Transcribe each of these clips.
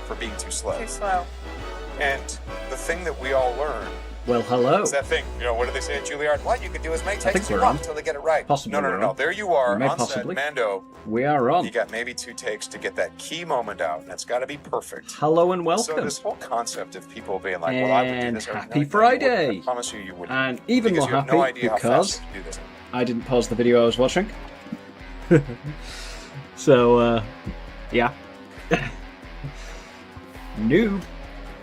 for being too slow. Too slow. And the thing that we all learn Well, hello. is that thing. What do they say at Juilliard? What you can do is make think takes you we're want on. until they get it right. Possibly No. we're on. There you are We may on possibly. set, Mando. We are on. You got maybe 2 takes to get that key moment out, and it's got to be perfect. Hello and So welcome. this whole concept of people being like, "Well, I would do And this." happy No, you Friday. wouldn't. I promise you, you wouldn't. And even Because more you have happy no idea how because fast you do this. I didn't pause the video I was watching. So, yeah. Noob.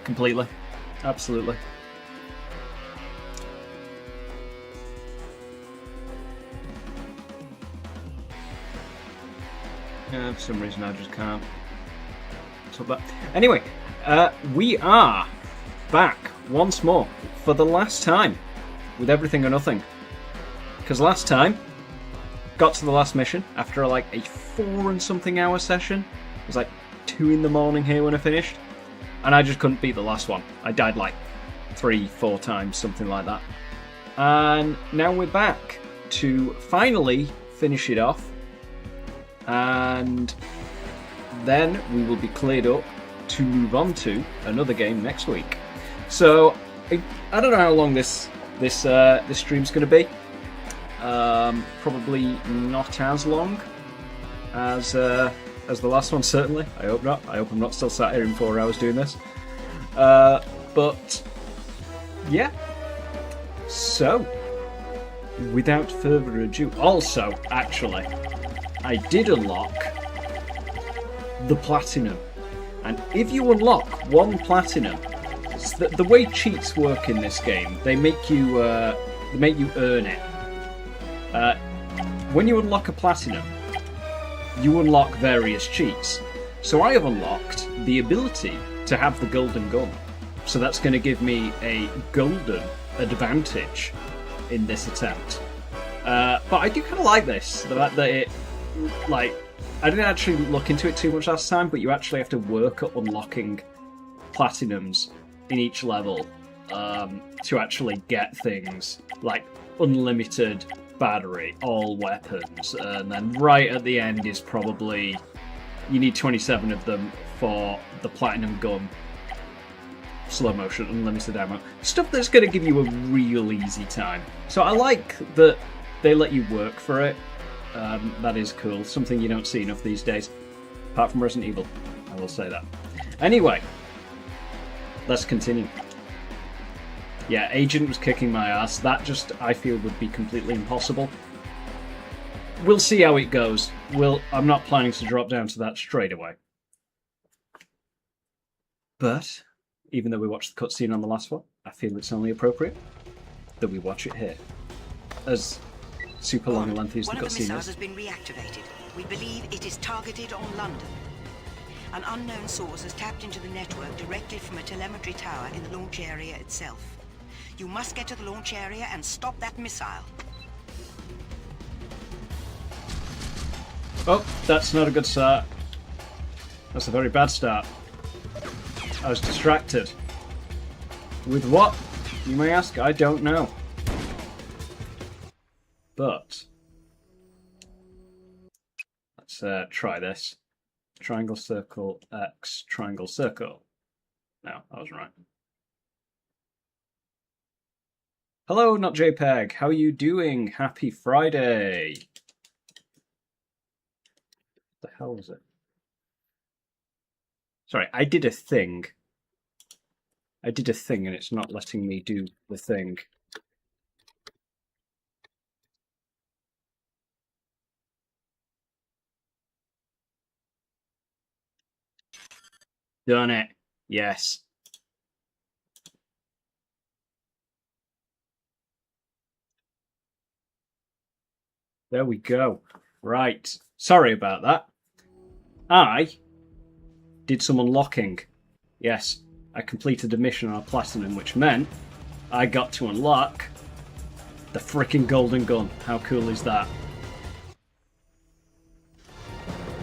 Completely. Absolutely. For some reason I just can't. So, but anyway, we are back once more for the last time with Everything or Nothing. Because last time, got to the last mission after like a 4 and something hour session. It was like 2 in the morning here when I finished. And I just couldn't beat the last one. I died like 3-4 times, something like that. And now we're back to finally finish it off. And then we will be cleared up to move on to another game next week. So I don't know how long this stream's going to be. Probably not as long as the last one, certainly. I hope not. I hope I'm not still sat here in 4 hours doing this. But yeah. So without further ado, also actually, I did unlock the platinum, and if you unlock 1 platinum, the way cheats work in this game, they make you earn it. When you unlock a platinum, you unlock various cheats. So I have unlocked the ability to have the golden gun. So that's going to give me a golden advantage in this attempt. But I do kind of like this, the fact that it, like, I didn't actually look into it too much last time, but you actually have to work at unlocking platinums in each level to actually get things like unlimited battery, all weapons, and then right at the end is probably you need 27 of them for the platinum gun, slow motion, unlimited ammo, stuff that's going to give you a real easy time. So I like that they let you work for it. That is cool, something you don't see enough these days, apart from Resident Evil, I will say that. Anyway, let's continue. Yeah, Agent was kicking my ass. That just, I feel, would be completely impossible. We'll see how it goes. I'm not planning to drop down to that straight away. But, even though we watched the cutscene on the last one, I feel it's only appropriate that we watch it here. As super long and lengthy as the One of the cutscene missiles is. has been reactivated. We believe it is targeted on London. An unknown source has tapped into the network directly from a telemetry tower in the launch area itself. You must get to the launch area and stop that missile. Oh, that's not a good start. That's a very bad start. I was distracted. With what? You may ask, I don't know. But let's try this. Triangle, circle, X, triangle, circle. No, I was right. Hello, not JPEG. How are you doing? Happy Friday. What the hell was it? Sorry, I did a thing. And it's not letting me do the thing. Done it. Yes. There we go. Right. Sorry about that. I did some unlocking. Yes, I completed a mission on a platinum, which meant I got to unlock the freaking golden gun. How cool is that?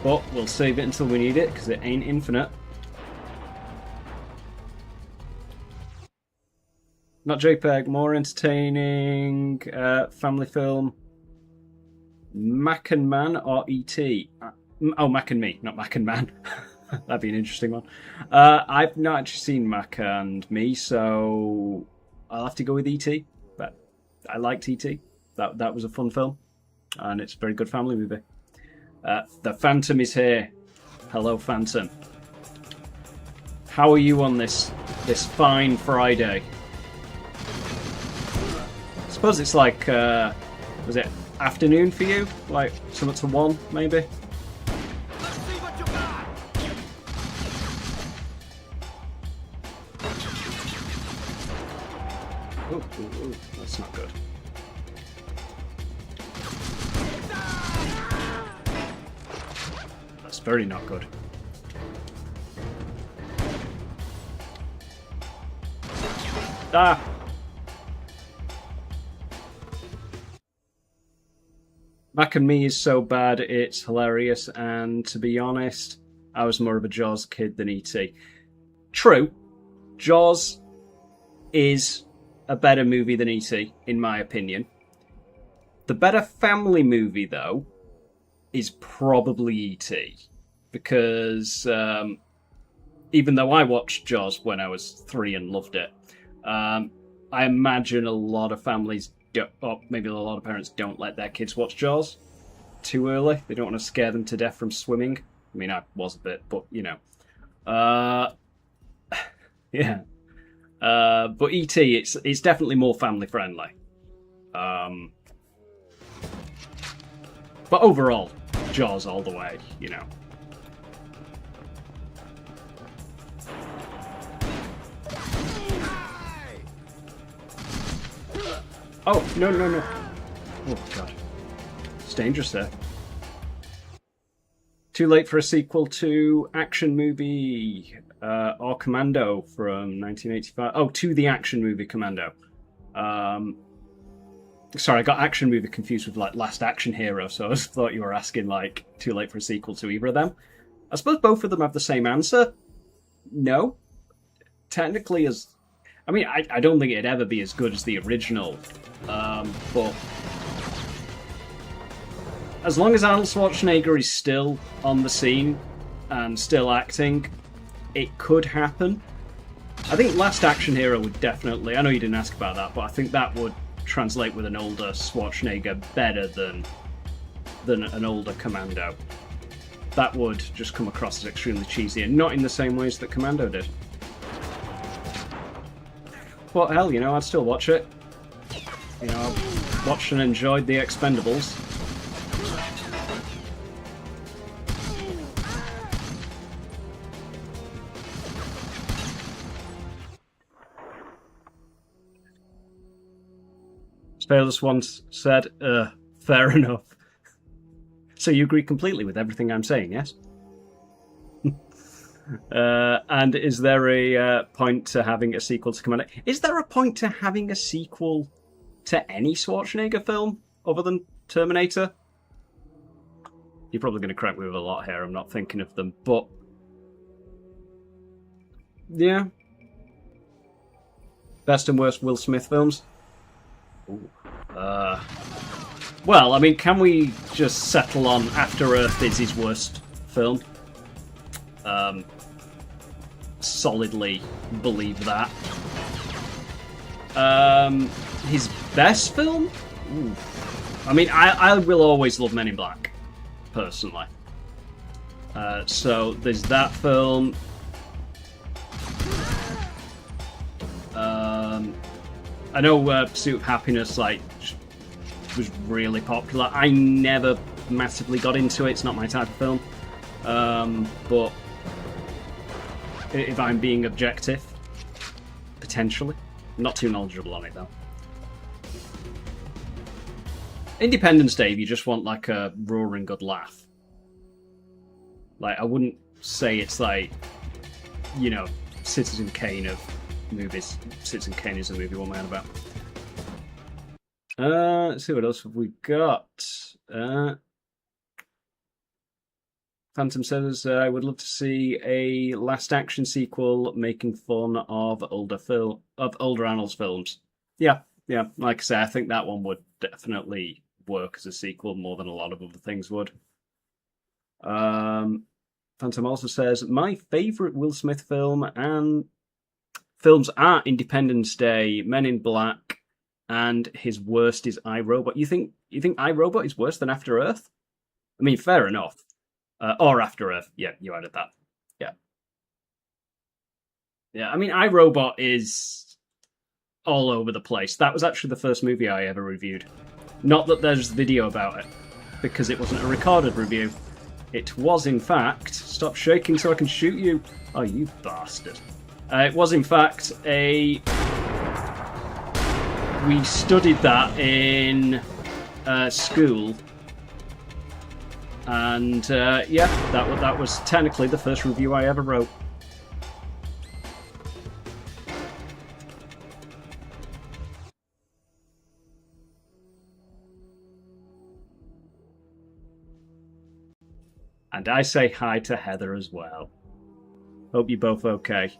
But we'll save it until we need it, because it ain't infinite. Not JPEG, more entertaining family film. Mac and Man or E.T.? Oh, Mac and Me, not Mac and Man. That'd be an interesting one. I've not actually seen Mac and Me, so I'll have to go with E.T. But I liked E.T. That was a fun film, and it's a very good family movie. The Phantom is here. Hello, Phantom. How are you on this fine Friday? I suppose it's like, was it afternoon for you? Like something to 1, maybe? Ooh, that's not good. That's very not good. Ah! Mac and Me is so bad, it's hilarious, and to be honest, I was more of a Jaws kid than E.T. True, Jaws is a better movie than E.T., in my opinion. The better family movie, though, is probably E.T., because even though I watched Jaws when I was 3 and loved it, I imagine a lot of families, or maybe a lot of parents, don't let their kids watch Jaws too early. They don't want to scare them to death from swimming. I mean, I was a bit, but you know. Yeah. But E.T., it's definitely more family friendly. But overall, Jaws all the way, you know. Oh, no. Oh, God. It's dangerous there. Too late for a sequel to action movie or Commando from 1985. Oh, to the action movie Commando. Sorry, I got action movie confused with like Last Action Hero, so I thought you were asking like too late for a sequel to either of them. I suppose both of them have the same answer. No. Technically, I mean, I don't think it'd ever be as good as the original, but as long as Arnold Schwarzenegger is still on the scene and still acting, it could happen. I think Last Action Hero would definitely, I know you didn't ask about that, but I think that would translate with an older Schwarzenegger better than an older Commando. That would just come across as extremely cheesy, and not in the same ways that Commando did. But hell, you know, I'd still watch it. You know, I've watched and enjoyed The Expendables. Spayless once said, fair enough. So you agree completely with everything I'm saying, yes? And is there a point to having a sequel to Commando? Is there a point to having a sequel to any Schwarzenegger film other than Terminator? You're probably going to correct me with a lot here. I'm not thinking of them, but yeah. Best and worst Will Smith films? Ooh. Well, I mean, can we just settle on After Earth is his worst film? Solidly believe that. His best film? Ooh. I mean, I will always love Men in Black, personally. So there's that film. I know Pursuit of Happiness was really popular. I never massively got into it. It's not my type of film. But if I'm being objective, potentially. I'm not too knowledgeable on it, though. Independence Day, if you just want like a roaring good laugh. Like, I wouldn't say it's like, you know, Citizen Kane of movies. Citizen Kane is a movie, what am I on about? Let's see, what else have we got? Phantom says, I would love to see a Last Action sequel making fun of older Arnold's films. Yeah, like I say, I think that one would definitely work as a sequel more than a lot of other things would. Phantom also says, my favourite Will Smith film and films are Independence Day, Men in Black, and his worst is iRobot. You think iRobot is worse than After Earth? I mean, fair enough. Or After Earth. Yeah, you added that. Yeah. Yeah, I mean, iRobot is all over the place. That was actually the first movie I ever reviewed. Not that there's video about it, because it wasn't a recorded review. It was, in fact... Stop shaking so I can shoot you. Oh, you bastard. It was, in fact, we studied that in school. And, yeah, that was technically the first review I ever wrote. And I say hi to Heather as well. Hope you're both okay.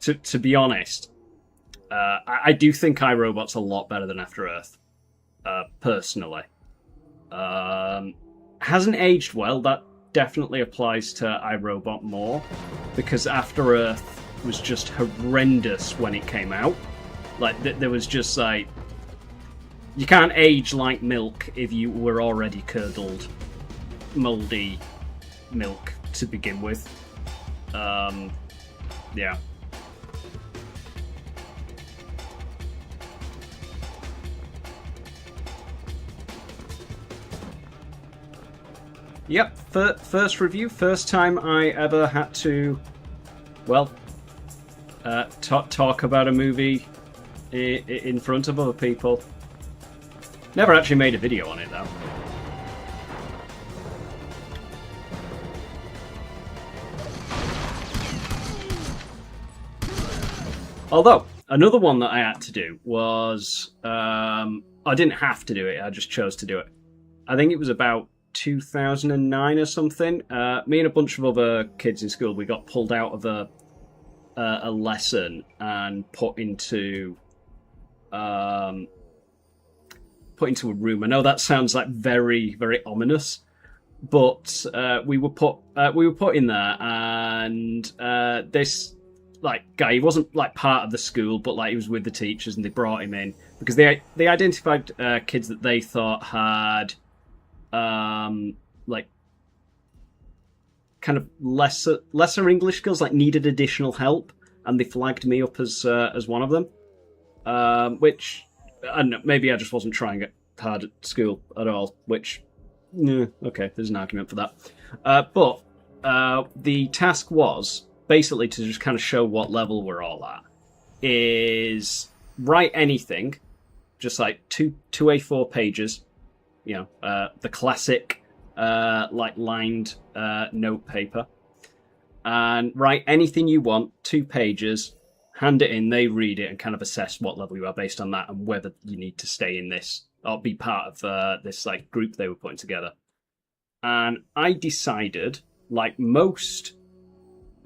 To be honest, I do think iRobot's a lot better than After Earth. Personally. Hasn't aged well. That definitely applies to iRobot more. Because After Earth was just horrendous when it came out. Like, there was just like... You can't age like milk if you were already curdled, mouldy milk to begin with. Yeah. Yep, first review, first time I ever had to, well, talk about a movie in front of other people. Never actually made a video on it, though. Although, another one that I had to do was... I didn't have to do it, I just chose to do it. I think it was about 2009 or something. Me and a bunch of other kids in school, we got pulled out of a lesson and put into a room. I know that sounds like very, very ominous, but we were put in there, and this guy, he wasn't like part of the school, but like he was with the teachers, and they brought him in because they identified kids that they thought had like kind of lesser English skills, like needed additional help, and they flagged me up as one of them, which. I don't know, maybe I just wasn't trying it hard at school at all, which, okay, there's an argument for that. But the task was, basically to just kind of show what level we're all at, is write anything, just like two A4 pages, the classic, lined note paper, and write anything you want, 2 pages, hand it in, they read it, and kind of assess what level you are based on that, and whether you need to stay in this or be part of this group they were putting together. And I decided, like most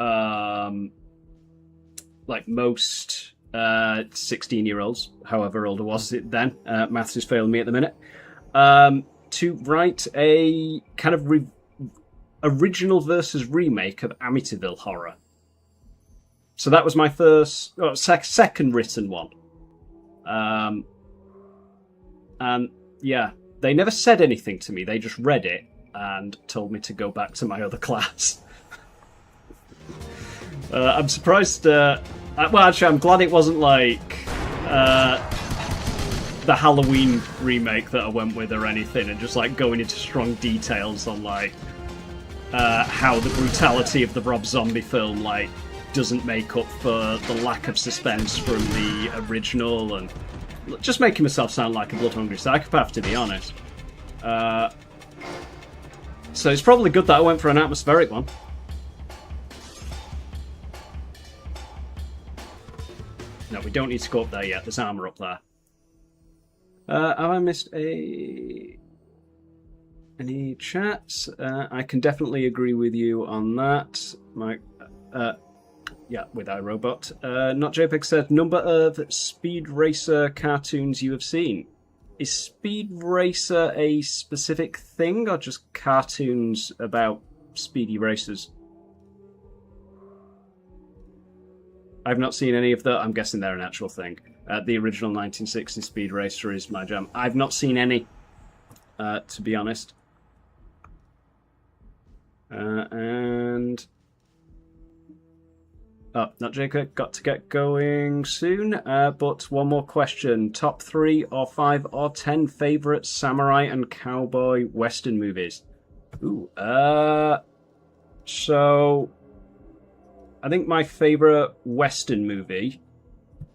16-year-olds, however old I was then, maths is failing me at the minute, to write a kind of original versus remake of Amityville Horror. So that was my second written one. And yeah, they never said anything to me. They just read it and told me to go back to my other class. I'm surprised... well, actually, I'm glad it wasn't like the Halloween remake that I went with or anything, and just like going into strong details on like how the brutality of the Rob Zombie film doesn't make up for the lack of suspense from the original, and just making myself sound like a blood-hungry psychopath, to be honest. So it's probably good that I went for an atmospheric one. No, we don't need to go up there yet. There's armour up there. Have I missed any chats? I can definitely agree with you on that. Yeah, with iRobot. Not JPEG said, number of Speed Racer cartoons you have seen. is Speed Racer a specific thing, or just cartoons about speedy racers? I've not seen any of that. I'm guessing they're an actual thing. The original 1960 Speed Racer is my jam. I've not seen any, to be honest. And... Oh, not Jacob. Got to get going soon. But one more question. Top 3 or 5 or 10 favourite samurai and cowboy western movies? Ooh. So... I think my favourite western movie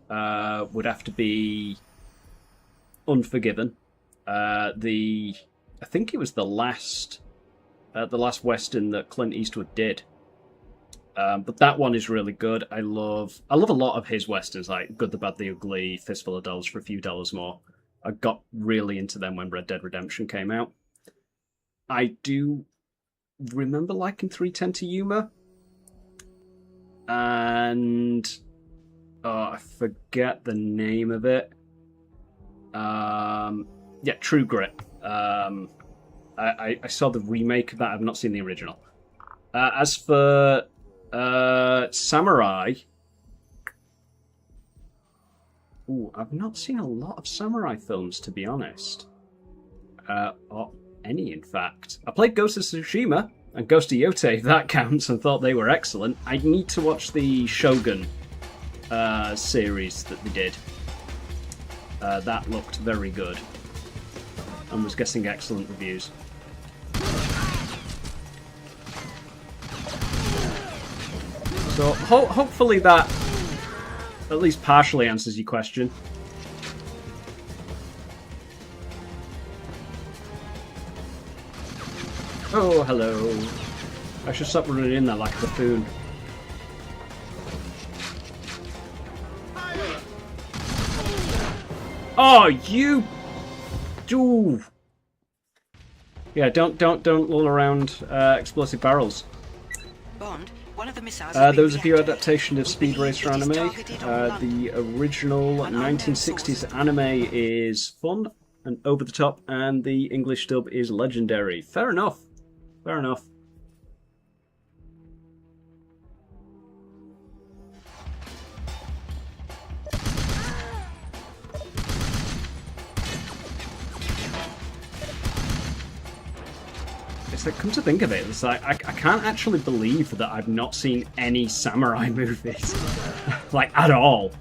would have to be Unforgiven. I think it was the last western that Clint Eastwood did. But that one is really good. I love a lot of his westerns, like Good, the Bad, the Ugly, Fistful of Dollars for a few dollars more. I got really into them when Red Dead Redemption came out. I do remember liking 3:10 to Yuma. And I forget the name of it. Yeah, True Grit. I saw the remake of that. I've not seen the original. As for samurai, I've not seen a lot of samurai films, to be honest. Or any, in fact. I played Ghost of Tsushima and Ghost of Yotei, if that counts, and thought they were excellent. I need to watch the Shogun series that they did. That looked very good and was getting excellent reviews. So hopefully that at least partially answers your question. Oh, hello. I should stop running in there like a buffoon. Oh, you... Ooh. Yeah, don't lull around explosive barrels. Bond, one of the missiles there was a few adaptations of Speed Racer anime. The original 1960s anime is fun and over the top, and the English dub is legendary. Fair enough. Fair enough. It's like, come to think of it, it's like I can't actually believe that I've not seen any samurai movies. Like, at all.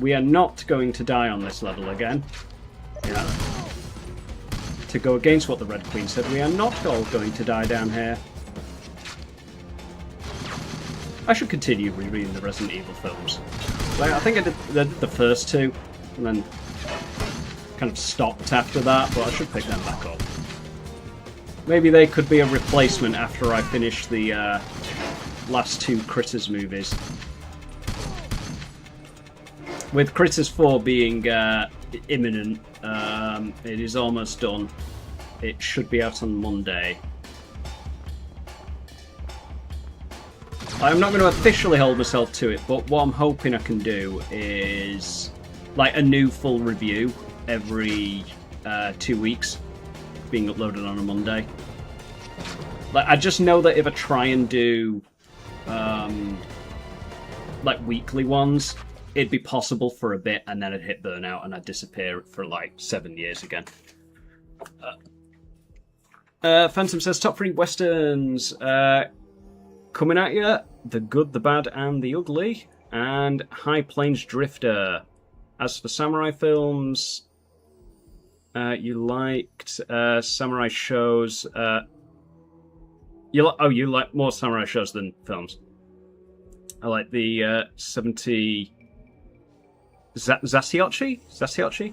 We are not going to die on this level again. Yeah. To go against what the Red Queen said, we are not all going to die down here. I should continue rereading the Resident Evil films. Like, I think I did the first two, and then kind of stopped after that, but I should pick them back up. Maybe they could be a replacement after I finish the last two Critters movies. With Critters 4 being imminent, it is almost done. It should be out on Monday. I'm not going to officially hold myself to it, but what I'm hoping I can do is like a new full review every 2 weeks, being uploaded on a Monday. Like, I just know that if I try and do like weekly ones, it'd be possible for a bit, and then I'd hit burnout and I'd disappear for like 7 years again. Phantom says top 3 westerns coming at you: The Good, the Bad, and the Ugly, and High Plains Drifter. As for samurai films, you liked samurai shows. You like more samurai shows than films. I like the 70. Zashiyoshi?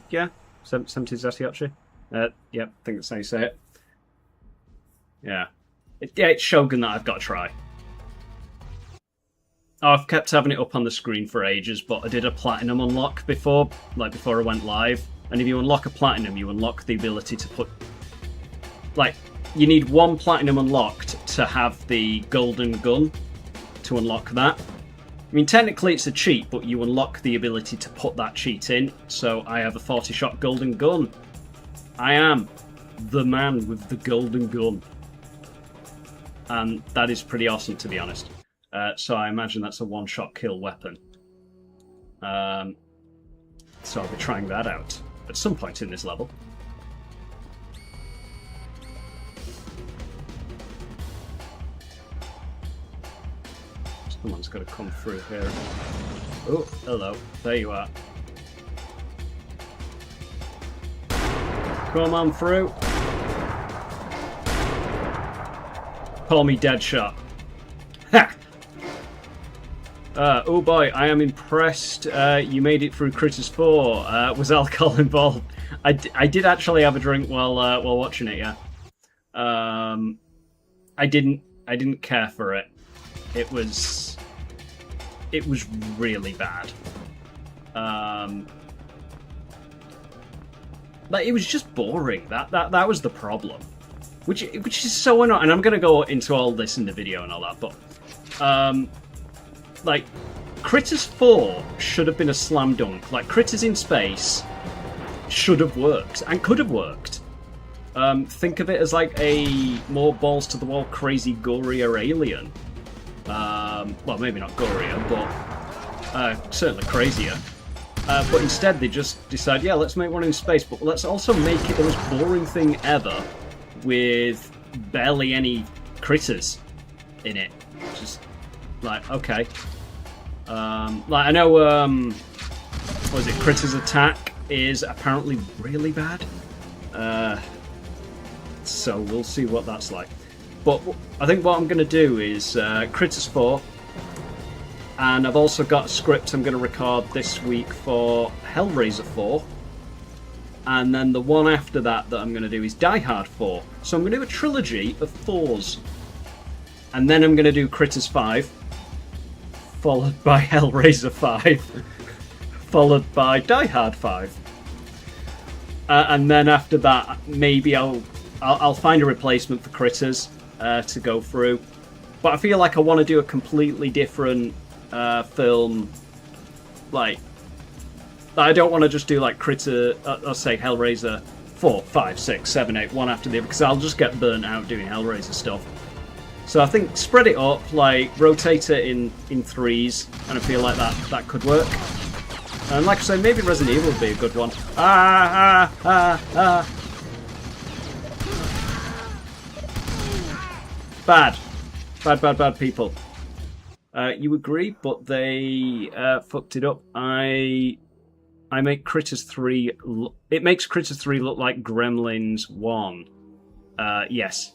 Yeah? 70 Zashiyoshi? Yeah, I think that's how you say it. Yeah. It's Shogun that I've got to try. Oh, I've kept having it up on the screen for ages, but I did a platinum unlock before I went live, And if you unlock a platinum, you unlock the ability to put... Like, you need 1 platinum unlocked to have the golden gun to unlock that. I mean, technically it's a cheat, but you unlock the ability to put that cheat in. So I have a 40-shot golden gun. I am the man with the golden gun. And that is pretty awesome, to be honest. So I imagine that's a one-shot kill weapon. So I'll be trying that out at some point in this level. Someone's got to come through here. Oh, hello. There you are. Come on through. Call me Deadshot. Ha! Oh boy, I am impressed. You made it through Critters 4. Was alcohol involved? I did actually have a drink while watching it. Yeah. I didn't care for it. It was really bad. Like, it was just boring. That was the problem. Which is so annoying. And I'm gonna go into all this in the video and all that, but like, Critters 4 should have been a slam dunk. Like, Critters in Space should have worked and could have worked. Think of it as like a more balls to the wall, crazy, gorier Alien. Well, maybe not gorier, but certainly crazier. But instead they just decide, yeah, let's make one in space, but let's also make it the most boring thing ever with barely any critters in it. Just like, okay. Like, I know, what was it, Critters Attack is apparently really bad. So we'll see what that's like. But I think what I'm going to do is Critters 4, and I've also got a script I'm going to record this week for Hellraiser 4, and then the one after that I'm going to do is Die Hard 4. So I'm going to do a trilogy of 4s, and then I'm going to do Critters 5, followed by Hellraiser 5, followed by Die Hard 5. And then after that, maybe I'll find a replacement for Critters to go through. But I feel like I want to do a completely different film. Like, I don't want to just do like Critter, I'll say Hellraiser 4, 5, 6, 7, 8, one after the other, because I'll just get burnt out doing Hellraiser stuff. So I think spread it up, like rotate it in threes, and I feel like that could work. And like I say, maybe Resident Evil would be a good one. Bad people. You agree, but they fucked it up. I make Critters 3... It makes Critters 3 look like Gremlins 1. Yes.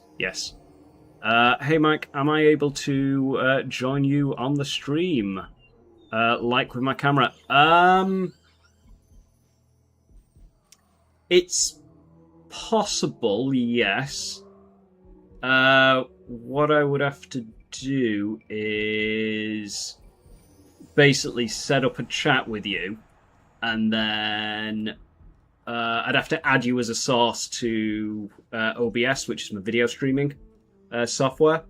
Hey Mike, am I able to join you on the stream? Like with my camera? It's possible, yes. What I would have to do is basically set up a chat with you, and then I'd have to add you as a source to OBS, which is my video streaming software,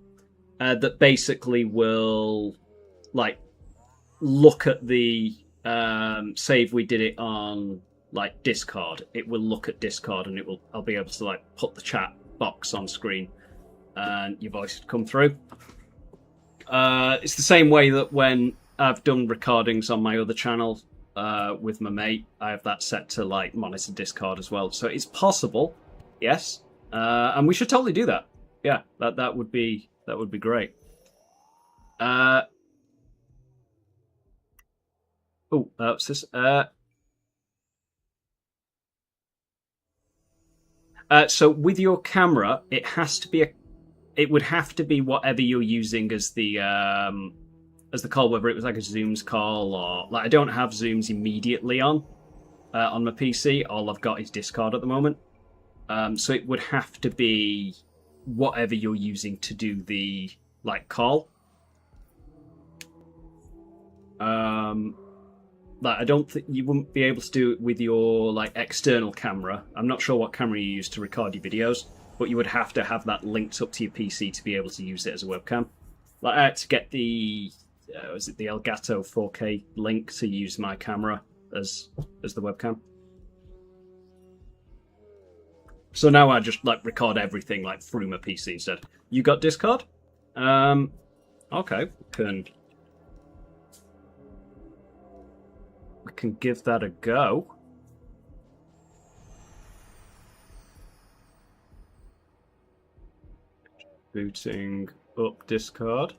that basically will like look at the say if we did it on like Discord, it will look at Discord and I'll be able to like put the chat box on screen and your voice would come through. It's the same way that when I've done recordings on my other channel with my mate, I have that set to like monitor Discord as well. So it's possible, yes, and we should totally do that. Yeah, that would be great. What's this? So with your camera, it would have to be whatever you're using as the call, whether it was like a Zooms call or like I don't have Zooms immediately on my PC. All I've got is Discord at the moment. So it would have to be whatever you're using to do the like call. Like, I don't think you wouldn't be able to do it with your like external camera. I'm not sure what camera you use to record your videos, but you would have to have that linked up to your PC to be able to use it as a webcam. Like, I had to get the was it the Elgato 4K link to use my camera as the webcam. So now I just like record everything like through my PC instead. You got Discord? Okay, we can give that a go. Booting up Discord.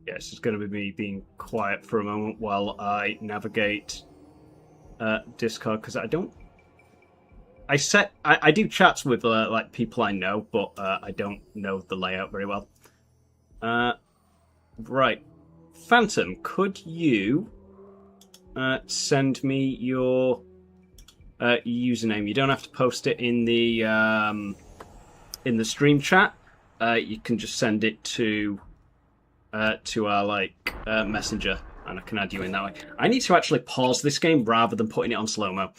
Yes, it's going to be me being quiet for a moment while I navigate Discord because I don't. I do chats with like people I know, but I don't know the layout very well. Right, Phantom, could you send me your username? You don't have to post it in the stream chat. You can just send it to our messenger, and I can add you in that way. I need to actually pause this game rather than putting it on slow mo.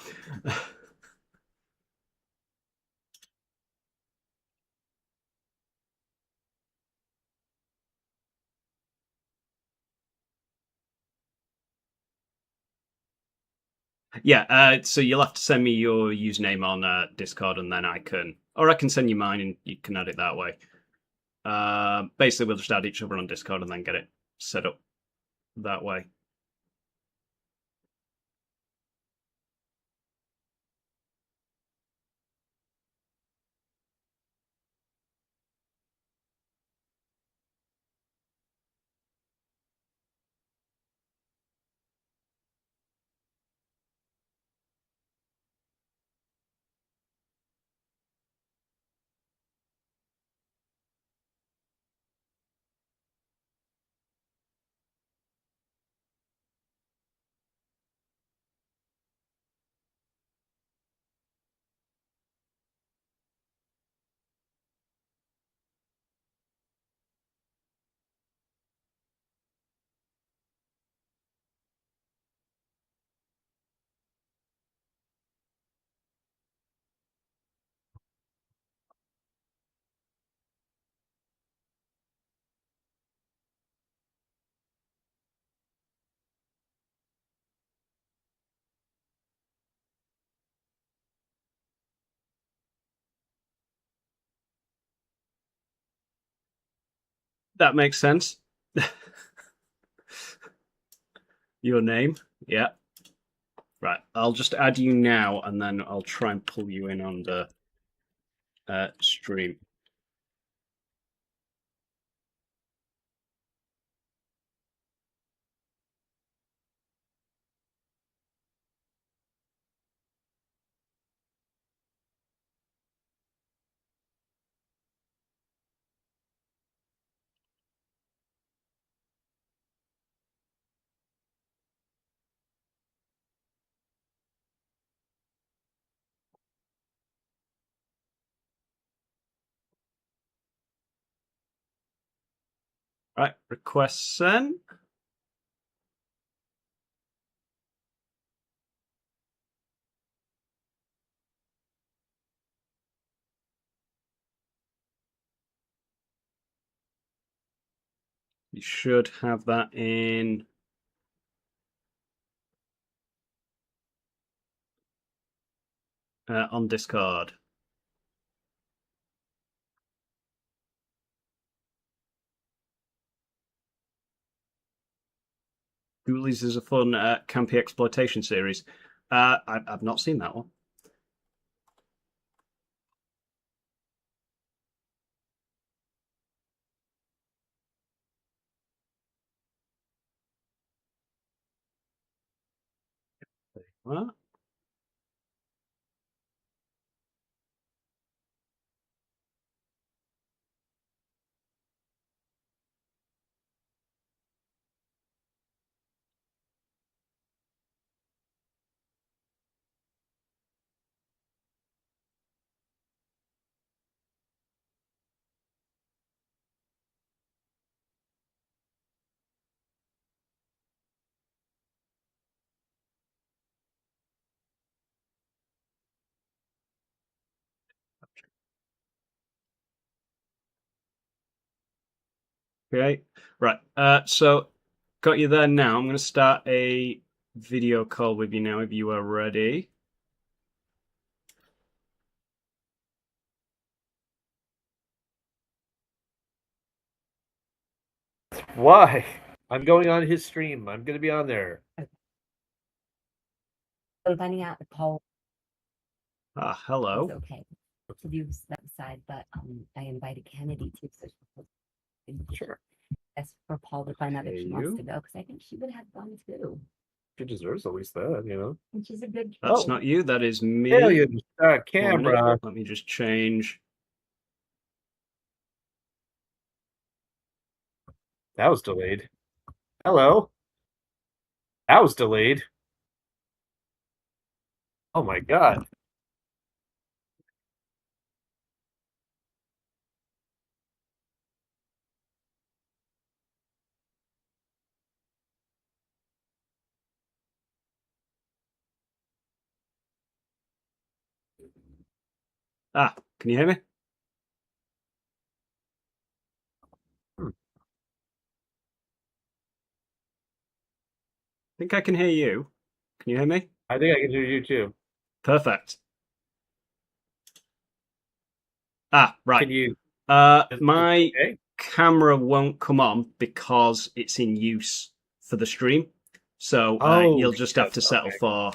Yeah, so you'll have to send me your username on Discord, and then I can send you mine, and you can add it that way. Basically, we'll just add each other on Discord and then get it set up that way. That makes sense. Your name, yeah. Right, I'll just add you now, and then I'll try and pull you in on the stream. Right, request sent. You should have that in. On Discord. Ghoulies is a fun campy exploitation series. I've not seen that one. What? Okay. Right. So got you there now. I'm going to start a video call with you now if you are ready. Why? I'm going on his stream. I'm going to be on there. So finding out if Paul Ah, was hello. okay to do that side, but I invited Kennedy too, so Sure. that's for Paul to find out if she Hey, wants you. to go, because I think she would have fun too. She deserves at least that, you know. And she's a good kid. That's Oh. not you. That is me. Alien 1 minute. camera. Let me just change. That was delayed. Hello. That was delayed. Oh my god. Ah, can you hear me? Hmm. I think I can hear you. Can you hear me? I think I can hear you too. Perfect. Ah, right. Can you? My Okay. camera won't come on because it's in use for the stream. So Oh, you'll just have to yes, settle okay. for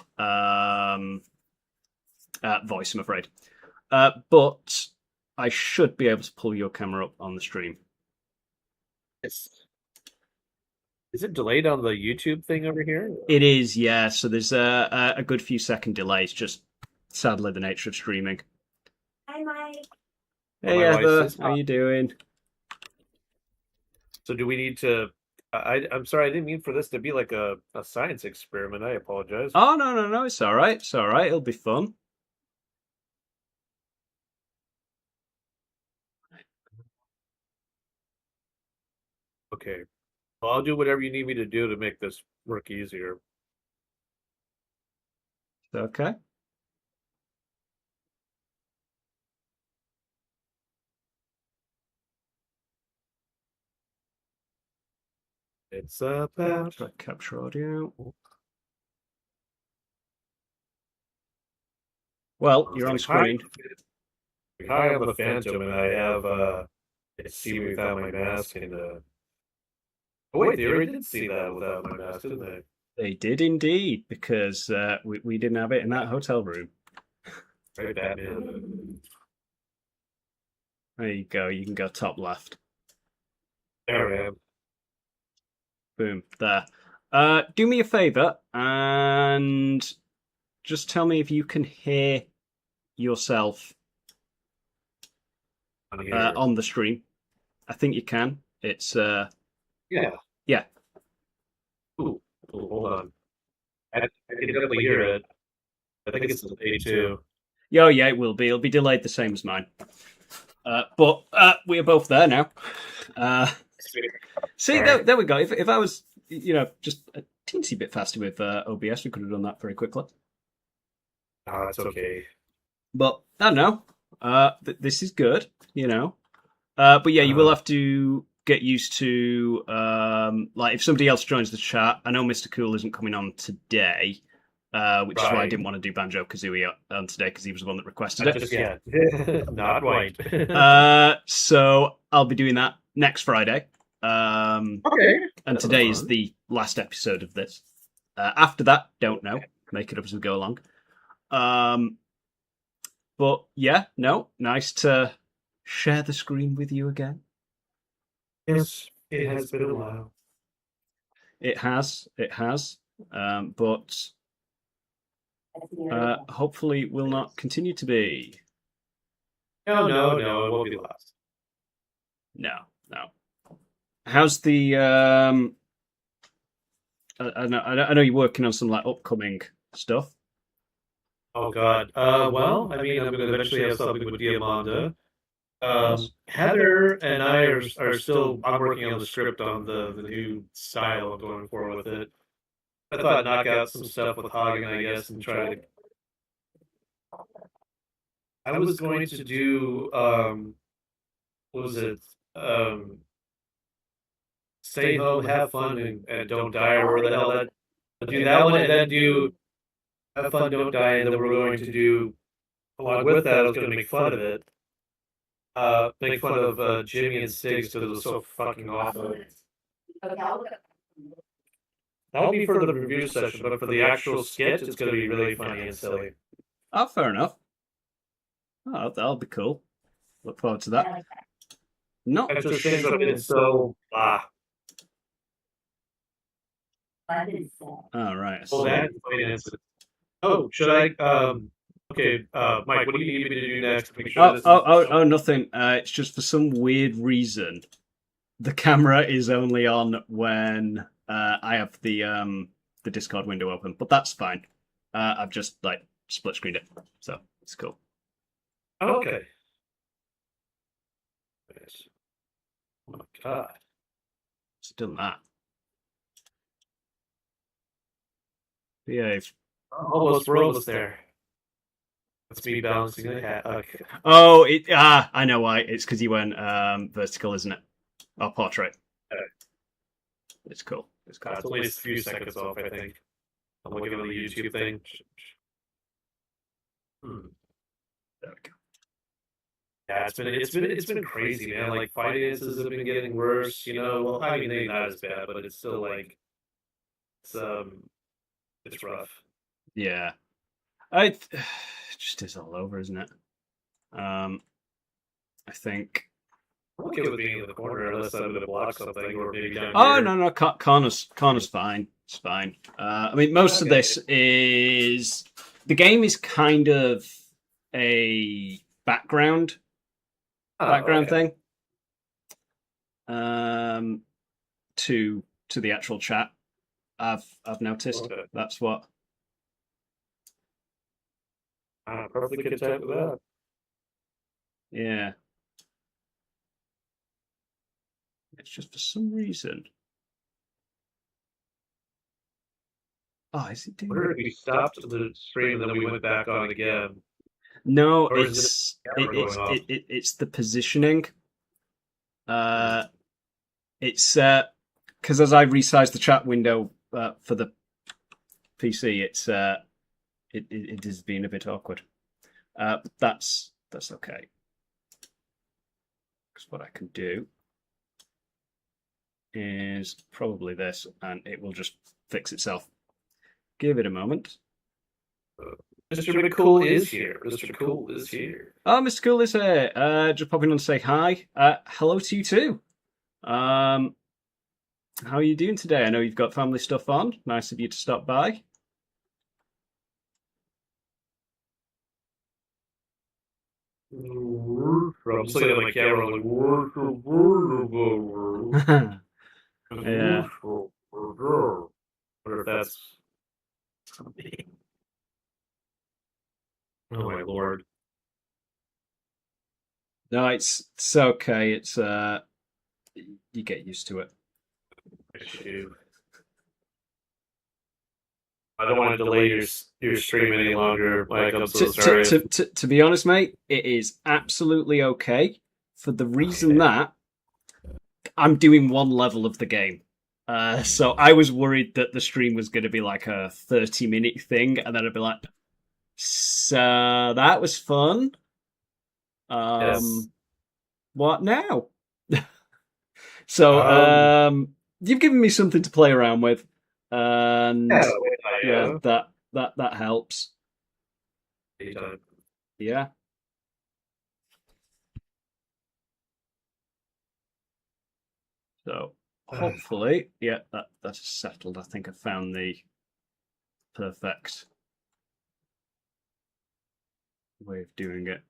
voice, I'm afraid. But I should be able to pull your camera up on the stream. Yes. Is it delayed on the YouTube thing over here? It is, yeah. So there's a good few second delay. It's just sadly the nature of streaming. Hi, Mike. Hey, my wife Heather, says how hi. you doing? So do we need to? I'm sorry, I didn't mean for this to be like a science experiment. I apologize. Oh, no, it's all right. It's all right. It'll be fun. Okay. Well, I'll do whatever you need me to do to make this work easier. Okay. It's about. Try capture audio. Well, you're on screen. Hi, I'm the Phantom, and I have see me without my mask, and oh wait, they already did see that without my mask, didn't they? They did indeed, because we didn't have it in that hotel room. Right, Batman. There you go. You can go top left. There I am. Boom. There. Do me a favor and just tell me if you can hear yourself On here. on the stream. I think you can. It's Yeah. yeah. Ooh, hold on. I can definitely hear it. I think it's A2. Oh yeah, it will be. It'll be delayed the same as mine. But we are both there now. See, there we go. If I was, just a teensy bit faster with OBS, we could have done that very quickly. Oh, it's okay. But I don't know. This is good, But yeah, you will have to get used to, like, if somebody else joins the chat. I know Mr. Cool isn't coming on today, which is why I didn't want to do Banjo Kazooie on today because he was the one that requested it. Just, yeah, not white. So I'll be doing that next Friday. Okay. And today is the last episode of this. After that, don't know. Make it up as we go along. But yeah, no, nice to share the screen with you again. Yes, it has been a while. It has. But hopefully will not continue to be. No, it won't be lost. No. How's the? I know you're working on some like upcoming stuff. Oh God. Well, I mean, I'm going to eventually have something with Diamanda. Heather and I are still. I'm working on the script on the new style of going forward with it. I thought I'd knock out some stuff with Hagen, I guess, and try to. I was going to do. What was it? stay home, have fun, and don't die, or whatever the hell that. Do that one, and then do have fun, don't die, and then we're going to do along with that. I was going to make fun of it. Make fun of Jimmy and Stiggs because it was so fucking awful. That would be for the review session, but for the actual skit, it's going to be really funny and silly. Oh, fair enough. Oh, that'll be cool. Look forward to that. Not It's just things that have been so That is all right. Well, that oh, should I? Okay, Mike, what do you need me to do next? Make sure this is- Nothing. It's just for some weird reason, the camera is only on when I have the Discord window open, but that's fine. I've just like split screened it, so it's cool. Okay. Yes. Oh my god. It's done that. Behave. We're almost there. That's me balancing the hat. Okay. Oh, I know why. It's because you went vertical, isn't it? Or portrait. It's cool. It's cool. It's only a few seconds off, I think. I'm looking at the YouTube thing. There we go. Yeah, it's been crazy, man. Like finances have been getting worse, you know. Well, I mean, they're not as bad, but it's still like it's rough. Yeah. It just is all over, isn't it? I think. I'm okay with being in the corner unless I'm going to block something or maybe down Oh here. no, corner's fine. It's fine. I mean, most of this is the game is kind of a background thing. To the actual chat, I've noticed. Okay. That's what. I'm perfectly content with that. Yeah. It's just for some reason. Oh, is it doing? Where did we stop the stream and then we went back on again? No, Or is it's the camera going off? it's the positioning. It's because as I resized the chat window for the PC, it is being a bit awkward. That's okay. Because what I can do is probably this, and it will just fix itself. Give it a moment. Mr. McCool is here. Mr. Cool is here. Oh, Mr. Cool is here. Just popping on to say hi. Hello to you too. How are you doing today? I know you've got family stuff on. Nice of you to stop by. I'm just looking at my camera like Yeah. wonder if that's oh my lord. No, it's okay. It's you get used to it. Shoot. I don't want to delay your stream any longer. Like, I'm so sorry. To be honest, mate, it is absolutely okay for the reason that I'm doing one level of the game. So I was worried that the stream was going to be like a 30-minute thing, and then I'd be like, so that was fun. Yes. What now? So you've given me something to play around with, and yeah, that helps. Yeah. So hopefully, yeah, that's settled. I think I found the perfect way of doing it.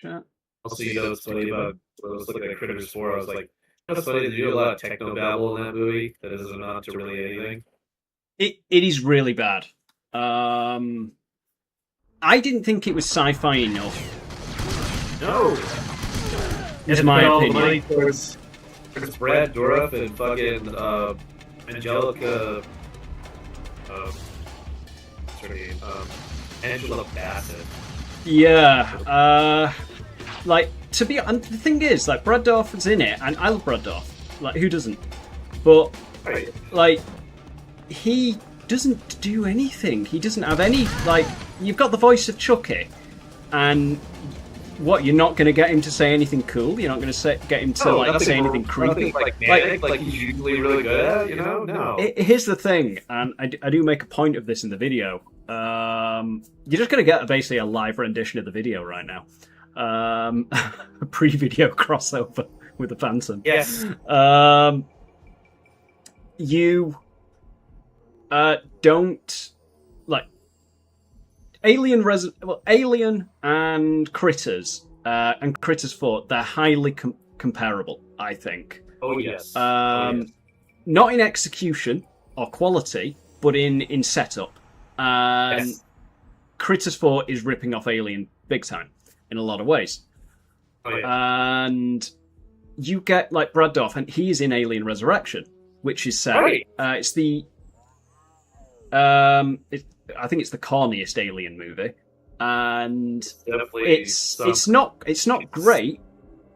Chat. Also, you know what's funny about when I was looking at Critters 4, I was like, that's funny, they do a lot of techno babble in that movie that isn't not to really anything. It is really bad. I didn't think it was sci-fi enough. No! Is And my all the opinion. money towards Brad Dourif and fucking Angelica. What's her name? Angela Bassett. Yeah. Like to be, and the thing is, like, Brad Dourif is in it, and I love Brad Dourif. Like, who doesn't? But Right. like, he doesn't do anything. He doesn't have any, like, you've got the voice of Chucky, and what, you're not going to get him to say anything cool? You're not going to get him to, like, say anything creepy? Like manic, like he's usually really good at, you know? No. Here's the thing, and I do make a point of this in the video. You're just going to get basically a live rendition of the video right now. A pre-video crossover with the Phantom. Yes. You don't, like, Alien and Critters, and Critters 4, they're highly comparable, I think. Oh, yes. Not in execution or quality, but in setup. Yes. Critters 4 is ripping off Alien big time in a lot of ways. Oh, yeah. And you get, like, Brad Dourif, and he is in Alien Resurrection, which is set. Right. It's the I think it's the corniest Alien movie, and Definitely it's not great,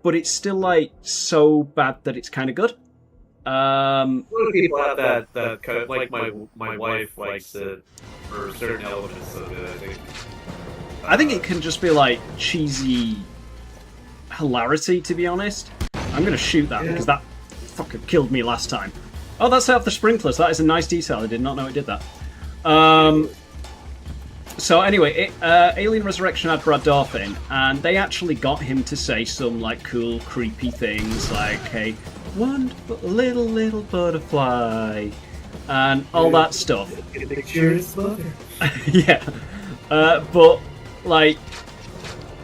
but it's still, like, so bad that it's kind of good. A lot of people have that kind of, like, my wife likes it for certain elements of it, I think. I think it can just be, like, cheesy hilarity, to be honest. I'm going to shoot that because that fucking killed me last time. Oh, that's set off the sprinklers. That is a nice detail. I did not know it did that. So anyway, Alien Resurrection had Brad Dourif in, and they actually got him to say some, like, cool, creepy things, like, hey, wonderful little butterfly, and all that stuff. Yeah. But, like,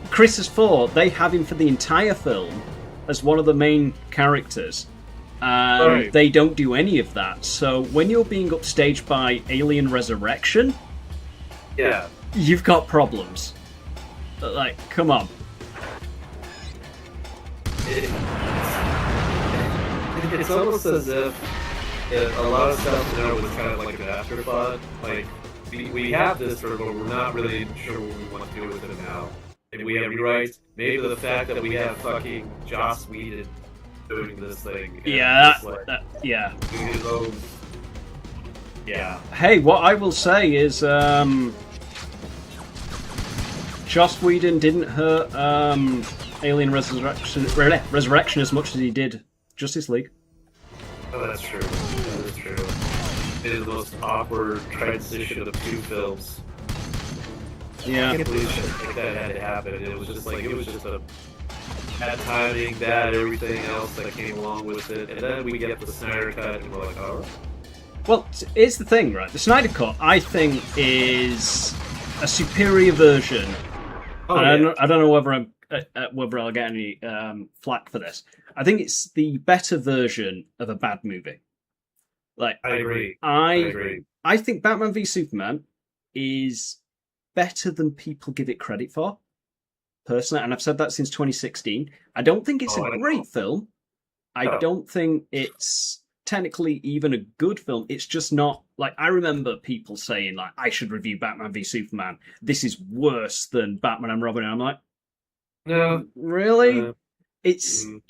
Critters 4, they have him for the entire film as one of the main characters, and Right. they don't do any of that. So when you're being upstaged by Alien Resurrection, Yeah. you've got problems. Like, come on. It's almost as if a lot of stuff in there was kind of like an afterthought. Like, we have this, but we're not really sure what we want to do with it now. Maybe we have rewrites. Maybe the fact that we have fucking Joss Whedon doing this thing. and Yeah, just, like, yeah. doing his own. Yeah. Hey, what I will say is, Joss Whedon didn't hurt Alien Resurrection as much as he did Justice League. Oh, that's true. That is true. It is the most awkward transition of two films. I Yeah. can't believe shit like that had to happen. It was just a bad timing, bad everything else that came along with it. And then we get the Snyder Cut, and we're like, oh. Well, here's the thing, right? The Snyder Cut, I think, is a superior version. Oh, And yeah. I don't know whether I'll get any flack for this. I think it's the better version of a bad movie. Like, I agree. I agree. I think Batman v Superman is better than people give it credit for, personally, and I've said that since 2016. I don't think it's Oh, I a know. great film. I No. don't think it's technically even a good film. It's just not, like, I remember people saying, like, I should review Batman v Superman. This is worse than Batman and Robin. And I'm like, No. really? It's. mm,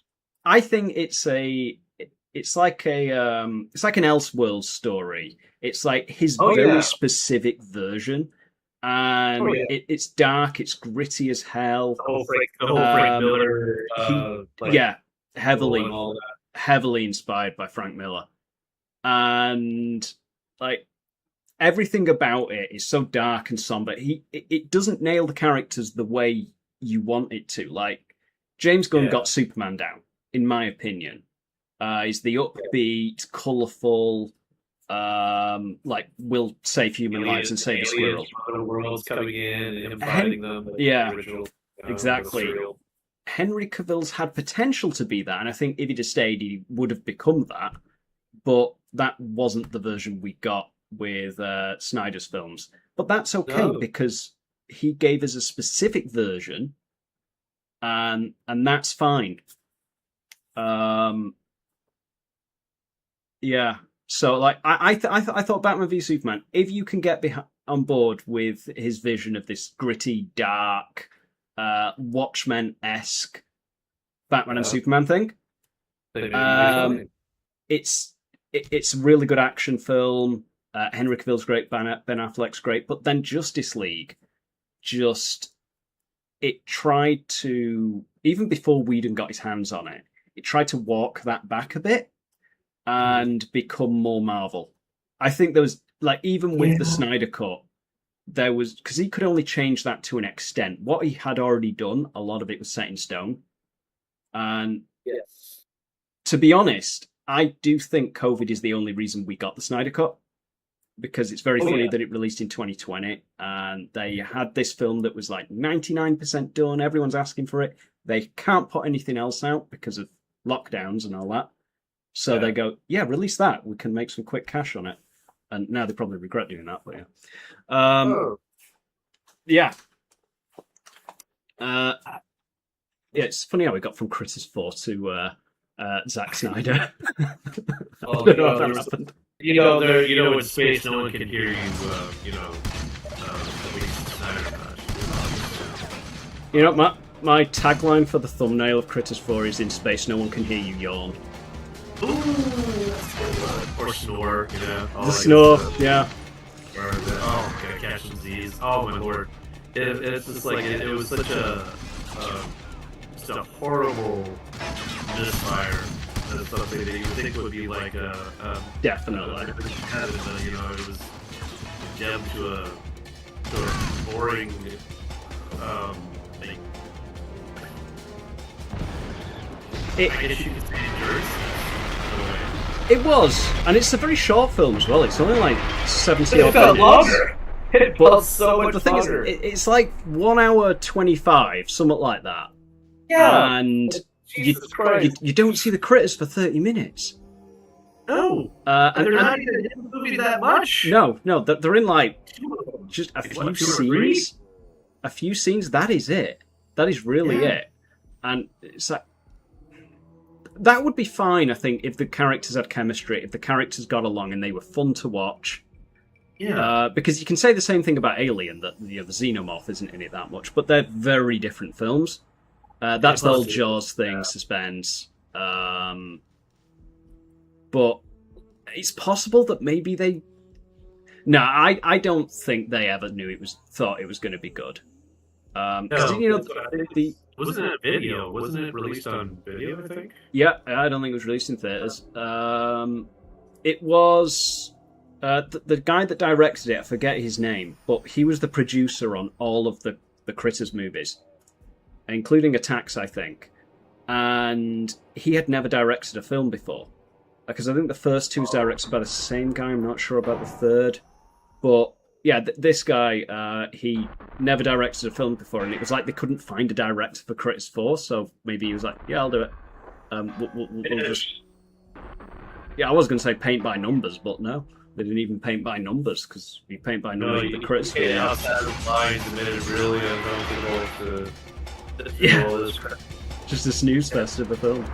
I think it's like an Elseworlds story. It's like his Oh, very yeah. specific version, and Oh, yeah. it's dark. It's gritty as hell. the whole Frank Miller. Like, Yeah, heavily and all that. heavily inspired by Frank Miller, and, like, everything about it is so dark and somber. It doesn't nail the characters the way you want it to. Like, James Gunn Yeah. got Superman down, in my opinion. He's the upbeat, colourful, like, will save human lives and save a squirrel. Aliens from other worlds coming in and him fighting them. like Yeah, the original, exactly. serial. Henry Cavill's had potential to be that, and I think if he'd have stayed, he would have become that. But that wasn't the version we got with Snyder's films. But that's okay, No. because he gave us a specific version, and that's fine. Yeah. So, like, I thought Batman v Superman, if you can get on board with his vision of this gritty, dark, Watchmen-esque Batman and Superman thing. It's a really good action film. Henry Cavill's great, Ben Affleck's great, but then Justice League it tried to, even before Whedon got his hands on it, it tried to walk that back a bit and become more Marvel. I think there was, like, even with the Snyder Cut, there was, because he could only change that to an extent. What he had already done, a lot of it was set in stone. And to be honest, I do think COVID is the only reason we got the Snyder Cut, because it's very funny that it released in 2020 and they had this film that was like 99% done. Everyone's asking for it. They can't put anything else out because of lockdowns and all that. So they go, release that. We can make some quick cash on it. And now they probably regret doing that, but it's funny how we got from Critters 4 to Zack Snyder. I don't know how that happened. In space, no one can hear you. My tagline for the thumbnail of Critters 4 is "In space, no one can hear you yawn." Ooh, or snore, The snore, yeah. Gonna catch some Z's. Oh my lord! It's just like it was such just a horrible misfire. That's something that you would think would be like Definitely. It was condemned to a boring thing. I guess you could say It was, and it's a very short film as well. It's only like 70 It felt longer. It felt so much the thing longer. is, it's like 1 hour 25, something like that. Yeah. And Jesus Christ. you don't see the critters for 30 minutes. No. And they're not even in the movie that much. No, they're in like just a few What, 2 or 3? scenes. A few scenes. That is it. That is really it. And it's like, that would be fine, I think, if the characters had chemistry, if the characters got along and they were fun to watch. Yeah. Because you can say the same thing about Alien, that the Xenomorph isn't in it that much, but they're very different films. That's the whole Jaws thing, suspense. But it's possible that maybe they... No, I don't think they ever thought it was going to be good. Wasn't it a video? Wasn't it released on video, I think? Yeah, I don't think it was released in theaters. It was the guy that directed it. I forget his name, but he was the producer on all of the Critters movies, including Attacks, I think. And he had never directed a film before, because I think the first two was directed by the same guy. I'm not sure about the third, but yeah, this guy, he never directed a film before, and it was like they couldn't find a director for Critters 4, so maybe he was like, yeah, I'll do it. We'll just... Yeah, I was going to say paint by numbers, but no. They didn't even paint by numbers, because you paint by numbers with the Critters 4. Yeah, outside of lines and made it really uncomfortable to just a snooze fest of a film.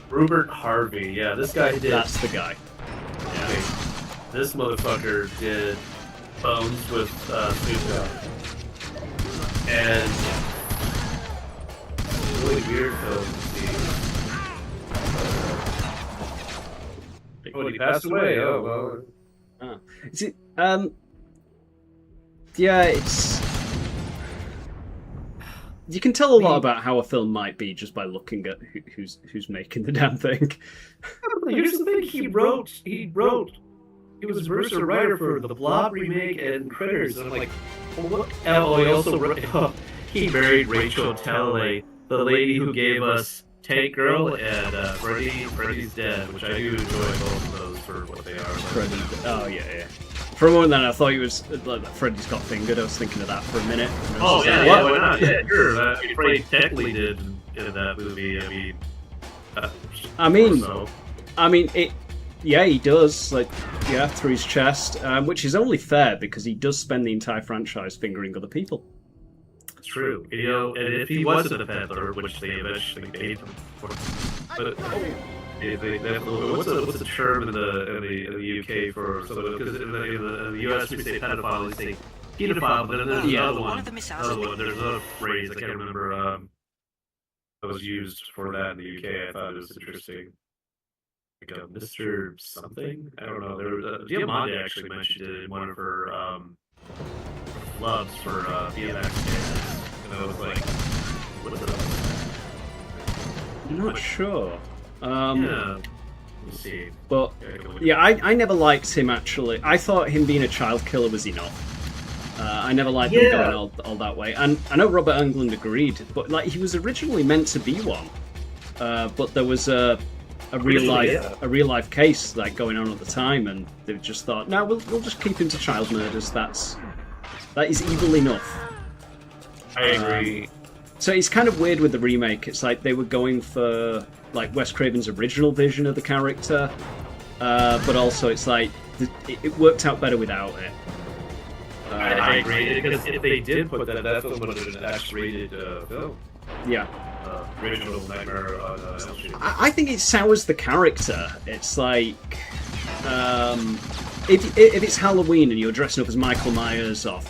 Rupert Harvey, yeah, this guy did... That's the guy. Yeah. This motherfucker did Bones with Snoop Dogg. And really weird film to see. Oh, he passed away. Oh, well. Is it, yeah, it's... You can tell a lot about how a film might be just by looking at who's making the damn thing. Here's the thing: he was versus writer for the Blob remake and Critters. And I'm like, well, what? Oh, he also wrote, he married Rachel Talalay, the lady who gave us Tank Girl and Freddy's Dead, which I do enjoy both of those for what they are. Oh yeah. For a moment then, I thought he was like Freddy's Got Fingered. I was thinking of that for a minute. Oh yeah, like, why not? Yeah, sure. Freddy technically did in that movie. I mean, it. Yeah, he does, through his chest, which is only fair because he does spend the entire franchise fingering other people. It's true. And if he wasn't a peddler, which they eventually made him for, but what's the term in the UK for someone? Because in the US we say pedophile, they say pedophile, but then there's another one. There's another phrase I can't remember. that was used for that in the UK. I thought it was interesting. Like a Mr. something? I don't know. There was Diamante actually mentioned it in one of her flubs for BMX dances. And I was like, what is it? I'm not sure. Yeah. We'll see. But yeah, I never liked him actually. I thought him being a child killer was enough. I never liked him going all that way. And I know Robert Englund agreed, but like he was originally meant to be one. But there was a real life case like going on at the time, and they just thought, no, we'll just keep him to child murders. That is evil enough. I agree. So it's kind of weird with the remake. It's like they were going for like Wes Craven's original vision of the character, but also it's like it worked out better without it. I agree, because if they did put that, that's what would have been an X-rated film. Yeah. Original Nightmare on Elm Street. I think it sours the character. It's like if it's Halloween and you're dressing up as Michael Myers or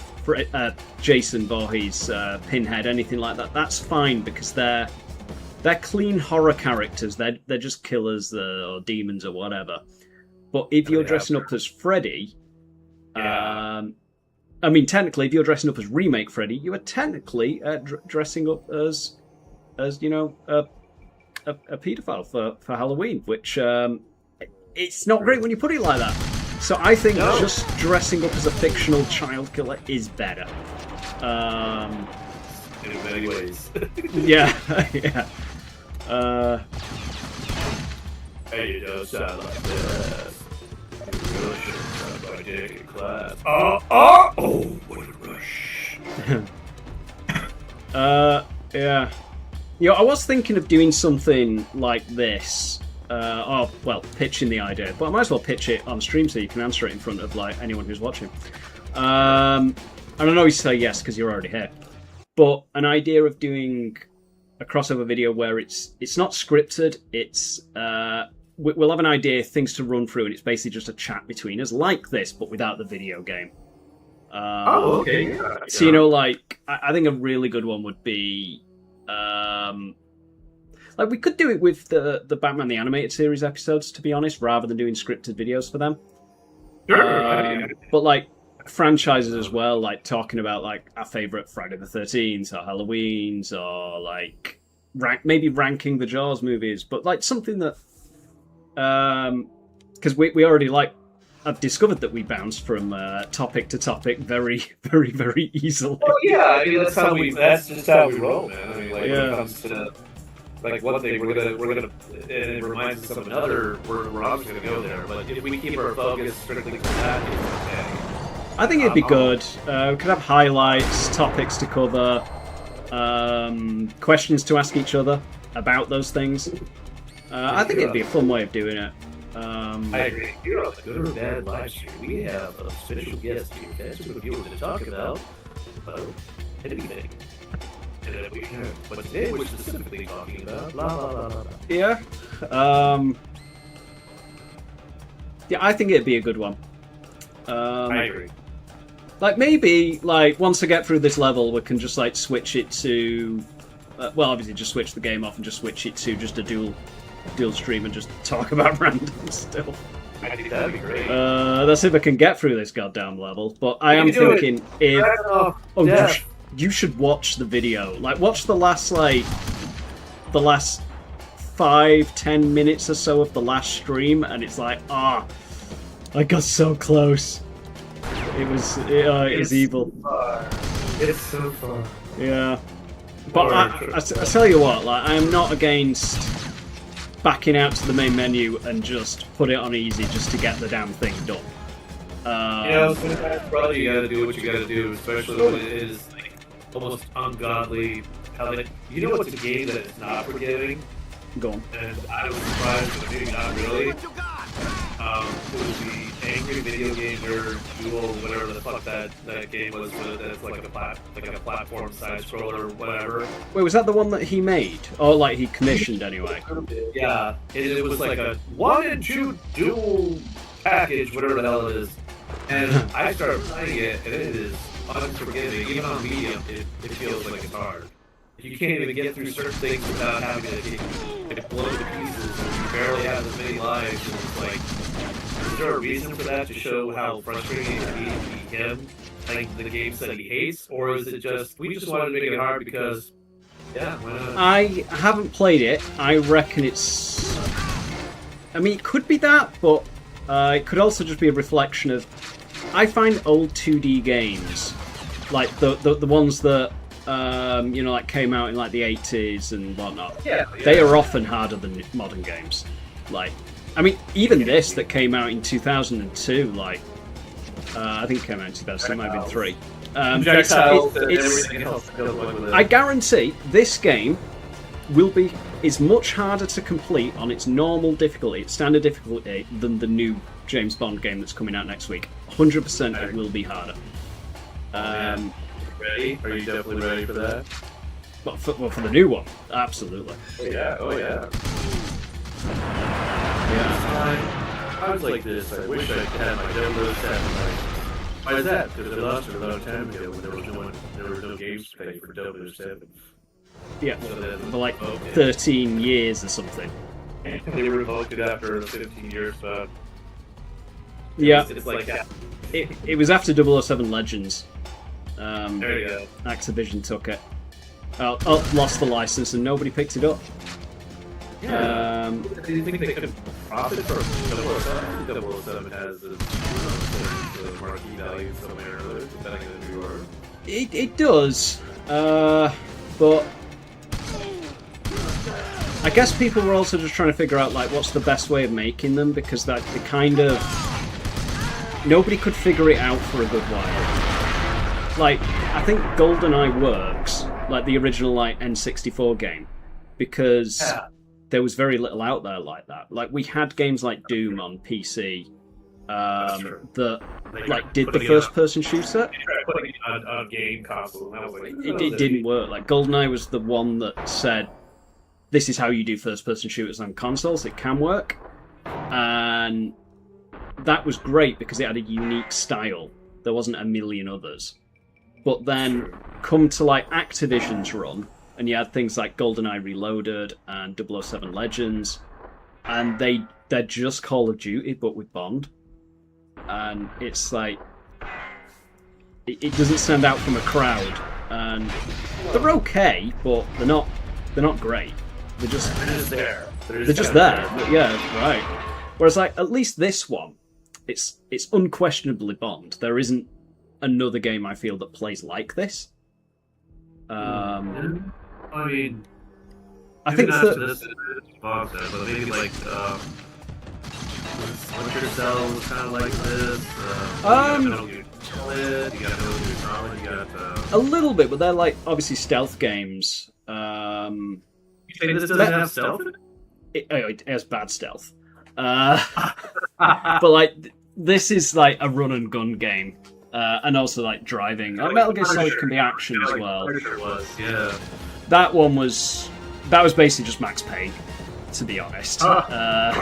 Jason Voorhees, Pinhead, anything like that, that's fine because they're clean horror characters. They're just killers or demons or whatever. But if you're dressing up as Freddy, I mean, technically, if you're dressing up as remake Freddy, you are technically dressing up as you know, a paedophile for Halloween, which it's not great when you put it like that. So I think just dressing up as a fictional child killer is better. In many ways. Yeah, yeah. Hey, you don't sound like this. You really should have tried my dick in class. Oh, what a rush. Yeah. You know, I was thinking of doing something like this. Pitching the idea, but I might as well pitch it on stream so you can answer it in front of like anyone who's watching. And I know you say yes because you're already here, but an idea of doing a crossover video where it's not scripted. It's we'll have an idea, things to run through, and it's basically just a chat between us like this, but without the video game. Okay. Yeah. So you know, like I think a really good one would be. Like we could do it with the Batman the Animated Series episodes, to be honest, rather than doing scripted videos for them. Sure. But like franchises as well, like talking about like our favourite Friday the 13th or Halloween's, or like maybe ranking the Jaws movies, but like something that because we already like. I've discovered that we bounce from topic to topic very, very, very easily. Oh yeah, I mean that's just how we roll, man. I mean, like when it comes to like one thing, we're gonna, and it reminds us of another. We're obviously gonna go there, but if we keep our focus strictly to that, it's okay. I think it'd be good. We could have highlights, topics to cover, questions to ask each other about those things. I think it'd be a fun way of doing it. I agree. Here on the Good or Bad live stream, we have a special guest here. That's what we're going to talk about anything. But today we're specifically talking about blah blah blah blah. Yeah. Yeah, I think it'd be a good one. I agree. Like maybe, like once I get through this level, we can just like switch it to, obviously just switch the game off and just switch it to just a dual stream and just talk about random stuff. I think that'd be great. Let's see if I can get through this goddamn level. But I am thinking you should watch the video. Like watch the last 5-10 minutes or so of the last stream, and it's like I got so close. It was evil. It's so far. Yeah, but I tell you what, like I am not against backing out to the main menu and just put it on easy just to get the damn thing done. Sometimes, brother, you gotta do what you gotta do, especially when it is like, almost ungodly. How you know what's a game that is not forgiving? Go on. And I was surprised, but maybe not really. It was the Angry Video Gamer Duel, whatever the fuck that game was. That's like a platform side scroller or whatever. Wait, was that the one that he made, or like he commissioned anyway? Yeah, it was like a 1 and 2 dual package, whatever the hell it is. And I started playing it, and it is unforgiving. Even on medium, it feels like it's hard. You can't even get through certain things without having to get blown to pieces, and you barely have as many lives. And it's like, is there a reason for that to show how frustrating it can be him playing the games that he hates, or is it just we just wanted to make it hard because, yeah, why not? I haven't played it. I reckon it's. I mean, it could be that, but it could also just be a reflection of. I find old 2D games, like the ones that like came out in like the 80s and whatnot. Yeah. They are often harder than modern games. Like, I mean, even this that came out in 2002, like, I think it came out in 2002, it might have been 3. Everything else goes along with it. I guarantee this game is much harder to complete on its normal difficulty, its standard difficulty, than the new James Bond game that's coming out next week. 100% it will be harder. Ready? Are you definitely ready for that? Well, for the new one, absolutely. Oh yeah. Yeah. I was like this. I wish I had my 007. Why is that? Because I lost it a long time ago when there was no games to play for 007. Yeah, So then, for like okay. 13 years or something. They revoked it after 15 years, but Yeah, it's like that. it was after 007 Legends. There you go. Activision took it. Lost the license and nobody picked it up. Yeah. Do you think they could profit from 007? 007 has a marquee value somewhere or other, depending on who you are. It does, but I guess people were also just trying to figure out like what's the best way of making them, because that the kind of nobody could figure it out for a good while. Like, I think GoldenEye works, like the original like N64 game, because there was very little out there like that. Like, we had games like Doom on PC that like did the first-person shooter. Putting it on a game console. And I was like, It didn't work. Like, GoldenEye was the one that said, this is how you do first-person shooters on consoles. It can work. And that was great because it had a unique style. There wasn't a million others. But then come to like Activision's run, and you had things like GoldenEye Reloaded and 007 Legends, and they're just Call of Duty but with Bond. And it's like it doesn't stand out from a crowd, and they're okay, but they're not great. They're just there. They're just there. Yeah, right. Whereas like at least this one, it's unquestionably Bond. There isn't another game I feel that plays like this. I mean, I think that this is Bob said, but maybe like Splinter Cell was kind of like this. You got Metal Gear Solid, you got a little bit, but they're like obviously stealth games. You say this doesn't have stealth in it? It has bad stealth. But like this is like a run and gun game. And also like driving. Metal Gear Solid can be action as well. Yeah. That was basically just Max Payne, to be honest. Yeah,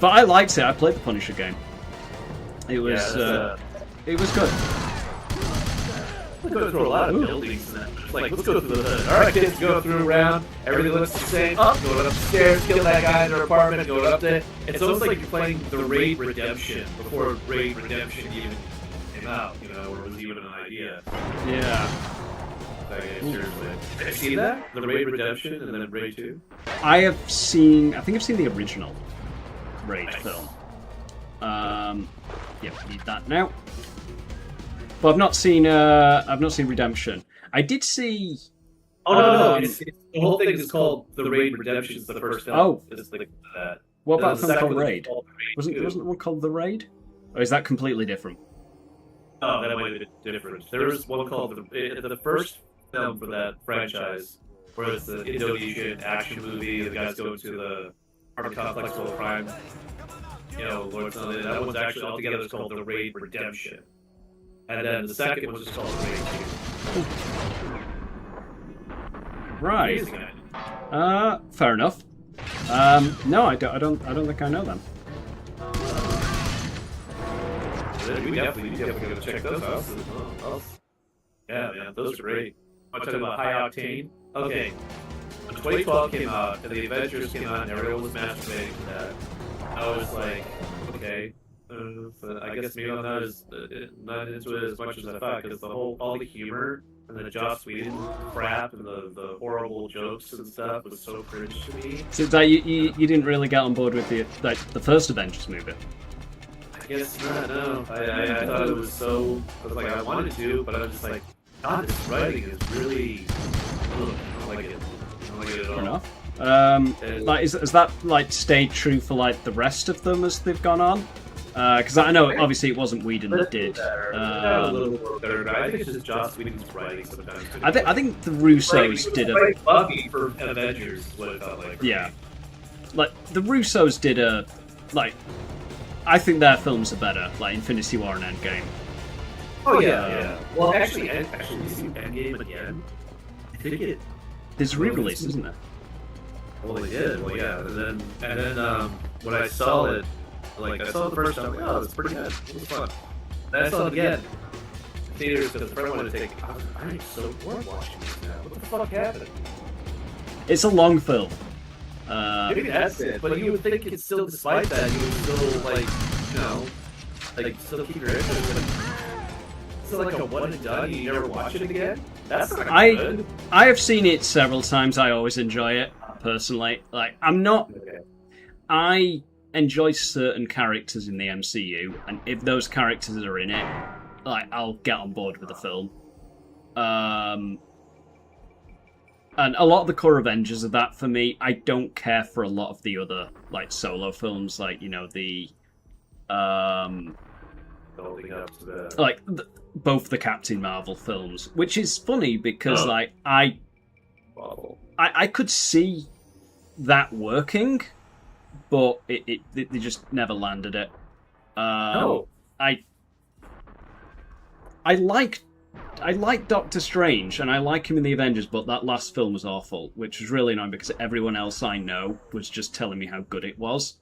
but I liked it. I played the Punisher game. It was it was good. We go through a lot of buildings. Like, let's go through the hood. All right, kids, go through around. Everything looks the same. Going upstairs, kill that guy in their apartment, going up there. It's almost like you're playing the Raid Redemption before Raid Redemption even came out, or was even an idea. Yeah. Like, seriously. Have you seen that? The Raid Redemption and then Raid 2? I think I've seen the original Raid film. Yeah, we need that now. But I've not seen Redemption. I did see. Oh no! The whole thing is called the Raid Redemption. It's the first film. Oh, it's like that. What about the a film second called Raid? Wasn't one called The Raid? Or is that completely different? Oh, that might be different. There was one called the first film for that franchise, where it's the Indonesian action movie. The guys go to the apartment complex full of crime. Lord something. That one's actually altogether it's called the Raid Redemption. And then the second was just called the Raid 2. Right. Fair enough. No, I don't think I know them. We definitely go check those out. Yeah, man, those are great. I'm talking about High Octane. Okay, when 2012 came out and the Avengers came out and everyone was masturbating to that, I was like, okay, but I guess maybe I'm not into it as much as I thought because all the humor and the Joss Whedon crap and the horrible jokes and stuff was so cringe to me. So that you didn't really get on board with the first Avengers movie. I guess not. No, I thought it was so. I was like, I wanted to, but I was just like, God, this writing is really. Ugh, I don't like it. I don't like it at all. Fair enough. Like, has that like stayed true for like the rest of them as they've gone on? Because I know obviously it wasn't Whedon that did. A little more better, but I think it's just Joss Whedon's writing sometimes. I think the Russos did a. Like Buffy for Avengers, is what it felt like. Yeah, like the Russos did a like. I think their films are better, like Infinity War and Endgame. Oh yeah. Well, actually, we see Endgame again. I think it. There's a re-release, isn't there? Well, they did. Well, yeah, and then when I saw it, like I saw it the first time, like, oh, it's pretty good. It was fun. Then I saw it again. In theaters because the friend wanted to take. I was like, I'm so bored watching this now. What the fuck happened? It's a long film. Maybe that's it. But you would think it's still, despite that, you would still like, you know, like still keep your interest. It's like a one and done. You never watch it again. That's not good. I have seen it several times. I always enjoy it personally. Like I'm not. Okay. I enjoy certain characters in the MCU, and if those characters are in it, like I'll get on board with the film. And a lot of the core Avengers are that for me. I don't care for a lot of the other like solo films, like you know the, Building up to the like both the Captain Marvel films, which is funny because like I could see that working, but they just never landed it. I like Doctor Strange, and I like him in the Avengers, but that last film was awful, which was really annoying because everyone else I know was just telling me how good it was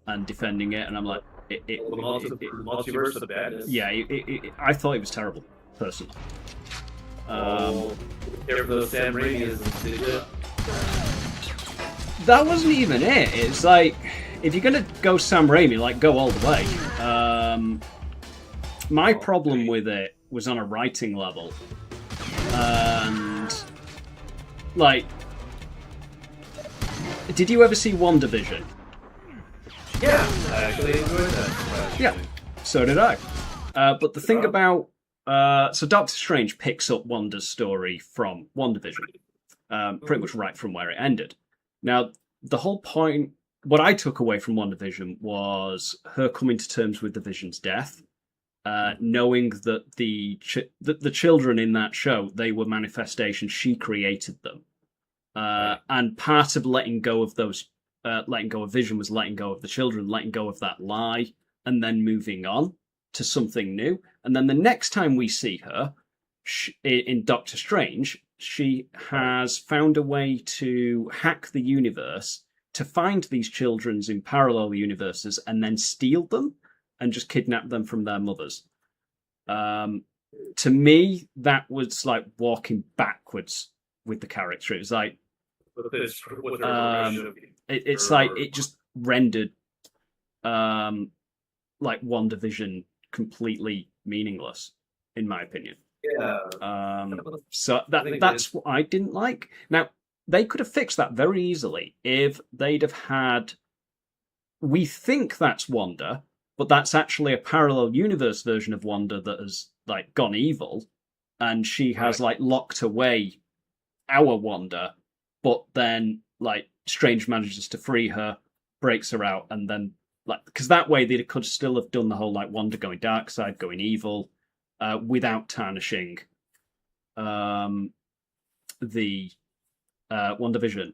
and defending it, and I'm like, the multiverse of badness. Yeah, I thought it was terrible, personally. Care for those Sam Raimi did it. That wasn't even it. It's like, if you're gonna go Sam Raimi, like go all the way. My problem with it was on a writing level, and like, did you ever see WandaVision? Yeah, I actually enjoyed that. Yeah, so did I. But the thing about so Doctor Strange picks up Wanda's story from WandaVision, pretty much right from where it ended. Now, the whole point, what I took away from WandaVision was her coming to terms with the Vision's death. Knowing that the children in that show, they were manifestations, she created them, and part of letting go of those, letting go of Vision was letting go of the children, letting go of that lie, and then moving on to something new. And then the next time we see her in Doctor Strange, she has found a way to hack the universe to find these children in parallel universes and then steal them and just kidnap them from their mothers. To me, that was like walking backwards with the character. It was like, it's like it just rendered like WandaVision completely meaningless, in my opinion. Yeah. So that's what I didn't like. Now, they could have fixed that very easily if they'd have had. We think that's Wanda, but that's actually a parallel universe version of Wanda that has like gone evil, and she has like locked away our Wanda, but then like Strange manages to free her, breaks her out, and then like because that way they could still have done the whole like Wanda going dark side, going evil, without tarnishing the WandaVision.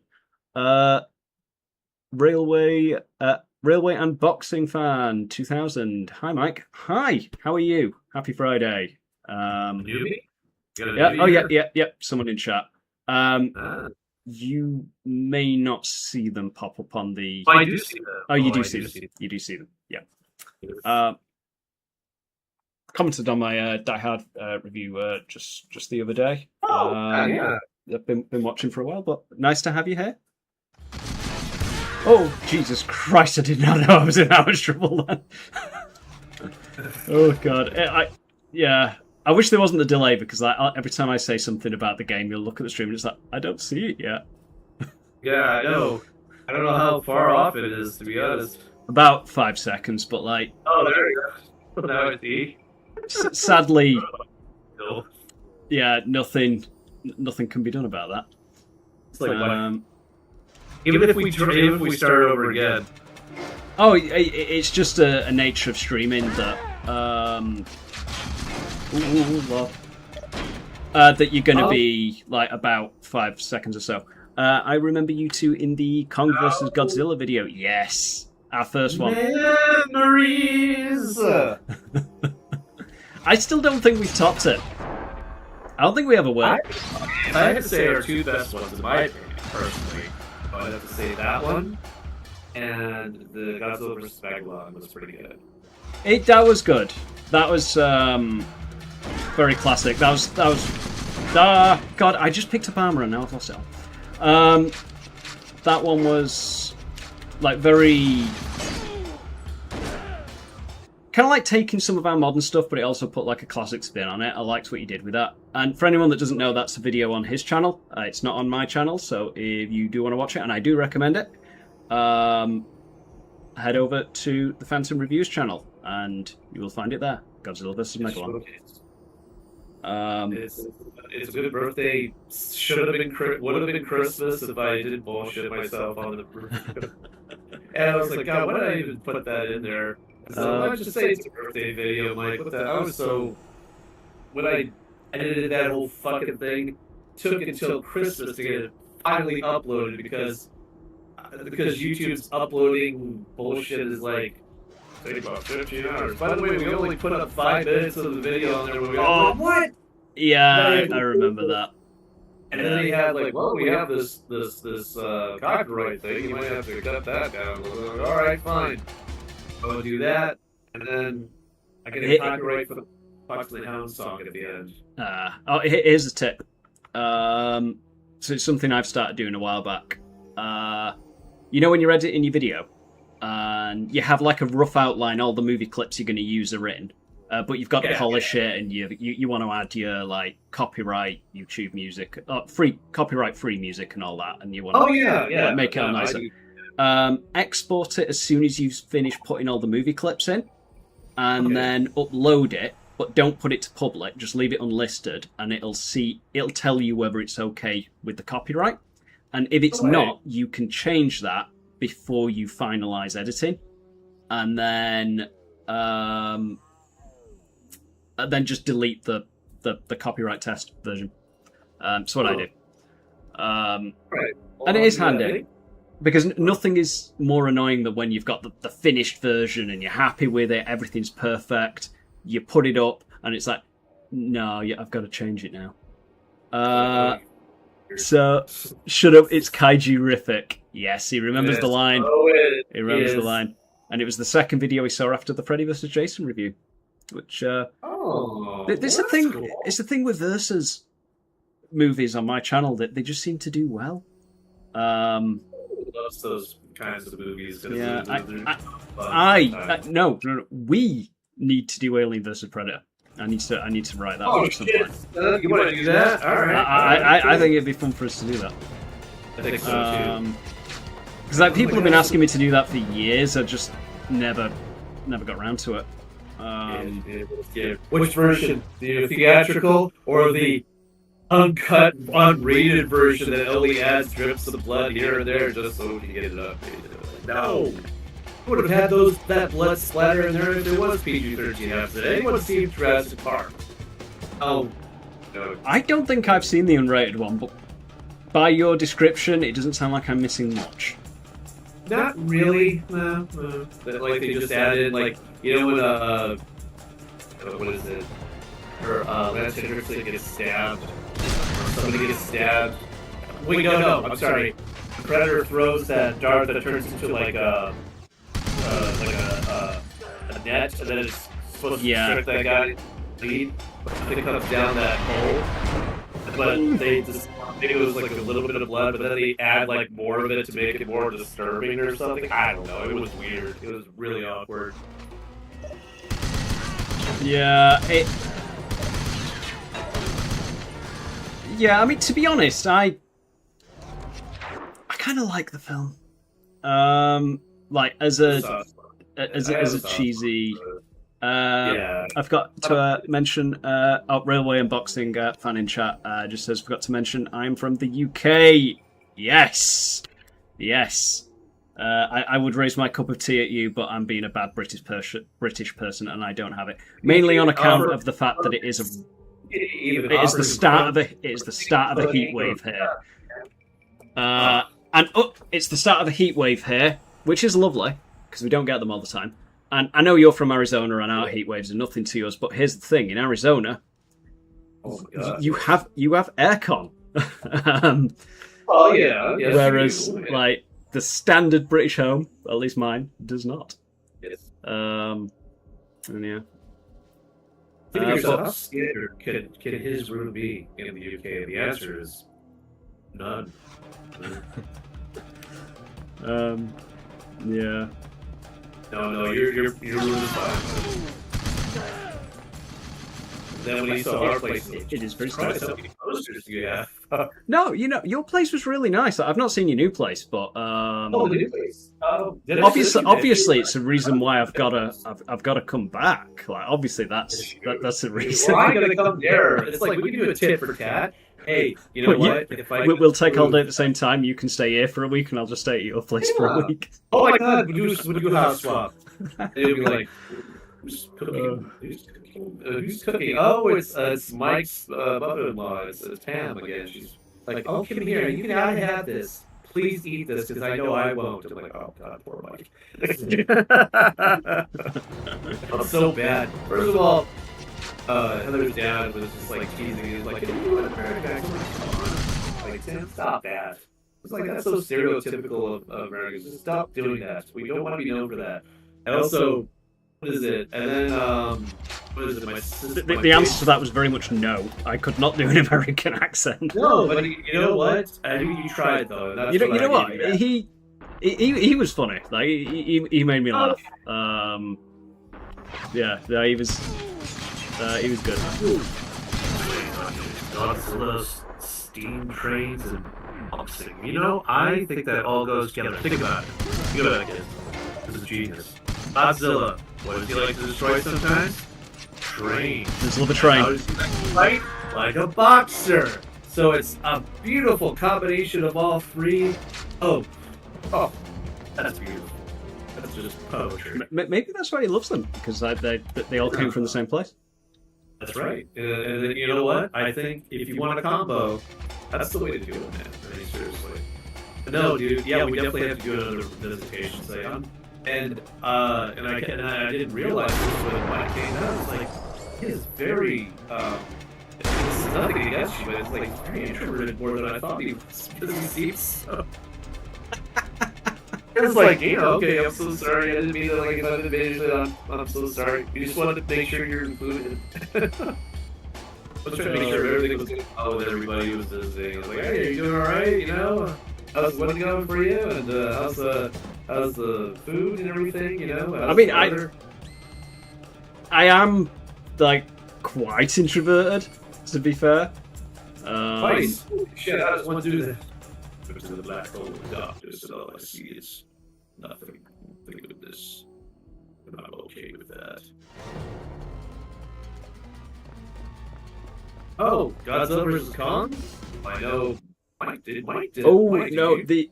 Railway and Boxing Fan 2000. Hi, Mike. Hi. How are you? Happy Friday. Newbie? Yeah. Oh, yeah. Someone in chat. You may not see them pop up on the. I do see them. Oh, you do see them. You do see them. Yeah. commented on my Die Hard review just the other day. Yeah. I've been watching for a while, but nice to have you here. Oh, Jesus Christ, I did not know I was in that much trouble then. Oh, God. I wish there wasn't a delay, because every time I say something about the game, you'll look at the stream and it's like, I don't see it yet. Yeah, I know. I don't know how far off it is, to be honest. About 5 seconds, but like... Oh, there you go. Now I see. Sadly, No. yeah, nothing can be done about that. It's like, even if we start over again. Oh, it's just a nature of streaming that that you're going to be like about 5 seconds or so. I remember you two in the Kong vs. Godzilla video. Yes, our first one. Memories. I still don't think we've topped it. I don't think we ever will. I have to say our two best ones, in my opinion, personally. I'd have to say that one, and the Godzilla vs. Megalon was pretty good. That was good. That was very classic. That was God, I just picked up armor and now I've lost it all. That one was like very kind of like taking some of our modern stuff, but it also put like a classic spin on it. I liked what you did with that. And for anyone that doesn't know, that's a video on his channel. It's not on my channel, so if you do want to watch it, and I do recommend it, head over to the Phantom Reviews channel, and you will find it there. Godzilla vs. Megalon. It's a good birthday. Would have been Christmas if I didn't bullshit myself on the roof. And I was like, God, why did I even put that in there? So let's just say it's a birthday video, Mike. What the? I was so when I edited that whole fucking thing, took until Christmas to get it finally uploaded because YouTube's uploading bullshit is like take about 15 hours. By the way, we only put up 5 minutes of the video on there. When we what? Yeah, I remember that. And then they had like, well, we have this copyright thing. You might have to cut that down. All right, fine. I'll do that, and then I get a copyright for the Fox and the Hound song at the end. Here's a tip. So it's something I've started doing a while back. You know when you're editing your video, and you have like a rough outline, all the movie clips you're going to use are written, but you've got to polish it, and you want to add your like copyright YouTube music, copyright free music and all that, and you want to make it all nicer. Export it as soon as you've finished putting all the movie clips in, and then upload it, but don't put it to public, just leave it unlisted, and it'll tell you whether it's okay with the copyright. And if it's not, you can change that before you finalize editing, and then just delete the copyright test version. That's what I do. And it is handy. Because nothing is more annoying than when you've got the finished version and you're happy with it, everything's perfect, you put it up, and it's like, no, I've got to change it now. So, shut up, it's Kaiju-rific. Yes, he remembers the line. He remembers the line. And it was the second video we saw after the Freddy vs. Jason review. Which, it's the thing. Cool. It's the thing with Versus movies on my channel, that they just seem to do well. Loves those kinds of movies. Yeah, no, we need to do Alien vs Predator. I need to write that. Oh shit! You want to do that? All right. I think it'd be fun for us to do that. I think so too. Because like people have been asking me to do that for years. I just never got around to it. Which version? The theatrical or the uncut, unrated version that only adds drips of blood here and there just so we can get it up? No. Would have had that blood splatter in there if it was PG-13 episode. Anyone seen Jurassic Park? Oh, no. I don't think I've seen the unrated one, but by your description, it doesn't sound like I'm missing much. Not really. No. Like they just added, like, you know when what is it? Or Lance Henriksen gets stabbed. Somebody gets stabbed. Wait, no. I'm sorry. The Predator throws that dart that turns into like a net, and then it supposed Yeah. to trick that guy lead, but it comes down that hole. But they just maybe it was like a little bit of blood, but then they add like more of it to make it more disturbing or something. I don't know. It was weird. It was really awkward. Yeah, yeah, I mean, to be honest, I kind of like the film. Like as a cheesy. Yeah. I forgot to mention. Railway Unboxing fan in chat just says forgot to mention I'm from the UK. Yes. I would raise my cup of tea at you, but I'm being a bad British person, and I don't have it. Mainly on account of the fact that it is the start of a heat wave here. It's the start of a heat wave here, which is lovely because we don't get them all the time. And I know you're from Arizona, and our heat waves are nothing to us. But here's the thing: in Arizona, you have aircon. Oh yeah. Yes, Whereas, you do. like the standard British home, at least mine, does not. Yes. And yeah. Think but- yourself, how scared can his room be in the UK? The answer is none. Yeah. No, your room is fine. Then when you saw our place, It is pretty Christ, nice. how many posters do you have? No, your place was really nice. I've not seen your new place, but Oh, the new place. obviously, it's a reason why I've got to come back. Like, obviously, that's the reason. Well, I'm gonna come there. It's like we can do a tit for tat. Hey, you know what? If I We'll take holiday at the same time. You can stay here for a week, and I'll just stay at your place for a Yeah. week. Oh my God, we do house swap. It'll be like, who's cooking? Who's cooking? Oh, it's Mike's mother-in-law. It's Pam again. She's like, oh, come here. You can have this. Please eat this because I know I won't. I'm like, oh God, poor Mike. I'm so bad. First of all, Heather's dad was just like teasing. He was like, "Can you let American accent come on?" Like, Tim, stop that. It's like that's so stereotypical of Americans. Just stop doing that. We don't want to be known for that. And also, what is it? And then what is it? My sister. The answer to that was very much no. I could not do an American accent. No, but you know what? I think you tried though. And that's You know what? I gave you that. He was funny. Like he made me laugh. Yeah, he was good. Godzilla's steam trains and boxing. You know, I think that all goes together. Think about it. Think about it, kid. This is genius. Godzilla. What does he like to destroy sometimes? Trains. Just love a train. How does he like to fight? Like a boxer. So it's a beautiful combination of all three. Oh, that's beautiful. That's just poetry. Maybe that's why he loves them, because they all came from the same place. That's right. And you know what? I think if you want a combo, that's the way to do it, man. I mean, seriously. But no, dude. Yeah, we definitely have to do another visitation say. And I didn't realize this when Mike came out. It's like he is very. This is nothing against you, but it's like very introverted more than I thought he was. Because he seems so. It's like, you know, okay, I'm so sorry. I didn't mean to like another invasion. I'm so sorry. You just wanted to make sure you're included. I was trying to make sure everything was going well with everybody who was visiting. I was like, hey, are you doing all right? You know, how's the wedding going for you? And how's the food and everything? You know, I mean, I am like quite introverted, to be fair. Twice. Shit, I just want to do that. To the black hole of darkness, and all I see is nothing. Think of this. And I'm okay with that. Oh, Godzilla vs. Kong? I know Mike did. Oh Mike, no, did you?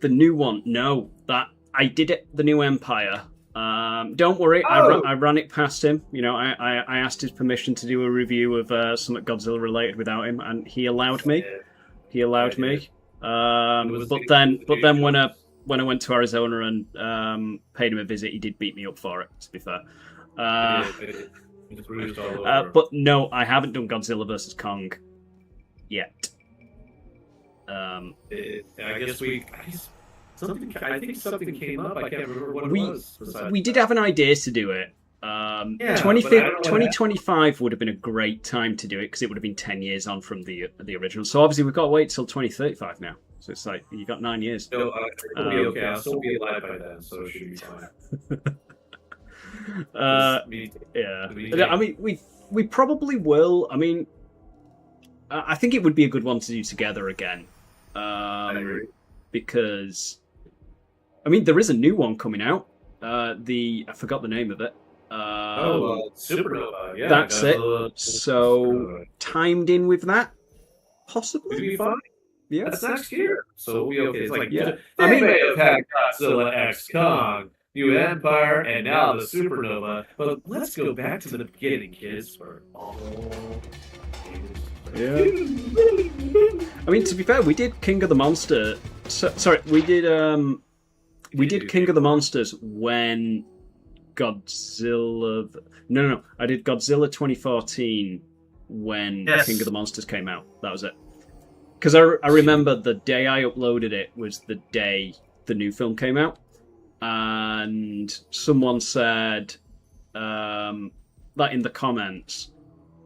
the new one. No, that I did it. The new Empire. Don't worry, I ran it past him. You know, I asked his permission to do a review of something Godzilla related without him, and he allowed me. He allowed me. But then when I went to Arizona and paid him a visit, he did beat me up for it. To be fair, I did. It's bruised all over. but no, I haven't done Godzilla vs Kong yet. I guess something. I think something came up. I can't remember what it was. We did have an idea to do it, Yeah, 20, but I don't know what 2025 would have been a great time to do it because it would have been 10 years on from the original. So obviously we've got to wait till 2035 now. So it's like you got 9 years. No, it'll be okay. I'll still be alive by then, so it should be fine. Yeah. I mean, we probably will. I mean, I think it would be a good one to do together again. I agree. Because, I mean, there is a new one coming out. I forgot the name of it. Supernova. Yeah, That's it. Godzilla, So Supernova. timed in with that, possibly. It'll be fine. Yeah. That's next year, so we'll be okay. It's like, Yeah. I mean, may have had Godzilla X Kong, New Empire, and now the Supernova. But let's go back to the beginning, kids. For all Yeah. I mean, to be fair, we did King of the Monster. Sorry, we did King of the Monsters when Godzilla. No. I did Godzilla 2014 when Yes. King of the Monsters came out. That was it. Because I remember the day I uploaded it was the day the new film came out, and someone said that in the comments.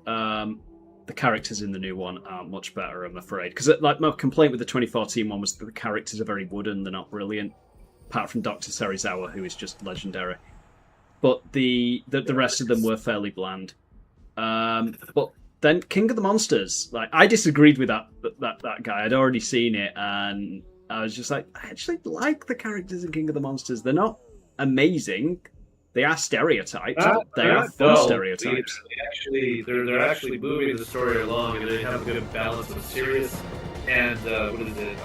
The characters in the new one aren't much better, I'm afraid. Because like my complaint with the 2014 one was that the characters are very wooden, they're not brilliant. Apart from Dr. Serizawa, who is just legendary. But the rest of them were fairly bland. But then King of the Monsters, like I disagreed with that guy. I'd already seen it, and I was just like, I actually like the characters in King of the Monsters. They're not amazing. They are stereotypes. They are fun stereotypes. They're actually moving the story along, and they have a good balance of serious and what is it?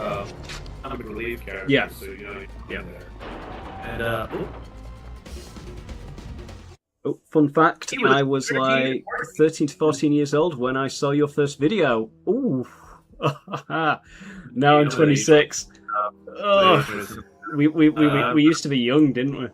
Comic relief characters. Yeah. So you know, Yeah. And Oh, fun fact, He was I was 13 like 13 to 14 years old when I saw your first video. Ooh. Now I'm 26. Oh, we used to be young, didn't we?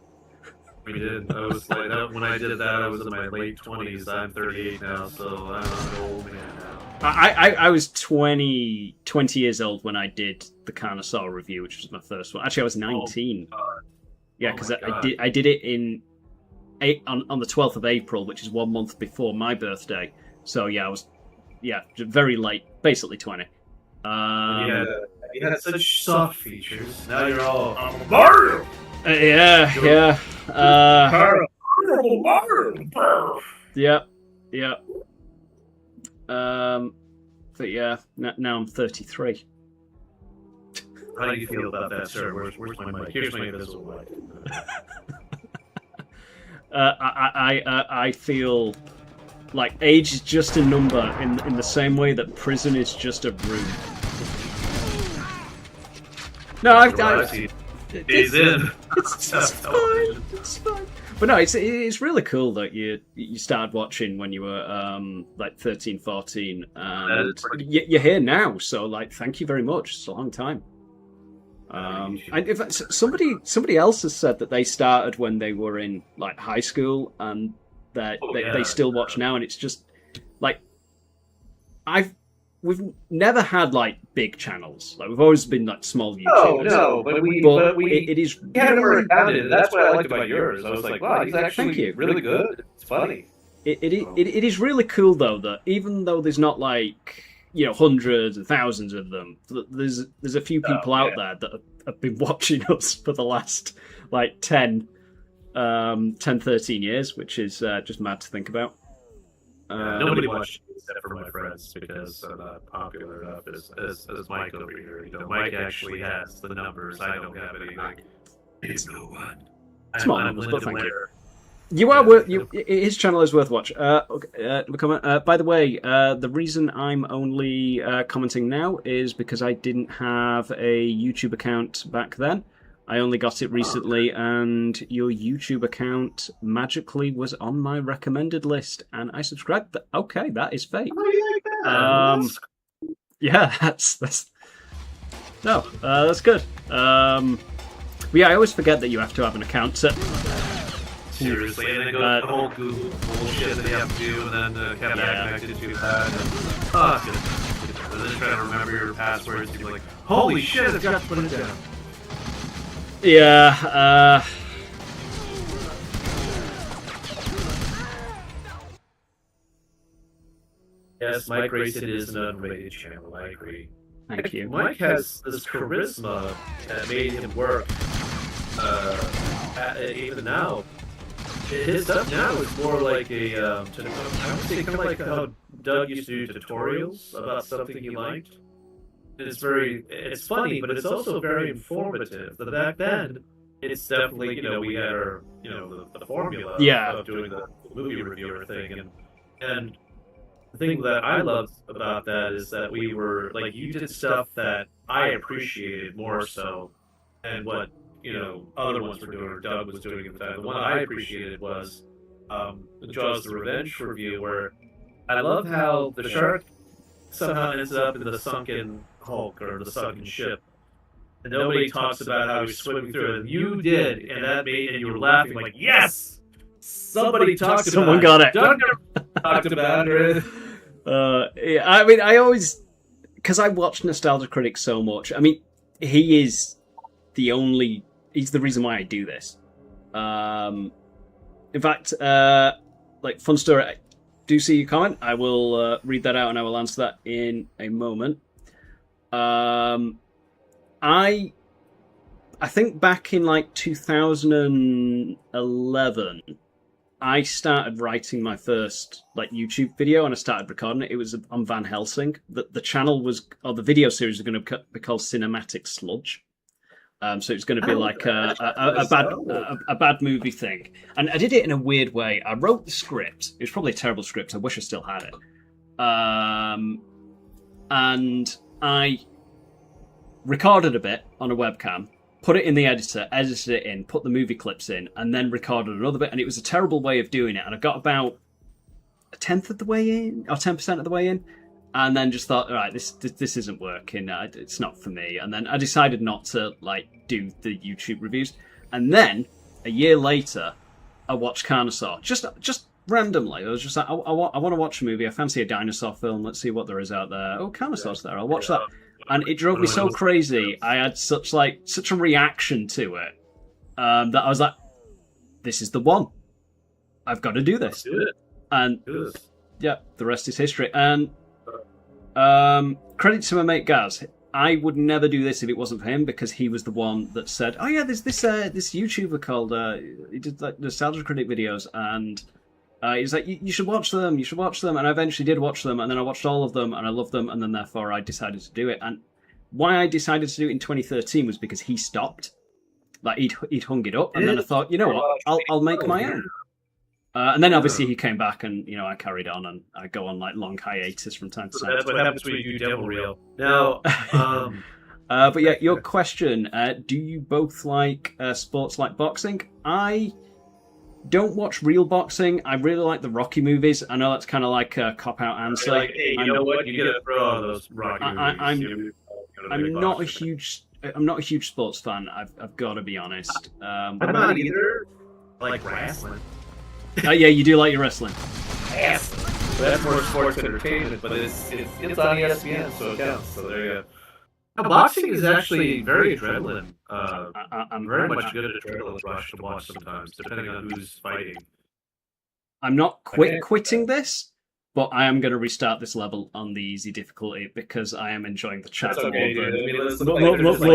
we did. I was like that when I did that. I was in my late 20s. I'm 38 now, so I'm an old man now. I was 20 years old when I did the Carnosaur review, which was my first one. Actually, I was 19. Yeah, because I did it on the 12th of April, which is 1 month before my birthday. So yeah, I was very late, basically 20. You had such soft features. Now you're all Mario. Yeah. Yeah. But yeah, now I'm 33. How do you feel about that, sir? Where's my mic? Here's my invisible mic. I feel like age is just a number in the same way that prison is just a room. No, He's in. It's fine. It's fine. But no, it's really cool that you started watching when you were like 13, 14, and you're here now. So like, thank you very much. It's a long time. And in fact, somebody else has said that they started when they were in like high school, and that they still watch now, and it's just like we've never had like big channels. Like we've always been like small YouTubers. No, but it is had really, never found it. That's what I liked about yours. I was like, wow, he's actually Thank you. really good. It's funny. it is really cool though that even though there's not like hundreds and thousands of them, there's a few people out there that have been watching us for the last like 10, 13 years, which is just mad to think about. Nobody watched me except for my friends because I'm not popular enough as Mike over here. Mike actually has the numbers. I don't have anything. It's no one. Small I'm numbers, but Lyndon thank you. Blair. You are worth. His channel is worth watch. By the way, the reason I'm only commenting now is because I didn't have a YouTube account back then. I only got it recently, and your YouTube account magically was on my recommended list, and I subscribed. Okay, that is fate. How do you like that? Yeah, that's no, that's good. But yeah, I always forget that you have to have an account set. Seriously, and then go the whole Google bullshit that you have to do, and then have that connected to that. And then try to remember your passwords and be like, holy shit, I've got to put it down. Yeah, Yes, Mike Grayson is an underrated channel. I agree. Thank you. Mike has this charisma that made him work. Even now, his stuff now is more like a. I would say kind of like how Doug used to do tutorials about something he liked. It's funny, but it's also very informative. But back then, it's definitely, we had our, the formula of doing the movie reviewer thing, and the thing that I loved about that is that we were like, you did stuff that I appreciated more so, and what other ones were doing or Doug was doing at the time. The one I appreciated was the Jaws: The Revenge review, where I love how the shark somehow ends up in the sunken Hulk or the sunken ship, and nobody talks about how he's swimming through it. And you did, and you were laughing like, yes, somebody talked about Someone got it. Doug never talked about it. Yeah, I mean, I always, because I watch Nostalgia Critic so much. I mean, he's the reason why I do this. In fact, like, fun story. I do see your comment. I will read that out and I will answer that in a moment. I think back in like 2011, I started writing my first like YouTube video and I started recording it. It was on Van Helsing. The channel was, or the video series was going to be called Cinematic Sludge. So it was going to be like a bad movie thing. And I did it in a weird way. I wrote the script. It was probably a terrible script. I wish I still had it. And I recorded a bit on a webcam, put it in the editor, edited it in, put the movie clips in, and then recorded another bit. And it was a terrible way of doing it. And I got about a tenth of the way in, or 10% of the way in, and then just thought, all right, this isn't working. It's not for me. And then I decided not to like do the YouTube reviews. And then a year later, I watched Carnosaur just randomly. I was just like, I want to watch a movie. I fancy a dinosaur film. Let's see what there is out there. Oh, Carnosaur's there. I'll watch that. And it drove me so crazy. I had such a reaction to it that I was like, this is the one. I've got to do this. And yeah, the rest is history. And credit to my mate Gaz. I would never do this if it wasn't for him, because he was the one that said, oh yeah, there's this YouTuber called, he did like Nostalgia Critic videos, and he's like, you should watch them, and I eventually did watch them, and then I watched all of them, and I loved them, and then therefore I decided to do it. And why I decided to do it in 2013 was because he stopped. Like, he'd hung it up, and then I thought, you know what, I'll make my own. And then obviously he came back, and I carried on, and I go on like long hiatus from time to time. That's what happens when you do Devil Reel. Now, but yeah, your question: do you both like sports like boxing? I don't watch real boxing. I really like the Rocky movies. I know that's kind of like a cop-out answer. Like, hey, you know what? You get to throw on those Rocky movies. I'm not a huge sports fan. I've got to be honest. I'm not either. I like wrestling. Yeah, you do like your wrestling. Yes. So that's more sports entertainment, but it's on ESPN, so it counts. So there you go. Now, boxing is actually very adrenaline. I'm very much good at adrenaline rush to watch sometimes, depending on who's fighting. I'm not quitting this, but I am going to restart this level on the easy difficulty because I am enjoying the chat more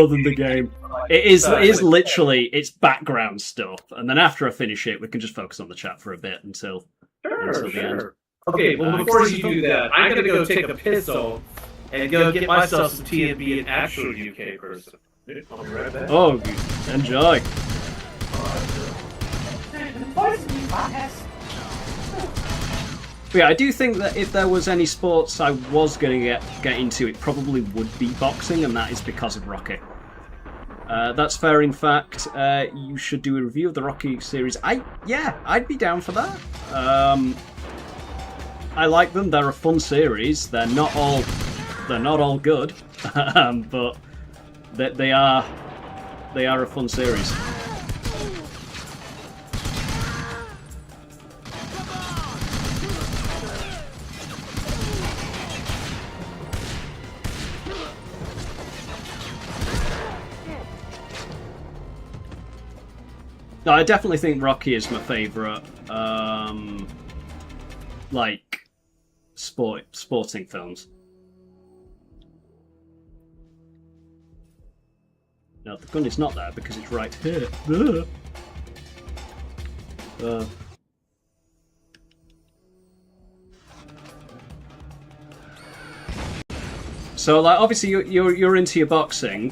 than the game. It is literally, it's background stuff, and then after I finish it, we can just focus on the chat for a bit until the end. Okay, well, before you do that, I'm going to go take a piss though, and go get myself some tea and be an actual UK person. I'll be right back. Oh, enjoy. But yeah, I do think that if there was any sports I was going to get into, it probably would be boxing, and that is because of Rocky. That's fair. In fact, you should do a review of the Rocky series. I'd be down for that. I like them. They're a fun series. They're not all good, but they are a fun series. No, I definitely think Rocky is my favourite, sporting films. No, the gun is not there because it's right here. So, like, obviously, you're into your boxing.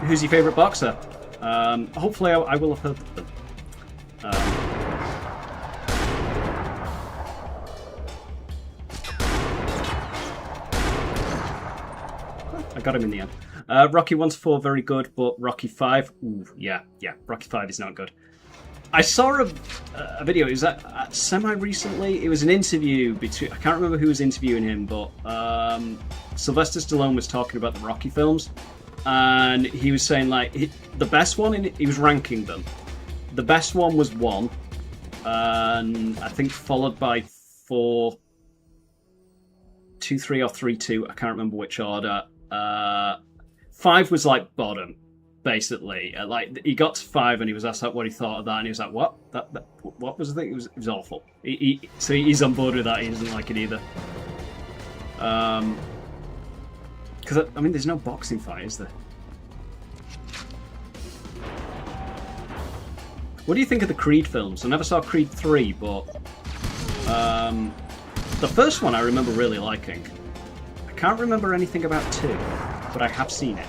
Who's your favourite boxer? Hopefully, I will have heard of them. I got him in the end. Rocky 1 to 4, very good, but Rocky 5, ooh, yeah, Rocky 5 is not good. I saw a video, it was semi-recently, it was an interview between, I can't remember who was interviewing him, but Sylvester Stallone was talking about the Rocky films, and he was saying, like, the best one, he was ranking them. The best one was 1, and I think followed by 4, 2, 3, or 3, 2, I can't remember which order. 5 was like bottom, basically. Like, he got to 5 and he was asked like, what he thought of that, and he was like, "What? What was the thing?" It was awful. So he's on board with that. He doesn't like it either. Because I mean, there's no boxing fight, is there? What do you think of the Creed films? I never saw Creed 3, but the first one I remember really liking. I can't remember anything about 2, but I have seen it.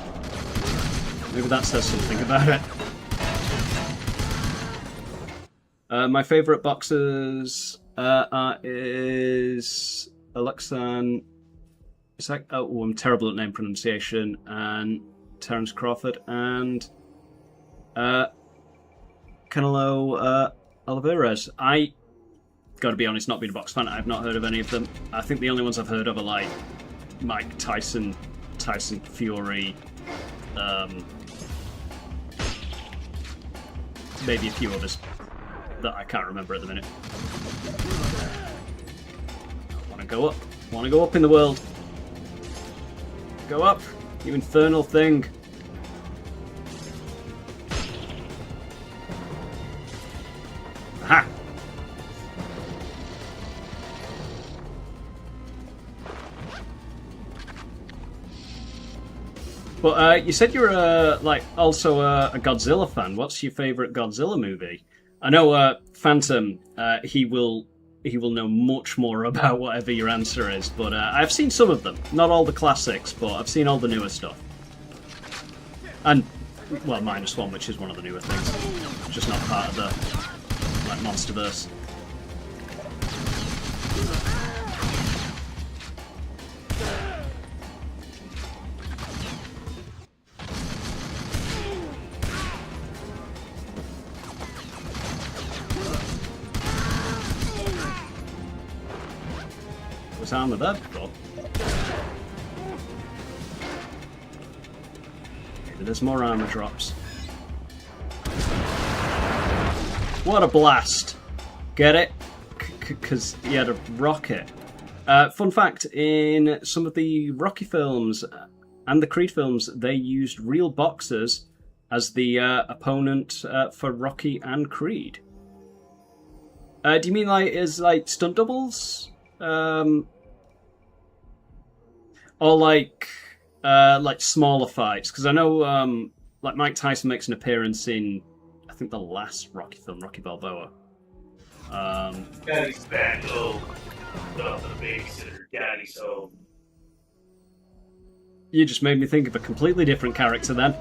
Maybe that says something about it. My favourite boxers is Alexan. It's like, oh, I'm terrible at name pronunciation. And Terence Crawford and Canelo Oliveira. I gotta be honest, not being a box fan, I've not heard of any of them. I think the only ones I've heard of are like Mike Tyson, Tyson Fury, maybe a few others that I can't remember at the minute. I want to go up. I want to go up in the world. Go up, you infernal thing. Aha! But you said you're also a Godzilla fan. What's your favourite Godzilla movie? I know Phantom. He will know much more about whatever your answer is. But I've seen some of them, not all the classics, but I've seen all the newer stuff. And well, -1, which is one of the newer things, just not part of the like MonsterVerse. Was armor there before? Okay, there's more armor drops. What a blast! Get it? Because he had a rocket. Fun fact, in some of the Rocky films and the Creed films, they used real boxers as the opponent for Rocky and Creed. Do you mean like as like stunt doubles? Or like smaller fights? Because I know like Mike Tyson makes an appearance in, I think, the last Rocky film, Rocky Balboa. Daddy's back, oh, the babysitter, Daddy's home. You just made me think of a completely different character then.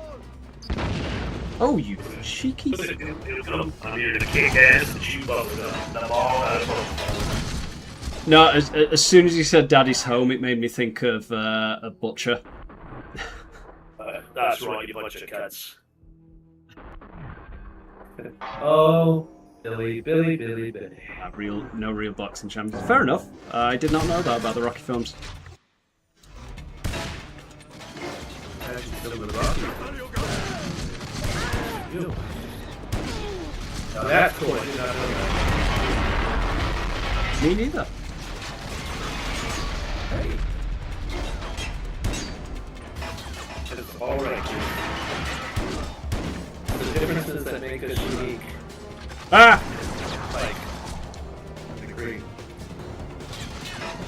Oh, you cheeky... I'm here to kick ass and chew bubblegum. I'm all out of bubblegum. No, as soon as you said Daddy's home, it made me think of a butcher. That's right, you bunch of cats. Oh, Billy. No real boxing champions. Fair enough. I did not know that about the Rocky films. Now that's cool. I did not know that. Me neither. Hey. That is alright, dude. The differences that make us unique. Ah! Like, I agree.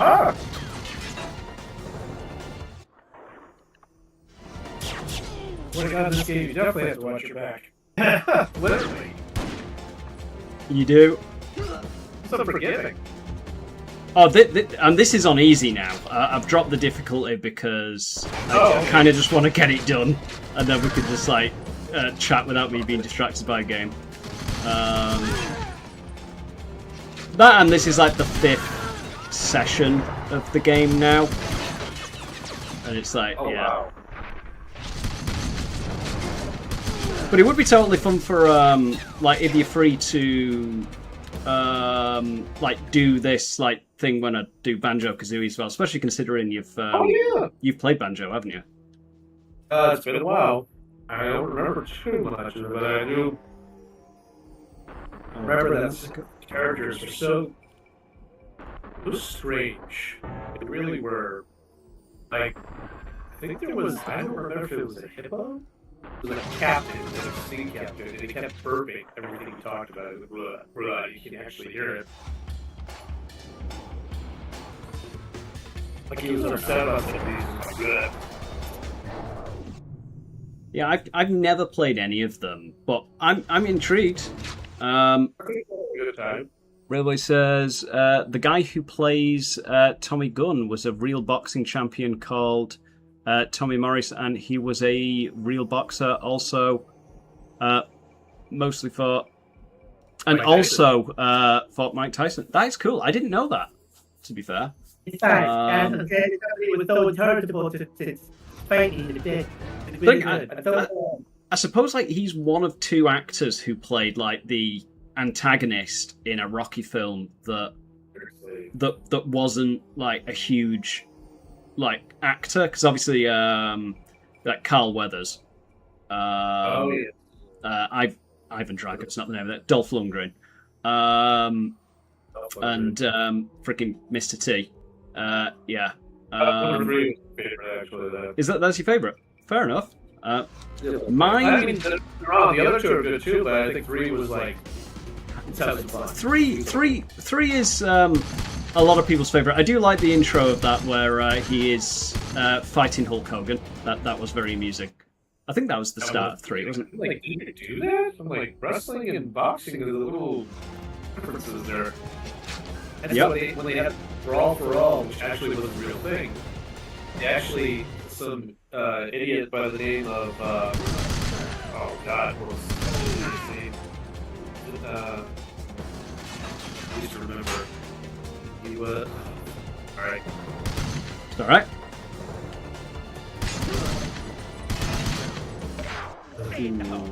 Ah! When I got in this game, you definitely have to watch your back. Literally. You do. It's unforgiving. Oh, and this is on easy now. I've dropped the difficulty because I kind of just want to get it done, and then we can just like chat without me being distracted by a game. That and this is like the 5th session of the game now, and it's like Wow. But it would be totally fun for like if you're free to like do this like thing when I do Banjo-Kazooie as well, especially considering you've played Banjo, haven't you? It's been a while. I don't remember too much of it, but I do remember that the characters are so strange. They really were. Like, I think there was, I don't remember if it was a hippo. It was a captain, it was a sea captain, and he kept burping everything he talked about. It was, you can actually hear it. Like he was upset about something. Good. Yeah, I've never played any of them, but I'm intrigued. Good time. Railway says the guy who plays Tommy Gunn was a real boxing champion called Tommy Morris, and he was a real boxer also. Mostly fought, and also fought Mike Tyson. That is cool. I didn't know that. To be fair. It's fine. And it was so unchargeable to fight in the pit. It's really good. I suppose like he's one of 2 actors who played like the antagonist in a Rocky film that wasn't like a huge like actor, because obviously like Carl Weathers, Ivan Drago's not the name of it, Dolph Lundgren, and freaking Mr. T. Yeah. Is that's your favourite? Fair enough. Mine. I mean, they're wrong. The other 2 are good too, but I think 3 was like. Three is a lot of people's favourite. I do like the intro of that where he is fighting Hulk Hogan. That was very amusing. I think that was the start of 3, wasn't it? Like, you could do that? I'm like, wrestling and boxing are the little differences there. And so when they had Brawl for All, which actually was a real thing, they actually, some idiot by the name of, oh god, what was his name? I used to remember. He was. Alright. It's alright.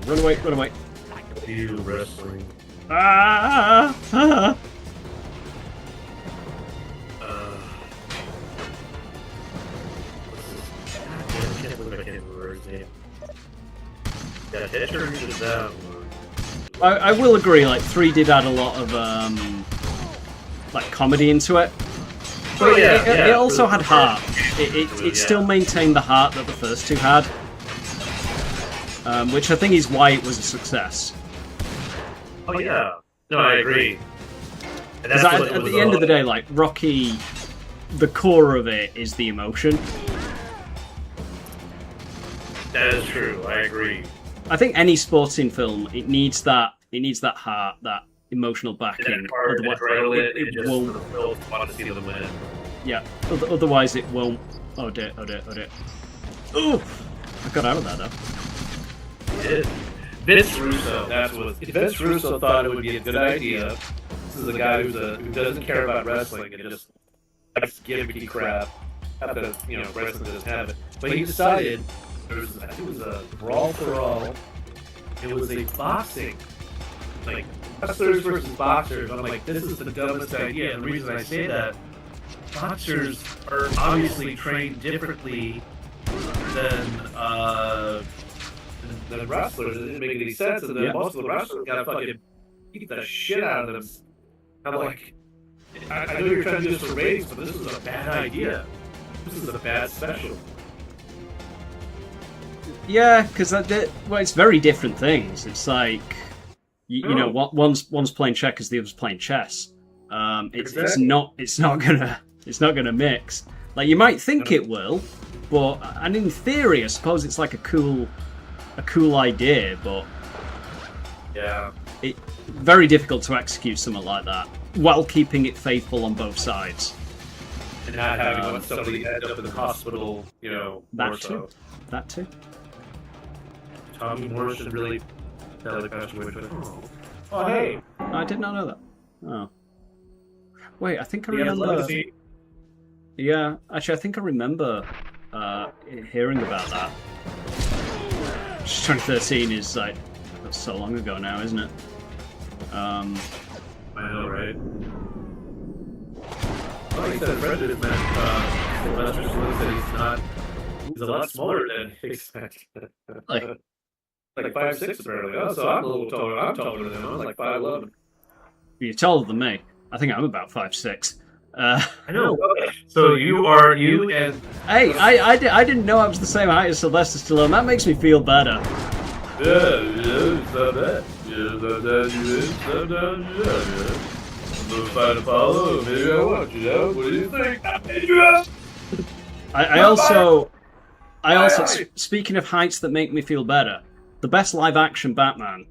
Run away, run away. You wrestling. Ah! Ah! I can't believe I can't remember his name. Yeah, Hitcher did that one. I will agree, like 3 did add a lot of like comedy into it. But it also had heart. It still maintained the heart that the first 2 had. Which I think is why it was a success. Oh yeah. No, I agree. Because at the end of the day, like Rocky, the core of it is the emotion. That is true, I agree. I think any sporting film, it needs that heart, that emotional backing. Otherwise, it won't. Want to see them win. Yeah. Otherwise, it won't. Oh dear! Oh dear! Oh dear! Ooh! I got out of that though. Vince Russo. That's what. If Vince Russo thought it would be a good idea. This is a guy who doesn't care about wrestling and just likes gimmicky crap. Not that wrestling doesn't have it, but he decided. I think it was a Brawl for All. It was a boxing, like wrestlers versus boxers. I'm like, this is the dumbest idea. And the reason I say that, boxers are obviously trained differently than wrestlers. It didn't make any sense. And then most of the wrestlers got fucking beat the shit out of them. I'm like, I know you're trying to do this for ratings, but this is a bad idea. This is a bad special. Yeah, because it's very different things. It's like you know, one's playing checkers, the other's playing chess. It's not It's not going to mix. Like, you might think it will, but and in theory, I suppose it's like a cool idea, but Yeah. it very difficult to execute something like that while keeping it faithful on both sides. And not having somebody end up in the hospital, you know, more That so. too. That too. Tommy Moore should really tell the customer which oh, hey. I did not know that. Oh. Wait, I think I He has remember. legacy. Yeah, actually, I think I remember hearing about that. 2013 is like that's so long ago now, isn't it? I know, right? Well, he said Fred is man. Sylvester Stallone said he's a lot smaller than he expected. Like, like 5'6" apparently. Oh, so I'm a little taller. I'm taller than him. I'm like 5'11". you're taller than me. I think I'm about 5'6". I know. So you and Hey, I didn't know I was the same height as Sylvester Stallone. That makes me feel better. yeah, it's not bad. Yeah, it's not bad. I'm trying to follow. Maybe I want you. Know? What do you think? I made you up. I also, speaking of heights that make me feel better, the best live-action Batman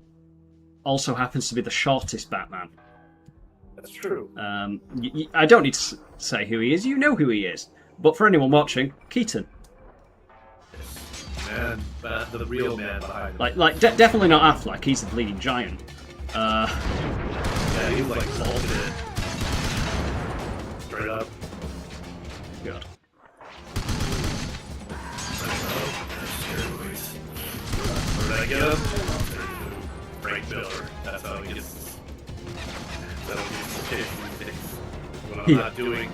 also happens to be the shortest Batman. That's true. I don't need to say who he is. You know who he is. But for anyone watching, Keaton. Man, the real man behind it. Definitely not Affleck. He's the bleeding giant. Yeah, he's like vaulted in. Straight up. God. Where did I get him? Frank Miller. That's how he gets. That's how he gets his things. When I'm not doing.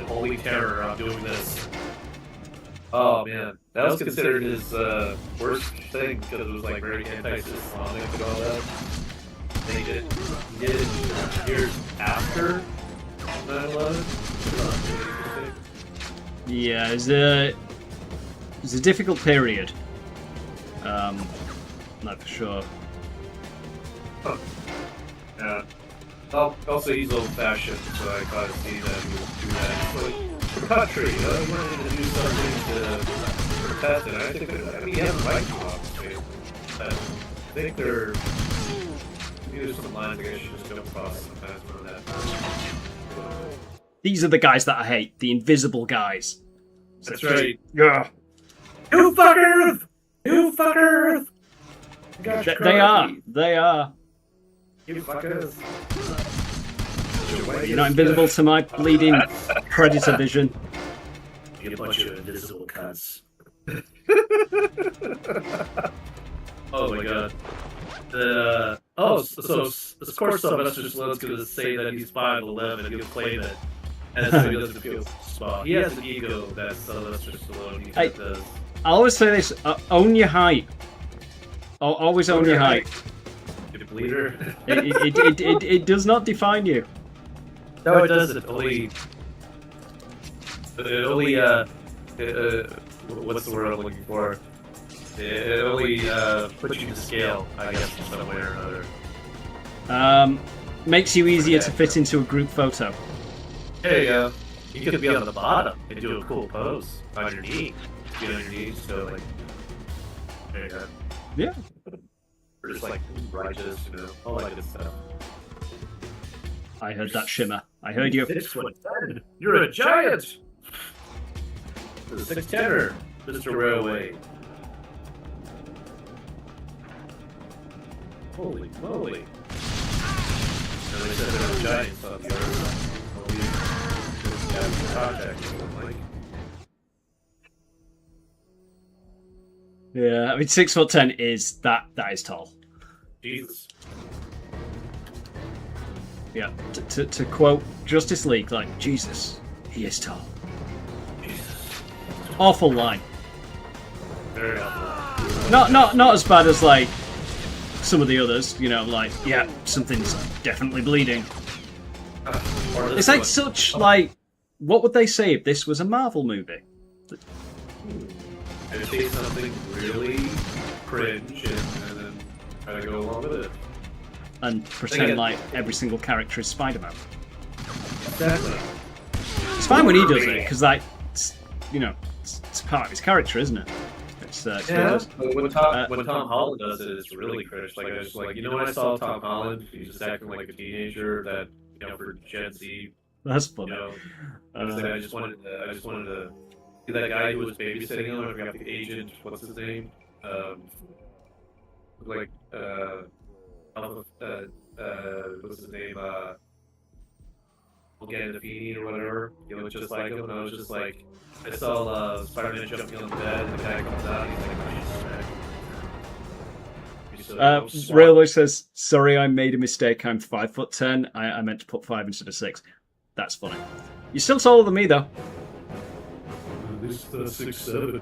Holy Terror. I'm doing this. Oh man, that was considered his worst thing because it was like very anti-Islamic and all that. He did it years after 9/11. Yeah, it was a difficult period. Not for sure. Huh. Yeah. Also, he's old-fashioned, so I kind of see that he will do that. But for country, you wanted to do something to protest it. I mean, he has a right to, obviously. But I think there's some lines I guess you just don't cross sometimes from that. These are the guys that I hate. The invisible guys. That's right. Yeah. You fuckers! You fuckers! They are. They are. You fuckers! You're not invisible to my bleeding predator vision. You bunch of invisible cunts. Oh my god. So of course Sylvester Stallone's going to say that he's 5'11" and he'll claim it. And so he doesn't feel small. He has an ego that Sylvester Stallone does. I always say this, own your height. Always own your height. You bleeder. It does not define you. No, it doesn't. Only what's the word I'm looking for? It only puts you to scale, I guess, in some way or another. Makes you easier to fit into a group photo. Hey, you could be on the bottom and do a cool pose on your knee. Get on your knees, so like, there you go. Yeah. Or just like righteous, you know, all that good stuff. I heard that shimmer. I heard you. 6'10". You're a giant. The 6'10", Mr. Railway. Holy moly! And they said there were giants on the earth. Like. Yeah, I mean 6'10" is that is tall. Jesus. Yeah. To quote Justice League, like Jesus, he is tall. Jesus. Awful line. Very awful. Not as bad as like some of the others, you know, like yeah, something's definitely bleeding. It's like such like, what would they say if this was a Marvel movie? And take something really cringe and then try to go along with it. and pretend like every single character is Spider-Man. Exactly. It's fine when he does it because, like, it's part of his character, isn't it? It's Yeah. But when Tom Holland does it, it's really cringe. Like I was like, when I saw Tom Holland, he was just acting like a teenager that for Gen Z. That's funny. I just wanted to be that guy who was babysitting him. I forgot the agent. What's his name? Like what's his name? Gandolfini or whatever. He looked just like him, and I was just like, I saw Spider-Man jumping on the bed, and the guy comes out, and he's like, oh, shit. Railway says, "Sorry, I made a mistake. I'm 5'10". I meant to put 5 instead of 6. That's funny. You're still taller than me, though. This is 6'7".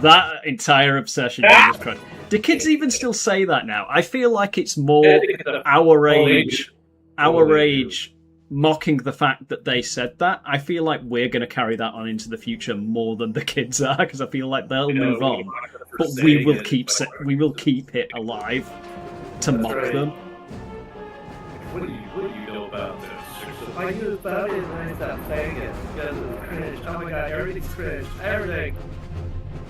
That entire obsession, Jesus Christ. Do kids even still say that now? I feel like it's more our age mocking the fact that they said that. I feel like we're going to carry that on into the future more than the kids are, because I feel like they'll move on, but we will keep it alive to mock them. What do you know about this? I knew about it and I stopped saying it because it was cringe. Oh my god, everything's cringe. Everything.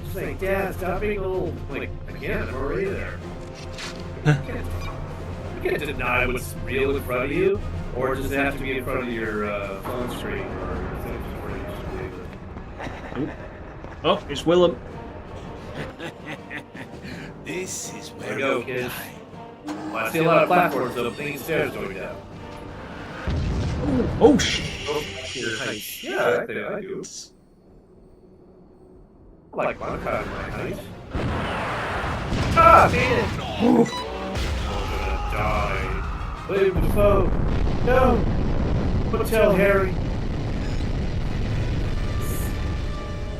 Just like, Dad, stop being old. Like, again, I'm already there. You can't deny what's real in front of you, or does it have to be in front of your phone screen or something? Oh, it's Willem. This is There where we go, kids. Well, I see a lot of platforms opening and stairs going down. Oh, shit. Yeah, I think I do. I like my kind of my height. Ah, man! I'm gonna die. William Dafoe. No. Don't tell Harry.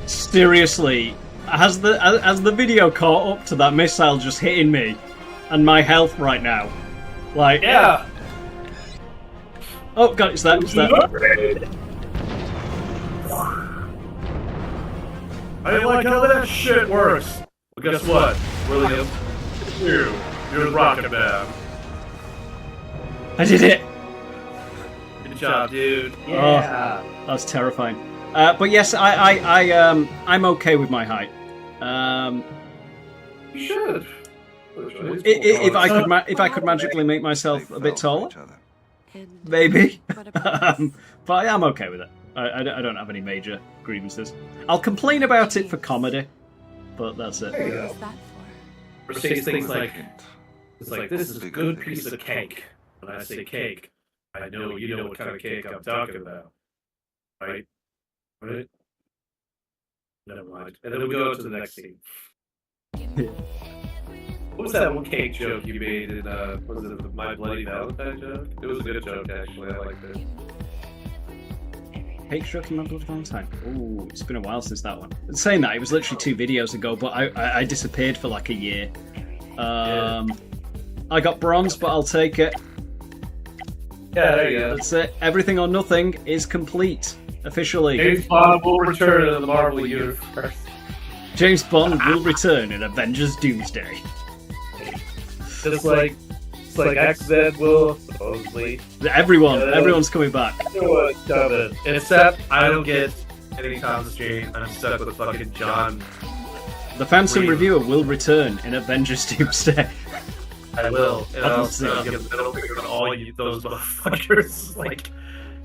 Seriously, has the video caught up to that missile just hitting me and my health right now? Like, Yeah! Oh god, it's that. I didn't like how that shit works. Well, guess what, William? You're the Rocket Man. I did it. Good job, dude. Yeah. Oh, that's terrifying. But yes, I'm okay with my height. You should. If I could magically make myself a bit taller, maybe. But I am okay with it. I don't have any major grievances. I'll complain about it for comedy, but that's it. There you go. What's that for? Or say things like, it's like, this is a good piece of cake. When I say cake, I know you know what kind of cake I'm talking about. Right? Right? Never mind. And then we go to the next scene. What was that one cake joke you made in, was it the My Bloody Valentine joke? It was a good joke, actually. I liked it. Cake struck in my blood Valentine. Ooh, it's been a while since that one. Saying that, it was literally 2 videos ago, but I disappeared for like a year. I got bronze, but I'll take it. Yeah, there you go. That's it. Everything or Nothing is complete. Officially. James Bond will return to the Marvel Universe. James Bond will return in Avengers Doomsday. Just like, it's like X-Men will, supposedly. Everyone's coming back. Everyone's coming. Except, I don't get any Thomas Jane. I'm stuck with fucking John. The Phantom Green. Reviewer will return in Avengers Doomsday. I will. And I'll I'll see. get the middle finger on all you, those motherfuckers. It's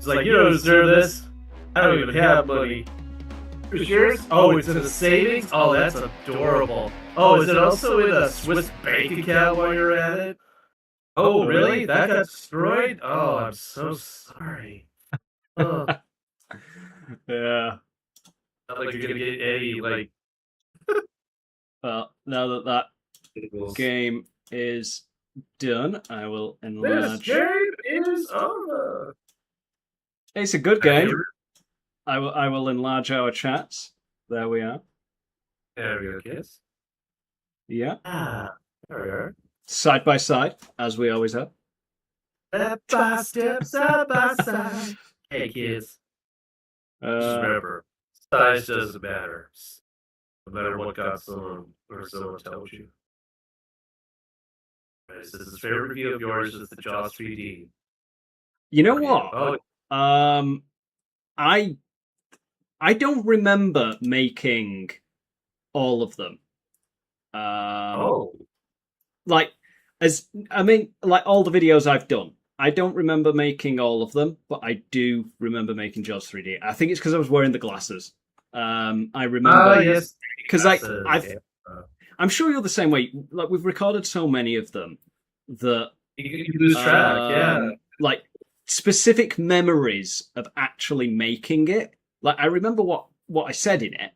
like, you don't deserve this. I don't even have money. Here's yours? Oh, it's in the savings? Oh, that's adorable. Oh, is it also in a Swiss bank account while you're at it? Oh, really? That got destroyed? Oh, I'm so sorry. Oh, Yeah. not like you're gonna get any, like... Well, now that game is done, I will This enlarge. game is over! It's a good game. I will enlarge our chats. There we are. There we go, kids. Yeah. Ah, there we are. Side by side, as we always have. Step by step, side by side. Hey, kids. Just remember, size doesn't matter. No matter what console or someone tells you. This is a favorite review of yours is the Jaws 3D. You know what? Oh, I don't remember making all of them. Like like all the videos I've done. I don't remember making all of them, but I do remember making Jaws 3D. I think it's because I was wearing the glasses. I remember yes, because like glasses, I'm sure you're the same way. Like we've recorded so many of them that you can lose track. Yeah, like specific memories of actually making it. Like I remember what I said in it,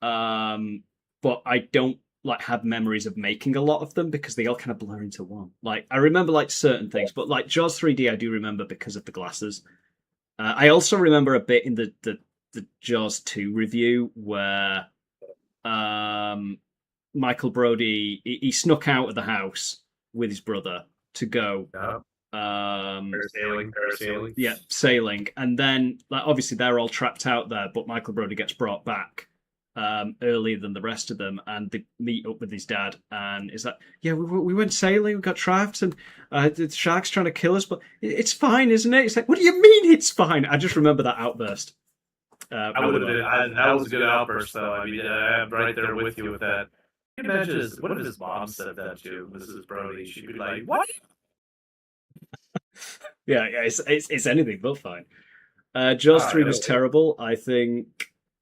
but I don't like have memories of making a lot of them because they all kind of blur into one. Like I remember like certain things, but like Jaws 3D, I do remember because of the glasses. I also remember a bit in the Jaws 2 review where Michael Brody he snuck out of the house with his brother to go parasailing. yeah, sailing, and then like obviously they're all trapped out there, but Michael Brody gets brought back earlier than the rest of them, and they meet up with his dad, and it's like, yeah, we went sailing, we got trapped, and the shark's trying to kill us, but it's fine, isn't it? It's like, what do you mean it's fine? I just remember that outburst. That was a good outburst, though. I mean, I'm right there with you with that. Can you imagine what if his mom said that to Mrs. Brody? She'd be like, "What?" Yeah, it's anything but fine. Jaws 3 was terrible. I think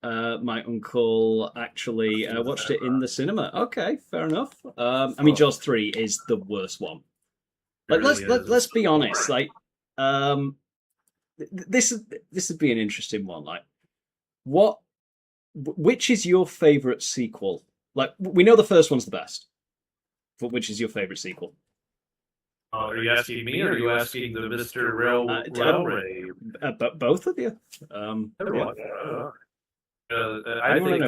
my uncle actually watched it in the cinema. Okay, fair enough. I mean, Jaws 3 is the worst one. Like, let's be honest. Like, this would be an interesting one. Like, which is your favorite sequel? Like, we know the first one's the best, but which is your favorite sequel? Are you asking me, or are you asking the Mr. Railway? Both of you. Everyone. I think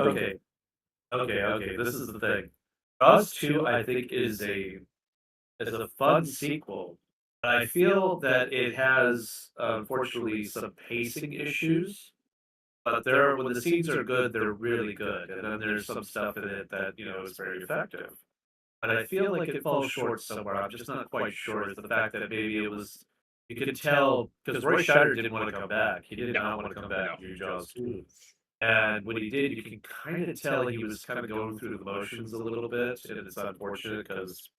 okay. This is the thing. Jaws 2, I think, is a fun sequel, but I feel that it has unfortunately some pacing issues. But when the scenes are good, they're really good, and then there's some stuff in it that is very effective. But I feel like it falls short somewhere. I'm just not quite sure. Is the fact that maybe it was you could tell because Roy Scheider didn't want to come back. He did not want to come back to do Jaws 2. And when he did, you can kind of tell he was kind of going through the motions a little bit, and it's unfortunate because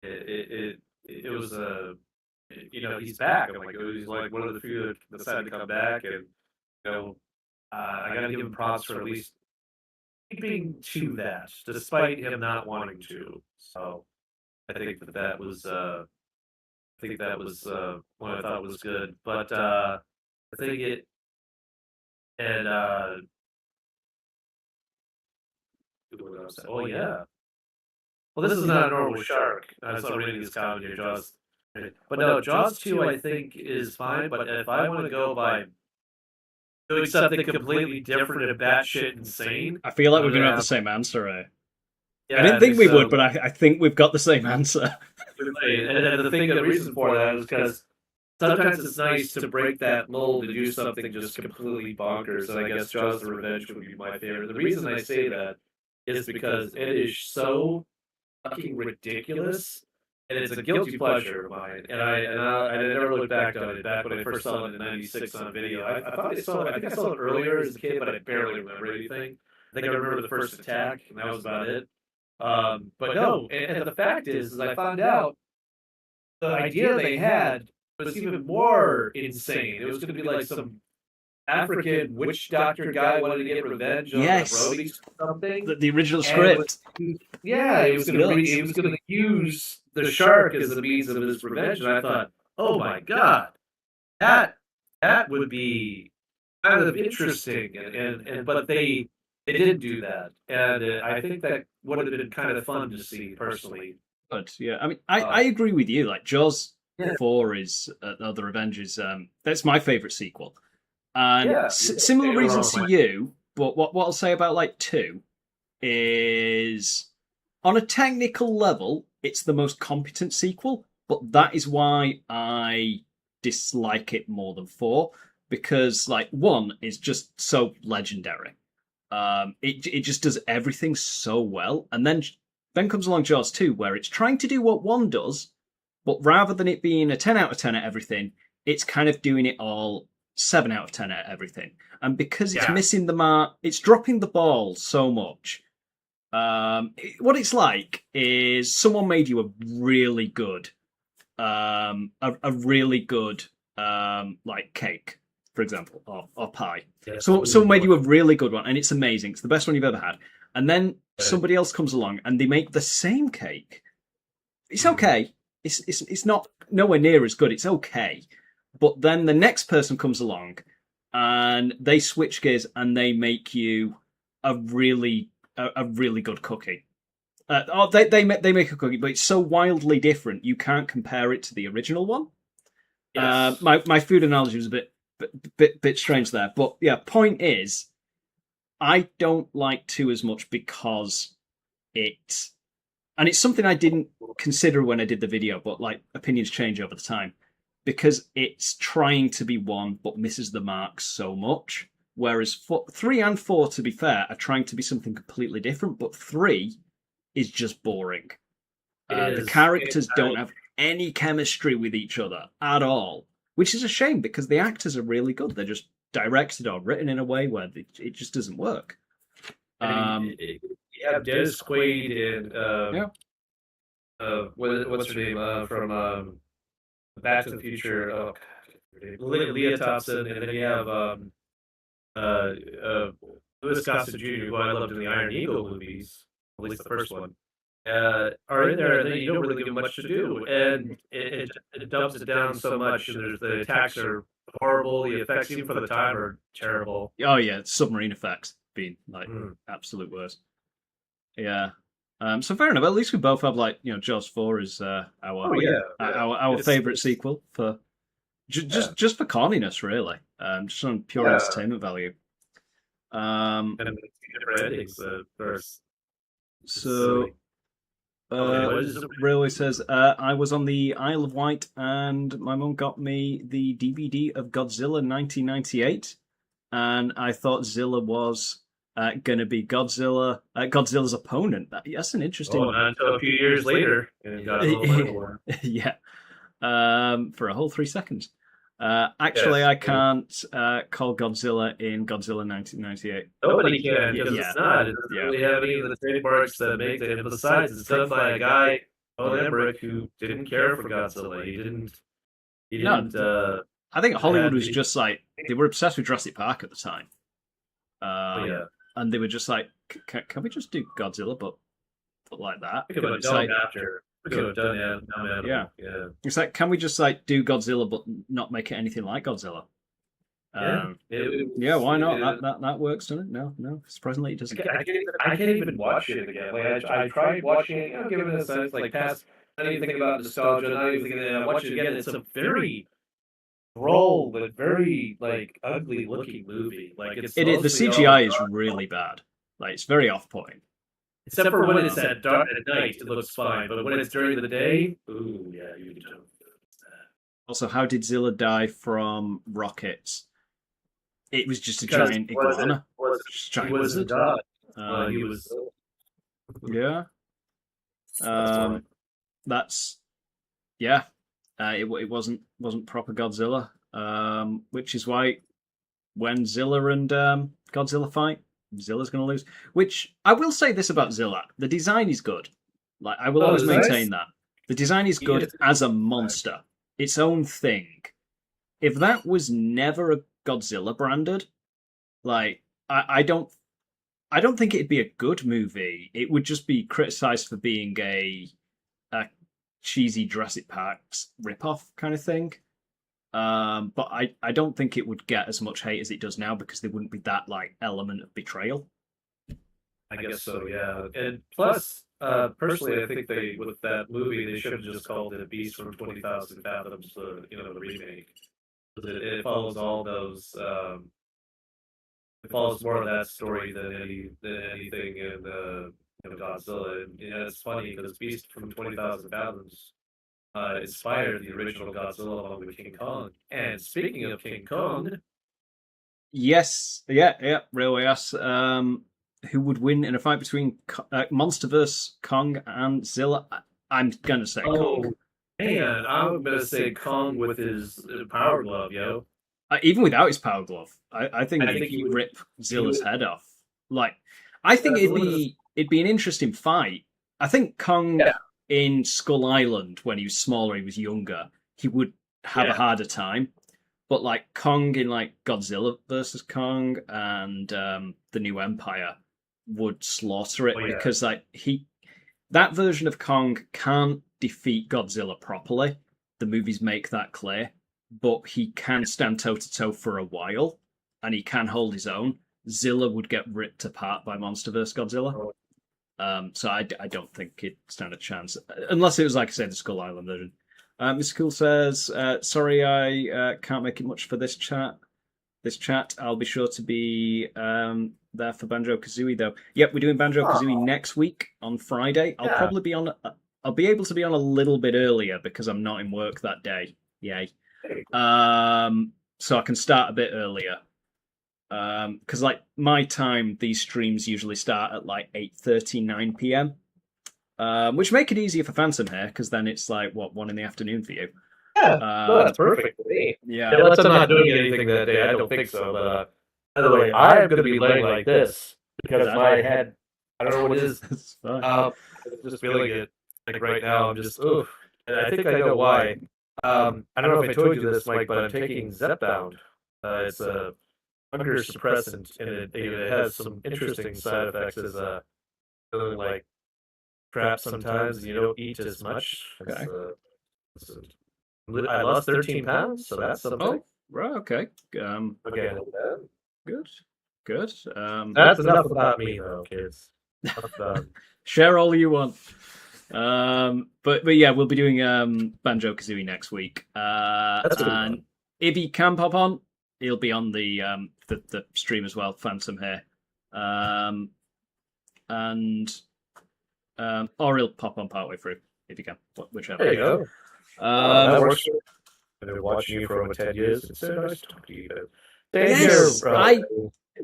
it was he's back. I'm like, he's like one of the few that decided to come back, and I got to give him props for at least keeping to that, despite him not wanting to. So I think that was one I thought was good. But I think it and oh yeah. Well, this is not a normal shark. I saw reading this comment here, Jaws. But no, Jaws 2 I think is fine, but if I want to go by doing something completely different and batshit insane. I feel like we're going to have the same answer, eh? Yeah, I didn't think we would, but I think we've got the same answer. And the reason for that is because sometimes it's nice to break that mold and do something just completely bonkers. And I guess Jaws the Revenge would be my favorite. The reason I say that is because it is so fucking ridiculous. And it's a guilty pleasure of mine, and I never looked back on it. Back when I first saw it in '96 on video, I think I saw it earlier as a kid, but I barely remember anything. I think I remember the first attack, and that was about it. But no, and the fact is I found out the idea they had was even more insane. It was going to be like some African witch doctor guy wanted to get revenge on the Brodies or something. The original script. He was going to use the shark as the means of his revenge, and I thought, oh my god, that would be kind of interesting, but they didn't do that, and I think that would have been kind of fun to see personally. But yeah, I mean, I agree with you. Like Jaws 4 is The Revenge is that's my favorite sequel, and similar reasons to you. But what I'll say about like 2 is on a technical level, it's the most competent sequel, but that is why I dislike it more than 4, because like 1 is just so legendary. It just does everything so well, and then Then comes along Jaws 2, where it's trying to do what 1 does, but rather than it being a 10 out of 10 at everything, it's kind of doing it all 7 out of 10 at everything. And because it's missing the mark, it's dropping the ball so much. What it's like is someone made you a really good, like cake, for example, or pie. Yeah, So someone made you a really good one, and it's amazing. It's the best one you've ever had. And then somebody else comes along and they make the same cake. It's okay. It's not nowhere near as good. It's okay. But then the next person comes along and they switch gears and they make you a really good cookie. They make a cookie, but it's so wildly different you can't compare it to the original one. Yes. My food analogy was a bit strange there, but yeah. Point is, I don't like 2 as much because it's something I didn't consider when I did the video, but like opinions change over the time because it's trying to be 1 but misses the mark so much. Whereas 3 and 4, to be fair, are trying to be something completely different, but 3 is just boring. The characters don't have any chemistry with each other at all, which is a shame because the actors are really good. They're just directed or written in a way where it just doesn't work. You have Dennis Quaid and what's her name from Back to the Future? Oh, Leah Thompson, and then you have Louis Gossett Jr., who I loved in the Iron Eagle movies, at least the first one. Are in there, and then you don't really give much to do, and it dumps it down so much. And the attacks are horrible. The effects, even for the time, are terrible. Oh yeah, submarine effects being like absolute worst. Yeah. So fair enough. At least we both have like Jaws 4 is our favorite sequel for just for corniness, really. Just on pure entertainment value. And different endings. So. Railway says, I was on the Isle of Wight and my mum got me the DVD of Godzilla 1998 and I thought Zilla was going to be Godzilla's opponent. That's an interesting one. Until a few years later. And got a little more. Yeah. For a whole 3 seconds. Actually, I can't call Godzilla in Godzilla 1998. Nobody can, because it's not. It doesn't really have any of the trademarks that make it. And besides, it's done by a guy, Owen Emmerich, who didn't care for Godzilla. He didn't. I think Hollywood was just like, they were obsessed with Jurassic Park at the time. And they were just like, can we just do Godzilla, but like that? We could have done after. We could have done yeah. It's like, can we just like do Godzilla but not make it anything like Godzilla? Why not? That works, doesn't it? No. Surprisingly, it doesn't. I can't even watch it again. Like I tried watching it, give it a sense, like past. Not even thinking about nostalgia. Not even thinking. I watch it again. It's a very droll but very like ugly looking movie. Like the CGI is really bad. Like it's very off-putting. Except for when it's at dark at night, it looks fine. But when it's during the day, ooh, yeah, you can tell. Also, how did Zilla die from rockets? It was just a giant iguana. He was a god. He was. Yeah. It wasn't proper Godzilla. Which is why when Zilla and Godzilla fight, Zilla's going to lose. Which I will say this about Zilla: the design is good. Like I will always maintain that the design is good as a monster, its own thing. If that was never a Godzilla branded, like I don't think it'd be a good movie. It would just be criticized for being a cheesy Jurassic Park ripoff kind of thing. But I don't think it would get as much hate as it does now because there wouldn't be that like element of betrayal. I guess so, yeah. And plus, personally, I think with that movie they should have just called it Beast from 20,000 Fathoms, the remake. It follows all those. It follows more of that story than anything in Godzilla. And it's funny because Beast from 20,000 Fathoms inspired the original Godzilla along with King Kong. And speaking of King Kong, yes, yeah, Railway asks, who would win in a fight between MonsterVerse, Kong, and Zilla? I'm gonna say Kong. Man, I'm gonna say Kong with his power glove, yo. Even without his power glove, I think I he'd think he would- rip Zilla's head off. Like, I think it'd be an interesting fight. I think Kong in Skull Island, when he was smaller, he was younger, he would have a harder time. But like Kong in like Godzilla versus Kong and the New Empire would slaughter it because like that version of Kong can't defeat Godzilla properly. The movies make that clear, but he can stand toe to toe for a while, and he can hold his own. Zilla would get ripped apart by MonsterVerse Godzilla. So I don't think he'd stand a chance unless it was like I said, the Skull Island version. Mr. Cool says, "Sorry, I can't make it much for this chat. I'll be sure to be there for Banjo Kazooie, though. Yep, we're doing Banjo Kazooie next week on Friday. I'll probably be on. I'll be able to be on a little bit earlier because I'm not in work that day. Yay! So I can start a bit earlier. Because like my time, these streams usually start at like 8:30, 9 p.m. Which make it easier for Phantom here, because then it's like, 1 in the afternoon for you. Yeah, no, that's perfect for me. Yeah. Unless I'm not doing anything that day, I don't think so. But by the way, I'm going to be laying like this because my head, I don't know what it is. It's fine. I'm just feeling it. Like right now, I'm just, oof. And I think I know why. I don't know if I told you this, Mike, but I'm taking Zepbound. It's a hunger suppressant, and it has some interesting side effects as feeling like crap sometimes, and you don't eat as much. Okay. I lost 13 pounds, so that's something. Oh, right, okay. Again, Good. that's enough about me, though, kids. Enough about- Share all you want. But yeah, we'll be doing Banjo Kazooie next week. And if he can pop on, he'll be on the stream as well. Phantom here, or he'll pop on partway through if he can, whichever. There you go. That works. I've been watching you for over 10 years. It's so nice to talk to you. Yes, I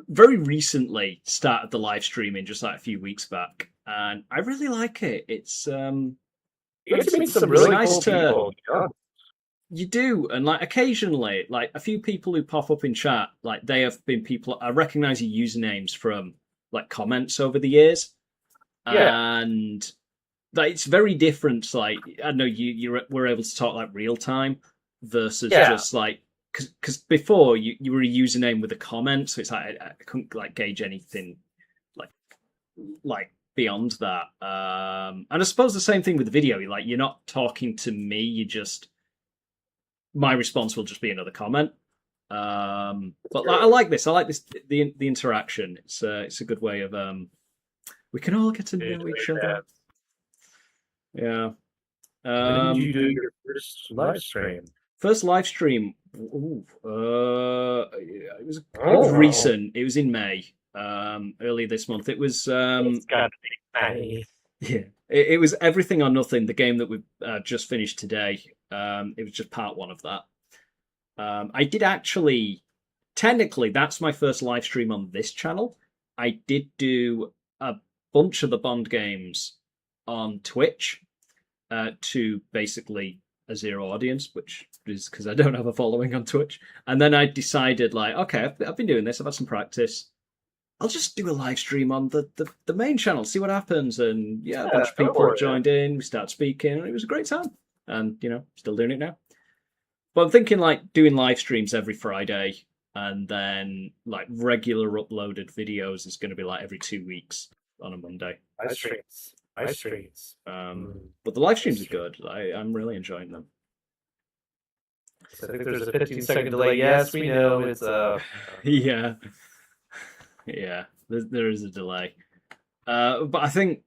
very recently started the live streaming, just like a few weeks back, and I really like it. It's You get to meet some really nice cool people. Yeah. You do, and like occasionally, like a few people who pop up in chat, like they have been people I recognize your usernames from like comments over the years, and like it's very different. Like I know you were able to talk like real time versus just like because before you were a username with a comment, so it's like I couldn't like gauge anything like beyond that. And I suppose the same thing with the video. You're not talking to me. You just my response will just be another comment. But like, I like this. I like this the interaction. It's a good way of we can all get to know each other. Yeah. When did you do your first live stream? First live stream. It was recent. It was in May. Early this month. It was It's got to be nice. yeah. It was Everything or Nothing, the game that we just finished today. It was just part one of that. I did actually, technically, that's my first live stream on this channel. I did do a bunch of the Bond games on Twitch to basically a zero audience, which is because I don't have a following on Twitch. And then I decided, like, okay, I've been doing this, I've had some practice. I'll just do a live stream on the main channel, see what happens. And yeah, a bunch of people joined in, we started speaking, and it was a great time. And, still doing it now. But I'm thinking, like, doing live streams every Friday, and then, like, regular uploaded videos is going to be, like, every 2 weeks on a Monday. Live streams. But the live streams are good. I'm really enjoying them. I think there's a 15-second delay. Yes, we know it's Yeah. Yeah, there is a delay. But I think,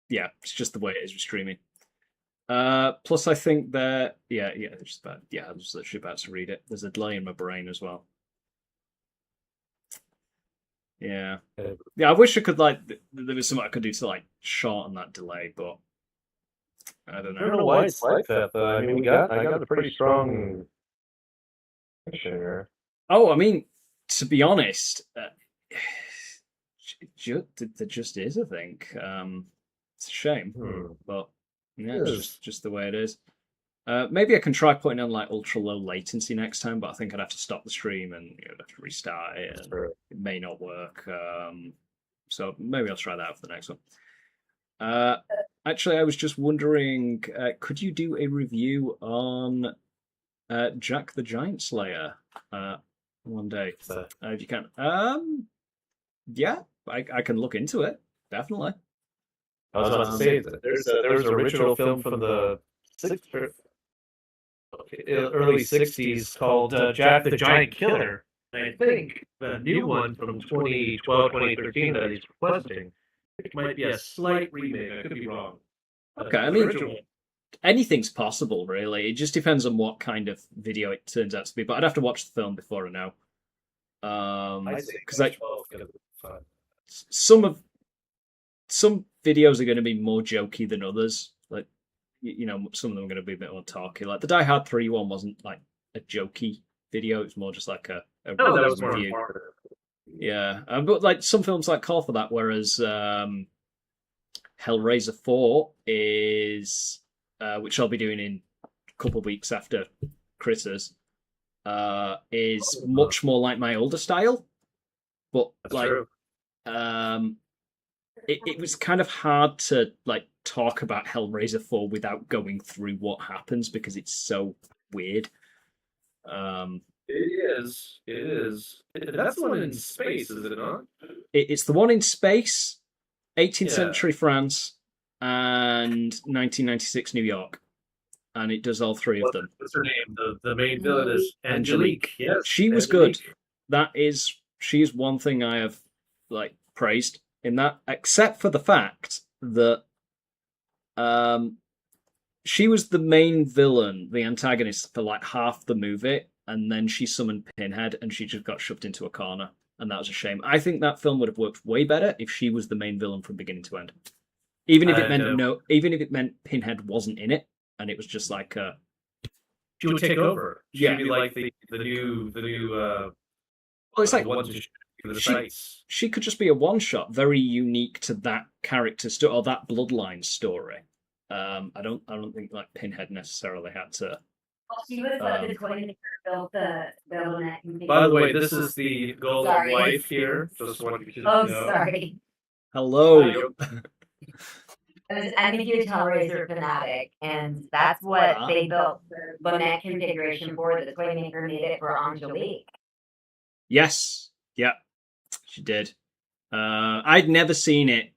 yeah, it's just the way it is with streaming. Plus, I think that, I was literally about to read it. There's a delay in my brain as well. Yeah. Yeah, I wish I could, like, there was something I could do to, like, shorten that delay, but I don't know. I don't know why it's like that, though. I mean, I got a pretty strong connection here. Oh, I mean, to be honest, there just is, I think. It's a shame, but yeah, it's just the way it is. Maybe I can try putting on like ultra low latency next time, but I think I'd have to stop the stream and have to restart it, and it may not work. So maybe I'll try that for the next one. Actually, I was just wondering, could you do a review on Jack the Giant Slayer one day, if you can? Yeah, I can look into it, definitely. I was about to say that there's an original film from the early '60s called Jack the Giant Killer. And I think the new one from 2012, 2013 that he's requesting, it might be a slight remake. I could be wrong. Okay, I mean, anything's possible, really. It just depends on what kind of video it turns out to be. But I'd have to watch the film before I know. Because some videos are going to be more jokey than others. Like, some of them are going to be a bit more talky. Like the Die Hard 3 one wasn't like a jokey video. It was more just like a that was more review. informative. Yeah, but like some films like call for that, whereas Hellraiser 4 is, which I'll be doing in a couple of weeks after Critters, is much more like my older style. But That's like, true. it was kind of hard to like talk about Hellraiser 4 without going through what happens because it's so weird. It is. That's the one in space, is it not? It's the one in space, 18th century France, and 1996 New York, and it does all three of them. What's her name? The main villain is Angelique. Yes, She was good. She is one thing I have like praised in that, except for the fact that she was the main villain, the antagonist for like half the movie, and then she summoned Pinhead and she just got shoved into a corner, and that was a shame. I think that film would have worked way better if she was the main villain from beginning to end. Even if it meant Pinhead wasn't in it and it was just like she would take over. She'd Yeah. be like the new well, it's like ones who shoot the sights. she could just be a one shot, very unique to that character story or that bloodline story. I don't think like Pinhead necessarily had to. Well, she was the toy maker built the net. By the way, this is the golden Sorry. wife here. Just want you to Oh, know. sorry. Hello. I'm a huge Hellraiser fanatic, and that's what they built the net configuration for. The toy maker made it for Angelique. Yes. Yeah. She did. I'd never seen it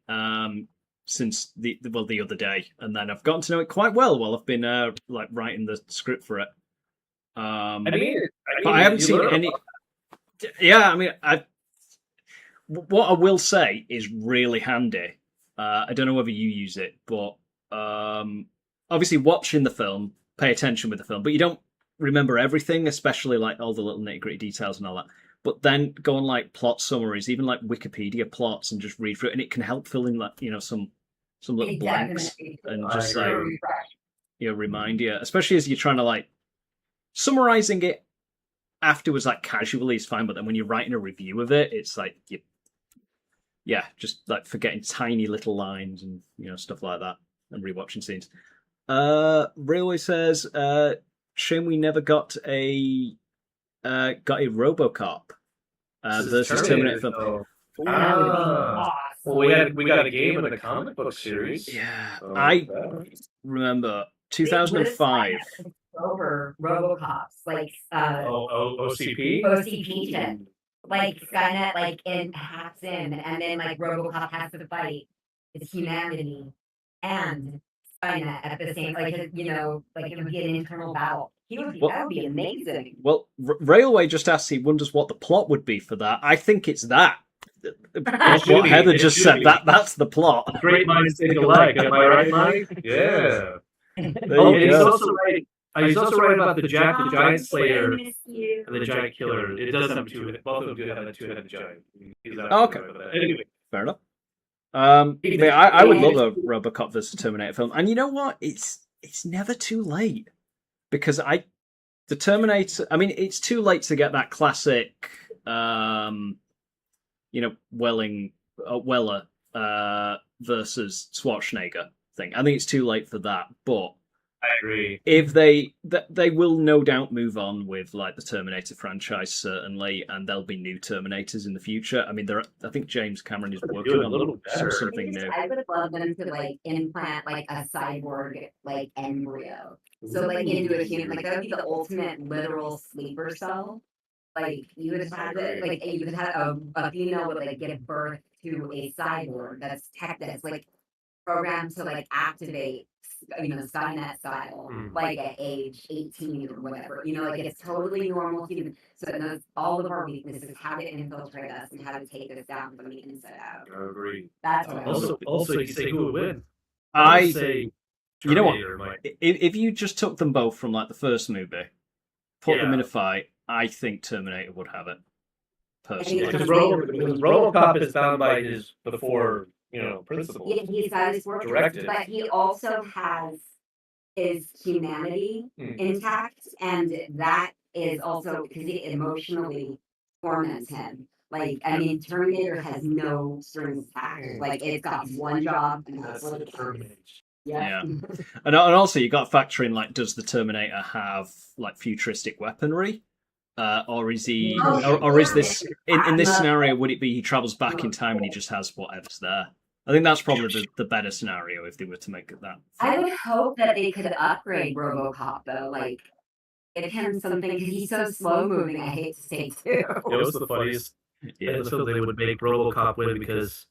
since the other day, and then I've gotten to know it quite well while I've been like writing the script for it. But I haven't seen any. Yeah, I mean, what I will say is really handy. I don't know whether you use it, but obviously watching the film, pay attention with the film, but you don't remember everything, especially like all the little nitty-gritty details and all that. But then go on like plot summaries, even like Wikipedia plots, and just read through it, and it can help fill in like some little blanks and just like remind you, especially as you're trying to like summarizing it afterwards, like casually is fine, but then when you're writing a review of it, it's like just like forgetting tiny little lines and stuff like that, and rewatching scenes. Railway says, shame we never got a RoboCop versus Terminator film. Well, we got a game in the comic book series. Yeah, I remember 2005. Over RoboCops, like OCP. OCP shit. Like Skynet, like hacks in, and then like RoboCop has to fight his humanity and Skynet at the same, like it would be an internal battle. That would be amazing. Well, Railway just asked, he wonders what the plot would be for that. I think it's that. What Heather just said, that's the plot. Great minds think alike. Am I right, Mike? Yeah. He's also right about the Jack the Giant Slayer and the Giant Killer. It does have both of them do have a two-headed giant. Okay. Anyway, fair enough. I would love a RoboCop versus Terminator film, and you know what? It's never too late because the Terminator. I mean, it's too late to get that classic, Welling Weller versus Schwarzenegger thing. I think it's too late for that, but I agree. if they will no doubt move on with like the Terminator franchise certainly, and there'll be new Terminators in the future. I mean, I think James Cameron is working do it a on little better. something new. I would love them to like implant like a cyborg like embryo. So like into a human, like that would be the ultimate literal sleeper cell. Like you would have it, like you would have a female would like give birth to a cyborg that's like programmed to like activate, Skynet style, like at age 18 or whatever. Like it's totally normal human. So it knows all of our weaknesses, how to infiltrate us, and how to take us down from the inside out. I agree. That's what I Also, you say who would win? I would say you know what? Terminator might. If you just took them both from like the first movie, put them Yeah. in a fight, I think Terminator would have it. Personally, think Because RoboCop is bound by his before, principles. He's got his work, Directed. but he also has his humanity intact, and that is also because it emotionally torments him. Like, I mean, Terminator has no strings attached. Like, it's got one job, and that's what it terminates. Yeah. and also you got to factor in like, does the Terminator have like futuristic weaponry? Or is he, or is this in this scenario? Would it be he travels back in time and he just has whatever's there? I think that's probably the better scenario if they were to make it that. I would hope that they could upgrade RoboCop though, like give him something because he's so slow moving. I hate to say too. It was the funniest. Yeah. And so they would make RoboCop win because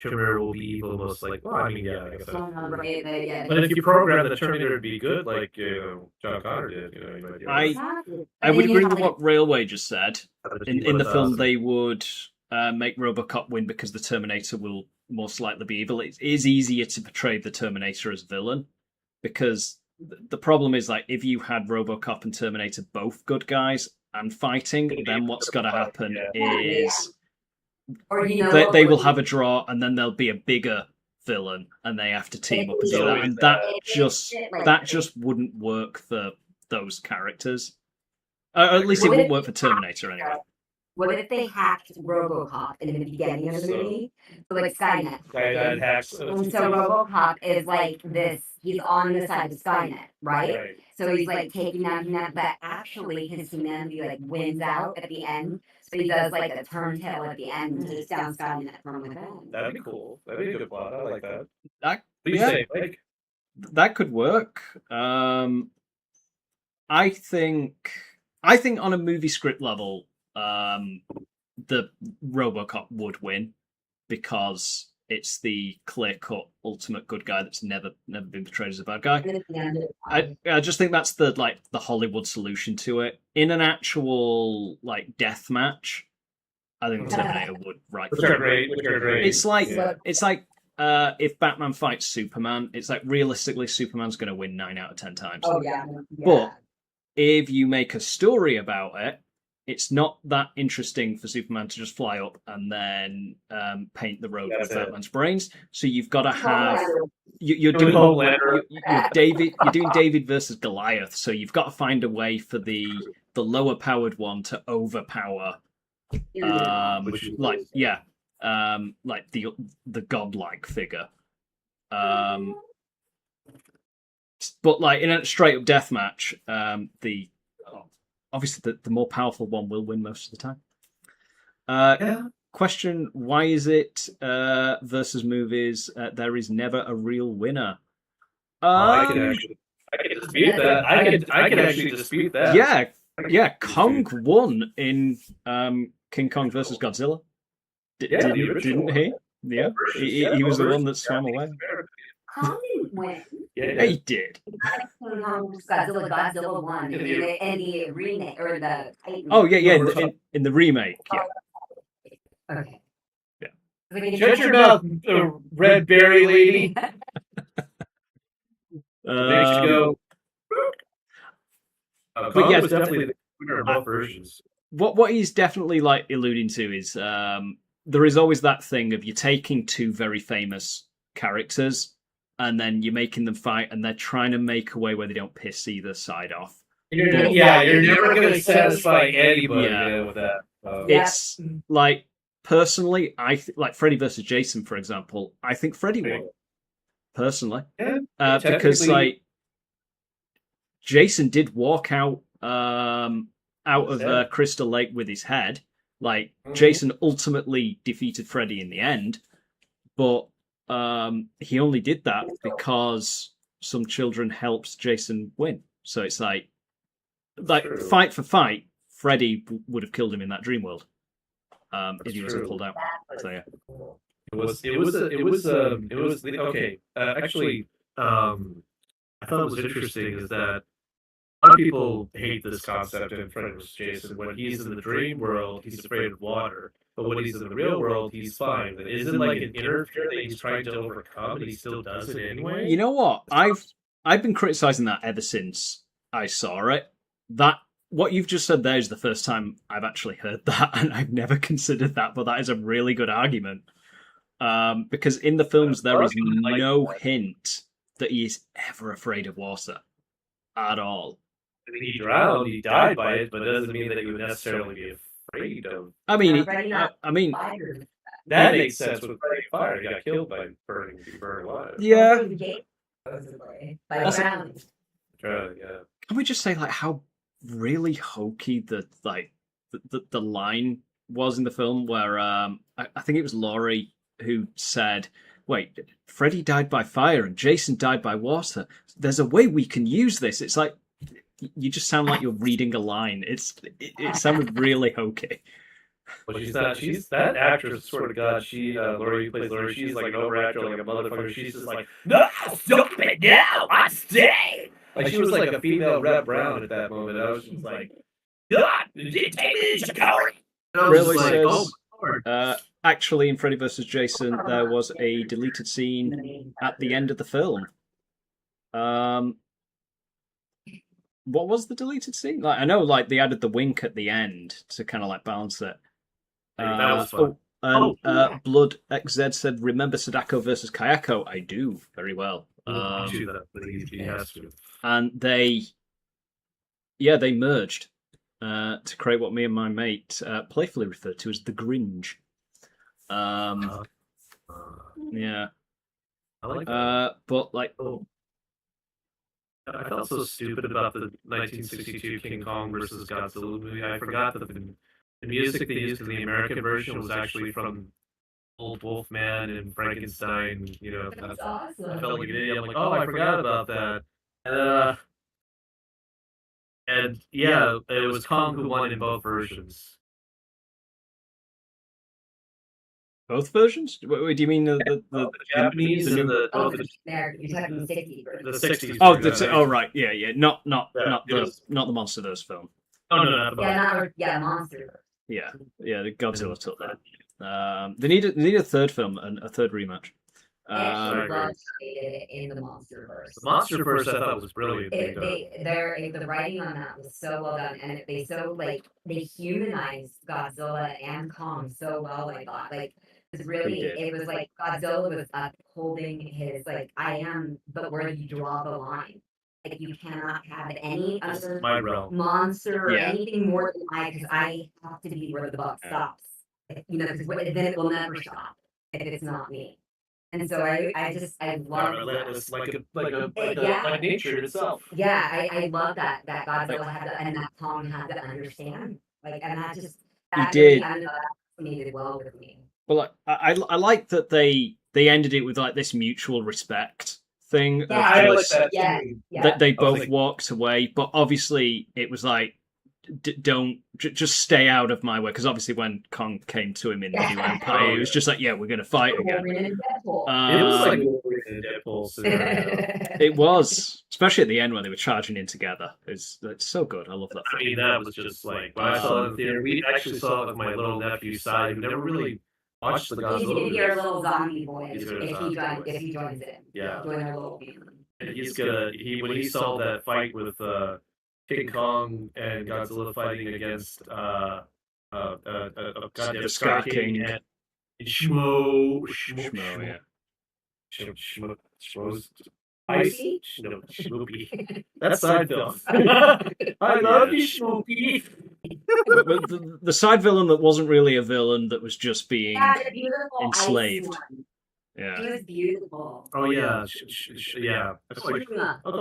Terminator will be evil, most like. Well, I mean, yeah, I guess. But if you program the Terminator to be good, like John Connor did, you might be right. I would agree with what Railway just said. In the film, they would make RoboCop win because the Terminator will most likely be evil. It is easier to portray the Terminator as villain because the problem is like if you had RoboCop and Terminator both good guys and fighting, then what's got to happen is Or they will have a draw, and then there'll be a bigger villain, and they have to team up and do that, and that just wouldn't work for those characters. At least it wouldn't work for Terminator anyway. What if they hacked RoboCop in the beginning of the movie? So like Skynet. Skynet hacks. And so RoboCop is like this. He's on the side of Skynet, right? So he's like taking down that, but actually his humanity like wins out at the end. So he does like a turn tail at the end and takes down Skynet from within. That'd be cool. That'd be a good plot. I like that. That, What do you say, Mike? that could work. I think on a movie script level, the RoboCop would win because it's the clear-cut ultimate good guy that's never been portrayed as a bad guy. I just think that's the Hollywood solution to it. In an actual like death match, I think the Terminator would right. Which are great. It's like if Batman fights Superman, it's like realistically Superman's going to win 9 out of 10 times. Oh yeah. But if you make a story about it, it's not that interesting for Superman to just fly up and then paint the road with Batman's brains. So you've got to have you're doing David versus Goliath. So you've got to find a way for the lower powered one to overpower, like the godlike figure. But like in a straight up death match, obviously the more powerful one will win most of the time. Question: why is it versus movies? There is never a real winner. I can dispute that. I can actually dispute that. Yeah. Kong won in King Kong versus Godzilla. Didn't he? Yeah, he was the one that swam away. Kong didn't win. Yeah, he did. Godzilla won in the remake or the Titan. Oh yeah, in the remake. Yeah. Okay. Yeah. Shut your mouth, red berry lady. There you go. But yes, definitely the winner of both versions. What he's definitely like alluding to is there is always that thing of you're taking two very famous characters and then you're making them fight and they're trying to make a way where they don't piss either side off. You're never going to satisfy anybody with that. It's like personally, like Freddy versus Jason, for example. I think Freddy won personally, Yeah, because technically- like Jason did walk out of His head. Crystal Lake with his head. Like Mhm. Jason ultimately defeated Freddy in the end, but he only did that because some children helped Jason win. So it's like True. fight for fight, Freddy would have killed him in that dream world if he wasn't true. pulled out. So yeah. Actually, I thought it was interesting is that a lot of people hate this concept in Freddy vs. Jason. When he's in the dream world, he's afraid of water, but when he's in the real world, he's fine. But isn't like an inner fear that he's trying to overcome, and he still does it anyway? You know what? I've been criticizing that ever since I saw it. That what you've just said there is the first time I've actually heard that, and I've never considered that. But that is a really good argument because in the films there is no hint that he is ever afraid of water at all. I mean, he drowned, he died by it, but it doesn't mean that he would necessarily be afraid of. I mean, Fires. That makes sense with Freddy Fire. He got killed by burning alive. yeah. Supposedly, by Also- drowning. Yeah. Can we just say like how really hokey the line was in the film where I think it was Laurie who said, "Wait, Freddy died by fire and Jason died by water. There's a way we can use this." It's like you just sound like you're reading a line. It sounded really hokey. Well, she's not. She's that actress. Swear to God, Laurie who plays Laurie. She's like an overactor, like a motherfucker. She's just like, no, stop it now, I stay. Like she was like a female Reb Brown at that moment. I was just like, God, take me to Corey. And I was Really just like, says- oh my Lord. Actually, in Freddy vs. Jason, there was a deleted scene at the end of the film. What was the deleted scene? Like I know, like they added the wink at the end to kind of like balance it. That was fun. Blood XZ said, "Remember Sadako versus Kayako?" I do very well. Do that, but he has to. And they merged to create what me and my mate playfully referred to as the Gringe. Yeah. I like that. But like, I felt so stupid about the 1962 King Kong versus Godzilla movie. I forgot that the music they used in the American version was actually from Old Wolfman and Frankenstein. You know, That's I awesome. felt like an idiot. I'm like, oh, I forgot about that. And yeah, it was Kong who won in both versions. both versions? What do you mean the Japanese the and new- You're talking the 60s version. the 60s. Oh, version. right, yeah, not Yeah, the it was- not the Monsterverse film. No, not the Monster. Yeah, the Godzilla took that. They need a third film and a third rematch. Actually, agree. was created in the MonsterVerse. The Monsterverse I thought was brilliant. The writing on that was so well done, and they humanized Godzilla and Kong so well. I thought it's really, did. it was like Godzilla was holding his I am, but where you draw the line. Like you cannot have any This is other my realm. monster or Yeah. anything more than because I have to be where the buck stops. Because then it will never stop if it's not me. And so I love Relentless, like Yeah. like nature itself. yeah, I love that Godzilla had to, and that Kong had to understand. And that just that did. I don't know, that resonated well with me. But I like that they ended it with this mutual respect thing. Yeah, I like just- that. Yeah, too. yeah. that they I was both like- walked away, but obviously it was just stay out of my way, because obviously when Kong came to him in the New Empire, it was just yeah, we're gonna fight again. Wolverine and Deadpool. It was like Um, Wolverine and Deadpool scenario. It was, especially at the end when they were charging in together. It's so good. I love that. I mean, that was just like when I saw it in the theater. We actually saw it with my little nephew's side, who never really watched the You Godzilla can hear a movies. little zombie voice He's heard a if zombie he voice. joins in. Yeah. Join our little band. And when he saw that fight with King Kong and Godzilla fighting against goddamn The Sky Sky King King. and Shmo, Yeah. Shmo's Schmoopy? No, Schmoopy. That's Seinfeld. I love you, Schmoopy. But the side villain that wasn't really a villain, that was just being Yeah, the beautiful ice enslaved. one. Yeah. She was beautiful. Oh yeah, yeah. I'll call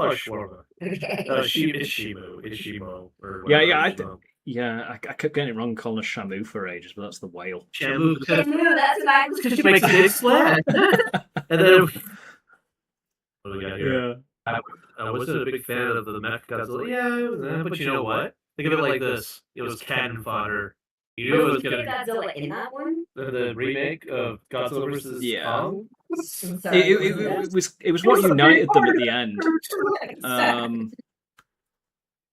her Shawarma. Okay. Ishimo, or Yeah, whatever. Yeah, I kept getting it wrong calling her Shamu for ages, but that's the whale. Shamu, Shamu, that's what I was because she makes a big splash. And then what do we got here? Yeah. I wasn't a big fan of the Mechagodzilla. Yeah, but you know what? Think of it like this: it was cannon fodder. You knew it was gonna Godzilla in that one? the remake of Godzilla vs. Yeah. Kong. I'm sorry. It was what united them at the end.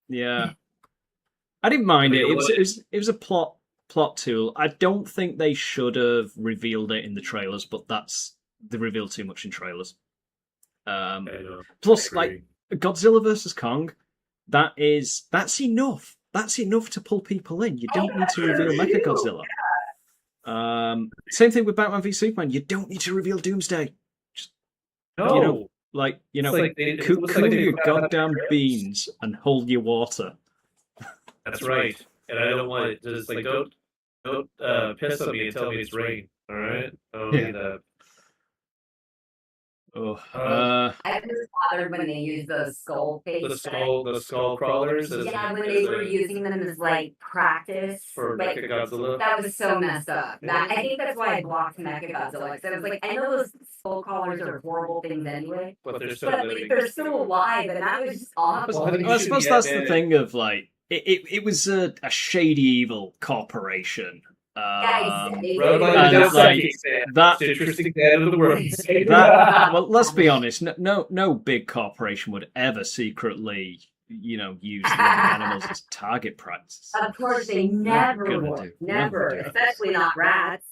Yeah, I didn't mind it. It was a plot tool. I don't think they should have revealed it in the trailers, but they revealed too much in trailers. Plus, like Godzilla vs Kong, that's enough. That's enough to pull people in. You don't need to reveal Mechagodzilla. Same thing with Batman v Superman. You don't need to reveal Doomsday. Just, No, cool your goddamn beans and hold your water. that's right. And I don't want it. Just like don't piss on me and tell me it's rain. All right. I don't need that. Oh, I was bothered when they used those skull faces. The skull crawlers. Yeah, when they were using them as like practice. For like, Mechagodzilla. that was so messed up. I think that's why I blocked Mechagodzilla. Because I was like, I know those skull crawlers are horrible things anyway. But they're still But like, living. they're still alive, and that was just awful. I suppose that's the thing of like it was a shady evil corporation. Run by the And, Death like, Psychic fan. that- Most interesting man in the world. Well, let's be honest. No big corporation would ever secretly, use living animals as target practice. Of course, they never gonna would. do. Never, Never do. especially not rats.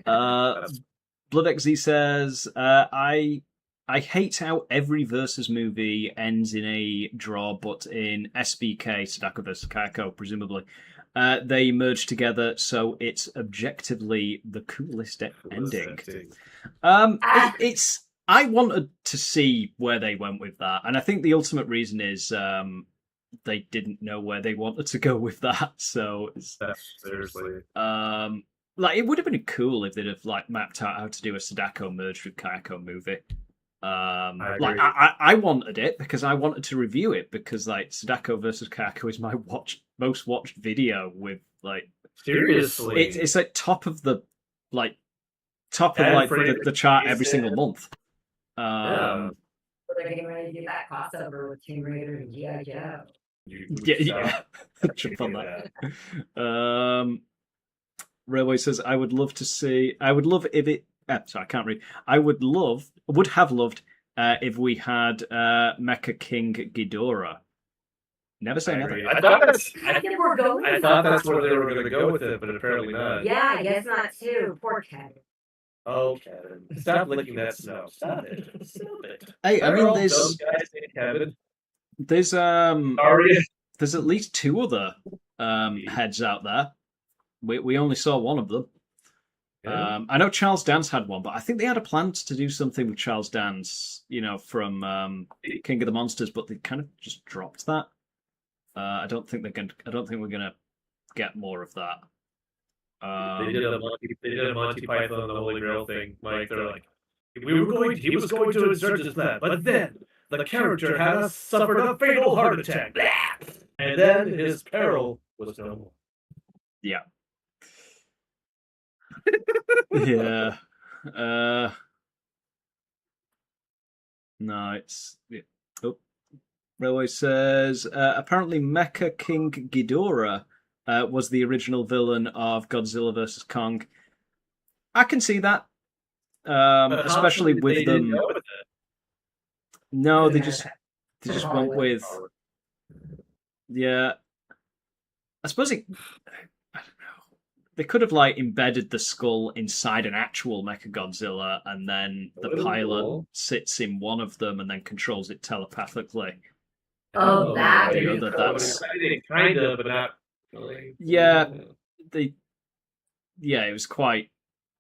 Blood XZ says, I hate how every Versus movie ends in a draw, but in SBK, Sadako vs. Kako, presumably, they merge together, so it's objectively the coolest ending. I wanted to see where they went with that, and I think the ultimate reason is they didn't know where they wanted to go with that. So it's Seriously. it would have been cool if they'd have mapped out how to do a Sadako merged with Kayako movie. I wanted it because I wanted to review it because Sadako versus Kayako is my most watched video with Seriously. it's top of the the chart every single month. Yeah. So they're getting ready to do that crossover with Tomb Raider and G.I. Joe. Yeah. Jump on that. Railway says, I would love if it. Sorry, I can't read. Would have loved if we had Mecha King Ghidorah. Never say never. I thought I think we're going. I thought that's where they were going to go with it, but apparently not. Yeah, I guess not too. Poor Kevin. Oh, Kevin. Stop licking that snow. Stop it. Stop it. Hey, I Why are mean, all those guys named Kevin? there's Sorry. there's at least two other heads out there. We only saw one of them. Yeah. I know Charles Dance had one, but I think they had a plan to do something with Charles Dance, from King of the Monsters, but they kind of just dropped that. I don't think we're gonna get more of that. They did a Monty Python and the Holy Grail thing. Like they're like, he was going to insert his plan, but then the character had suffered a fatal heart attack, and then his peril was no more. Yeah. Yeah. No, it's. Yeah. Oh. Railway says apparently Mecha King Ghidorah was the original villain of Godzilla vs Kong. I can see that, especially with them. No, they just went with. Yeah, I suppose it. I don't know. They could have embedded the skull inside an actual Mechagodzilla, and then the pilot sits in one of them and then controls it telepathically. Oh, that You know, is that- cool. that's- kind of, but not really. Yeah. It was quite,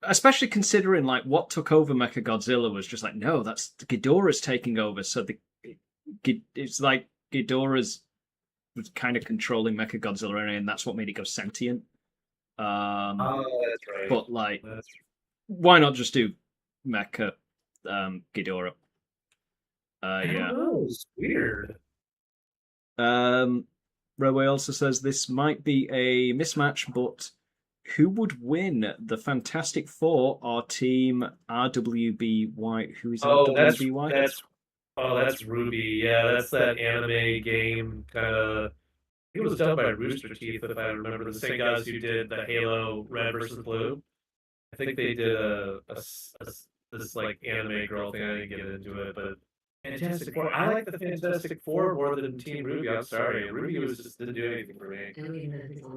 especially considering what took over Mechagodzilla was just no, that's Ghidorah's taking over. So it's like Ghidorah's was kind of controlling Mechagodzilla, and that's what made it go sentient. Oh, that's right. But like, That's why not just do Mecha Ghidorah? I don't Yeah. know, it's weird. Railway also says this might be a mismatch, but who would win? The Fantastic Four or Team RWBY? Who is RWBY? That's Ruby. Yeah, that's that anime game kind of. It was done by Rooster Teeth, if I remember, the same guys who did the Halo Red versus Blue. I think they did this like anime girl thing. I didn't get into it, but Fantastic Four. I like the Fantastic Four more than Team Ruby. I'm sorry, Ruby was just didn't do anything for me.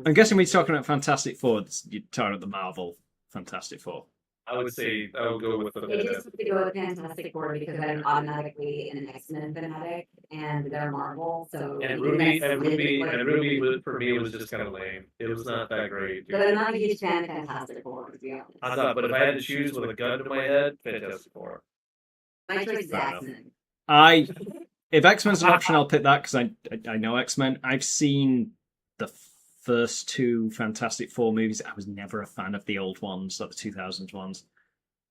I'm guessing we're talking about Fantastic Four. You're talking about the Marvel Fantastic Four. I would say I would go with the They just have to go with Fantastic Four because I'm automatically an X-Men fanatic and they're Marvel, so And because Ruby that's and literally Ruby what- was, for me was just kind of lame. It was not that great. But I'm not a huge fan of Fantastic Four, to be honest. I thought, but if I had to choose with a gun to my head, Fantastic Four. My choice is Fair enough. X-Men. If X-Men's an option, I'll pick that because I know X-Men. I've seen the first two Fantastic Four movies. I was never a fan of the old ones, like the 2000s ones.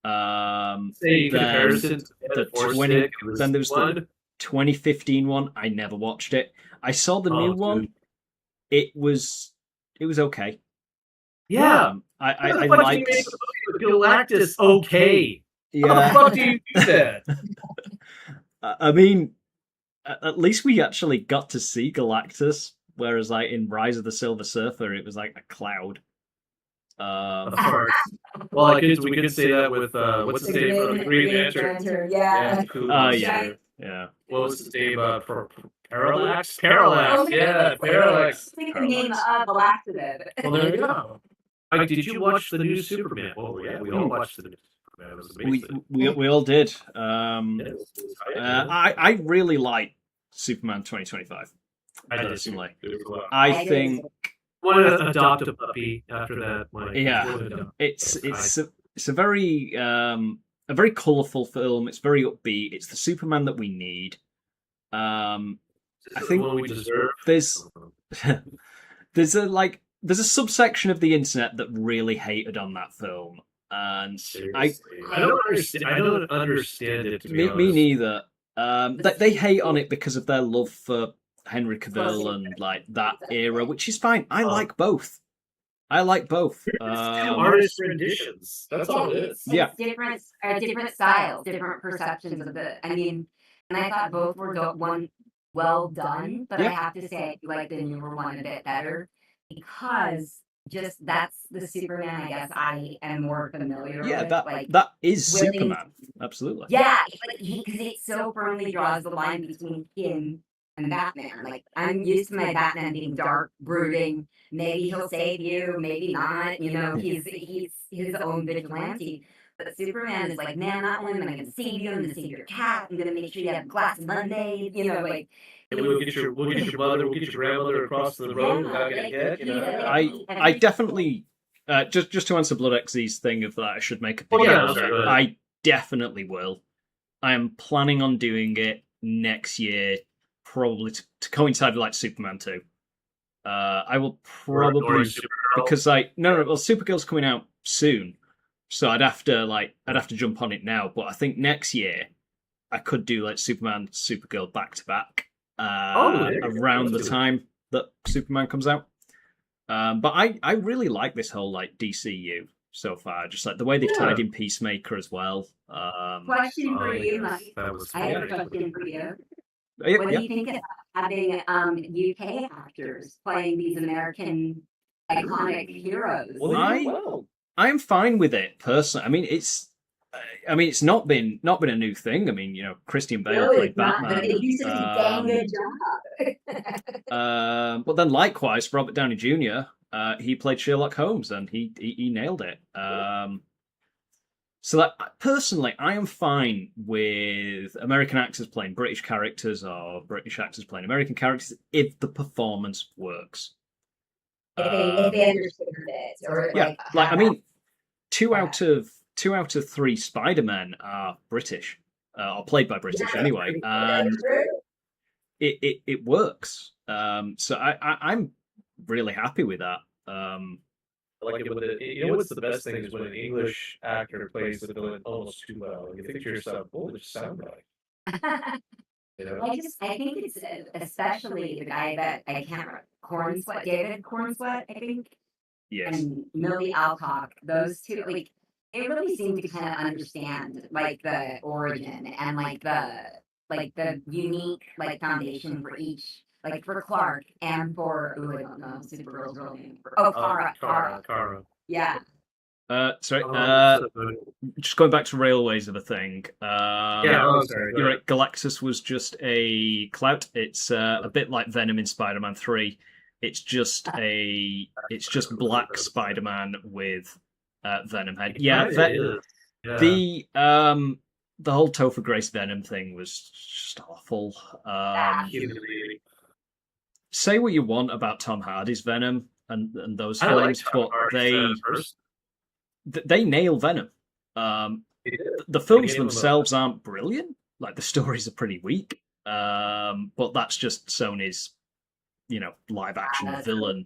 Say Then comparison to the Force 20 Stick, it then there was the one. 2015 one. I never watched it. I saw the Oh, new one. dude. It was okay. Yeah. I How the I fuck do you liked. make a movie with Galactus okay? How the Yeah, fuck do you do that? I mean, at least we actually got to see Galactus, whereas like in Rise of the Silver Surfer, it was like a cloud. Of course. Well, we could say that with what's his name from the Green Lantern. Yeah. Cool. Yeah. What was his name? Parallax. Parallax. Yeah, Parallax. Think the name of Galactus. Well, there you go. Mike, did you watch the new Superman? Oh yeah, we all watched the new Superman. It was amazing. We all did. Yeah, it was hype, man. I really like Superman 2025. I did personally. too. It was a lot. I think Want to adopt a puppy after that? Mike. Yeah. Go ahead, adopt. it's a very colourful film. It's very upbeat. It's the Superman that we need. This I is think the one we deserve. there's a subsection of the internet that really hated on that film, and Seriously. I don't understand. I don't understand it. To be me honest. neither. They hate on it because of their love for Henry Cavill and like that era, which is fine. I like both. It's two artist renditions. That's all it is. Yeah. Different styles, different perceptions of it. I mean, and I thought both were well done, but I Yeah. have to say I like the newer one a bit better because just that's the Superman I guess I am more familiar Yeah, with. that is willing- Superman. Absolutely. Yeah, because it so firmly draws the line between him and Batman. Like I'm used to my Batman being dark, brooding. Maybe he'll save you, maybe not. You know, he's his own vigilante. But Superman is like, man, not only am I going to save you, I'm going to save your cat. I'm going to make sure you have a glass of lemonade. You know, like. And we'll get your mother, we'll get your grandmother across the road without getting hit. You know? I definitely just to answer Blood XZ's thing of that I should make a Oh, video. yeah, of it, sure. I definitely will. I am planning on doing it next year, probably to coincide with like Superman 2. I will probably Or Supergirl. because well, Supergirl's coming out soon, so I'd have to jump on it now. But I think next year I could do like Superman, Supergirl back to back around the time that Superman comes out. But I really like this whole like DCU so far. Just like the way they've tied in Peacemaker as well. Question for you, yes, Mike. that was I have a funny. question for you. Yeah, What do you think about having UK actors playing these American iconic heroes? I am fine with it personally. I mean, it's not been a new thing. I mean, you know, Christian Bale No, played it's not, Batman. but they do such a dang good job. But then likewise, Robert Downey Jr. He played Sherlock Holmes and he nailed it. So that personally, I am fine with American actors playing British characters or British actors playing American characters if the performance works. If they understand it, or Yeah, I mean, two out of 3 Spider-Men are British, or played by British anyway. And it works. So I'm really happy with that. I like it when you know what's the best thing is when an English actor plays the villain almost too well. You think to yourself, "What does it sound like?" You know? I think it's especially the guy that I can't remember, Cornsweet, David Cornsweet, I think, Yes. and Millie Alcock. Those two, like, they really seem to kind of understand like the origin and like the unique like foundation for each, like for Clark and for I don't know Supergirl's real name. Kara. Yeah. Sorry. Oh, Just going back to Railways of a thing. yeah, oh, sorry. You're right. Galactus was just a clout. It's a bit like Venom in Spider-Man 3. It's just Black Spider-Man with Venom head. Yeah, the whole Topher Grace Venom thing was just awful. Say what you want about Tom Hardy's Venom and those films, but they nail Venom. The films themselves aren't brilliant. Like the stories are pretty weak. But that's just Sony's, live action villain.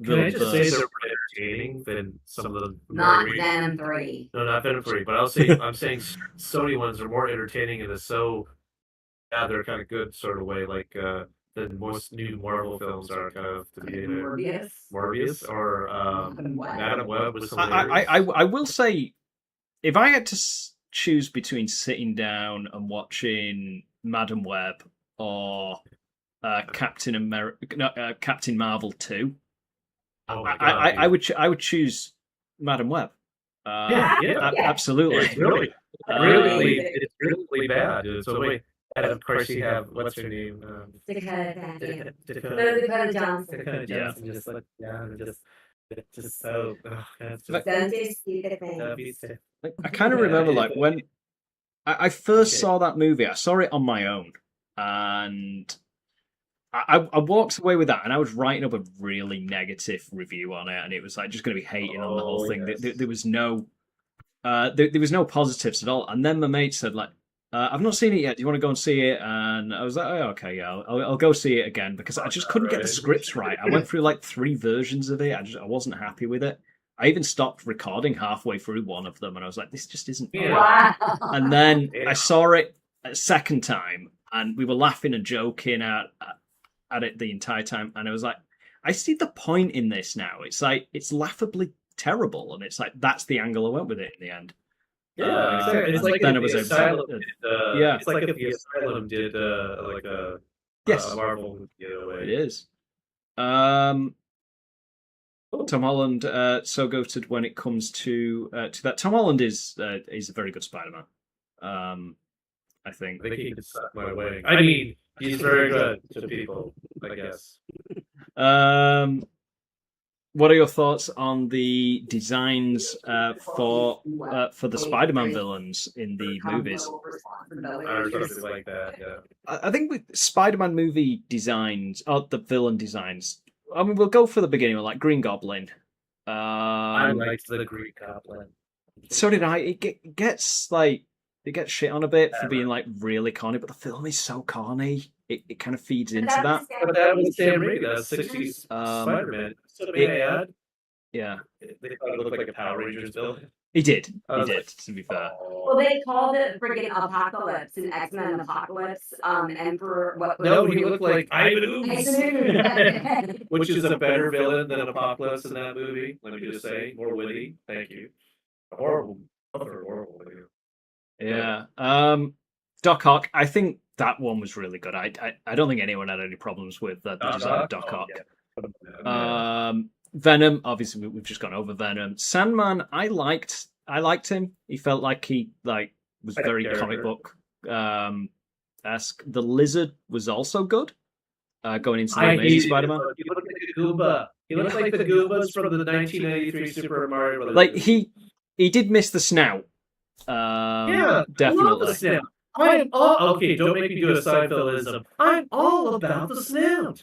Can I just say they're more entertaining than some of the Not Venom 3. No, not Venom 3, but I'm saying Sony ones are more entertaining in they're kind of good sort of way, like the most new Marvel films are kind of to be Morbius or Madam Web was hilarious. I will say, if I had to choose between sitting down and watching Madam Web or Captain Marvel 2, I would choose Madam Web. Absolutely. It's really bad. So wait, and of course you have what's her name? Dakota Johnson. Dakota Johnson just like just so. Don't do stupid things. I kind of remember like when I first saw that movie. I saw it on my own, and I walked away with that, and I was writing up a really negative review on it, and it was like just going to be hating on the whole thing. Yes. There was no, there was no positives at all. And then my mate said, like, "I've not seen it yet. Do you want to go and see it?" And I was like, "Oh, okay, yeah, I'll go see it again," because I just couldn't get the scripts right. I went through like 3 versions of it. I wasn't happy with it. I even stopped recording halfway through one of them, and I was like, "This just isn't." Wow. And then I saw it a second time, and we were laughing and joking at it the entire time, and I was like, I see the point in this now. It's like it's laughably terrible, and it's like that's the angle I went with it in the end. Yeah, exactly. It's like then if it was the Asylum it's like if the Asylum did like a Marvel movie in a way. It is. Tom Holland so goated when it comes to that. Tom Holland is a very good Spider-Man. I think. I think he could suck my wing. I mean, he's very good to people, I guess. What are your thoughts on the designs for the Spider-Man villains in the movies? Something like that, yeah. I think with Spider-Man movie designs, or the villain designs, I mean, we'll go for the beginning, like Green Goblin. I liked the Green Goblin. So did I. It gets shit on a bit for being like really corny, but the film is so corny. It kind of feeds into that. But that was Sam Raimi, that 60s Spider-Man. So bad. Yeah. They thought it looked like a Power Rangers villain. He did, to be fair. Well, they called it friggin' Apocalypse and X-Men Apocalypse, and for what? No, he looked like Ivan Ooze, Ooze. which is a better villain than Apocalypse in that movie. Let me just say, more witty. Thank you. Horrible. Yeah. Doc Ock. I think that one was really good. I don't think anyone had any problems with the design of Doc Ock. Yeah. Venom. Obviously, we've just gone over Venom. Sandman. I liked him. He felt like he was very comic book esque. The Lizard was also good. Going into the Amazing Spider-Man. He looked like a Goomba. He looked like the Goombas from the 1993 Super Mario Brothers. Like he did miss the snout. Yeah, definitely. I love the snout. Okay, don't make me do a Seinfeldism. I'm all about the snout.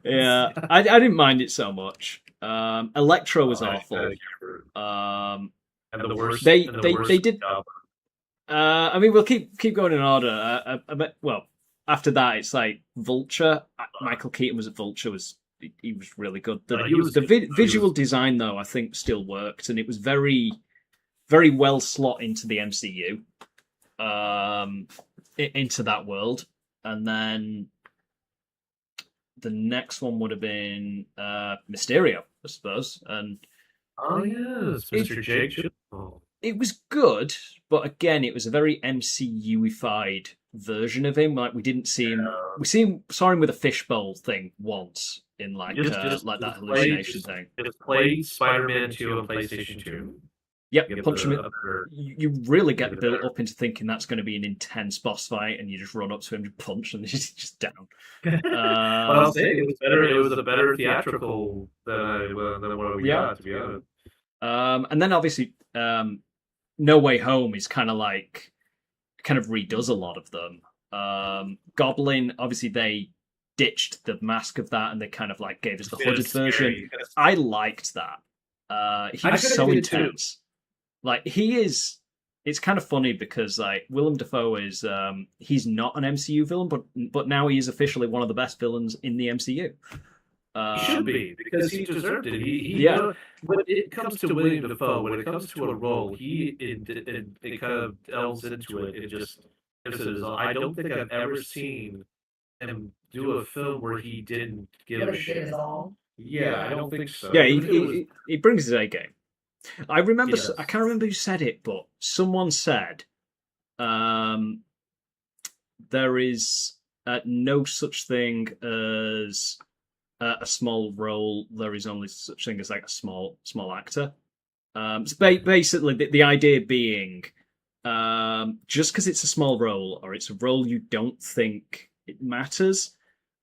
Yeah, I didn't mind it so much. Electro was awful. And the worst. They did. I mean, we'll keep going in order. Well, after that, it's like Vulture. Michael Keaton was at Vulture. He was really good. Visual design, though, I think still worked, and it was very, very well slot into the MCU, into that world. And then the next one would have been Mysterio, I suppose. And Oh yes, Mr. Jake Gyllenhaal. it was good, but again, it was a very MCU-ified version of him. Like we didn't see him. Saw him with a fishbowl thing once in like that hallucination thing. Just play Spider-Man 2 on PlayStation 2. Yep, Get punch him. the- You really get built up into thinking that's going to be an intense boss fight, and you just run up to him and punch, and he's just down. But I'll say it was better. It was a better theatrical than what we got, to be honest. And then obviously, No Way Home is kind of redoes a lot of them. Goblin, obviously, they ditched the mask of that, and they kind of like gave us the hooded version. I liked that. He was so intense. Like he is. It's kind of funny because like Willem Dafoe is he's not an MCU villain, but now he is officially one of the best villains in the MCU. He should be because he deserved it. Yeah. When it comes to William Dafoe, when it comes to a role, it kind of delves into it. It just gives it his all. I don't think I've ever seen him do a film where he didn't give a shit. Yeah, I don't think so. Yeah, he brings his A game. I remember. I can't remember who said it, but someone said, "There is no such thing as a small role. There is only such thing as like a small actor." So basically, the idea being, just because it's a small role or it's a role you don't think it matters,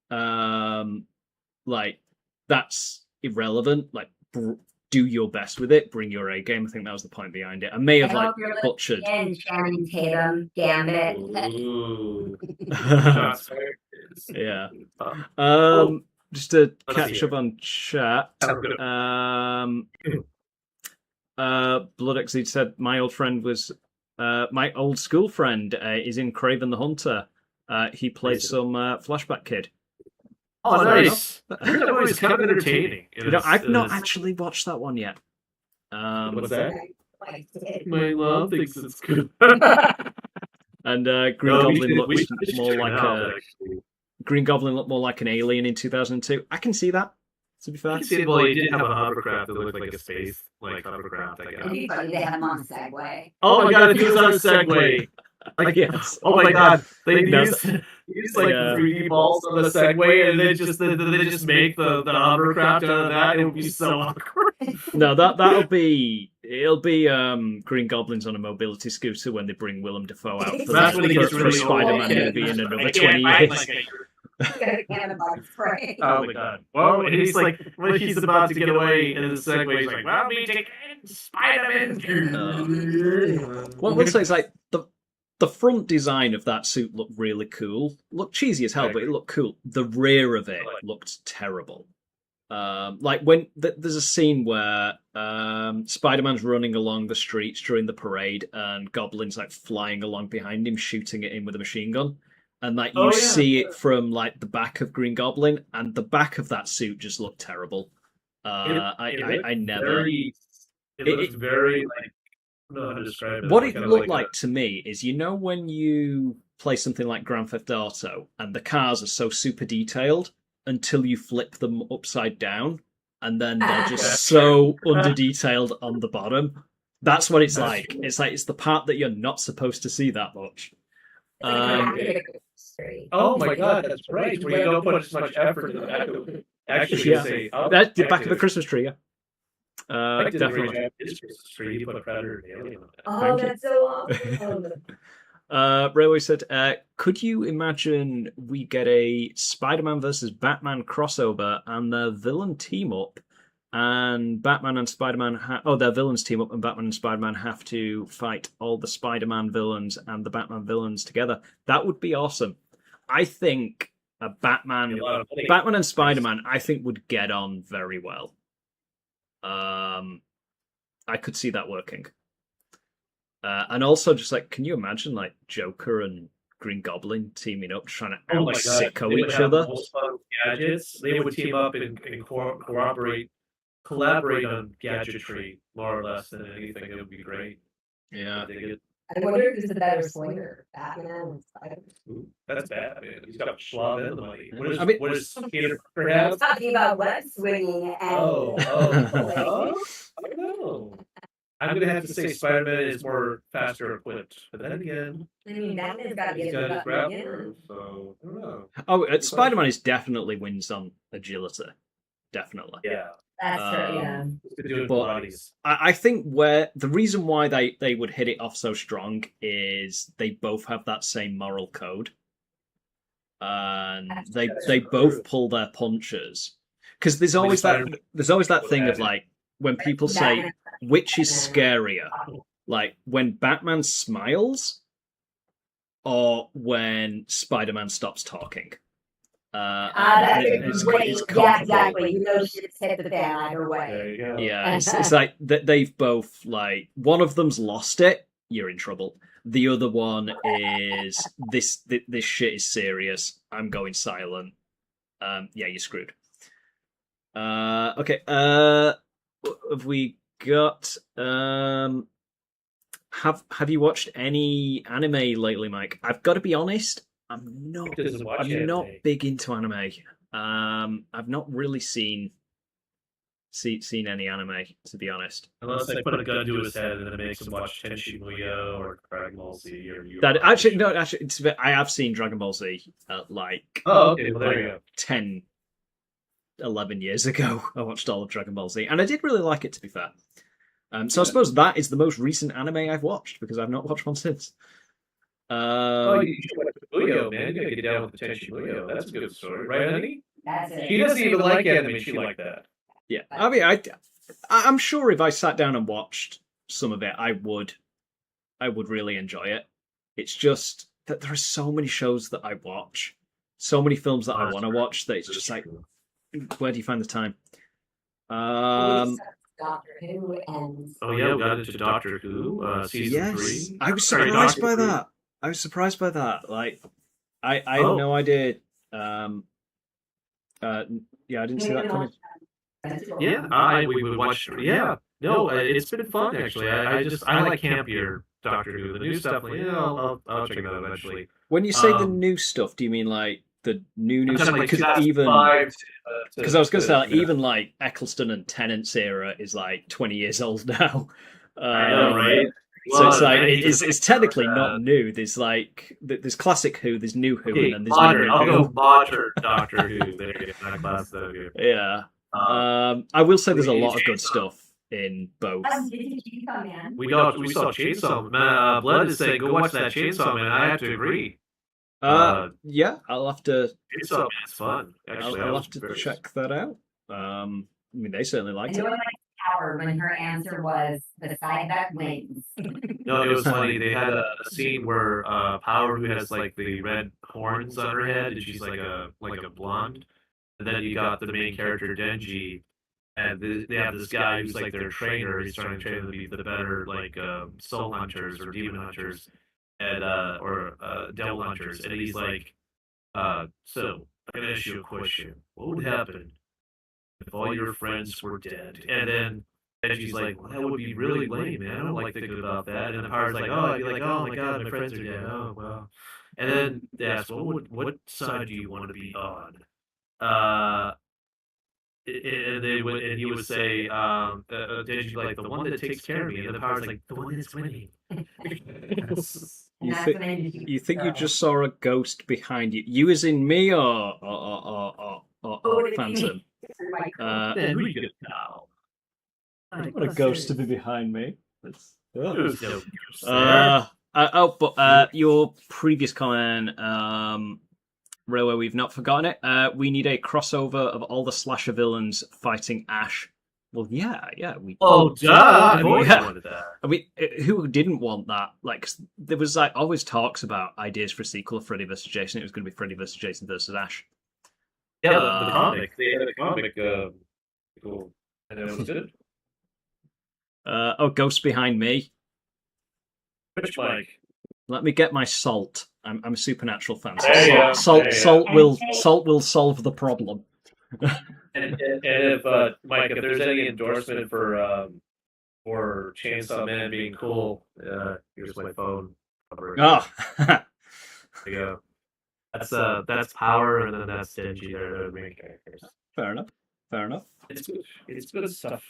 like that's irrelevant. Like. Do your best with it. Bring your A game. I think that was the point behind it. I may have like butchered. And Channing Tatum, Gambit. Ooh. Yeah. Just to catch up on chat. Blood Exceed said my old friend was my old school friend is in Craven the Hunter. He played some Flashback Kid. Oh, nice. That was kind of entertaining. I've not actually watched that one yet. What's that? My mom thinks it's good. And Green Goblin looks more like Green Goblin looked more like an alien in 2002. I can see that. To be fair, Well, he did have a hovercraft that looked like a space hovercraft. I It'd be funny they had him on Segway. Oh my god, if he was on a Segway. Like, yes. Oh my god, they use like 3D balls on the Segway, and they just make the hovercraft out of that. It would be so awkward. No, it'll be Green Goblins on a mobility scooter when they bring Willem Dafoe out. That's when he gets really Spider-Man old. movie in another 20 years. Oh my god. Well, and he's like, when he's about to get away in the Segway, he's like, well, we take Spider-Man. What I will say is like the front design of that suit looked really cool. Looked cheesy as hell, but it looked cool. The rear of it looked terrible. Like when there's a scene where Spider-Man's running along the streets during the parade, and Goblin's like flying along behind him, shooting at him with a machine gun, and like you see it from like the back of Green Goblin, and the back of that suit just looked terrible. I never. It looks very like. I don't know how to describe it. What it looked like to me is, when you play something like Grand Theft Auto and the cars are so super detailed until you flip them upside down, and then they're just so under detailed on the bottom. That's what it's like. It's like it's the part that you're not supposed to see that much. Oh my god, that's right. Where you don't put as much effort into that. Actually, say, that's the back of the Christmas tree. Yeah. definitely. Tree, put Predator and Alien on that. Oh, that's so awesome. Railway said, could you imagine we get a Spider-Man versus Batman crossover and their villain team up, and Batman and Spider-Man their villains team up, and Batman and Spider-Man have to fight all the Spider-Man villains and the Batman villains together? That would be awesome. I think a Batman and Spider-Man, I think, would get on very well. I could see that working. And also, just like, can you imagine like Joker and Green Goblin teaming up, trying to Oh out my god, sicko they would each have the other? most fun gadgets. They would team up and collaborate on gadgetry more or less than anything. It would be great. Yeah. They get, I wonder who's the better swinger, Batman or Spider. ooh, that's bad, man. He's got Schwab and the money. What is I mean- what is Peter Parker I have? was talking about web swinging and I don't know. I'm gonna have to say Spider-Man is more faster equipped, but then again, I mean, Batman's got to he's get got the his button grappler, again. so I don't know. Oh, Spider-Man is definitely wins on agility. Definitely. Yeah, That's true. Yeah. he's doing But- bodies. I think where the reason why they would hit it off so strong is they both have that same moral code, and they both pull their punches. Because there's always that thing of like when people say Batman- which is scarier, like when Batman smiles or when Spider-Man stops talking. It's yeah, comparable. exactly. You know, shit's hit the fan either There way. you go. Yeah, it's like they've both like one of them's lost it. You're in trouble. The other one is this shit is serious. I'm going silent. Yeah, you're screwed. Okay. Have we got? Have you watched any anime lately, Mike? I've got to be honest. I'm not Doesn't watch not anime. big into anime. I've not really seen any anime, to be honest. Unless they put a gun to his head and then it makes him watch Tenchi Muyo or Dragon Ball Z or Yu. That actually, no, actually, I have seen Dragon Ball Z like Oh, okay. Well, there you go. 10, 11 years ago. I watched all of Dragon Ball Z, and I did really like it, to be fair. So I suppose that is the most recent anime I've watched because I've not watched one since. Oh, you should watch Muyo, man. You gotta get down with the Tenchi Muyo. That's a good story, right, honey? That's it. She doesn't even like anime. And she liked that. Yeah, I mean, I'm sure if I sat down and watched some of it, I would really enjoy it. It's just that there are so many shows that I watch, so many films that I want to watch that it's just like, where do you find the time? Doctor Who and Oh yeah, we got into Doctor Who, season 3. I was Sorry, surprised by Doctor Who. that. I was surprised by that. Like, I Oh. had no idea. Yeah, I didn't see that coming. Yeah, we would watch. Yeah, no, it's been fun actually. I like campier Doctor Who. The new stuff, like, yeah, I'll check it out eventually. When you say the Um, new stuff, do you mean like the new I'm stuff? talking like Because even 2005 because I was going to say like, yeah. even like Eccleston and Tennant's era is like 20 years old now. I know, right? So it's Well, like I hate it's to- technically not new. There's like there's classic Who, there's new Who, Okay, and then there's modern. new I'll Who. go modern Doctor Who. There you go. Not classic Who. Yeah. Um, I will say there's a lot of good Chainsaw. stuff in both. we saw Chainsaw Man. Blood is saying go watch that Chainsaw Man. I have to agree. Yeah, I'll have to. Chainsaw Man's fun. Actually, I'll have to check that out. I mean, they certainly liked it. Anyone like Howard when her answer was the side that wins. No, it was funny. They had a scene where Power, who has like the red horns on her head, and she's like a blonde. And then you got the main character Denji, and they have this guy who's like their trainer. He's trying to train them to be the better like soul hunters or demon hunters, and or devil hunters. And he's like, so I'm gonna ask you a question. What would happen if all your friends were dead? And then Denji's like, well, that would be really lame, man. I don't like thinking about that. And the Power's like, oh, I'd be like, oh my god, my friends are dead. Oh well. And then they asked, well, what side do you want to be on? And they would, and he would say, Denji's like, the one that takes care of me. And the Power's like, the one that's winning. You think you just saw a ghost behind you? You as in me or Phantom? Then who you gonna tell? I want a ghost to be behind me. There's no ghost there. But your previous comment, Railway, we've not forgotten it. We need a crossover of all the slasher villains fighting Ash. Well, yeah, we. Oh, duh! I've always Yeah. wanted that. I mean, who didn't want that? Like, 'cause there was like always talks about ideas for a sequel of Freddy vs. Jason. It was going to be Freddy vs. Jason versus Ash. Yeah, the comic. They had a comic. Cool. And it was good. Ghost behind me. Which Mike? Let me get my salt. I'm a Supernatural fan. So There you go. salt, There you salt go. will salt will solve the problem. And if Mike, if there's any endorsement for Chainsaw Man being cool, here's my phone number. Ah, There you go. That's Power, and then that's Denji. They're the main characters. fair enough. Fair enough. It's good. It's good stuff.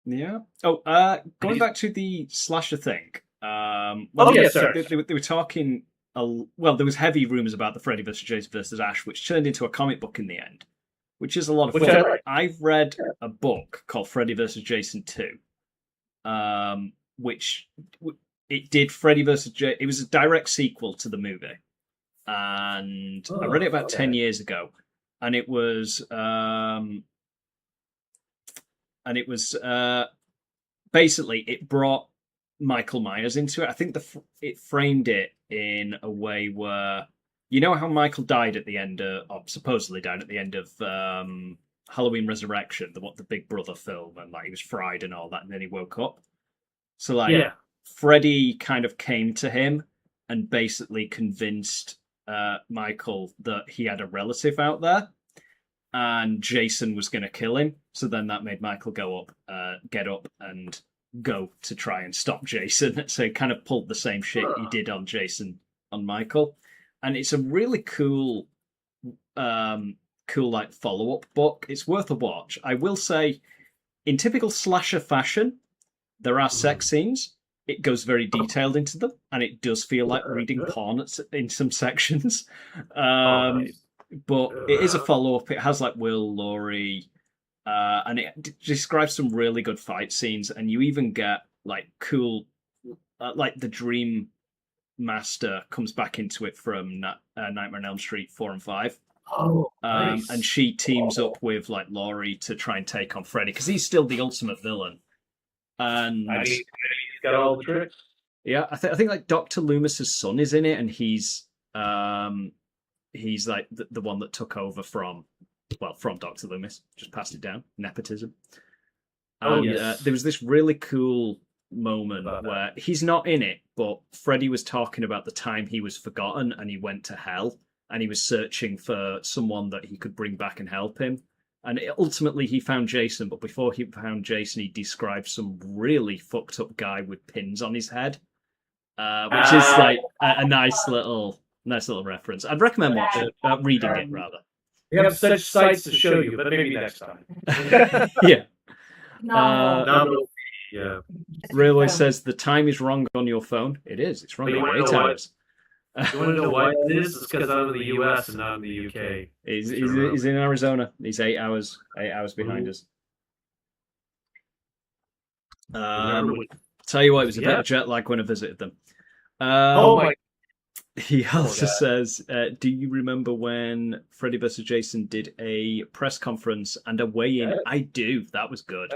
Yeah. Oh, going back to the slasher thing. Yes, sir. They were talking. Well, there was heavy rumors about the Freddy vs. Jason vs. Ash, which turned into a comic book in the end, which is a lot of Which fun. I like. I've read a book called Freddy vs. Jason 2, which it did Freddy vs. Jason. It was a direct sequel to the movie, and I read it about 10 years ago, and it was basically it brought Michael Myers into it. I think it framed it in a way where, you know how Michael died at the end of, or supposedly died at the end of Halloween Resurrection, the Big Brother film, and like he was fried and all that, and then he woke up. So like, Yeah. Freddy kind of came to him and basically convinced Michael that he had a relative out there, and Jason was going to kill him. So then that made Michael get up and go to try and stop Jason. So he kind of pulled the same shit he did on Jason on Michael. And it's a really cool like follow-up book. It's worth a watch. I will say, in typical slasher fashion, there are sex scenes. It goes very detailed into them, and it does feel like reading porn in some sections. Nice. But it is a follow-up. It has like Will Laurie, and it describes some really good fight scenes, and you even get like cool, like the Dream Master comes back into it from Nightmare on Elm Street 4 and 5. Nice. And she teams up with like Laurie to try and take on Freddy, because he's still the ultimate villain. And I mean, he's got all the tricks. yeah, I think like Dr. Loomis's son is in it, and he's like the one that took over from Dr. Loomis, just passed it down, nepotism. And yes. There was this really cool moment where he's not in it, but Freddy was talking about the time he was forgotten and he went to hell, and he was searching for someone that he could bring back and help him. And ultimately he found Jason, but before he found Jason, he described some really fucked up guy with pins on his head, which is like a nice little reference. I'd recommend reading it rather. We have such sights to show you, but maybe next time. Yeah. No. Yeah. Railway says the time is wrong on your phone. It is. It's wrong But you by wanna 8 know what? hours. You want to know why it is? It's because I'm in the US and not in the UK. He's in Arizona. He's 8 hours behind us. Tell you what, it was a bit of jet lag when I visited them. Oh my! He also says, do you remember when Freddy vs. Jason did a press conference and a weigh-in? Yes. I do. That was good.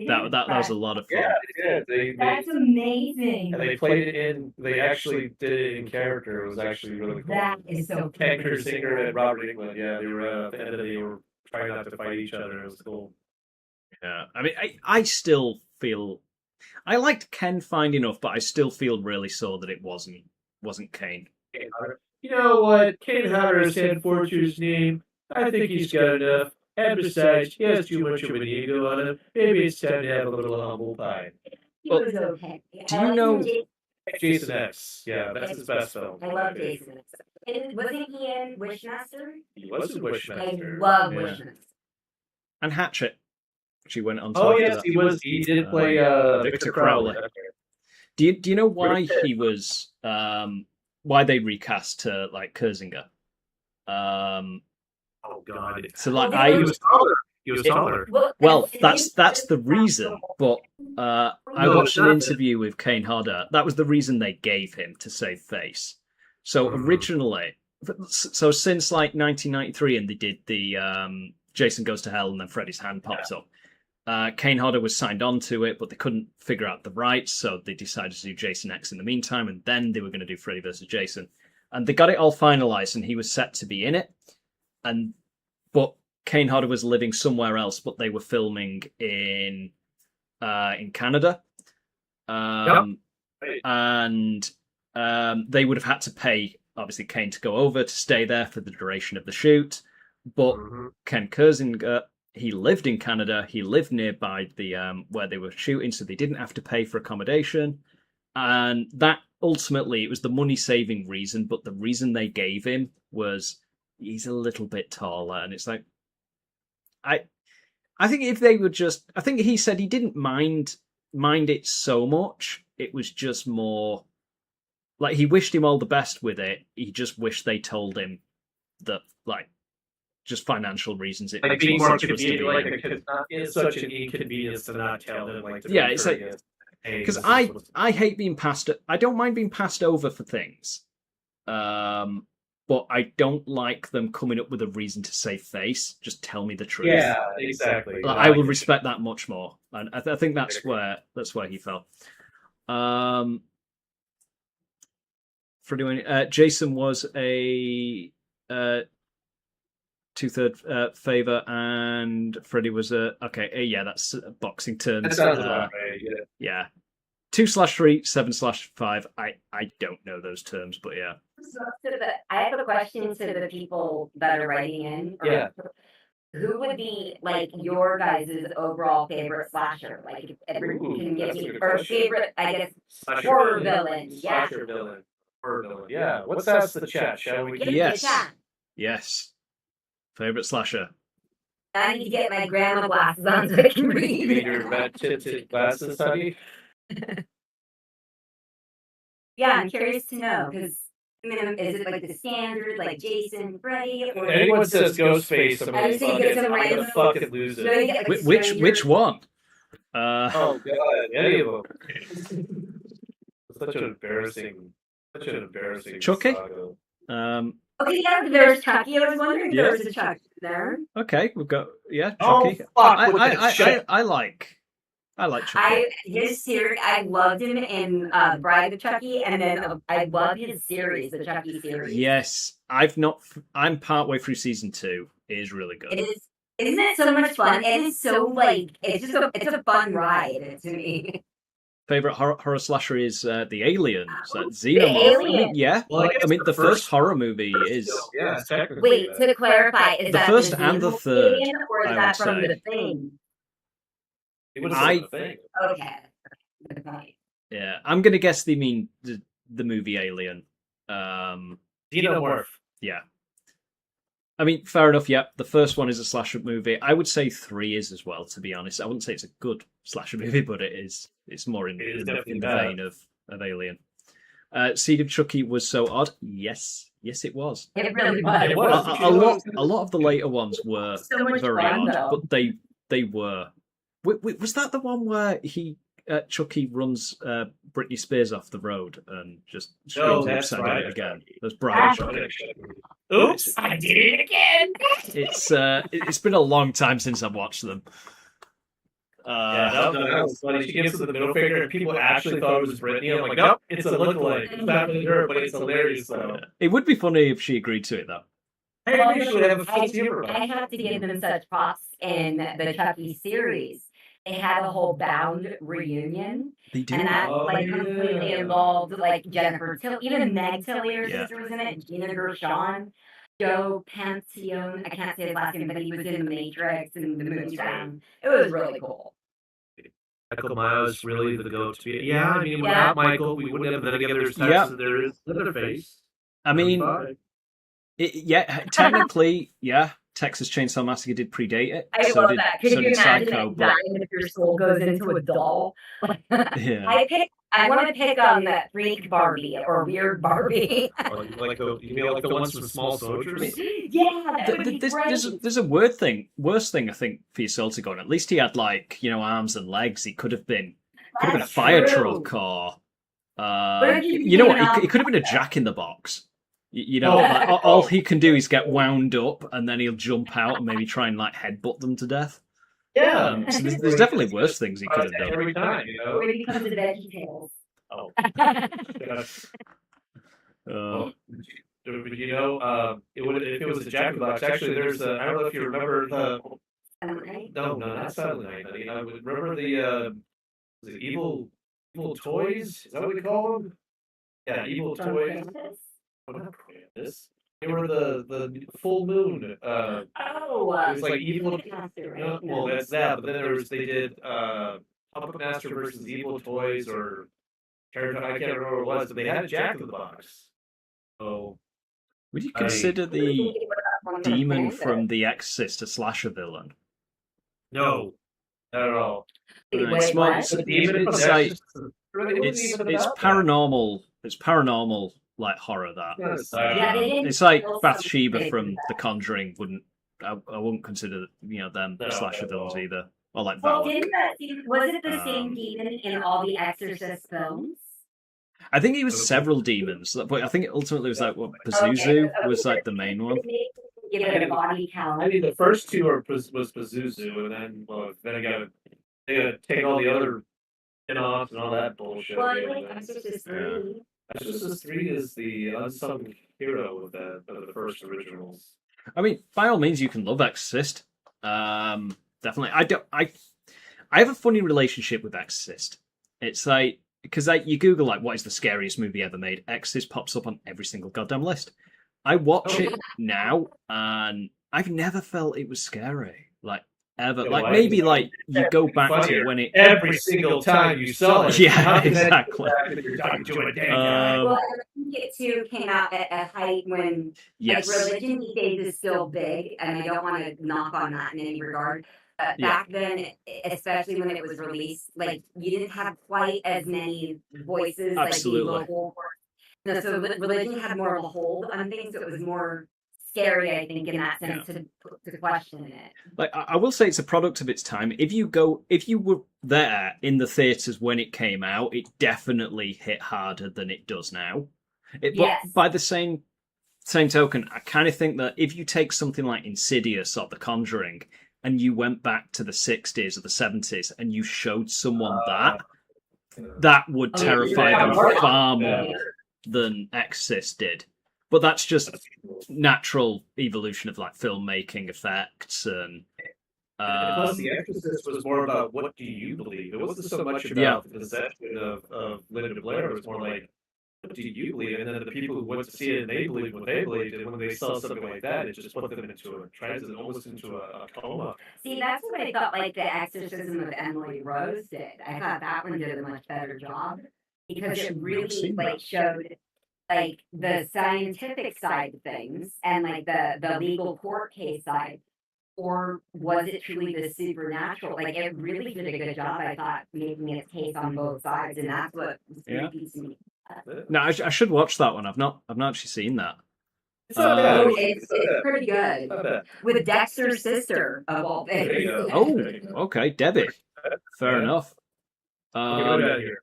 That was a lot of fun. Yeah, they That's amazing. and they played it in. They actually did it in character. It was actually really cool. That is so cool. Hector Singer and Robert Englund. Yeah, they were at the end of they were trying not to fight each other. It was cool. Yeah, I mean, I still feel I liked Ken Find enough, but I still feel really sore that it wasn't Kane. You know what? Kane Hodder has had Fortune's name. I think he's got enough. And besides, he has too much of an ego on him. Maybe it's time to have a little humble pie. He was okay. do you know- Jason X. Yeah, that's his best film. I love Jason. And wasn't he in Wishmaster? He was in I Wishmaster. love Yeah. Wishmaster. And Hatchet. She went on to Oh after yes, that. he was. He did play Victor Crowley. Do you know why he was why they recast to like Kurzinger? Oh god. So like Well, He was taller. He was taller. well, that's the reason. But I No, watched an that's it. interview with Kane Hodder. That was the reason they gave him to save face. So originally, so since like 1993, and they did the Jason Goes to Hell, and then Freddy's hand pops up. Kane Hodder was signed on to it, but they couldn't figure out the rights, so they decided to do Jason X in the meantime, and then they were going to do Freddy vs. Jason. And they got it all finalized, and he was set to be in it. But Kane Hodder was living somewhere else, but they were filming in Canada. And they would have had to pay, obviously, Kane to go over to stay there for the duration of the shoot. But Ken Kersinger, he lived in Canada. He lived nearby the where they were shooting, so they didn't have to pay for accommodation. And that ultimately, it was the money-saving reason. But the reason they gave him was he's a little bit taller, and it's like, I think if they were just, I think he said he didn't mind it so much. It was just more like he wished him all the best with it. He just wished they told him that, like, just financial reasons. It Like makes being more more sense for us to be convenient, here. it's such an inconvenience to not tell them. Like, to Yeah, be it's like- courteous. Hey, Because this is what's- I hate being passed. I don't mind being passed over for things, but I don't like them coming up with a reason to save face. Just tell me the truth. Yeah, exactly. Like, I will respect that much more, and I think that's where he fell. For doing Jason was a 2/3 favor, and Freddie was a yeah, that's boxing terms. That sounds about right. Yeah. Yeah, 2/3, 7/5. I don't know those terms, but yeah. I have a question to the people that are writing in. Yeah. Who would be like your guys' overall favorite slasher? Like, if everyone can give that's a me good or question. favorite, I guess, Slasher horror villain. villain. Yeah. Slasher villain. Horror villain. Yeah. What's that's the chat? Shall we? Give me Yes. a chat. Yes. Favorite slasher. I need to get my grandma glasses on so I can You need read. your red tinted glasses, honey. Yeah, I'm curious to know because I mean, is it like the standard, like Jason, Freddy, or If anyone says Ghostface, I'm I gonna was thinking some I'm gonna random- fucking lose No, it. you get, like, Which Stranger- one? Oh god, any of them. Such an embarrassing Chucky? saga. Okay, yeah, there's Chucky. I was wondering if Yeah. there was a Chucky there. Okay, we've got Oh, Chucky. fuck, I with that shit. like Chucky. His series, I loved him in Bride of Chucky, and then I love his series, the Chucky series. Yes, I'm partway through season 2. It is really good. It is. Isn't it so much fun? It is so like it's a fun ride to me. Favorite horror slasher is the Alien. So The Xenomorph. Alien. Yeah. Well, I guess I mean, the first first- horror movie is. Yeah, technically. Wait, to clarify, is The that first the and the Xenomorph third, Alien, or is I that would from say. the Thing? It was I- a thing. Okay. Good point. Yeah, I'm gonna guess they mean the movie Alien. Xenomorph. Yeah. I mean, fair enough. Yeah, the first one is a slasher movie. I would say 3 is as well. To be honest, I wouldn't say it's a good slasher movie, but it is. It's more in, It is in definitely the that. vein of Alien. Seed of Chucky was so odd. Yes, it was. It really was. It was. A lot of the later ones were So much very fun, odd, though. but they were. Was that the one where Chucky runs Britney Spears off the road and just No, screams that's upside right. down again? That's Brian That's Chucky. Oops, I did it again. It's been a long time since I've watched them. Yeah, that was funny. She gives us the middle finger, and people actually thought it was Brittany. I'm like, nope, it's a lookalike. It's not really her, but it's hilarious though. It would be funny if she agreed to it, though. Hey, maybe I should have a full humor. I have to give them such props in the Chucky series. They had a whole Bound reunion, They do. and that Oh, like yeah. completely involved like Jennifer Till, even Meg Tillier's Yeah. sister was in it, Gina Gershon, Joe Pantaleone. I can't say his last name, but he was in The Matrix and The Moonstone. It was really cool. Michael Myers really the go-to. Yeah, I mean, Yeah. without Michael, we wouldn't have. Then again, there's Yeah. Texas, there is Leatherface. I mean, Fine. technically, yeah. Texas Chainsaw Massacre did predate it. I so love did, that. Could so you did imagine Psycho, that but dying if your soul goes into a doll? yeah. I want to pick that freak Barbie or weird Barbie. Oh, you mean like the ones from Small Soldiers? Yeah, that would be great. There's a worse thing I think for your soul to go on. At least he had arms and legs. He could have been a That's fire true. truck or if you you know came what? out- He could have been a Jack in the Box. Oh. All he can do is get wound up and then he'll jump out and maybe try and headbutt them to death. Yeah. So there's definitely worse things he could have done. Every time, you know. When it comes to Veggie Tales. Oh. Uh, But you know, it would if it was a Jack in the Box. Actually, there's I don't know if you remember the no, not Silent Night, honey. I would remember the evil Evil Toys. Is that what we call them? Yeah, Evil From Toys. Krampus? Oh, not Krampus. They were the full moon. Oh, it was like Evil. Puppet Master, right? No, well, that's that. But then they did Puppet Master versus Evil Toys, or I can't remember what it was, but they had a Jack in the Box. So Would you I- consider the One of the demon Krampus. from The Exorcist a slasher villain? no, not at all. Wait, It's what? more- The demon from it's The like- Exorcist, it wasn't It's even it's about that. paranormal. It's paranormal like horror that. Yeah, they didn't It's like kill Bathsheba somebody from for The Conjuring. I wouldn't consider them No, slasher not at villains all. either. Or like Well, Valak. was it the same Um, demon in all the Exorcist films? I think it was several demons, but I think it ultimately was like what Pazuzu Okay, was like the main one. Give it a body count. I mean, the first two was Pazuzu, and then I they gotta take all the other spin-offs and all that bullshit. Well, I and like then- Exorcist Yeah. 3. Exorcist 3 is the unsung hero of the first originals. I mean, by all means, you can love Exorcist. Definitely. I have a funny relationship with Exorcist. It's like because you Google like what is the scariest movie ever made, Exorcist pops up on every single goddamn list. I watch it now, and I've never felt it was scary, like ever. Yeah, Like well, maybe it's like you go back to funnier. when it. Every single time you saw it, Yeah, how can that exactly. be bad if you're talking to a dead guy? Well, I think it too came out at a height when Yes. like religion these days is still big, and I don't want to knock on that in any regard. But Yeah. back then, especially when it was released, like you didn't have quite as many voices Absolutely. like the local. No, so religion had more of a hold on things, so it was more scary, I think, in that sense to question it. Like I will say, it's a product of its time. If you were there in the theaters when it came out, it definitely hit harder than it does now. But Yes. by the same token, I kind of think that if you take something like Insidious or The Conjuring, and you went back to the 60s or the 70s, and you showed someone that would Oh, terrify yeah. them far Yeah. more than Exorcist did. But that's just natural evolution of like filmmaking effects and Plus, The Exorcist was more about what do you believe. It wasn't so much about Yeah. the possession of Linda Blair. It was more like, what do you believe? And then the people who went to see it, and they believed what they believed. And when they saw something like that, it just put them into a transit, almost into a coma. See, that's what I thought, like, the exorcism of Emily Rose did. I thought that one did a much better job because it really, seen like, that. showed, like, the scientific side of things and, like, the legal court case side. Or was it truly the supernatural? Like, it really did a good job, I thought, making its case on both sides, and that's what was Yeah. creepy to me. No, I should watch that one. I've not actually seen that. It's not bad. Oh, it's pretty good. Not bad. With Dexter's sister, of all There things. you go. Oh, There you go. okay, Debbie. Fair Yeah. enough. Look at that here.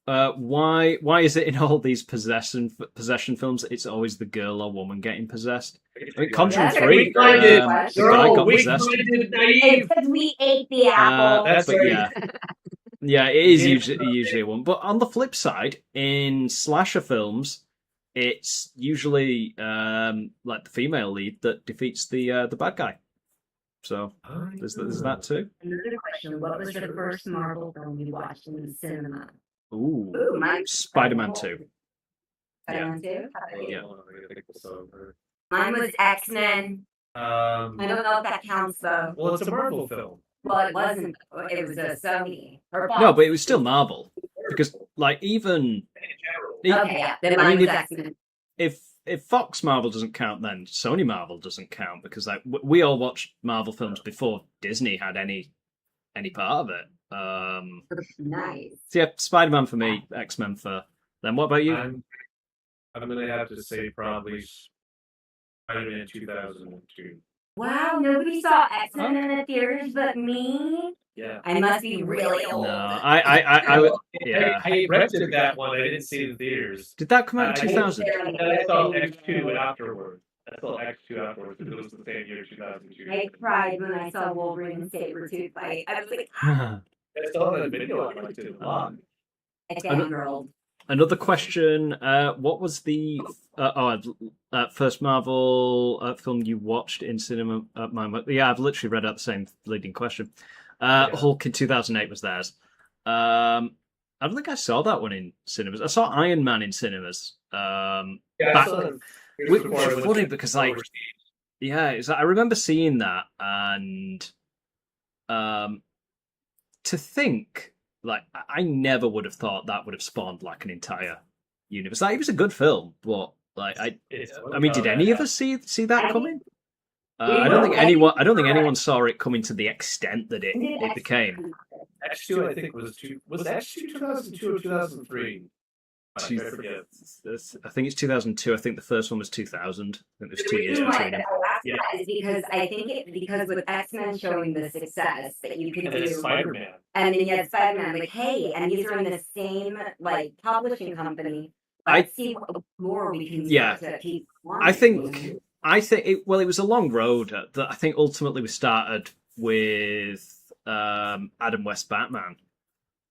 Why is it in all these possession films it's always the girl or woman getting possessed? I mean, Conjuring That's a 3, weak-minded the question. guy Girl, got possessed. weak-minded, naive. Because we ate the apple. That's But right. yeah, yeah, it is Yeah. usually a one. But on the flip side, in slasher films, it's usually like the female lead that defeats the bad guy. So there's that too. Another question: what was the first Marvel film you watched in the cinema? Ooh, Ooh, mine. Spider-Man 2. Spider-Man 2. How about you? Yeah. Mine was X-Men. I don't know if that counts though. Well, it's a Marvel film. Well, it wasn't. It was a Sony or Fox. No, but it was still Marvel because like even Okay, yeah. Then I mine mean, was X-Men. if Fox Marvel doesn't count, then Sony Marvel doesn't count because like we all watched Marvel films before Disney had any part of it. Nice. So yeah, Spider-Man for me, X-Men for them. What about you? I'm gonna have to say probably Spider-Man 2002. Wow, nobody saw X-Men in the theaters but me. Yeah. I must be really No, old. I yeah. I rented that one. I didn't see it in theaters. Did that come out in I- 2000? And I saw X2 afterwards. I saw X2 afterwards because it was the same year, 2002. I cried when I saw Wolverine and Sabretooth fight. I was like, I saw that video. I liked it a lot. I fangirled. Another question. What was the first Marvel film you watched in cinema? Yeah, I've literally read out the same leading question. Hulk in 2008 was theirs. I don't think I saw that one in cinemas. I saw Iron Man in cinemas. Yeah, I Back- saw it which before I is went funny to because, like, overseas. yeah, it's like, I remember seeing that, and to think, like, I never would have thought that would have spawned like an entire universe. Like, it was a good film, but like, I mean, did any of us see that coming? I don't think anyone saw it coming to the extent that it became. X2, I think was X2 2002 or 2003? I forget. I think it's 2002. I think the first one was 2000. I think there's 2 years reason why between them. I asked that is because I think because with X-Men showing the success that you can And then do, Spider-Man. and then you had Spider-Man, like, hey, and these are in the same like publishing company. I- Let's see what more we can Yeah. start to keep. I think it was a long road. That I think ultimately we started with Adam West Batman.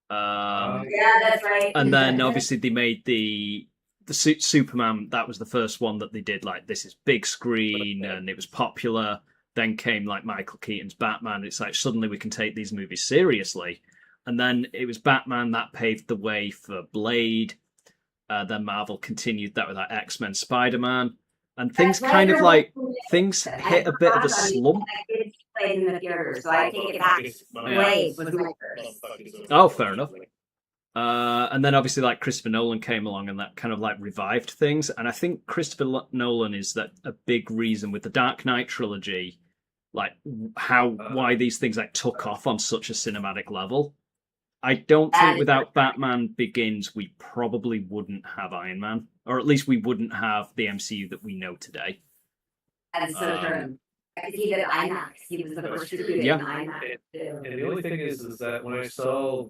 Yeah, that's right. And then obviously they made the Superman. That was the first one that they did. Like, this is big screen, and it was popular. Then came like Michael Keaton's Batman. It's like suddenly we can take these movies seriously. And then it was Batman that paved the way for Blade. Then Marvel continued that with like X-Men, Spider-Man, and things kind of like things hit a bit of a slump. I did play in the theater, so I take it back. Blade was my first. Oh, fair enough. And then obviously like Christopher Nolan came along, and that kind of like revived things. And I think Christopher Nolan is that a big reason with the Dark Knight trilogy, like why these things like took off on such a cinematic level. I don't think without Batman Begins we probably wouldn't have Iron Man, or at least we wouldn't have the MCU that we know today. That is so true. He did IMAX. He was the first to do it Yeah. in IMAX too. And the only thing is that when I saw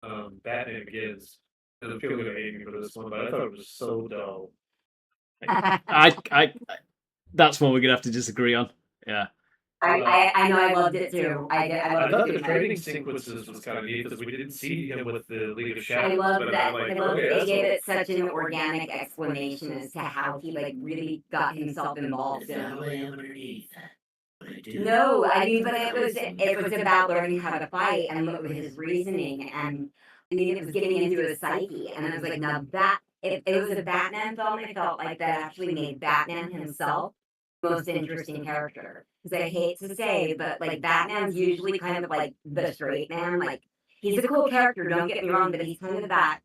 Batman Begins, and I'm feeling like hating me for this one, but I thought it was so dull. I that's one we're gonna have to disagree on. Yeah. I know I loved it too. I I loved thought it the too. training sequences was kind of neat because we didn't see him with the League of I Shadows. love but that. I'm like, I love okay, that they that's gave cool. it such an organic explanation as to how he like really got himself involved in it. No, I mean, but it was about learning how to fight and what was his reasoning, and I mean, it was getting into his psyche, and I was like, now that it was a Batman film, I felt like that actually made Batman himself the most interesting character. Because I hate to say, but like Batman's usually kind of like the straight man, like he's a cool character, don't get me wrong, but he's kind of that.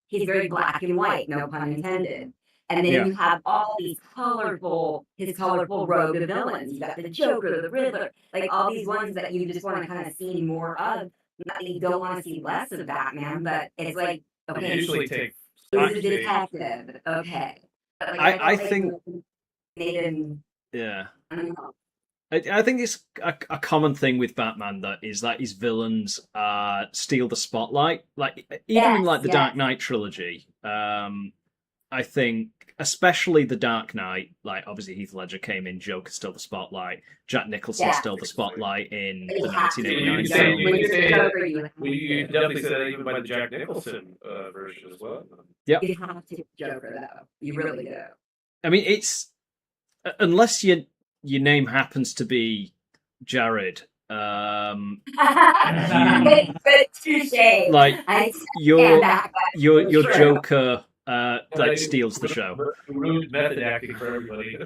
He's very black and white, no pun intended. And then Yeah. you have all these his colorful rogue of villains. You got the Joker, the Riddler, like all these ones that you just want to kind of see more of. Not that you don't want to see less of Batman, but it's like, They okay, usually take he's a backstage. detective. Okay. But, like, I felt like think- made him, Yeah. I don't know. I think it's a common thing with Batman that is that his villains steal the spotlight. Like even in like the Yes, Dark yes. Knight trilogy, I think especially the Dark Knight, like obviously Heath Ledger came in, Joker stole the spotlight, Jack Nicholson Yeah. stole the spotlight in You the have to. 1989 You film. say- When you're say- Joker, you have Well, you to. definitely say that even by the Jack Nicholson version as well. You have to do Joker though. You really do. I mean, it's unless your name happens to be Jared, But touche. like I your stand back. your Sure. Joker like steals the show. Rude method acting for everybody.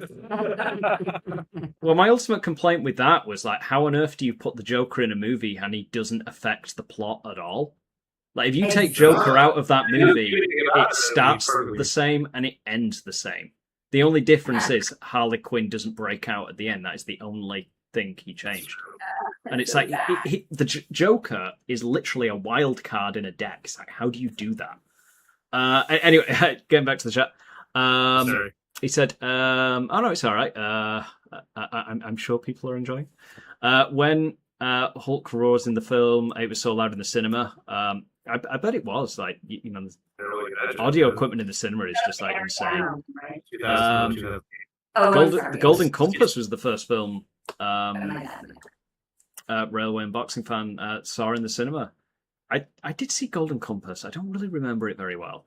Well, my ultimate complaint with that was like, how on earth do you put the Joker in a movie and he doesn't affect the plot at all? Like, if you take Joker out of that movie, it starts the same and it ends the same. The only difference is Harley Quinn doesn't break out at the end. That is the only thing he changed. And it's like the Joker is literally a wild card in a deck. It's like, how do you do that? Anyway, getting back to the chat. Sorry. He said, "Oh no, it's all right. I'm sure people are enjoying. When Hulk roars in the film, it was so loud in the cinema. I bet it was. Like, you know, the audio equipment in the cinema is just like insane. Right? 2000. Oh, I'm sorry. The Golden Compass was the first film Oh my God. Railway and Boxing Fan saw in the cinema. I did see Golden Compass. I don't really remember it very well.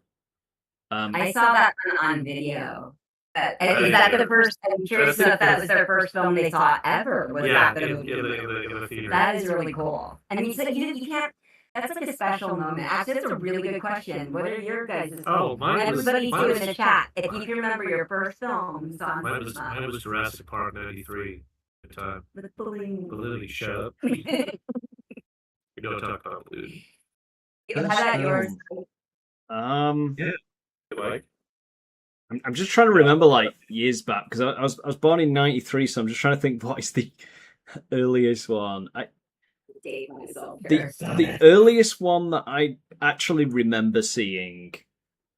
I saw that on video. Is that the first? I'm curious to know if that was their first film they saw ever. Was Yeah, that the in movie? the theater. That is really cool. And you said you can't. That's like a special moment. Actually, that's a really good question. What are your guys' Oh, mine was Everybody mine do was, in the chat. If you can remember your first film you saw in mine was Jurassic Park '93 at the time. with balloon. Literally, shut up. How We don't talk about food. about yours? Yeah. Like, I'm just trying to remember like years back because I was born in '93, so I'm just trying to think what is the earliest one. Date myself The earliest one that I actually remember seeing,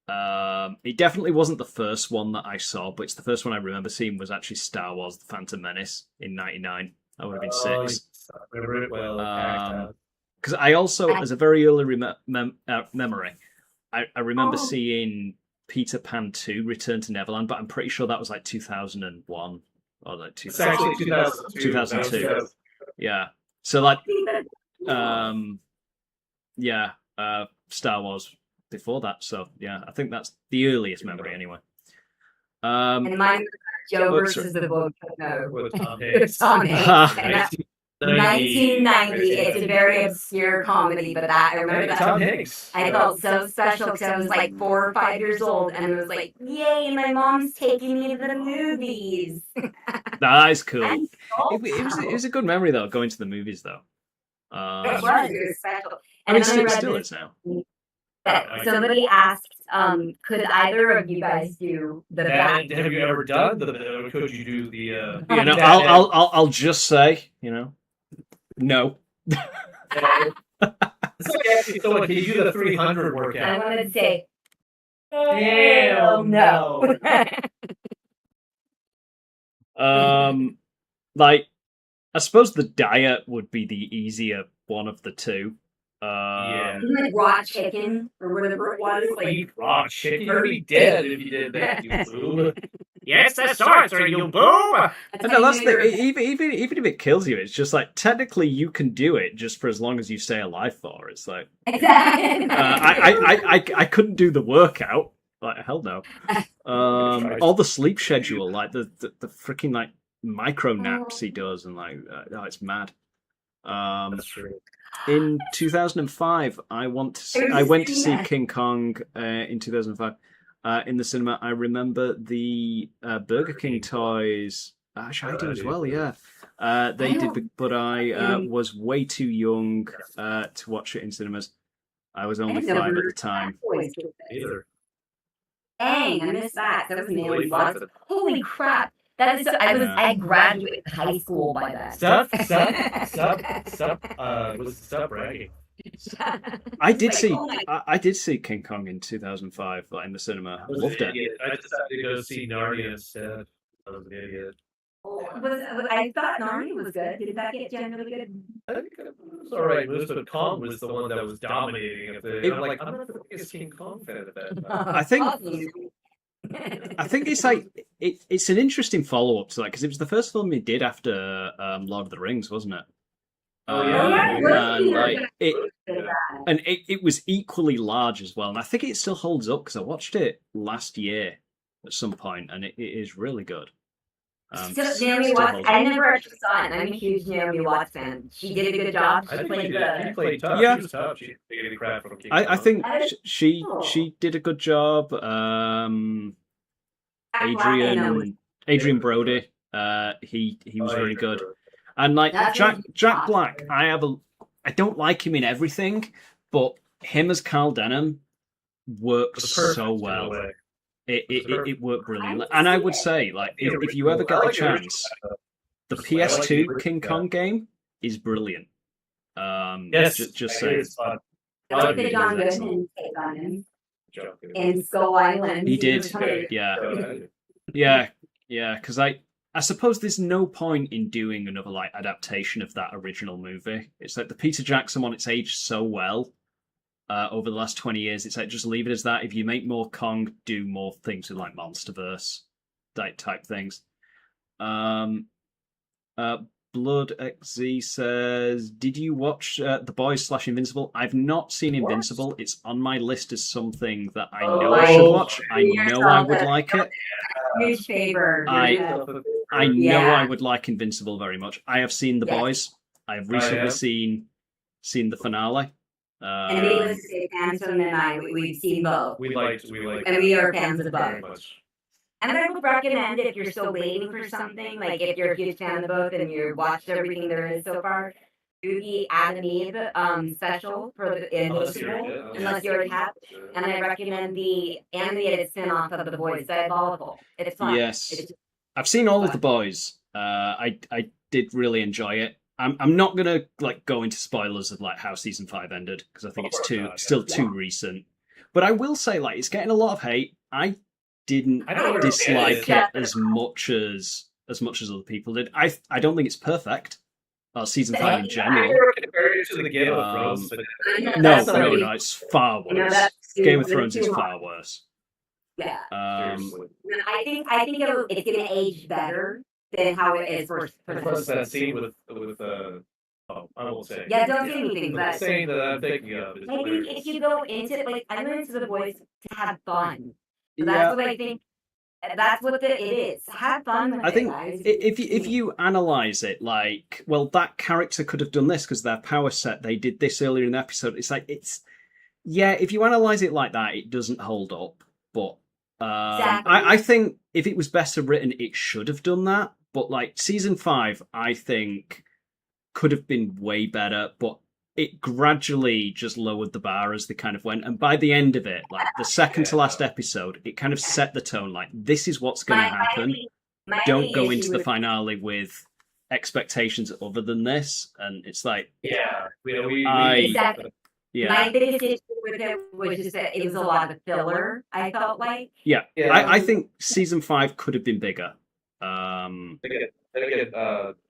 it definitely wasn't the first one that I saw, but it's the first one I remember seeing was actually Star Wars: The Phantom Menace in '99. I would have been 6. I remember it well. Because I also, as a very early memory, I remember seeing Peter Pan 2: Return to Neverland, but I'm pretty sure that was like 2001 or like It's actually 2002. 2002. Yeah. So like, Star Wars before that. So yeah, I think that's the earliest memory anyway. And mine was Joe Oops, versus the Volcano. With Tom With Hanks. Tom Hanks. And that- 1990. 1990. It's a very obscure comedy, but I remember that. Tom Hanks. I felt so special because I was like 4 or 5 years old, and it was like, yay, my mom's taking me to the movies. That is cool. I'm so It was a good memory though, going to the movies though. It was special. I And mean, then I it read still this, is now. that somebody asked, could either of you guys do the back? And have you ever done the? Could you do the? You know, that- I'll just say, you know, no. It's like actually, so like, can you do the 300 I workout? wanted to say, Hell no. Like, I suppose the diet would be the easier one of the two. Yeah. like raw chicken or whatever it was. Like, Eat raw chicken. You'd be dead if you did that, you boob. Yes, the sorcerer, you boob. No, that's the even if it kills you, it's just like technically you can do it just for as long as you stay alive for. It's like Exactly. I couldn't do the workout. Like hell no. All the sleep schedule, like the freaking like micro naps he does, and like oh, it's mad. That's true. In 2005, I went to see King Kong in 2005 in the cinema. I remember the Burger King toys. Actually, I do as well. Yeah, they did, but I was way too young to watch it in cinemas. I was only 5 at the time. Either. Dang, I missed that. That was Holy Naomi Watts. fuck. Holy crap. That is so, I graduated high school by then. Stop bragging. I did Like, see oh my- I did see King Kong in 2005 like, in the cinema. I loved it. I decided to go see Narnia instead. I was an idiot. I thought Narnia was good. Did that get generally good? I think it was alright. But Kong was the one that was dominating. I'm like, I'm not the biggest King Kong fan at that time. I think it's like it's an interesting follow up to that because it was the first film he did after Lord of the Rings, wasn't it? Oh, yeah. And like it was equally large as well, and I think it still holds up because I watched it last year at some point, and it is really good. So Naomi still Watts, holds I up. never actually saw it, and I'm a huge Naomi Watts fan. She did a good job. I She think she played did. She the. played tough. Yeah. She was tough. She didn't get any crap from King I Kong. think she Oh. she did a good job. Adrian Brody, he was really good. And like That's Jack really Jack awesome. Black, I don't like him in everything, but him as Carl Denham works so well. It worked brilliantly. And I would say, like, if you ever get the chance, the PS2 King Kong game is brilliant. Yes, just I say hear it's fun. I like the John That's Goodman take on him Joke. in Skull Island. he did, was funny. yeah, because I suppose there's no point in doing another like adaptation of that original movie. It's like the Peter Jackson one. It's aged so well over the last 20 years. It's like just leave it as that. If you make more Kong, do more things with like MonsterVerse type things. Blood XZ says, "Did you watch The Boys / Invincible?" I've not seen Invincible. It's on my list as something that I know I should watch. I know I would like it. Huge favor. I know Yeah. I would like Invincible very much. I have seen The Yes. Boys. I have recently yeah? seen the finale. And needless to say, Anton and I, we've seen both. We like, And we are fans of very both. much. And I would recommend if you're still waiting for something, like if you're a huge fan of both and you've watched everything there is so far, do the Adam and Eve special for the Invincible, unless you already have. And I recommend the animated spin-off of The Boys, Diabolical. It's fun. Yes. It's I've seen all of fun. The Boys. I did really enjoy it. I'm not gonna like go into spoilers of like how season 5 ended because I think Of it's course too not, too recent. But I will say like it's getting a lot of hate. I didn't I don't dislike understand it as much as other people did. I don't think it's perfect. Season 5 in I general. never compare it to the Game of Thrones. But I know No, that's no, already- no, it's far You know, worse. that's Game of too- Thrones is too far hard. worse. Yeah. seriously. I think it's gonna age better than how it is for Plus that scene with I won't say. Yeah, don't say anything, The but scene that I'm thinking of is I think hilarious. if you go into like I went into The Boys to have fun. So Yeah. that's what I think. That's what it is. Have fun with I it, think guys. if you analyze it, like, well, that character could have done this because their power set. They did this earlier in the episode. It's like if you analyze it like that, it doesn't hold up. But Exactly. I think if it was better written, it should have done that. But like season 5, I think could have been way better. But it gradually just lowered the bar as they kind of went. And by the end of it, like the second to last episode, it kind of set the tone. Like this is what's going to happen. Don't go into the finale with expectations other than this. And it's like, Yeah, Exactly. yeah, My biggest issue with it was just that it was a lot of filler. I felt like. yeah. Yeah. I think season 5 could have been bigger. They get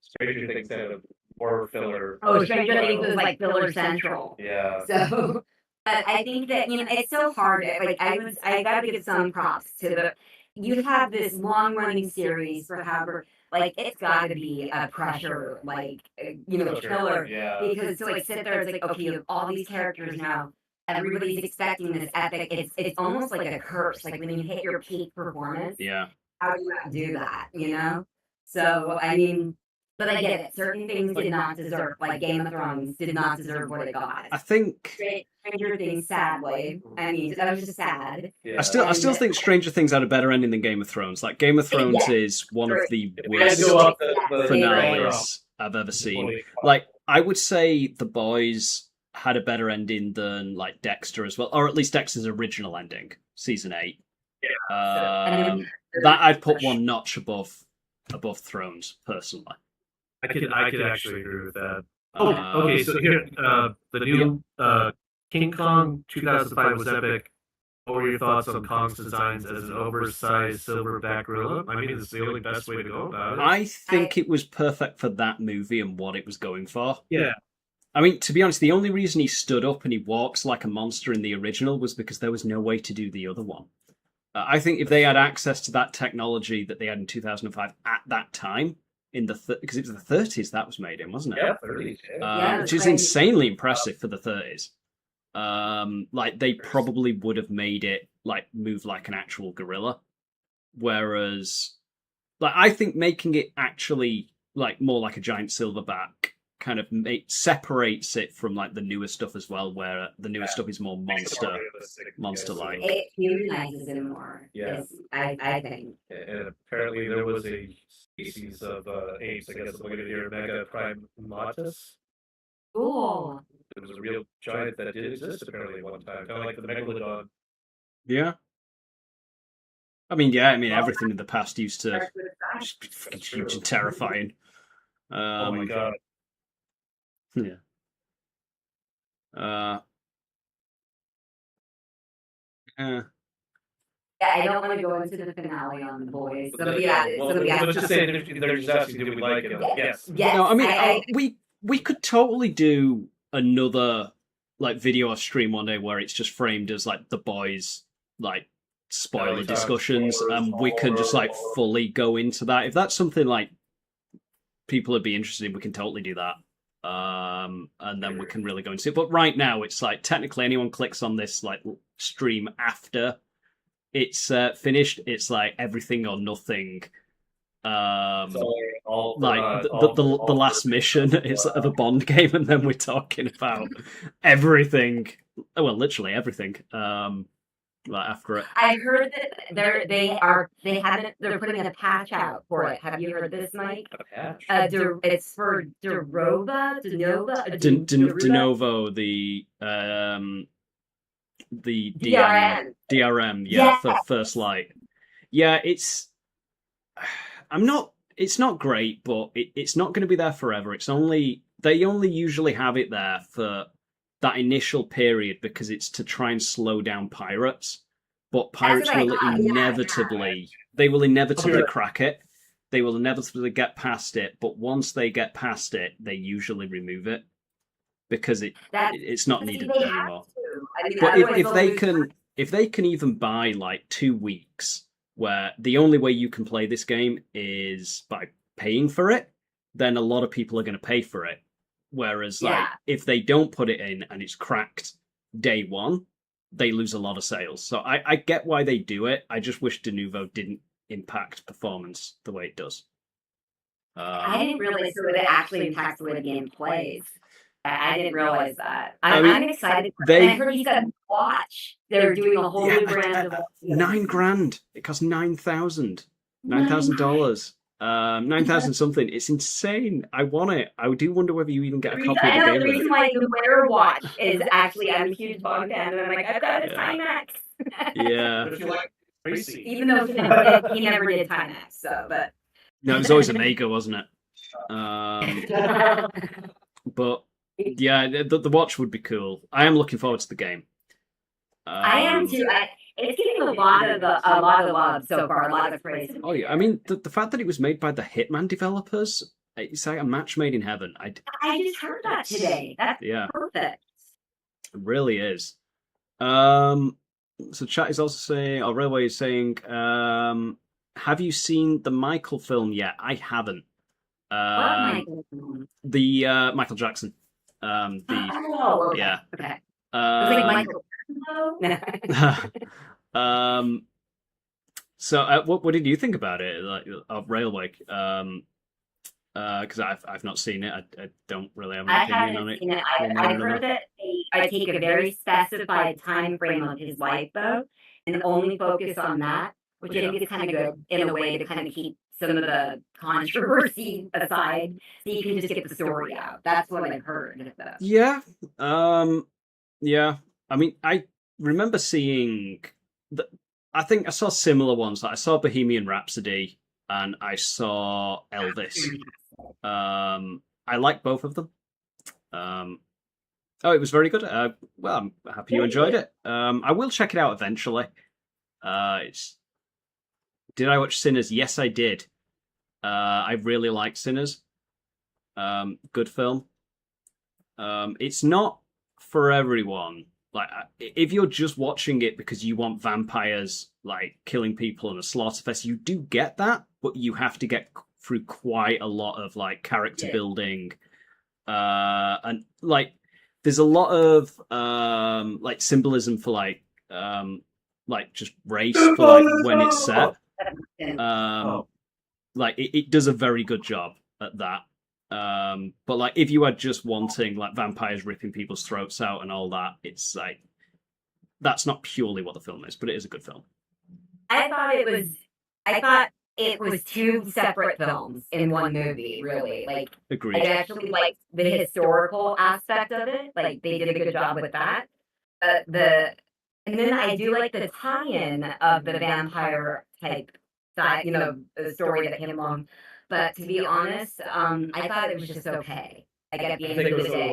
Stranger Things had a more filler. Oh, Stranger Things was like filler central. Yeah. So, but I think that it's so hard. Like I gotta give some props to the. You have this long running series for however, like it's got to be a pressure, like killer. Yeah. Because to like sit there, it's like okay, you have all these characters now. Everybody's expecting this epic. It's almost like a curse. Like when you hit your peak performance, Yeah. how do you not do that? So I mean, but I get it. Certain things did not deserve, like Game of Thrones, did not deserve what it got. I think Stranger Things, sadly. I mean, that was just sad. Yeah. I still think Stranger Things had a better ending than Game of Thrones. Like Game of Thrones is one of the We had to worst go off the finales I've ever seen. Like I would say The Boys had a better ending than like Dexter as well, or at least Dexter's original ending, season 8. And That I'd put one notch above Thrones personally. I could actually agree with that. Um, Okay, so here, the new King Kong 2005 was epic. What were your thoughts on Kong's designs as an oversized silverback gorilla? I mean, it's the only best way to go about it. I think it was perfect for that movie and what it was going for. Yeah. I mean, to be honest, the only reason he stood up and he walks like a monster in the original was because there was no way to do the other one. I think if they had access to that technology that they had in 2005 at that time, because it was the 30s that was made in, wasn't it? Yeah, 30s. Yeah. Which is insanely impressive for the 30s. Like they probably would have made it like move like an actual gorilla, whereas, like I think making it actually like more like a giant silverback kind of separates it from like the newer stuff as well, where the newer stuff is more monster-like. it humanizes it more. Yeah. I think. And apparently there was a species of apes, I guess I'm looking at here, Megaprimatus. Cool. It was a real giant that did exist apparently at one time, kind of like the Megalodon. Yeah. I mean, everything in the past used to just be fucking huge and terrifying. Oh my god. Yeah. Yeah, I don't want to go into the finale on The Boys. Somebody Let's just say they're just asking, do we like it? Yes. Yes. No, I mean, we could totally do another like video or stream one day where it's just framed as like The Boys like spoiler Yeah, discussions, spoilers, and we can just like fully go into that. If that's something like people would be interested in, we can totally do that. And then we can really go into it. But right now, it's like technically anyone clicks on this like stream after it's finished, it's like everything or nothing All Like the last mission is of a Bond game, and then we're talking about everything. Well, literally everything. Like after it. I heard that they're putting a patch out for it. Have you heard this, Mike? It's for Denova, De Novo, the DRM. DRM, Yes. for First Light. Yeah, it's not great, but it's not going to be there forever. They only usually have it there for that initial period because it's to try and slow down pirates. But pirates what I will thought, yeah. inevitably crack it. They will inevitably get past it, but once they get past it, they usually remove it because it's not needed they have anymore. to. I mean, But otherwise they'll if they can even buy like 2 weeks where the only way you can play this game is by paying for it, then a lot of people are going to pay for it. Whereas like if they don't put it in and it's cracked day one, they lose a lot of sales. So I get why they do it. I just wish De Novo didn't impact performance the way it does. I didn't realize that it actually impacts the way the game plays. I didn't realize that. I'm excited. And I heard you said watch. They're doing a whole new brand of $9,000. It costs $9,000. $9,000. 9,000 something. It's insane. I want it. I do wonder whether you even get a copy of the I know game. the reason why the Wear Watch is actually, I'm a huge Bond fan, and I'm like, I've got a Timex. Yeah. But if you like racing, Even though he never did Timex, so, but. No, it was always Omega, wasn't it? But yeah, the watch would be cool. I am looking forward to the game. I am too. It's getting a lot of love so far, a lot of praise. Oh yeah, I mean the fact that it was made by the Hitman developers, it's like a match made in heaven. I just heard that today. That's perfect. It really is. So chat is also saying, or Railway is saying, have you seen the Michael film yet? I haven't. Michael? The Michael Jackson. Okay. Okay. Michael. So what did you think about it, like of Railway? Because I've not seen it. I don't really have an opinion on it. Seen it. I heard that I take a very specified time frame of his life though, and only focus on that, which I think is kind of good in a way to kind of keep some of the controversy aside, so you can just get the story out. That's what I've heard. Though. Yeah. Yeah. I mean, I remember seeing. I think I saw similar ones. Like I saw Bohemian Rhapsody and I saw Elvis. I like both of them. It was very good. Well, I'm happy you enjoyed it. I will check it out eventually. Did I watch Sinners? Yes, I did. I really like Sinners. Good film. It's not for everyone. Like, if you're just watching it because you want vampires, like, killing people in a slaughter fest, you do get that, but you have to get through quite a lot of, like, character building. And, like, there's a lot of, like, symbolism for, like, just race for, like, when it's set. Like, it does a very good job at that. But like if you are just wanting like vampires ripping people's throats out and all that, it's like that's not purely what the film is, but it is a good film. I thought it was two separate films in one movie, really. Like Agreed. I actually liked the historical aspect of it. Like they did a good job with that. And then I do like the tie-in of the vampire type side, the story that came along. But to be honest, I thought it was just okay. Like at the end of the day,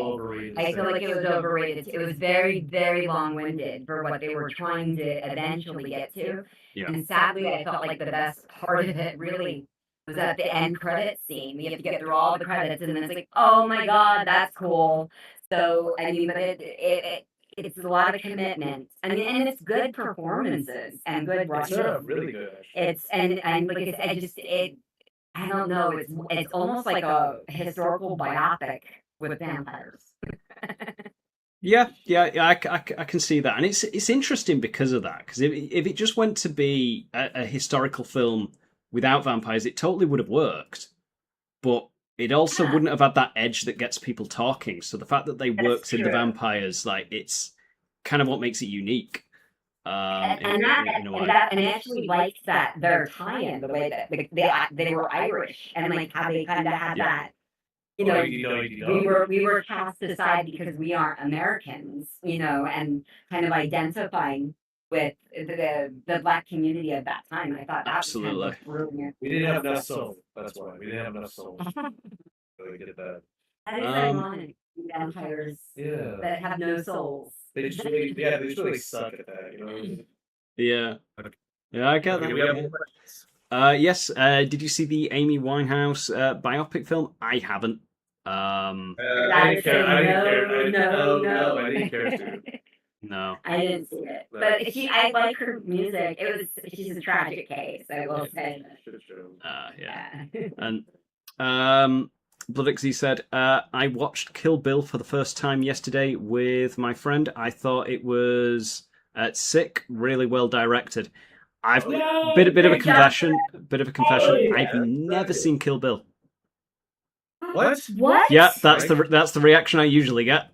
I feel like it was overrated. It was very, very long-winded for what they were trying to eventually get to. Yeah. And sadly, I felt like the best part of it really was at the end credits scene. We have to get through all the credits, and then it's like, oh my god, that's cool. So I mean, but it's a lot of commitment. I mean, and it's good performances and good writing. It's really good. It's and like I said, I don't know. It's almost like a historical biopic with vampires. Yeah, I can see that, and it's interesting because of that. Because if it just went to be a historical film without vampires, it totally would have worked, but it also wouldn't have had that edge that gets people talking. So the fact that they worked into true. vampires, like, it's kind of what makes it unique. In a way. And I actually liked that their tie-in, the way that they were Irish, and like how they kind of had that. You know, we were cast aside because we aren't Americans, you know, and kind of identifying with the Black community at that time. I thought that Absolutely. was kind of brilliant. We didn't have enough soul. That's why we didn't have enough soul. So we did that. That is ironic. Vampires Yeah. that have no souls. They just really suck at that, you know. Yeah. Yeah, I get Okay, that. we have yeah. more questions. Yes. Did you see the Amy Winehouse biopic film? I haven't. I didn't care. I didn't care to. No. I didn't see it, No. but I like her music. She's a tragic case, I will say. Yeah. Yeah. And Bloodixie said, I watched Kill Bill for the first time yesterday with my friend. I thought it was sick, really well directed. I've bit of a confession. I've never seen Kill Bill. What? What? Yeah, that's the reaction I usually get.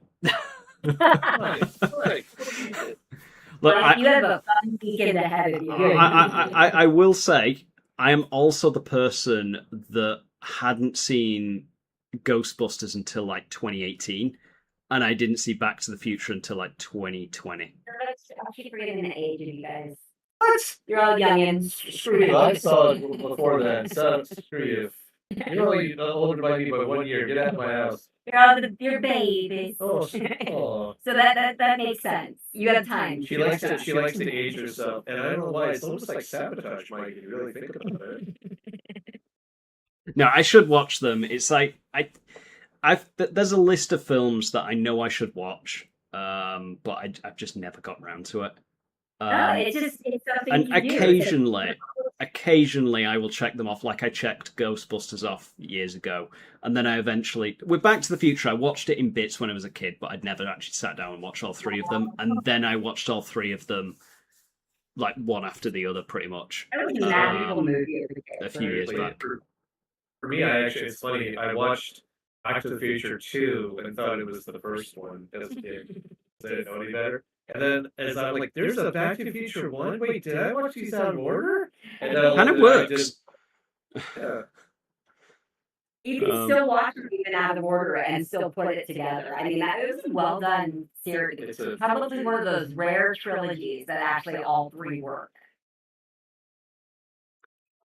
Look, Like, you have a fun weekend ahead of you. I will say, I am also the person that hadn't seen Ghostbusters until like 2018, and I didn't see Back to the Future until like 2020. I'll keep forgetting the age of you guys. What? You're all youngins. Screw you. I saw it before then, so screw you. You're only older by me by 1 year. Get out of my house. You're babies. Oh. So that makes sense. You have time. She likes to age herself, and I don't know why. It's almost like sabotage, Mike. If you really think about it. No, I should watch them. It's like there's a list of films that I know I should watch, but I've just never got round to it. No, it's something And you occasionally I will check them off, like I checked Ghostbusters off years ago, and then I eventually, with Back to the Future, I watched it in bits when I was a kid, but I'd never actually sat down and watched all three of them, and then I watched all three of them, like one after the other, pretty much. That was a magical movie as a kid. A few years back. For me, it's funny. I watched Back to the Future 2 and thought it was the first one as a kid. I didn't know any better. And then, as I'm like, there's a Back to the Future 1? Wait, did I watch these out of order? And Kind of works. Yeah. You can still watch them even out of order and still put it together. I mean, that was a well done series. It's a- Probably one of those rare trilogies that actually all three work.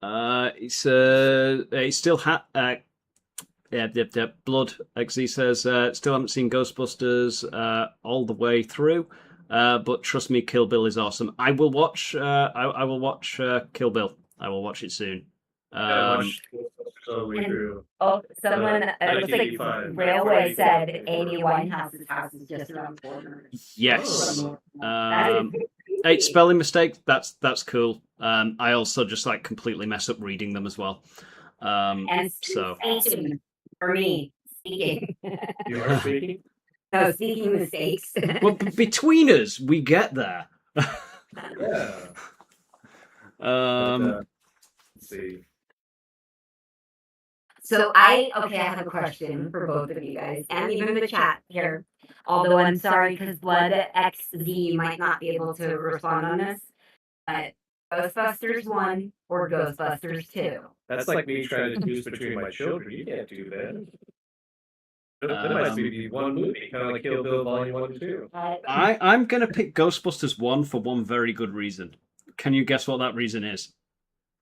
It's still Blood XZ says still haven't seen Ghostbusters all the way through, but trust me, Kill Bill is awesome. I will watch. I will watch Kill Bill. I will watch it soon. I watched Ghostbusters all the way through. Oh, someone, it looks like 1985. Railway said Amy Winehouse's house is just around the corner. Yes. That is Hey, spelling mistake. That's cool. I also just like completely mess up reading them as well. and So speaking, for me, speaking. You are speaking? No, speaking mistakes. well, between us, we get there. Yeah. Let's see. So I have a question for both of you guys, and even the chat here. Although I'm sorry, because Blood XZ might not be able to respond on this, but Ghostbusters 1 or Ghostbusters 2? That's like me trying to choose between my children. You can't do that. That might be one movie, kind of like Kill Bill Volume 1 and 2. I'm going to pick Ghostbusters 1 for one very good reason. Can you guess what that reason is?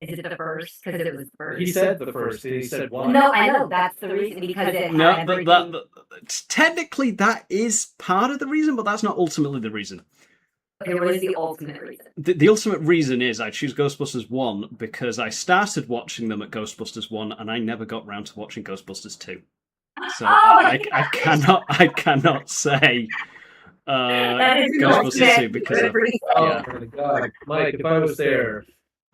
Is it the first? Because it was the first. He said the first, and he said why. No, I know that's the reason because it No, had but everything. technically that is part of the reason, but that's not ultimately the reason. Okay, what is the ultimate reason? The ultimate reason is I choose Ghostbusters 1 because I started watching them at Ghostbusters 1 and I never got round to watching Ghostbusters 2. So I cannot say That is the Ghostbusters ultimate 2 because of reason. Oh my god, Mike! If I was there,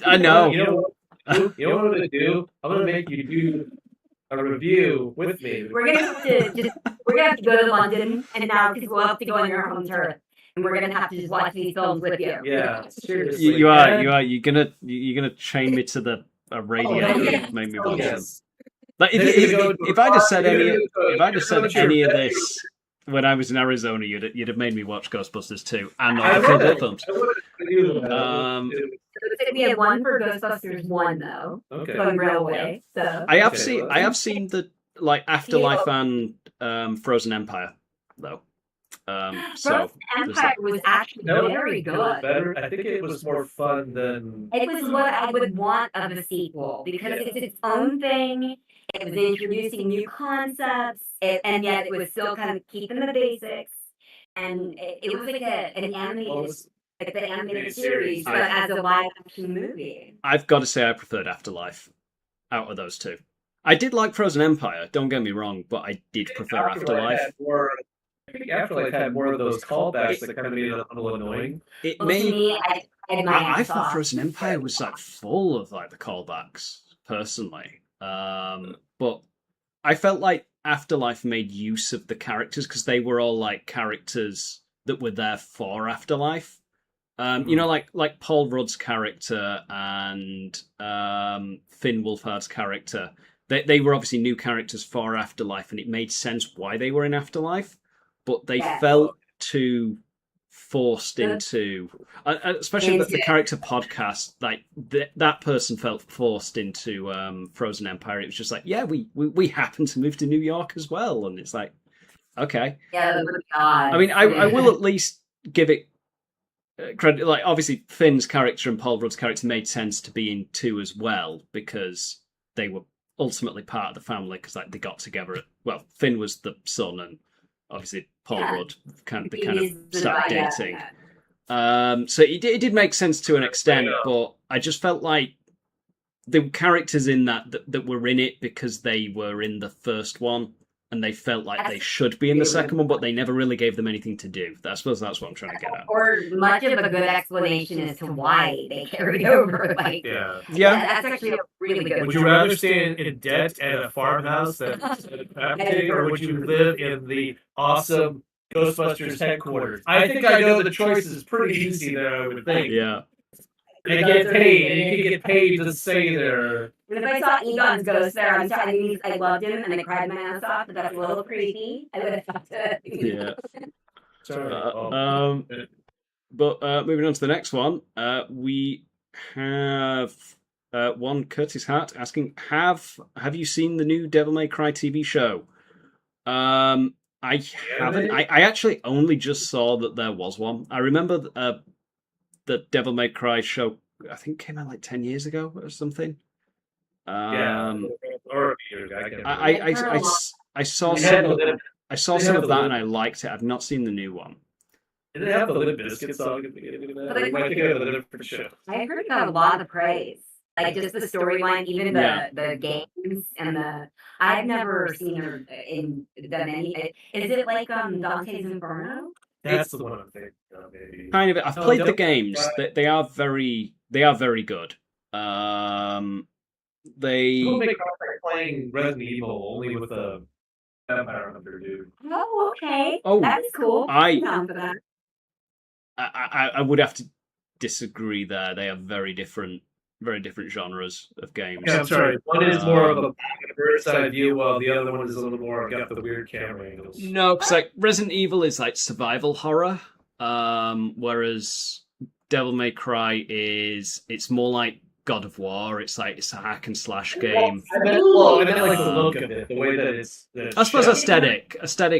I know. You know what I'm gonna do? I'm gonna make you do a review with me. We're gonna have to go to London, and now because we'll have to go on your home turf, and we're gonna have to just watch these films with you. Yeah, seriously. You are. You're gonna chain me to the radiated made me watch them. Yes. Like You're gonna go to a if I just bar, said you're any gonna go to if I just said furniture any of factory. this when I was in Arizona, you'd have made me watch Ghostbusters 2 and I all the Kill Bill would. films. I would do that. Looks like we have one for Ghostbusters 1 though. Okay. From Railway. So I have Okay, seen well, I have seen the Afterlife and Frozen Empire though. So Frozen Empire was actually No, very it was good. better. I think it was more fun than. It was what I would want of a sequel because it's its own thing. It was introducing new concepts, and yet it was still kind of keeping the basics. And it was like an animated, like the animated series, but as a live action movie. I've got to say I preferred Afterlife out of those two. I did like Frozen Empire, don't get me wrong, but I did prefer Afterlife. I think Afterlife had more of those callbacks that kind of made it a little annoying. It Well, to made me, I had my I ass thought off. Frozen Empire was like full of like the callbacks, personally. But I felt like Afterlife made use of the characters because they were all like characters that were there for Afterlife. You know, like Paul Rudd's character and Finn Wolfhard's character. They were obviously new characters for Afterlife, and it made sense why they were in Afterlife. But they felt too forced into, especially the character podcast. Like that person felt forced into Frozen Empire. It was just like, yeah, we happen to move to New York as well, and it's like, okay. Yeah, oh God. I mean, I will at least give it credit. Like, obviously, Finn's character and Paul Rudd's character made sense to be in 2 as well because they were ultimately part of the family because like they got together. Well, Finn was the son, and obviously Paul Rudd kind of started dating. So it did make sense to an extent, but I just felt like the characters in that were in it because they were in the first one, and they felt like they should be in the second one, but they never really gave them anything to do. I suppose that's what I'm trying to get at. Or much of a good explanation as to why they carried over. Like, Yeah. that's actually a really good. Would you rather stay in debt at a farmhouse than or would you live in the awesome Ghostbusters headquarters? I think I know the choice is pretty easy there, I would think. Yeah. And get paid, and you can get paid to stay there. If I saw Egon's ghost there, I'm sorry, I loved him and I cried my ass off, but that's a little creepy. I would have thought to. Yeah. Sorry. But moving on to the next one, we have one Curtis Hart asking, have you seen the new Devil May Cry TV show? I haven't. I actually only just saw that there was one. I remember the Devil May Cry show, I think came out like 10 years ago or something. Or I saw some of that and I liked it. I've not seen the new one. Did it have the Limp Bizkit song at the beginning of that? Or am I thinking of a different show? I heard got a lot of praise. Like just the storyline, even the games and the. I've never seen her in done any. Is it like Dante's Inferno? That's the one I'm thinking of, maybe. Kind of. I've played the games. They are very good. People make playing Resident Evil only with a vampire hunter dude. Oh, okay. Oh, that's cool. I'm down for that. I would have to disagree there. They are very different genres of games. Yeah, I'm sorry. One is more of a bird's eye view, while the other one is a little more got the weird camera angles. No, because like Resident Evil is like survival horror, whereas Devil May Cry it's more like God of War. It's a hack and slash game. I meant like the look of it, the way that it's. I suppose aesthetic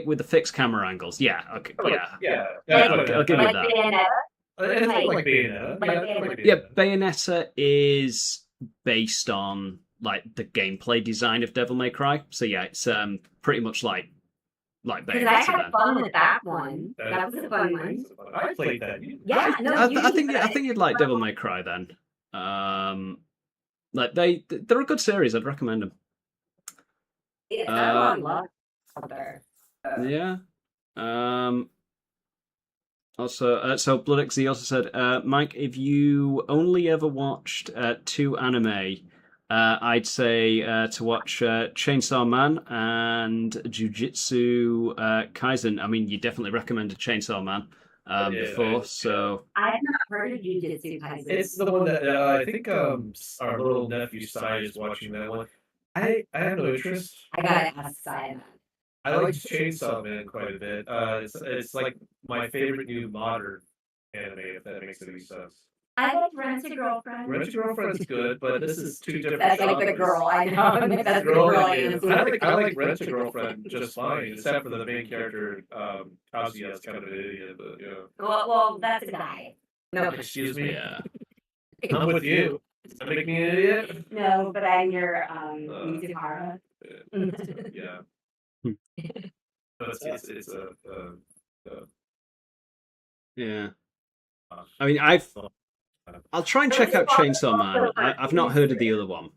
with the fixed camera angles. Yeah, okay, yeah. I'll give you that. Bayonetta? It's like Bayonetta. Yeah, Bayonetta is based on like the gameplay design of Devil May Cry. So yeah, it's pretty much like Bayonetta. Because I had fun with that one. That was a fun one. I played that. Yeah, no, I think you'd like Devil May Cry then. Like they're a good series. I'd recommend them. It's got a lot of love out there. Yeah. Also, so BloodXZ also said, Mike, if you only ever watched 2 anime, I'd say to watch Chainsaw Man and Jujutsu Kaisen. I mean, you definitely recommended Chainsaw Man. Yeah, before. So I've not heard of Jujutsu Kaisen. it's the one that I think our little nephew Sai is watching that one. I have no interest. I gotta ask Simon. I like Chainsaw Man quite a bit. It's like my favorite new modern anime, if that makes any sense. I like Rent a Girlfriend. Rent a Girlfriend's good, but this is two different. That's like the genres. girl, I know. That's the Girl, girl I yeah. am. I like Rent a Girlfriend just fine, except for the main character, Kazuya is kind of an idiot, but yeah. Well, that's a guy. No, Excuse me. yeah, I'm with you. That make me an idiot? no, but I'm your Mizuhara. Yeah. Hmm. But it's a yeah. I mean, I'll try and check out Chainsaw Man. I've not heard of the other one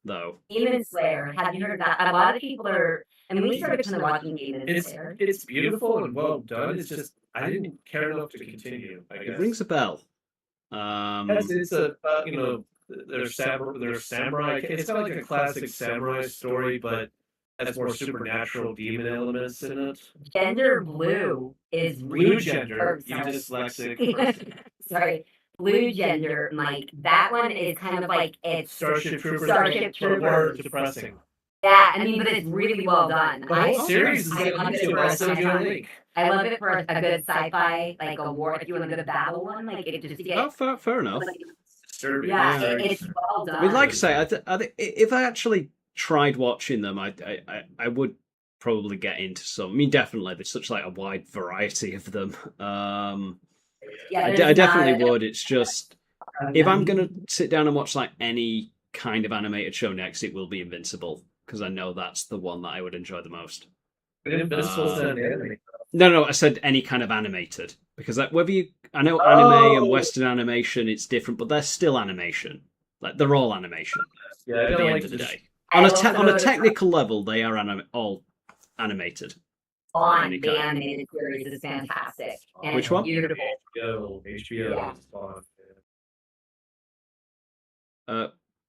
though. Demon Slayer. Have you heard of that? A lot of people are. I mean, we started kind of watching Demon Slayer. it's beautiful and well done. It's just I didn't care enough to continue. I guess It rings a bell. it's a there's samurai. It's not like a classic samurai story, but has more supernatural demon elements in it. Gender Blue is Blue gender, you sorry. dyslexic person. Sorry, Blue Gender, Mike. That one is kind of like it's Starship Troopers, Starship but more Troopers. depressing. Yeah, I mean, but it's really well done. The whole series is I love it for a I'll send you a sci-fi. link. I love it for a good sci-fi, like a war. If you want a good battle one, like it just get. Oh, fair enough. Disturbing. Yeah, Very it's well done. I mean, like I say, I think if I actually tried watching them, I would probably get into some. I mean, definitely, there's such like a wide variety of them. Yeah, I there's definitely not- would. It's just if I'm gonna sit down and watch like any kind of animated show next, it will be Invincible because I know that's the one that I would enjoy the most. Invincible's an anime. No, I said any kind of animated because like whether I know anime and Western animation, it's different, but they're still animation. Like they're all animation Yeah, I at the don't end like of the this- day. I On a also on a know technical level, they are all animated. Bond, any the kind. animated series is fantastic. And Which one? Beautiful. HBO Yeah. is fun.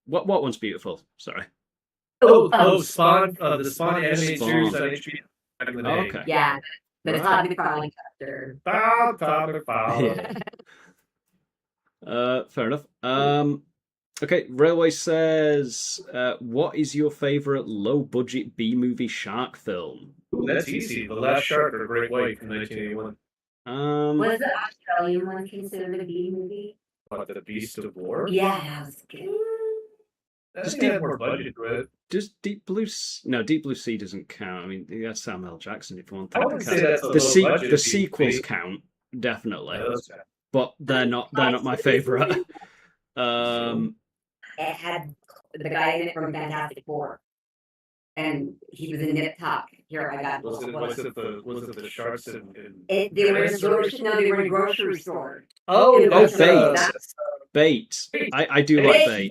What one's beautiful? Sorry. Spawn, the Spawn animated Spawn. series on HBO. Back in the Oh, day. okay. Yeah, but it's Right. not the crawling character. Bow, topic, bow. Yeah. Fair enough. Okay, Railway says, what is your favorite low-budget B-movie shark film? Ooh, that's easy. The Last Shark or Great White from 1981. Was the Australian one considered a B movie? What, The Beast of War? Yeah, that was good. That Just had more budget to it. Does Deep Blue No, Deep Blue Sea doesn't count. I mean, that's Samuel L. Jackson if you want I that. wouldn't say that's a The low budget sequels B-movie. count, definitely. Yeah, those count. But they're not my favorite. It had the guy in it from Fantastic Four, and he was in Nip Tuck. Here, I got. Was it the sharks in They were in the grocery. No, they were in a grocery store. Oh, that's, Bait. that's- Bait. Bait. I do like Bait. Bait.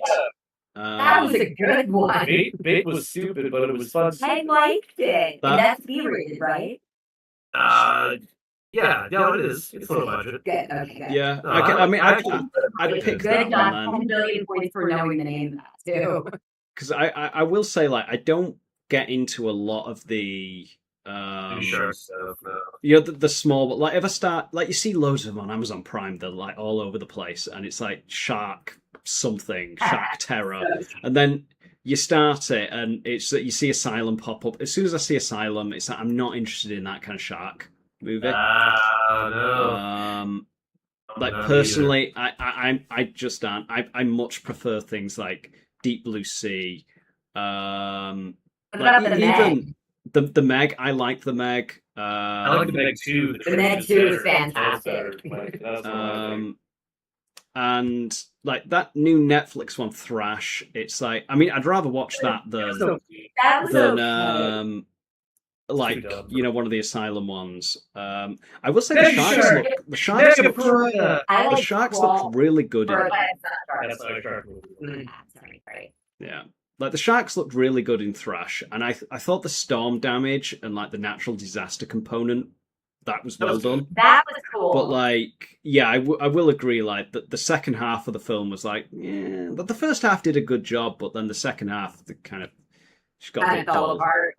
That was a good one. Bait was stupid, but it was fun. I liked it. That- And that's B-rated, right? Yeah, it is. It's low budget. Good. Okay, good. Yeah, No, I'd pick that Good job. one then. 10 billion points for knowing the name of that too. Because I will say, like, I don't get into a lot of the Shark stuff. No. you know, the small, but like if I start, like you see loads of them on Amazon Prime, they're like all over the place, and it's like Shark something, Shark Terror, and then you start it, and it's that you see Asylum pop up. As soon as I see Asylum, it's like I'm not interested in that kind of shark movie. No. Like Not personally, I just aren't. I much prefer things like Deep Blue Sea. What Like about the even Meg? the Meg. I like the Meg. I like the Meg 2. The Meg 2 is fantastic. That's what I think. And like that new Netflix one, Thrash. It's like, I mean, I'd rather watch that than That was okay. like dumb. you know, one of the Asylum ones. I will say Meg the Shark! sharks Mega look Piranha! I the like sharks Squall- look really good in or, it. it's not Shark. That's not a shark movie. Sorry. Yeah. Like the sharks looked really good in Thrash, and I thought the storm damage and like the natural disaster component, that was well done. That was cool. But like, yeah, I will agree. Like the second half of the film was like, yeah, but the first half did a good job, but then the second half, the kind of She's got a And big it fell doll. apart.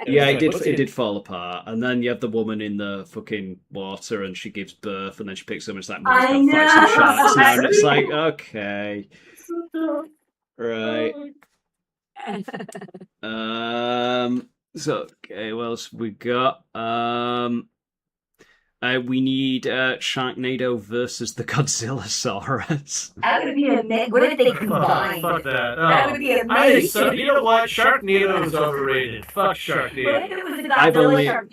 Yeah, It's like, it did fall apart. And then you have the woman in the fucking water and she gives birth and then she picks up and it's like, "Mum's I gotta fight some know. sharks now." And it's like, okay. Right. So okay, what else we got? We need Sharknado versus the Godzillasaurus. That would be what if they Fuck combined? that. That Oh. would be I think amazing. so. You know what? Sharknado is overrated. Fuck What if Sharknado. it was a I've Godzilla only- shark?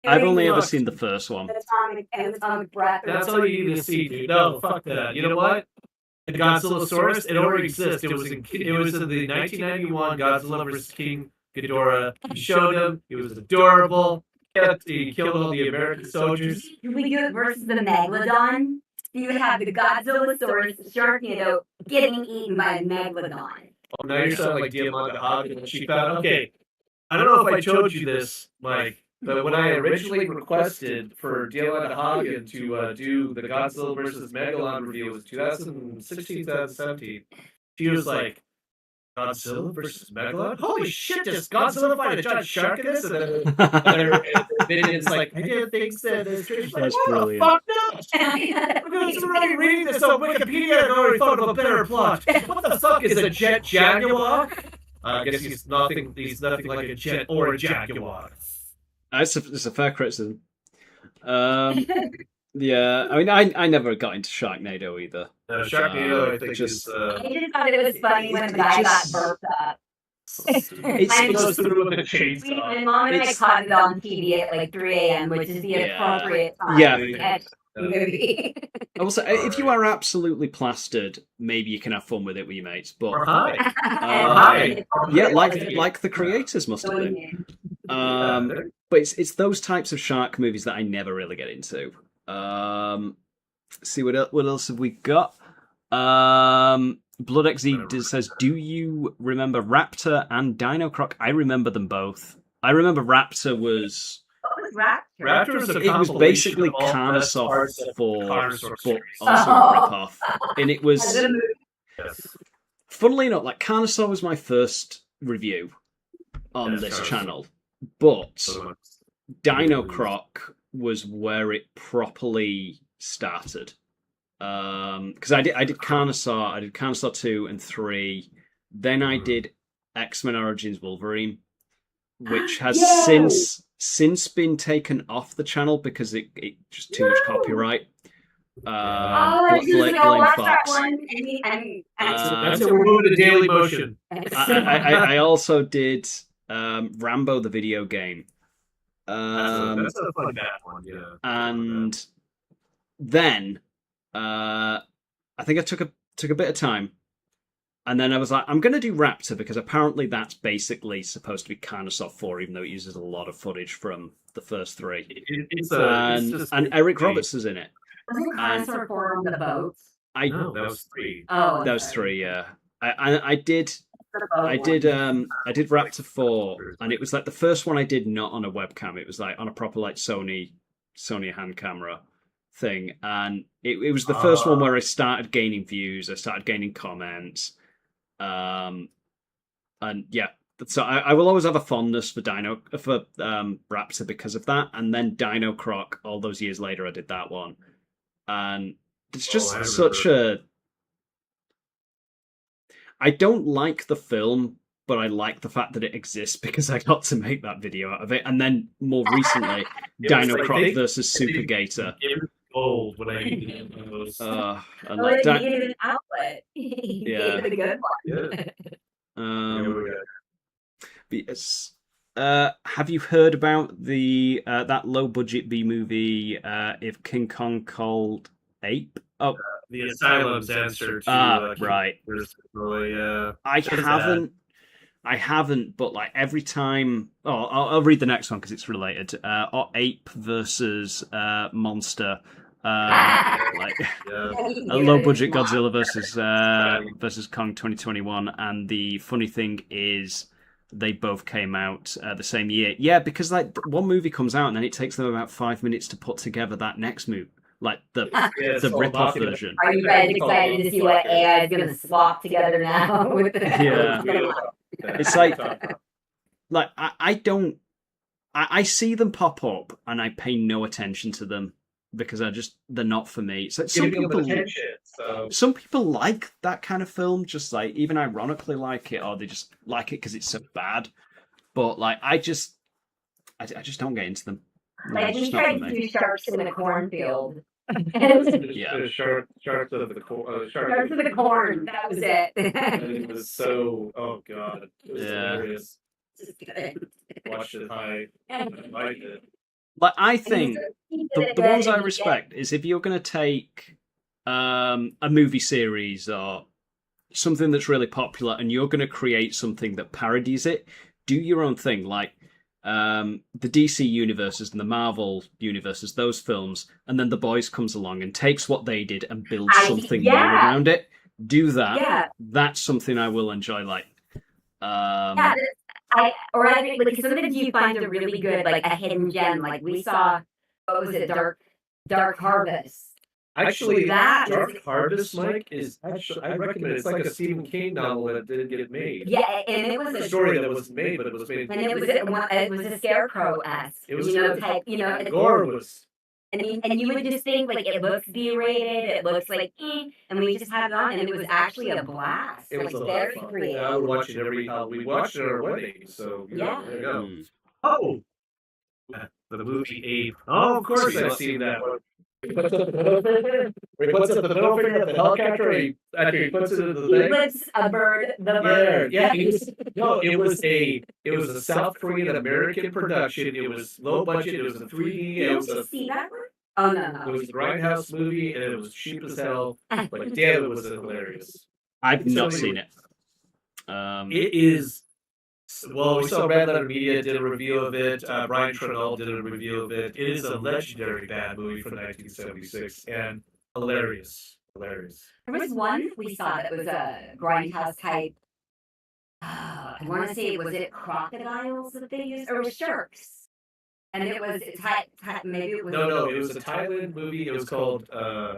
I've only ever Fuck. seen the first one. Atomic breath. That's all you need to see, dude. No, fuck that. You know what? The Godzillasaurus, it already exists. It was in the 1991 Godzilla vs. King Ghidorah. He showed him. He was adorable. He killed all the American soldiers. We do it versus the Megalodon. You would have the Godzillasaurus Sharknado getting eaten by a Megalodon. Oh, now you're sounding like Diamante Hagen and Cheap Out. Okay. I don't know if I told you this, Mike, but when I originally requested for Diamante Hagen to do the Godzilla vs. Megalon review, it was 2016, 2017, she was like, Godzilla versus Megalon? Holy shit, does Godzilla fight a giant shark in this? And then it's like, I didn't think so. She's like, That's what brilliant. the fuck no? I was already reading this on Wikipedia and already thought of a better plot. What the fuck is a jet jaguar? I guess he's nothing like a jet or a jaguar. It's a fair criticism. Yeah, I mean, I never got into Sharknado either. Sharknado, I think, just- is... I just thought it was funny when the guy got burped up. It goes through with a My chainsaw. mom and I It's- caught it on TV at like 3 a.m., which is the Yeah. appropriate time Yeah. to catch the movie. Also, if you are absolutely plastered, maybe you can have fun with it with your mates. Or But high. Hi. yeah, like the creators must have been. But it's those types of shark movies that I never really get into. See what else have we got? Blood XZ says, "Do you remember Raptor and Dino Croc?" I remember them both. I remember Raptor was What was Raptor? Raptor is a it was compilation basically of all the best Carnosaur parts of for Carnosaur but series. also Oh. a rip-off, and it was. I did a movie. Yes. Funnily enough, like Carnosaur was my first review on Yes, this Carnosaur. channel, but So, Dino Croc was where it properly started. Because I did Carnosaur 2 and 3, then I did X-Men Origins Wolverine, which has Yay! since been taken off the channel because it just too much copyright. Oh, I was just Blame gonna watch that Fox. one. And that's what we're moving to Daily Motion. I also did Rambo the video game. That's a fun bad one, yeah. And then I think I took a bit of time, and then I was like, I'm going to do Raptor because apparently that's basically supposed to be Carnosaur 4, even though it uses a lot of footage from the first three. And Eric Roberts is in it. Wasn't Carnosaur 4 on the boat? No, that was 3. Oh, That was 3, yeah. I did Raptor 4, and it was like the first one I did not on a webcam. It was like on a proper like Sony hand camera thing, and it was the first one where I started gaining views, I started gaining comments, and yeah. So I will always have a fondness for Raptor because of that, and then Dino Croc. All those years later, I did that one, and it's just such a. I don't like the film, but I like the fact that it exists because I got to make that video out of it. And then more recently, Dino Croc versus Super Gator. Gold when I eat those. And Oh, like it needed an outlet. Yeah. The good one. Yes. Have you heard about the that low budget B movie? If King Kong called Ape? Oh, The Asylum's answer to right. I haven't, but like every time. Oh, I'll read the next one because it's related. Ape versus Monster. Like a low budget Godzilla versus Kong 2021, and the funny thing is they both came out the same year. Yeah, because like one movie comes out and then it takes them about 5 minutes to put together that next movie, like the rip-off version. Are you guys excited to see what AI is going to swap together now? With the Yeah. It's like I don't. I see them pop up and I pay no attention to them because they're not for me. So some people like that kind of film, just like even ironically like it, or they just like it because it's so bad. But like I just don't get into them. No, Like it's we just not tried for to me. do Sharks in the Cornfield. Yeah. Sharks of the Sharks in the Corn. That was it. It was so. Oh god, it was Yeah. hilarious. Watched it. I liked it. Like I think the ones I respect is if you're going to take a movie series or something that's really popular and you're going to create something that parodies it, do your own thing. Like the DC universes and the Marvel universes, those films, and then The Boys comes along and takes what they did and builds something more around it. Do that. Yeah. That's something I will enjoy. Like, Like sometimes you find a really good, like a hidden gem. Like we saw, what was it, Dark Harvest. Actually, that Dark Harvest, Mike, is actually I recommend it. It's like a Stephen King novel that didn't get made. Yeah, and it was a story that wasn't made, but it was made. And it was a Scarecrow-esque. It was type. Gore was. And you would just think like it looks B-rated, it looks like and we just had it on, and it was actually a blast. It was like a very lot of fun. creative. I would watch it every. We watched it at our wedding, so Yeah. there you go. Oh, The movie Ape. Oh, of course I've seen that one. He puts up the middle finger of the helicopter. After he puts it in the He thing. flips a bird, the bird. Yeah. It was a South Korean American production. It was low budget. It was in 3D. It was Did you a see that one? Oh It no. was a Grindhouse movie, and it was cheap as hell. But damn, it was hilarious. I've not So seen it. It is. Well, we saw Red Letter Media did a review of it. Brian Trenall did a review of it. It is a legendary bad movie from 1976 and hilarious. Hilarious. There was one we saw that was a grindhouse type. I want to say, was it crocodiles that they used, or was sharks? And it was maybe it was. No, it was a Thailand movie. It was called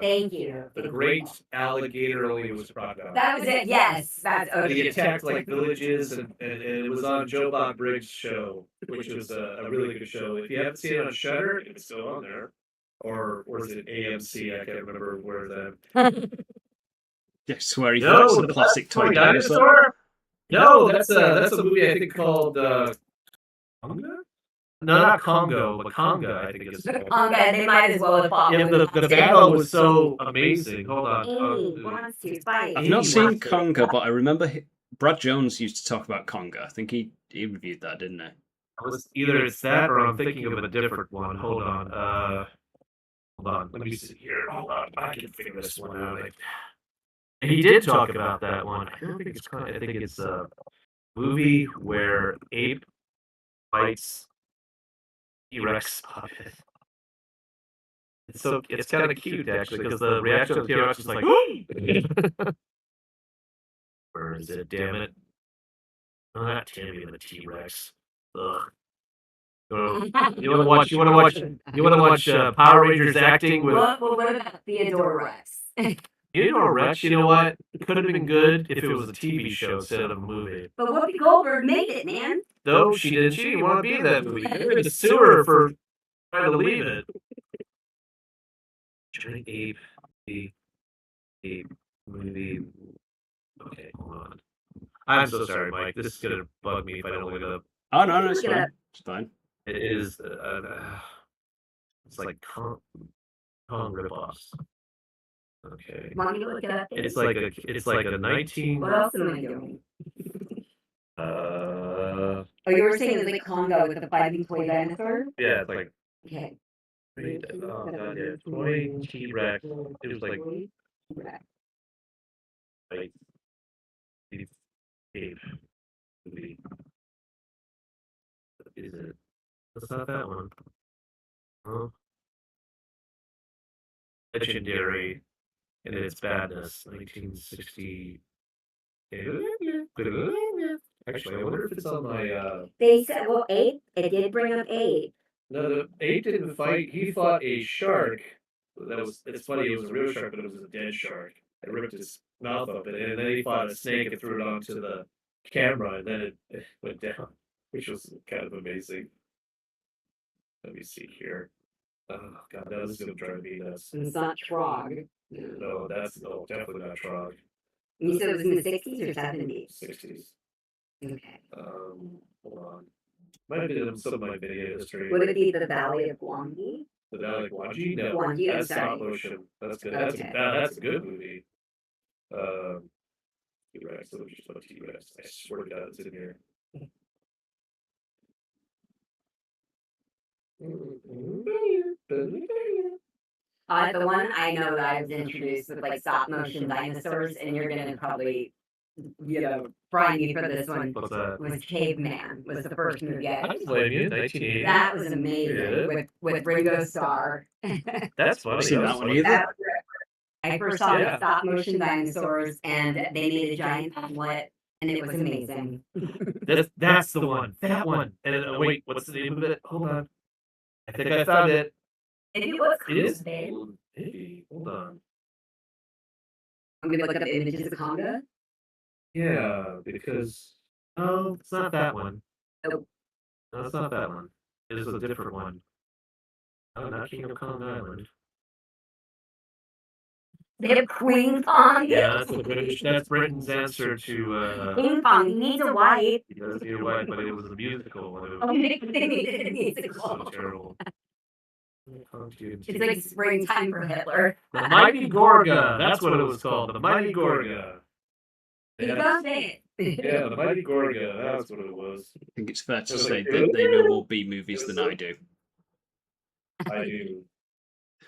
Thank you. The Great Alligator, only it was crocodile. That was it. Yes, that's And he okay. attacked like villages, and it was on Joe Bob Briggs' show, which was a really good show. If you haven't seen it on Shudder, it's still on there, or is it AMC? I can't remember where that. I swear he No, flips the plastic toy dinosaur. dinosaur. No, that's a movie I think called Conga. No, not Congo, but Conga. I think it's. Conga, they might as well have followed. Yeah, the battle was so amazing. Hold on. Amy wants to fight. I've not seen Conga, but I remember Brad Jones used to talk about Conga. I think he reviewed that, didn't he? Either it's that or I'm thinking of a different one. Hold on. Let me see here. Hold on. I can figure this one out. He did talk about that one. I don't think it's. I think it's a movie where ape fights T-Rex puppet. It's kind of cute actually because the reaction of T-Rex is like, where is it? Damn it! Oh, not Timmy the T-Rex. Ugh. So, you want to watch Power Rangers acting with What about Theodore Rex? Theodore Rex? You know what? It could have been good if it was a TV show instead of a movie. But Whoopi Goldberg made it, man. No, she didn't. She didn't want to be in that movie. They were in the sewer for trying to leave it. Giant ape, ape movie. Okay, hold on. I'm so sorry, Mike. This is gonna bug me if I don't look it up. Oh no, it's fine. It's fine. It is. It's like Kong ripoffs. Okay. Want me to look it up? It's like a 19. What else am I doing? Oh, you were saying it was like Congo with the fighting toy dinosaur? Yeah, it's like. Okay. Oh god, yeah. Toy T-Rex. It was like. Like. Ape. Movie. Is it? It's not that one. Oh. Legendary in its badness, 1960. Actually, I wonder if it's on my. They said, well, ape. It did bring up ape. No, the ape didn't fight. He fought a shark. It's funny. It was a real shark, but it was a dead shark. It ripped his mouth open, and then he fought a snake and threw it onto the camera, and then it went down, which was kind of amazing. Let me see here. Oh god, that was gonna drive me nuts. It's not Trog. No, that's no, definitely not Trog. You said it was in the 60s or 70s? 60s. Okay. Hold on. Might have been some of my video history. Would it be the Valley of Gwangi? The Valley of Gwangi? No, Gwangi, I'm that's stop sorry. motion. That's good. Okay. That's a good movie. T-Rex. Let me just put T-Rex. I swear to God, it's in here. The one I know that I was introduced with like stop motion dinosaurs, and you're gonna probably, fry me for this one. What's that? Was Caveman was the first movie I I don't blame you. 1980. That was amazing Yeah. with Ringo Starr. That's funny. I've seen that one either. That was I first saw Yeah. the stop motion dinosaurs, and they made a giant omelet, and it was amazing. That's the one. That one. And wait, what's the name of it? Hold on. I think I found it. It was It is. babe. Hey, hold on. I'm gonna look up images of Conga. Yeah, because it's not that one. Nope. No, it's not that one. It is a different one. Oh, not King of Kong Island. They have Queen Kong. Yeah, that's the British. That's Britain's answer to. King Kong. He needs a wife. He does need a wife, but it was a musical. And it Oh, was they needed a so musical. terrible. It's like springtime for Hitler. The Mighty Gorga. That's what it was called. The Mighty Gorga. He Yeah, goes it. yeah, the Mighty Gorga. That's what it was. I think it's fair to It was say like, that they know more B movies than I do. I do.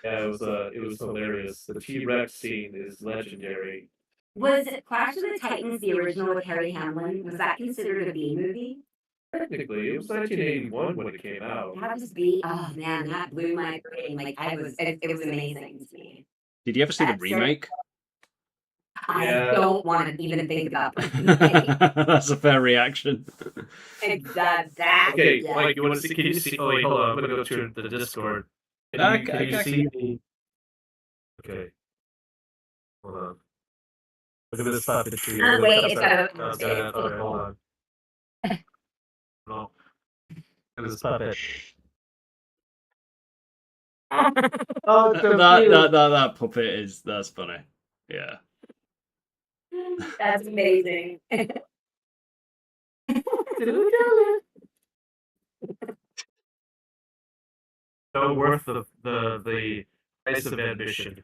Yeah, it was hilarious. The T-Rex scene is legendary. Was Clash of the Titans the original with Harry Hamlin? Was that considered a B movie? Technically, it was 1981 when it came out. That was B. Oh man, that blew my brain. Like it was amazing to me. Did you ever see the That's remake? I Yeah. don't want to even think about that. That's a fair reaction. Exactly. Okay, Mike, you want to see? Can you see? Oh wait, hold on. I'm gonna go to the Discord. Can you see the? Okay. Hold on. Look at this puppet tree. Wait, it's got No, it's got okay, hold on. No. Look at this puppet. Oh, it's so cute. That puppet that's funny. Yeah. That's amazing. So worth the price of admission.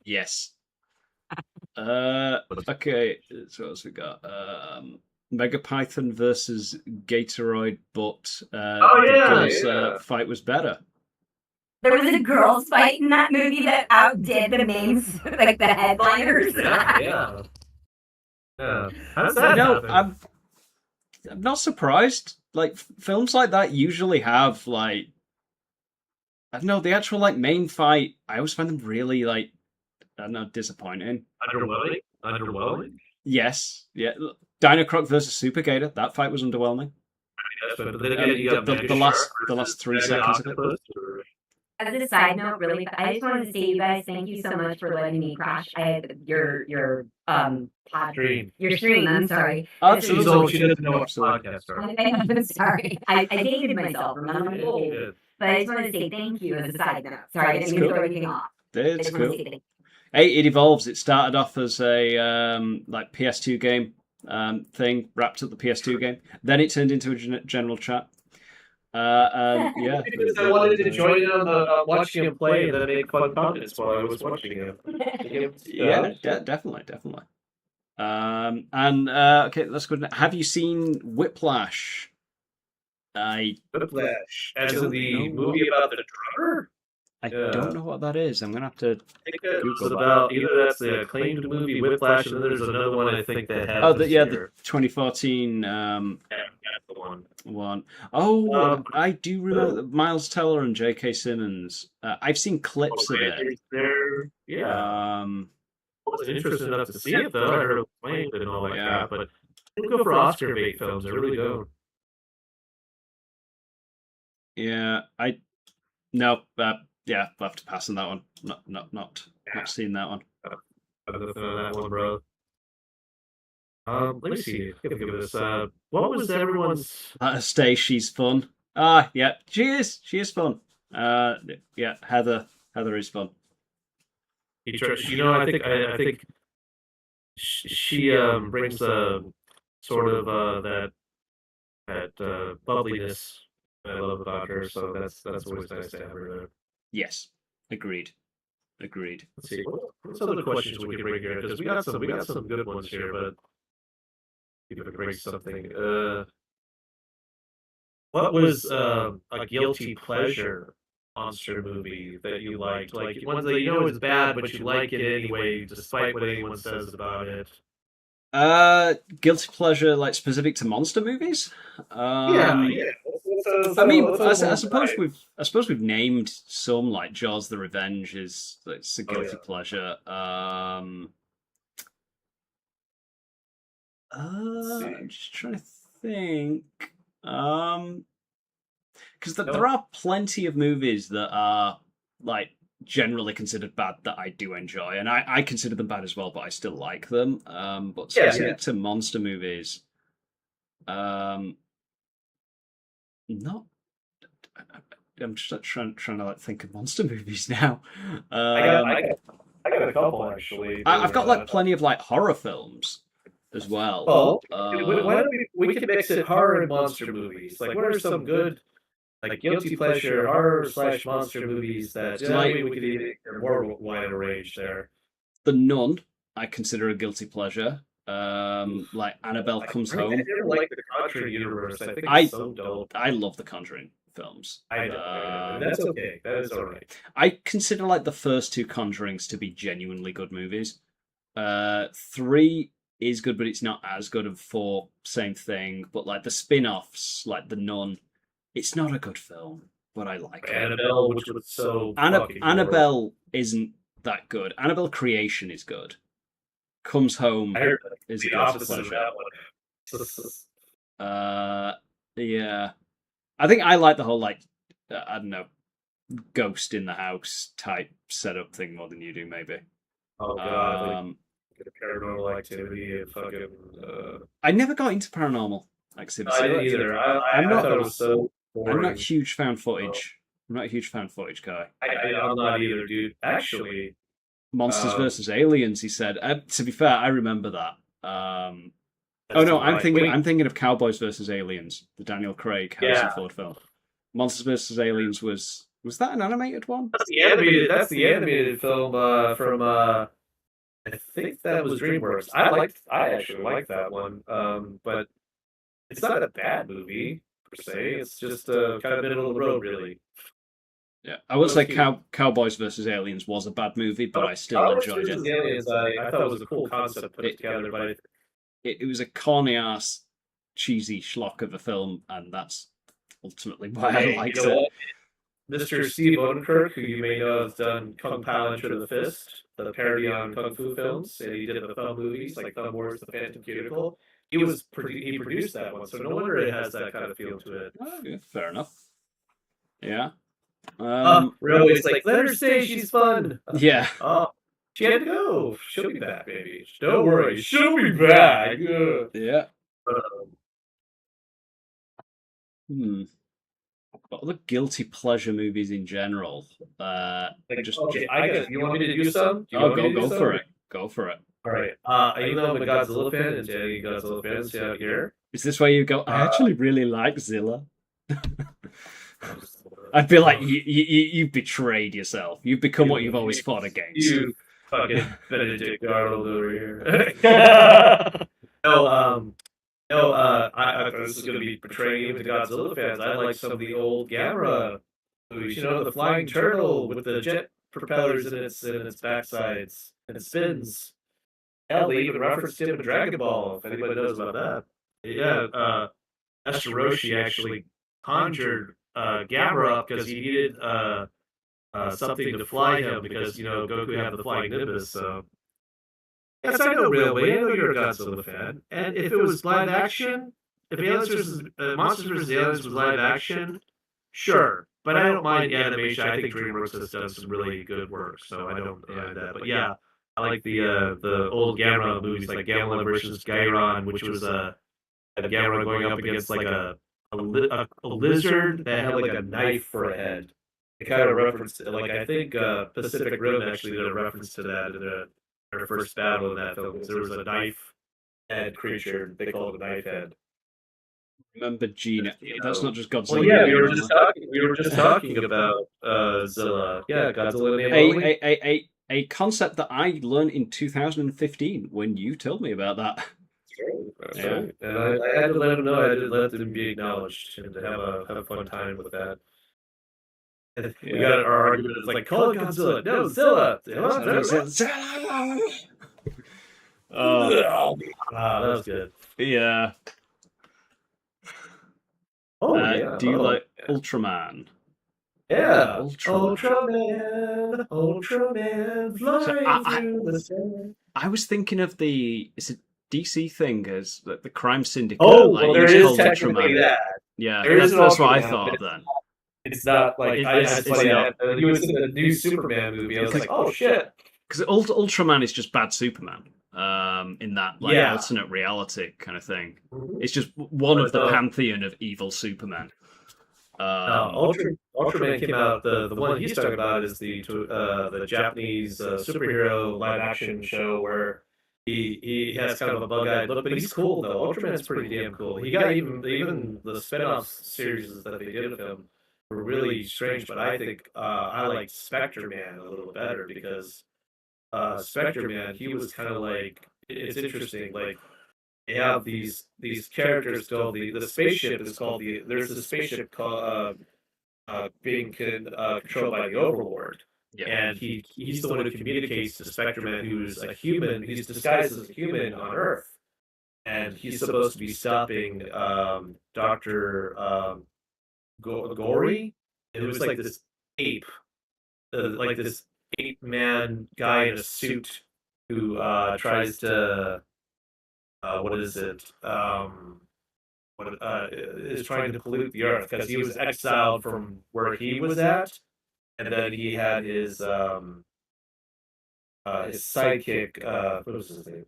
Yes. Okay, so what else we got? Megapython versus Gatoroid, but Oh, the yeah, girls' yeah. fight was better. There was a girls' fight in that movie that outdid the main, like the headliners. Yeah. Yeah. How does that No, happen? I'm not surprised. Like films like that usually have like I don't know the actual like main fight. I always find them really like I don't know disappointing. Underwhelming? Underwhelming? Yes, yeah. Dino Croc versus Super Gator. That fight was underwhelming. Yes, but then again, you got The Mega last- Shark the last versus 3 Mega seconds of it. Octopus, or- As a side note, really, I just wanted to say, you guys, thank you so much for letting me crash your Dream. your stream. I'm sorry. She's old. She doesn't know what Absolutely. podcasts are. I'm sorry. I dated myself. Remember, I'm old. Yeah. But I just wanted to say thank you as a side note. Sorry, I didn't mean to throw anything off. I It's just wanted cool. to say thank Hey, it evolves. It started off as a like PS2 game thing, wrapped up the PS2 game. Then it turned into a general chat. And yeah, Because I wanted to join in on the watching him play and then make fun comments while I was watching him. yeah, definitely. And okay, let's go. Have you seen Whiplash? Whiplash. As in the No. movie about the drummer? I don't know what that is. I'm gonna have to. I think that was Google about either that's the acclaimed movie Whiplash, and then there's another one I think that had. Oh, this the year. 2014 Yeah, that's the one. one. Oh, Um, I do remember Miles Teller and J.K. Simmons. I've seen clips of it. Yeah. I Um, wasn't interested enough to see it though. I heard it was playing and all like Yeah. that, but I go for Oscar bait films. I really don't. yeah, no, yeah, I'll have to pass on that one. Not seen that one. I'm nothing on that one, bro. Let me see. I can think of this. What was everyone's? Let her stay. She's fun. Yeah, she is. She is fun. Yeah, Heather. Heather is fun. I think she brings sort of that bubbliness I love about her. So that's always nice to have her there. Yes, agreed. Agreed. Let's see. What's other questions we can bring here? Because we got some good ones here, but if we can bring something. What was a guilty pleasure monster movie that you liked? Like ones that you know is bad, but you like it anyway, despite what anyone says about it. Guilty pleasure, like specific to monster movies. Yeah. I mean, I suppose we've named some, like Jaws: The Revenge is it's a guilty pleasure. I'm just trying to think. Because there are plenty of movies that are like generally considered bad that I do enjoy, and I consider them bad as well, but I still like them. But specific to monster movies, not. I'm just trying to like think of monster movies now. I got a couple actually. I've got like plenty of like horror films as well. Well, why don't we can mix it horror and monster movies? Like, what are some good, like guilty pleasure horror / monster movies that we could even more wider range there? The Nun, I consider a guilty pleasure. Like Annabelle Comes Home. I never like the Conjuring universe. I think it's so dull. I love the Conjuring films. I know. That's okay. That is all right. I consider like the first two Conjurings to be genuinely good movies. 3 is good, but it's not as good. And 4, same thing. But like the spin-offs, like The Nun, it's not a good film, but I like it. Annabelle, which was so Annabelle isn't that good. Annabelle Creation is good. Comes Home is a guilty pleasure. Yeah. I think I like the whole like I don't know, ghost in the house type setup thing more than you do, maybe. Oh god, like Paranormal Activity and fucking. I never got into Paranormal Activity. I didn't either. I thought it was so boring. I'm not a huge found footage. I'm not a huge found footage guy. I'm not either, dude. Actually, Monsters vs. Aliens. He said. To be fair, I remember that. Oh no, I'm thinking of Cowboys vs. Aliens, the Daniel Craig Harrison Ford film. Monsters vs. Aliens was that an animated one? That's the animated film from I think that was DreamWorks. I actually liked that one. But it's not a bad movie per se. It's just kind of middle of the road, really. Yeah, I would say Cowboys vs. Aliens was a bad movie, but I still enjoyed it. Aliens, I thought it was a cool concept put together, but it was a corny ass, cheesy schlock of a film, and that's ultimately why I liked it. Mr. Steve Odenkirk, who you may know has done Kung Pao Enter the Fist, the parody on kung fu films, and he did the Thumb movies like Thumb Wars, The Phantom Cuticle. He produced that one, so no wonder it has that kind of feel to it. Oh, yeah, fair enough. Yeah. Really, it's like, let her say she's fun. Yeah. She had to go. She'll be back, baby. Don't worry, she'll be back. Yeah. What other guilty pleasure movies in general? You want me to do some? Go for it. Go for it. All right. You know I'm a Godzilla fan, and any Godzilla fans out here? Is this where you go? I actually really like Zilla. I'd be like, you betrayed yourself. You've become what you've always fought against. You fucking Benedict Arnold over here. This is going to be betraying even the Godzilla fans. I like some of the old Gamera movies. You know, the flying turtle with the jet propellers in its backsides and it spins. Hell, they even referenced him in Dragon Ball, if anybody knows about that. Yeah, Esther Roshi actually conjured Gamera up because he needed something to fly him because, Goku had the flying Nimbus, so... Yes, I know, Railway. I know you're a Godzilla fan. And if it was live action, if Monsters vs. Aliens was live action, sure. But I don't mind animation. I think DreamWorks has done some really good work, so I don't mind that. But yeah, I like the old Gamera movies, like Gamera versus Gairon, which was a Gamera going up against like a lizard that had like a knife for a head. It kind of referenced, like I think Pacific Rim actually did a reference to that in their first battle in that film. 'Cause there was a knife head creature they called a knife head. Remember Gina? That's not just Godzilla. Well, yeah, we were just talking about Zilla. Yeah, Godzilla and the A concept that I learned in 2015 when you told me about that. That's right. And I had to let him know. I had to let them be acknowledged and to have a fun time with that. And we got our argument. It's like, call it Godzilla. No, Zilla. Oh, That was good. yeah. Oh, yeah. Do you like Ultraman? Yeah. Ultraman. Ultraman, flying through the sky. I was thinking of it's a DC thing as the crime syndicate. Oh, like, well, there it's is called technically Ultraman. that. Yeah, There is that's an what I Ultraman, thought but then. It's not like It's I not. he was in the new Superman movie. I was like, oh shit. Because Ultraman is just bad Superman. In that like Yeah. alternate reality kind of thing. Mhm. It's just one of the But, pantheon of evil Superman. Ultraman came out. The one he's talking about is the Japanese superhero live action show where he has kind of a bug-eyed look, but he's cool though. Ultraman's pretty damn cool. He got even the spin-off series that they did of him were really strange, but I think I like Spectre Man a little better because Spectre Man, he was kind of like, it's interesting, like they have these characters called the spaceship is called there's a spaceship called being controlled by the Overlord. Yeah. And he's the one who communicates to Spectre Man, who's a human, he's disguised as a human on Earth. And he's supposed to be stopping Dr. Gory. It was like this ape, like this ape-man guy in a suit who tries to, what is it? Is trying to pollute the Earth because he was exiled from where he was at. And then he had his sidekick. What was his name?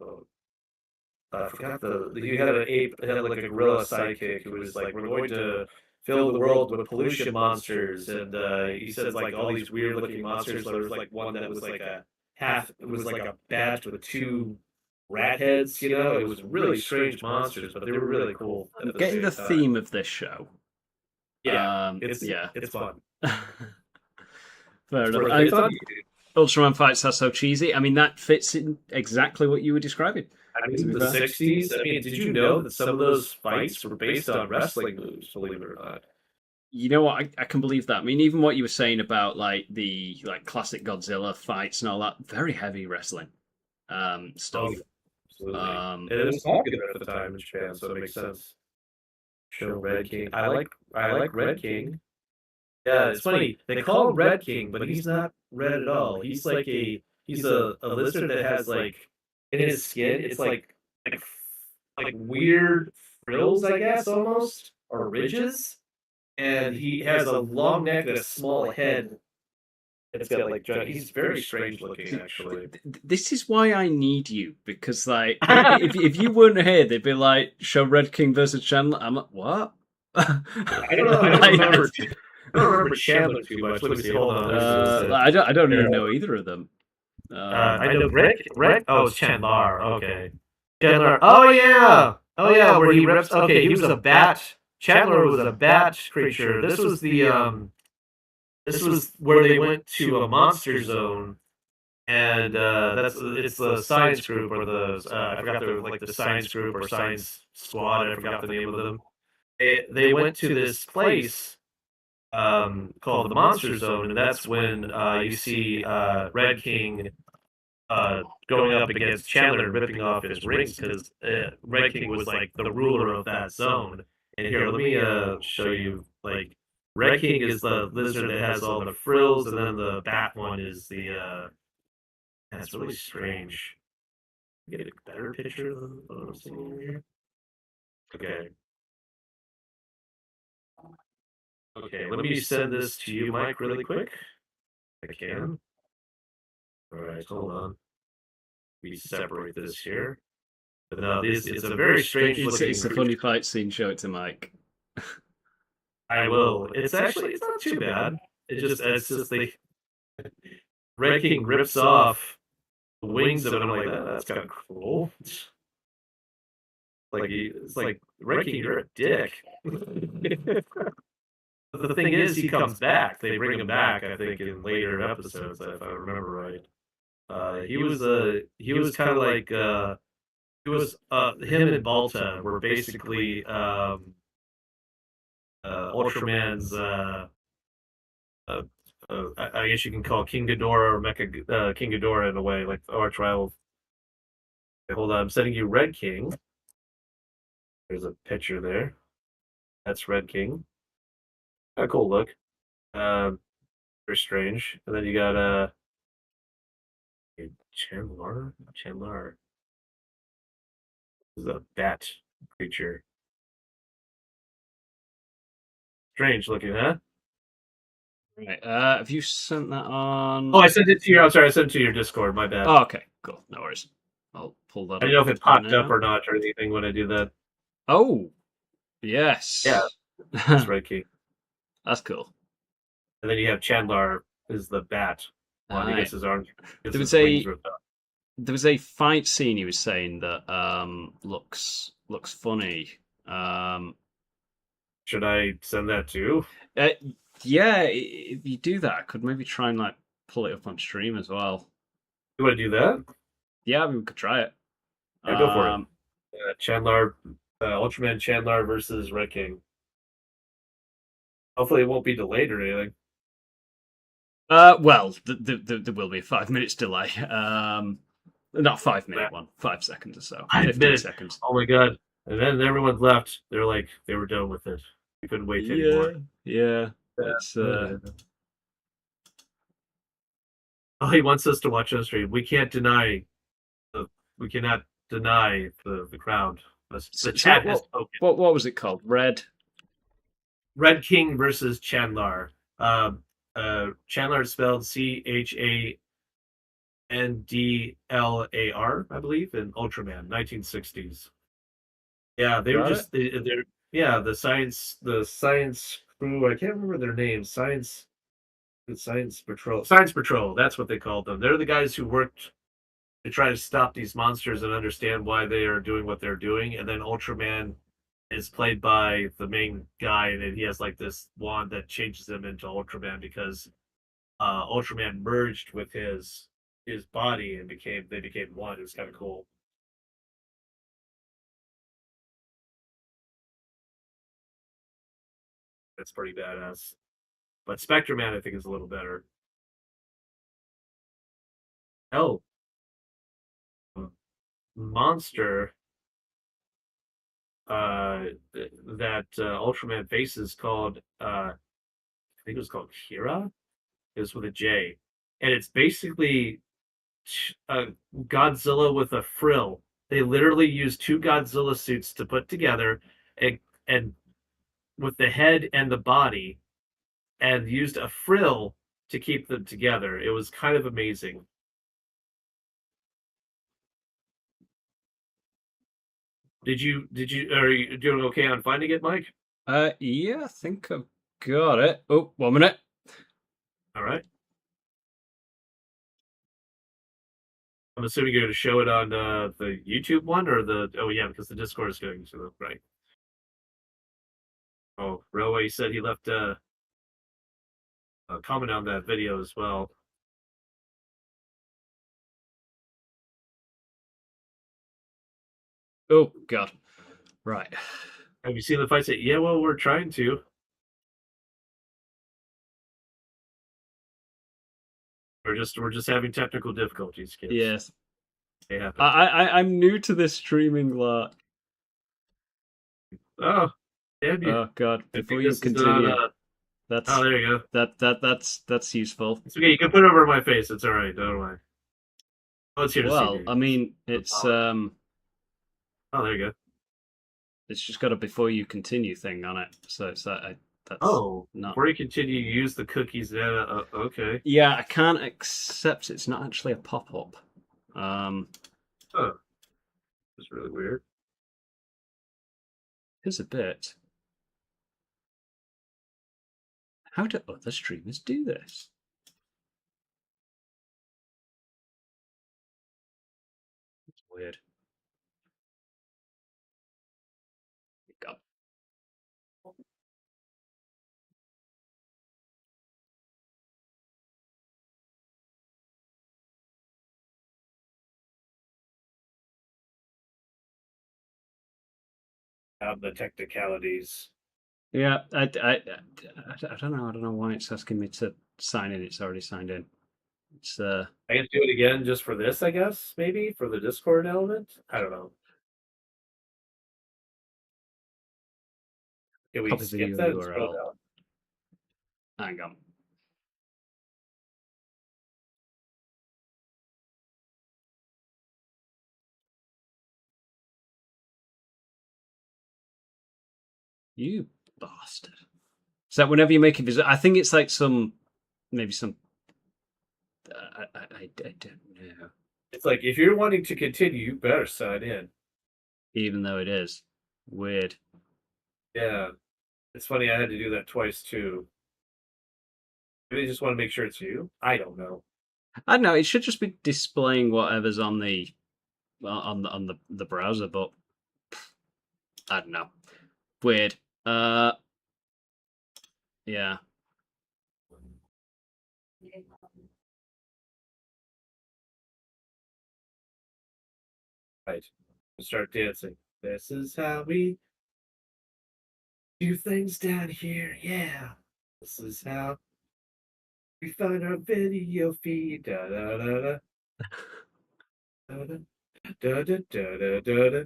I forgot he had an ape. He had like a gorilla sidekick who was like, "We're going to fill the world with pollution monsters," and he says like all these weird looking monsters. There was like one that was like a half. It was like a bat with two rat heads. You know, it was really strange monsters, but they were really cool. I'm getting the theme of this show. Yeah, yeah, it's fun. Fair enough. It's on YouTube. Ultraman fights are so cheesy. I mean, that fits in exactly what you were describing. I mean, the 60s. I mean, did you know that some of those fights were based on wrestling moves? Believe it or not. You know what? I can believe that. I mean, even what you were saying about like the classic Godzilla fights and all that, very heavy wrestling stuff. Absolutely. And it was popular at the time in Japan, so it makes sense. Show Red King. I like Red King. Yeah, it's funny. They call him Red King, but he's not red at all. He's like he's a lizard that has like in his skin, it's like weird frills, I guess, almost, or ridges. And he has a long neck and a small head. It's got like he's very strange looking, actually. This is why I need you, because like if you weren't here, they'd be like, "Show Red King versus Chandler." I'm like, what? I don't know. I don't remember Chandler too much. Let me see. Hold on. I don't even know either of them. I know Rick. Oh, it's Chandler. Okay, Chandler. Oh yeah. Where he rips. Okay, he was a bat. Chandler was a bat creature. This was This was where they went to a monster zone, and it's the science group or the I forgot the science group or science squad. I forgot the name of them. They went to this place called the Monster Zone, and that's when you see Red King going up against Chandler and ripping off his rings because Red King was like the ruler of that zone. And here, let me show you. Like, Red King is the lizard that has all the frills, and then the bat one is the. That's really strange. Get a better picture of what I'm seeing here. Okay. Okay, let me send this to you, Mike, really quick. I can. All right, hold on. we separate this here. But no, this it's a very strange looking. It's a funny fight scene. Show it to Mike. I will. It's actually it's not too bad. It's just the Red King rips off the wings of it. I'm like, that's kind of cool. It's like Red King, you're a dick. But the thing is, he comes back. They bring him back, I think, in later episodes, if I remember right. He was kind of like him and Balta were basically Ultraman's I guess you can call King Ghidorah or Mecha King Ghidorah in a way, like the arch rival. Okay, hold on, I'm sending you Red King. There's a picture there. That's Red King. A cool look. Very strange. And then you got Chandler. This is a bat creature. Strange looking, huh? Right. Have you sent that on? Oh, I sent it to your. I'm sorry, I sent it to your Discord. My bad. Oh, okay, cool. No worries. I'll pull that. I don't know if it popped now. up or not or anything when I do that. Oh, yes. Yeah. That's Red King. That's cool. And then you have Chandler is the bat. He gets his arms. There was a fight scene he was saying that looks funny. Should I send that too? Yeah, if you do that, I could maybe try and like pull it up on stream as well. You want to do that? Yeah, we could try it. Yeah, go for it. Chandler, Ultraman Chandler versus Red King. Hopefully, it won't be delayed or anything. Well, there will be a 5 minutes delay. Not 5 minute one, 5 seconds or so. 15 seconds. Oh my god! And then everyone left. They're like they were done with it. We couldn't wait anymore. Yeah. It's, Oh, he wants us to watch on stream. We can't deny. We cannot deny the crowd. The chat has spoken. What was it called? Red Red King versus Chandler. Chandler is spelled CHANDLAR, I believe, in Ultraman, 1960s. Yeah, they were just they're the science crew. I can't remember their names. Science Patrol. Science Patrol. That's what they called them. They're the guys who worked to try to stop these monsters and understand why they are doing what they're doing. And then Ultraman is played by the main guy, and he has like this wand that changes him into Ultraman because Ultraman merged with his body and they became one. It was kind of cool. That's pretty badass. But Spectreman, I think, is a little better. Oh, monster that Ultraman faces called I think it was called Kira. It was with a J, and it's basically Godzilla with a frill. They literally used two Godzilla suits to put together, and with the head and the body, and used a frill to keep them together. It was kind of amazing. Are you doing okay on finding it, Mike? Yeah, I think I've got it. Oh, 1 minute. All right. I'm assuming you're going to show it on the YouTube one or because the Discord is going to the right. Oh, Railway said he left a comment on that video as well. Oh God! Right. Have you seen the fight? Yeah, well, we're trying to. We're just having technical difficulties, kids. Yes. They happen. I'm new to this streaming lot. Oh, damn you! Oh God! Before you this is continue, not, that's oh, there you go. that's useful. It's okay. You can put it over my face. It's all right. Don't worry. Oh, it's here to see Well, me. I mean, it's Oh, there you go. It's just got a before you continue thing on it, so it's that's Oh, not. before you continue, use the cookies. Okay. Yeah, I can't accept it's not actually a pop-up. Huh. It's really weird. Here's a bit. How do other streamers do this? It's weird. God. The technicalities. Yeah, I don't know. I don't know why it's asking me to sign in. It's already signed in. It's I can do it again just for this, I guess, maybe for the Discord element. I don't know. Can we Copy the skip that and scroll URL. down? Hang on. You bastard. So whenever you make a visit, I think it's like maybe some. I don't know. It's like if you're wanting to continue, you better sign in. Even though it is weird. Yeah, it's funny. I had to do that twice too. Maybe they just want to make sure it's you. I don't know. I don't know. It should just be displaying whatever's on the browser, but I don't know. Weird. Yeah. Right. Start dancing. This is how we do things down here. Yeah. This is how we find our video feed. Da da da da. Da da da da da da da.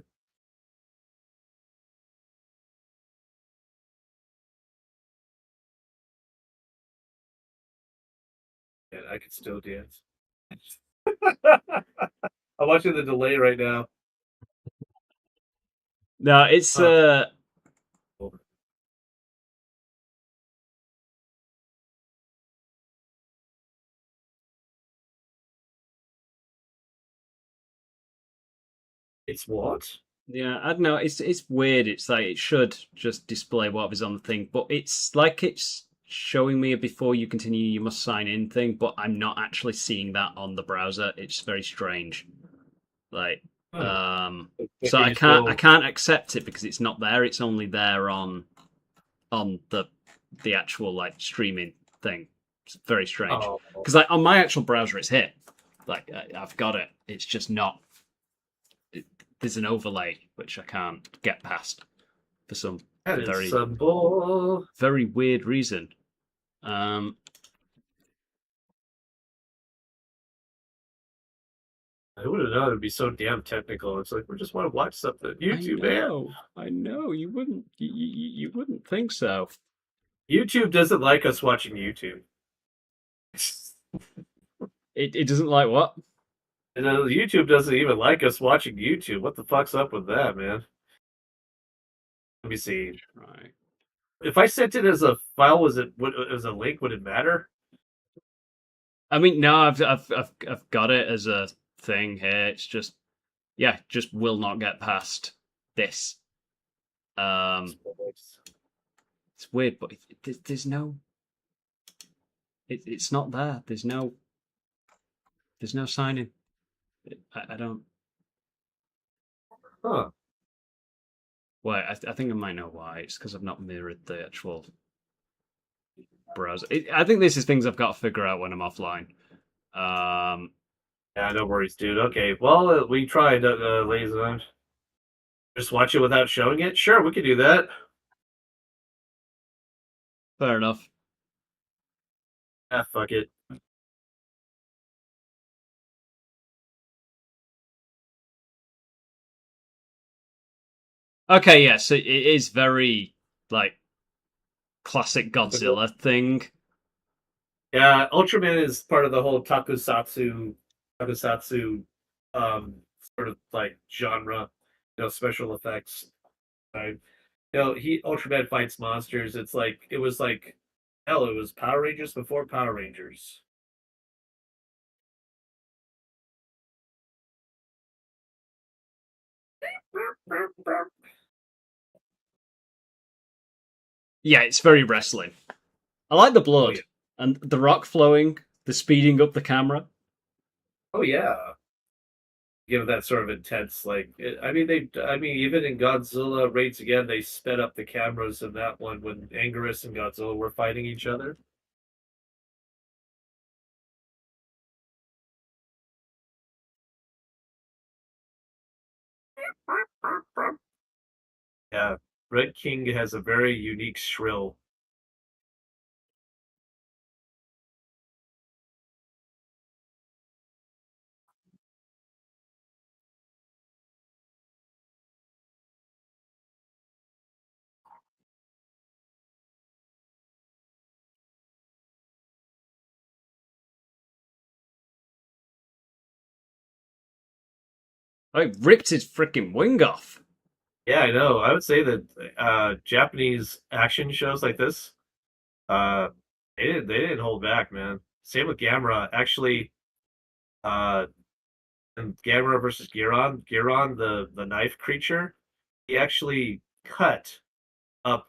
And I can still dance. I'm watching the delay right now. No, it's It's what? yeah, I don't know. It's weird. It's like it should just display whatever's on the thing, but it's like it's showing me a before you continue, you must sign in thing, but I'm not actually seeing that on the browser. It's very strange. Like, so I can't accept it because it's not there. It's only there on the actual like streaming thing. It's very strange because like on my actual browser, it's here. Like I've got it. It's just not. There's an overlay which I can't get past for some very weird reason. I would have known it'd be so damn technical. It's like we just want to watch something. YouTube, man. I know. You wouldn't. You wouldn't think so. YouTube doesn't like us watching YouTube. It doesn't like what? YouTube doesn't even like us watching YouTube. What the fuck's up with that, man? Let me see. Right. If I sent it as a file, as a link? Would it matter? I mean, no. I've got it as a thing here. It's just, yeah, just will not get past this. It's weird, but there's no. It's not there. There's no signing. I don't. Huh. Why? I think I might know why. It's because I've not mirrored the actual browser. I think this is things I've got to figure out when I'm offline. Yeah, no worries, dude. Okay, well, we tried, ladies and gentlemen. Just watch it without showing it? Sure, we could do that. Fair enough. Ah, fuck it. Okay, yeah, so it is very, like, classic Godzilla thing. Yeah, Ultraman is part of the whole tokusatsu, sort of, like, genre, special effects. Right? Ultraman fights monsters. It was like, hell, it was Power Rangers before Power Rangers. Yeah, it's very wrestling. I like the blood yeah. and the rock flowing, the speeding up the camera. Oh yeah. Give that sort of intense, like I mean, even in Godzilla Raids Again, they sped up the cameras in that one when Anguirus and Godzilla were fighting each other. Yeah, Red King has a very unique shrill. I ripped his freaking wing off. Yeah, I know. I would say that Japanese action shows like this, uh, they didn't hold back, man. Same with Gamera. Actually, uh, in Gamera versus Giron, the knife creature, he actually cut up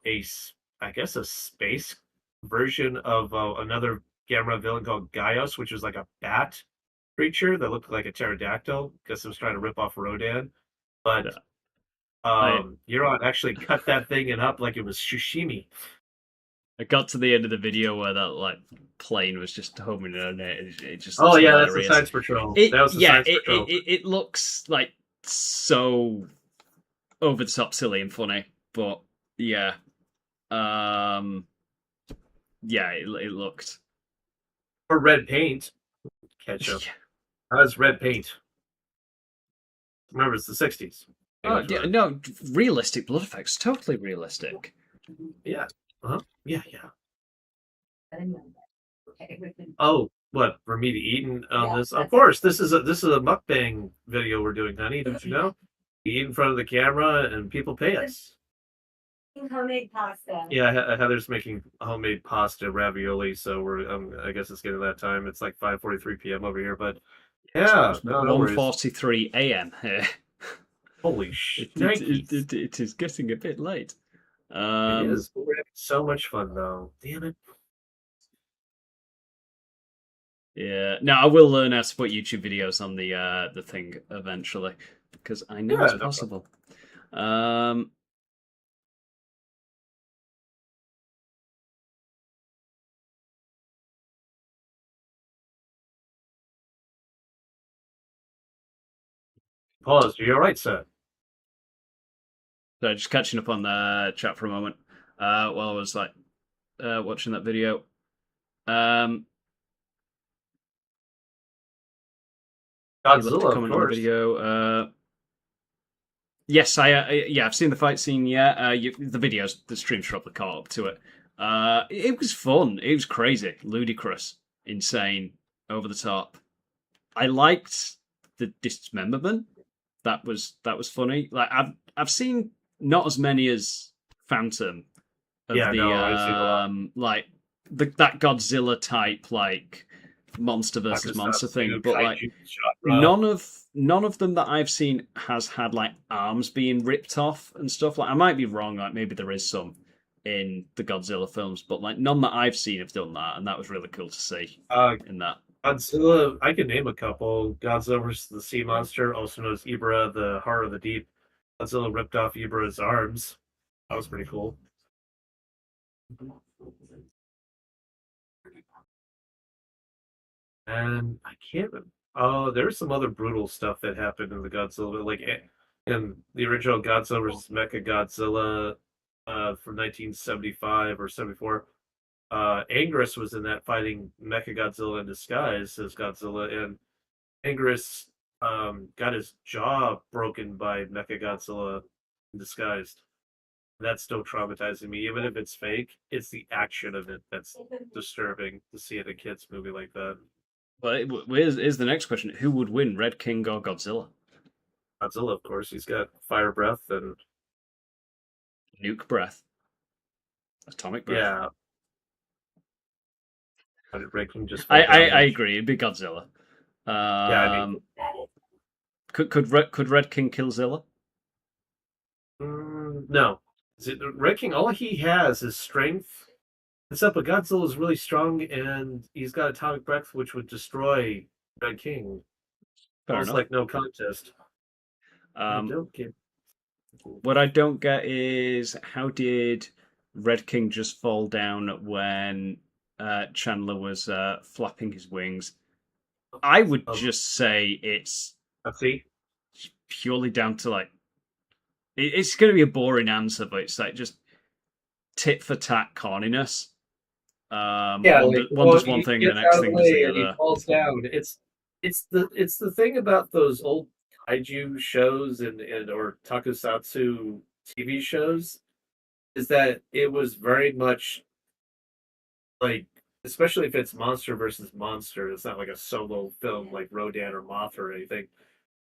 I guess a space version of another Gamera villain called Gaios, which was like a bat creature that looked like a pterodactyl. Guess it was trying to rip off Rodan, but I Euron actually cut that thing and up like it was sashimi. I got to the end of the video where that like plane was just homing in on it. It just Oh looks yeah, that's the hilarious. Science Patrol. It, That was the yeah, Science it, Patrol. it looks like so over the top, silly and funny, but yeah, yeah, it looked. Or red paint. Ketchup. How's red paint? Remember, it's the 60s. Oh yeah, no, realistic blood effects, totally realistic. Yeah. Uh-huh. Yeah, yeah. Okay, Oh, what, for me to eat on Yeah, this? Of that's- course, this is a mukbang video we're doing, honey. Don't you know? We eat in front of the camera and people pay us. homemade pasta. Yeah, Heather's making homemade pasta ravioli, so we're I guess it's getting that time. It's like 5:43 p.m. over here, but yeah, no worries. 1:43 a.m. here. Holy shit! It is getting a bit late. It is. We're having so much fun though. Damn it. Yeah. No, I will learn how to put YouTube videos on the thing eventually because I know Yeah, it's no possible. Pause. You're right, sir. So just catching up on the chat for a moment while I was like watching that video. Godzilla, of comment on the course. video. Yes, I've seen the fight scene. Yeah, the videos, the stream's probably caught up to it. It was fun. It was crazy, ludicrous, insane, over the top. I liked the dismemberment. That was funny. Like I've seen not as many as Phantom of Yeah, the no, I've seen a lot. like that Godzilla type like monster versus monster thing, but like none of them that I've seen has had like arms being ripped off and stuff. Like I might be wrong, like maybe there is some in the Godzilla films, but like none that I've seen have done that, and that was really cool to see in that. Godzilla, I can name a couple. Godzilla versus the Sea Monster, also known as Ibra, the Heart of the Deep. Godzilla ripped off Ibra's arms. That was pretty cool. And I can't. Oh, there's some other brutal stuff that happened in the Godzilla, like in the original Godzilla vs. Mecha Godzilla from 1975 or 74. Anguirus was in that fighting Mecha Godzilla in disguise as Godzilla, and Anguirus got his jaw broken by Mecha Godzilla in disguised. That's still traumatizing me, even if it's fake. It's the action of it that's disturbing to see in a kids movie like that. But here's the next question: who would win, Red King or Godzilla? Godzilla, of course, he's got fire breath and nuke breath, atomic breath. yeah. Red King just. I agree. It'd be Godzilla. Yeah, I mean, could Red King kill Zilla? No. Red King, all he has is strength. Except but Godzilla is really strong, and he's got atomic breath, which would destroy Red King. Fair Almost enough. like no contest. I Um, don't get. what I don't get is how did Red King just fall down when Chandler was flapping his wings? I would just say it's See? purely down to like it's going to be a boring answer, but it's like just tit for tat corniness. Yeah, one does one thing, the next thing does the and he other. falls down. It's the thing about those old kaiju shows and or tokusatsu TV shows is that it was very much like, especially if it's monster versus monster. It's not like a solo film like Rodan or Moth or anything.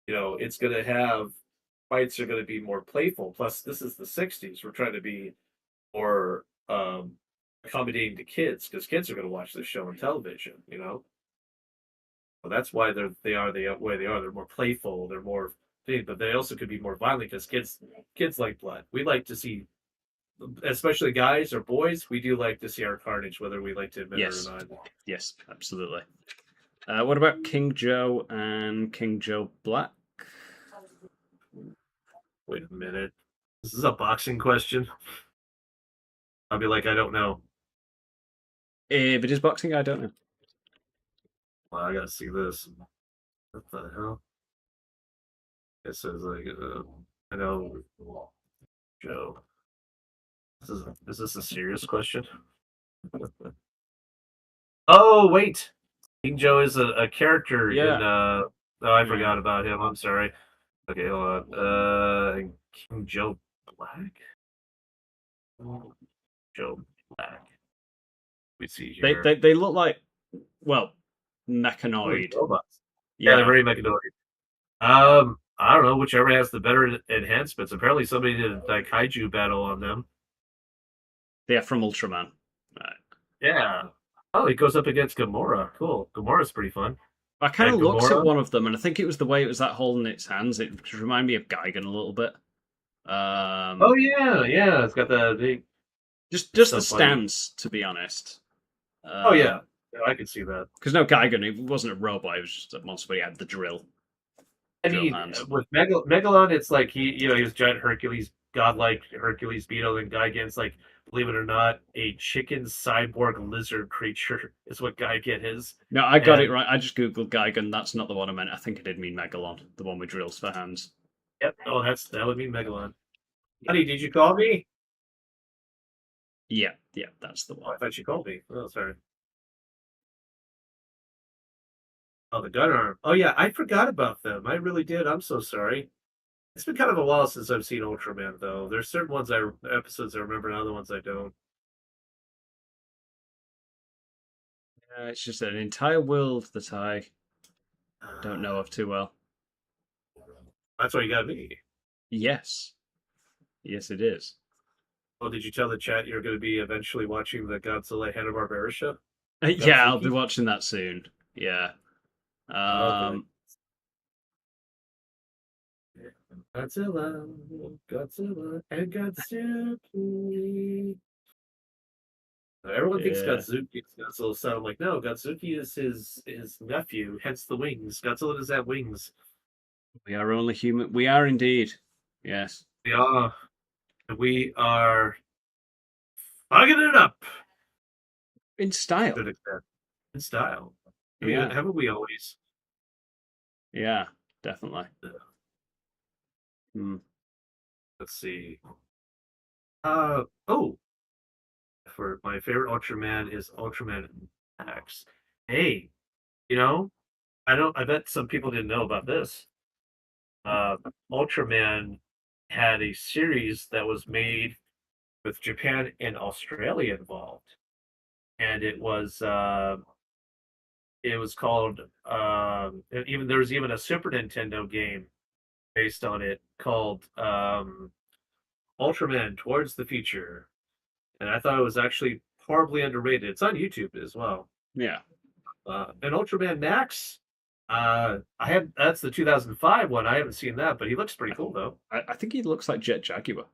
It's gonna have fights are gonna be more playful. Plus, this is the '60s. We're trying to be more accommodating to kids because kids are going to watch this show on television. Well, that's why they are the way they are. They're more playful. They're more thing, but they also could be more violent because kids like blood. We like to see, especially guys or boys. We do like to see our carnage, whether we like to admit Yes. it or not. Yes, absolutely. What about King Joe and King Joe Black? Wait a minute. This is a boxing question. I'll be like, I don't know. If it is boxing, I don't know. Well, I gotta see this. What the hell? It says like, I know, Joe. Is this a serious question? Oh wait, King Joe is a character Yeah. in. Oh, I forgot about him. I'm sorry. Okay, hold on. King Joe Black. Joe Black. We see here. They look like Oh, mechanoid. robots. Yeah, they're very mechanoid. I don't know. Whichever has the better enhancements. Apparently, somebody did a kaiju battle on them. They're from Ultraman. Right. Yeah. Oh, he goes up against Gamora. Cool. Gamora's pretty fun. I kind of And looked Gamora? at one of them, and I think it was the way it was that holding its hands. It reminded me of Gigan a little bit. Oh yeah. It's got the big. Just so the funny. stance, to be honest. Oh yeah, I can see that. Because no, Gigan, he wasn't a robot. He was just a monster, but he had the drill. I Drill mean, hands. with Megalon, it's like he was giant Hercules, godlike Hercules beetle, and Gigan's like, believe it or not, a chicken cyborg lizard creature is what Gigan is. No, I got And- it right. I just googled Gigan. That's not the one I meant. I think I did mean Megalon, the one with drills for hands. Yep. Oh, that would be Megalon. Honey, did you call me? Yeah, that's the Oh, I one. thought you called me. Oh, sorry. Oh, the gun arm. Oh yeah, I forgot about them. I really did. I'm so sorry. It's been kind of a while since I've seen Ultraman, though. There's certain episodes I remember, and other ones I don't. It's just an entire world that I don't know of too well. That's why you got me. Yes, it is. Oh, did you tell the chat you're going to be eventually watching the Godzilla Hanna-Barbera show? Yeah, I'll be watching that soon. Yeah. Godzilla, and Godzuki. Everyone thinks Yeah. Godzuki is Godzilla, so I'm like, no, Godzuki is his nephew, hence the wings. Godzilla does have wings. We are only human. We are indeed. Yes. We are fucking it up In style. to an extent. In style. I mean, Yeah. haven't we always? Yeah, definitely. Let's see. For my favorite Ultraman is Ultraman Max. Hey, I bet some people didn't know about this. Ultraman had a series that was made with Japan and Australia involved, and it was called even there was even a Super Nintendo game based on it called Ultraman Towards the Future, and I thought it was actually horribly underrated. It's on YouTube as well. Yeah. And Ultraman Max, that's the 2005 one. I haven't seen that, but he looks pretty cool though. I think he looks like Jet Jaguar.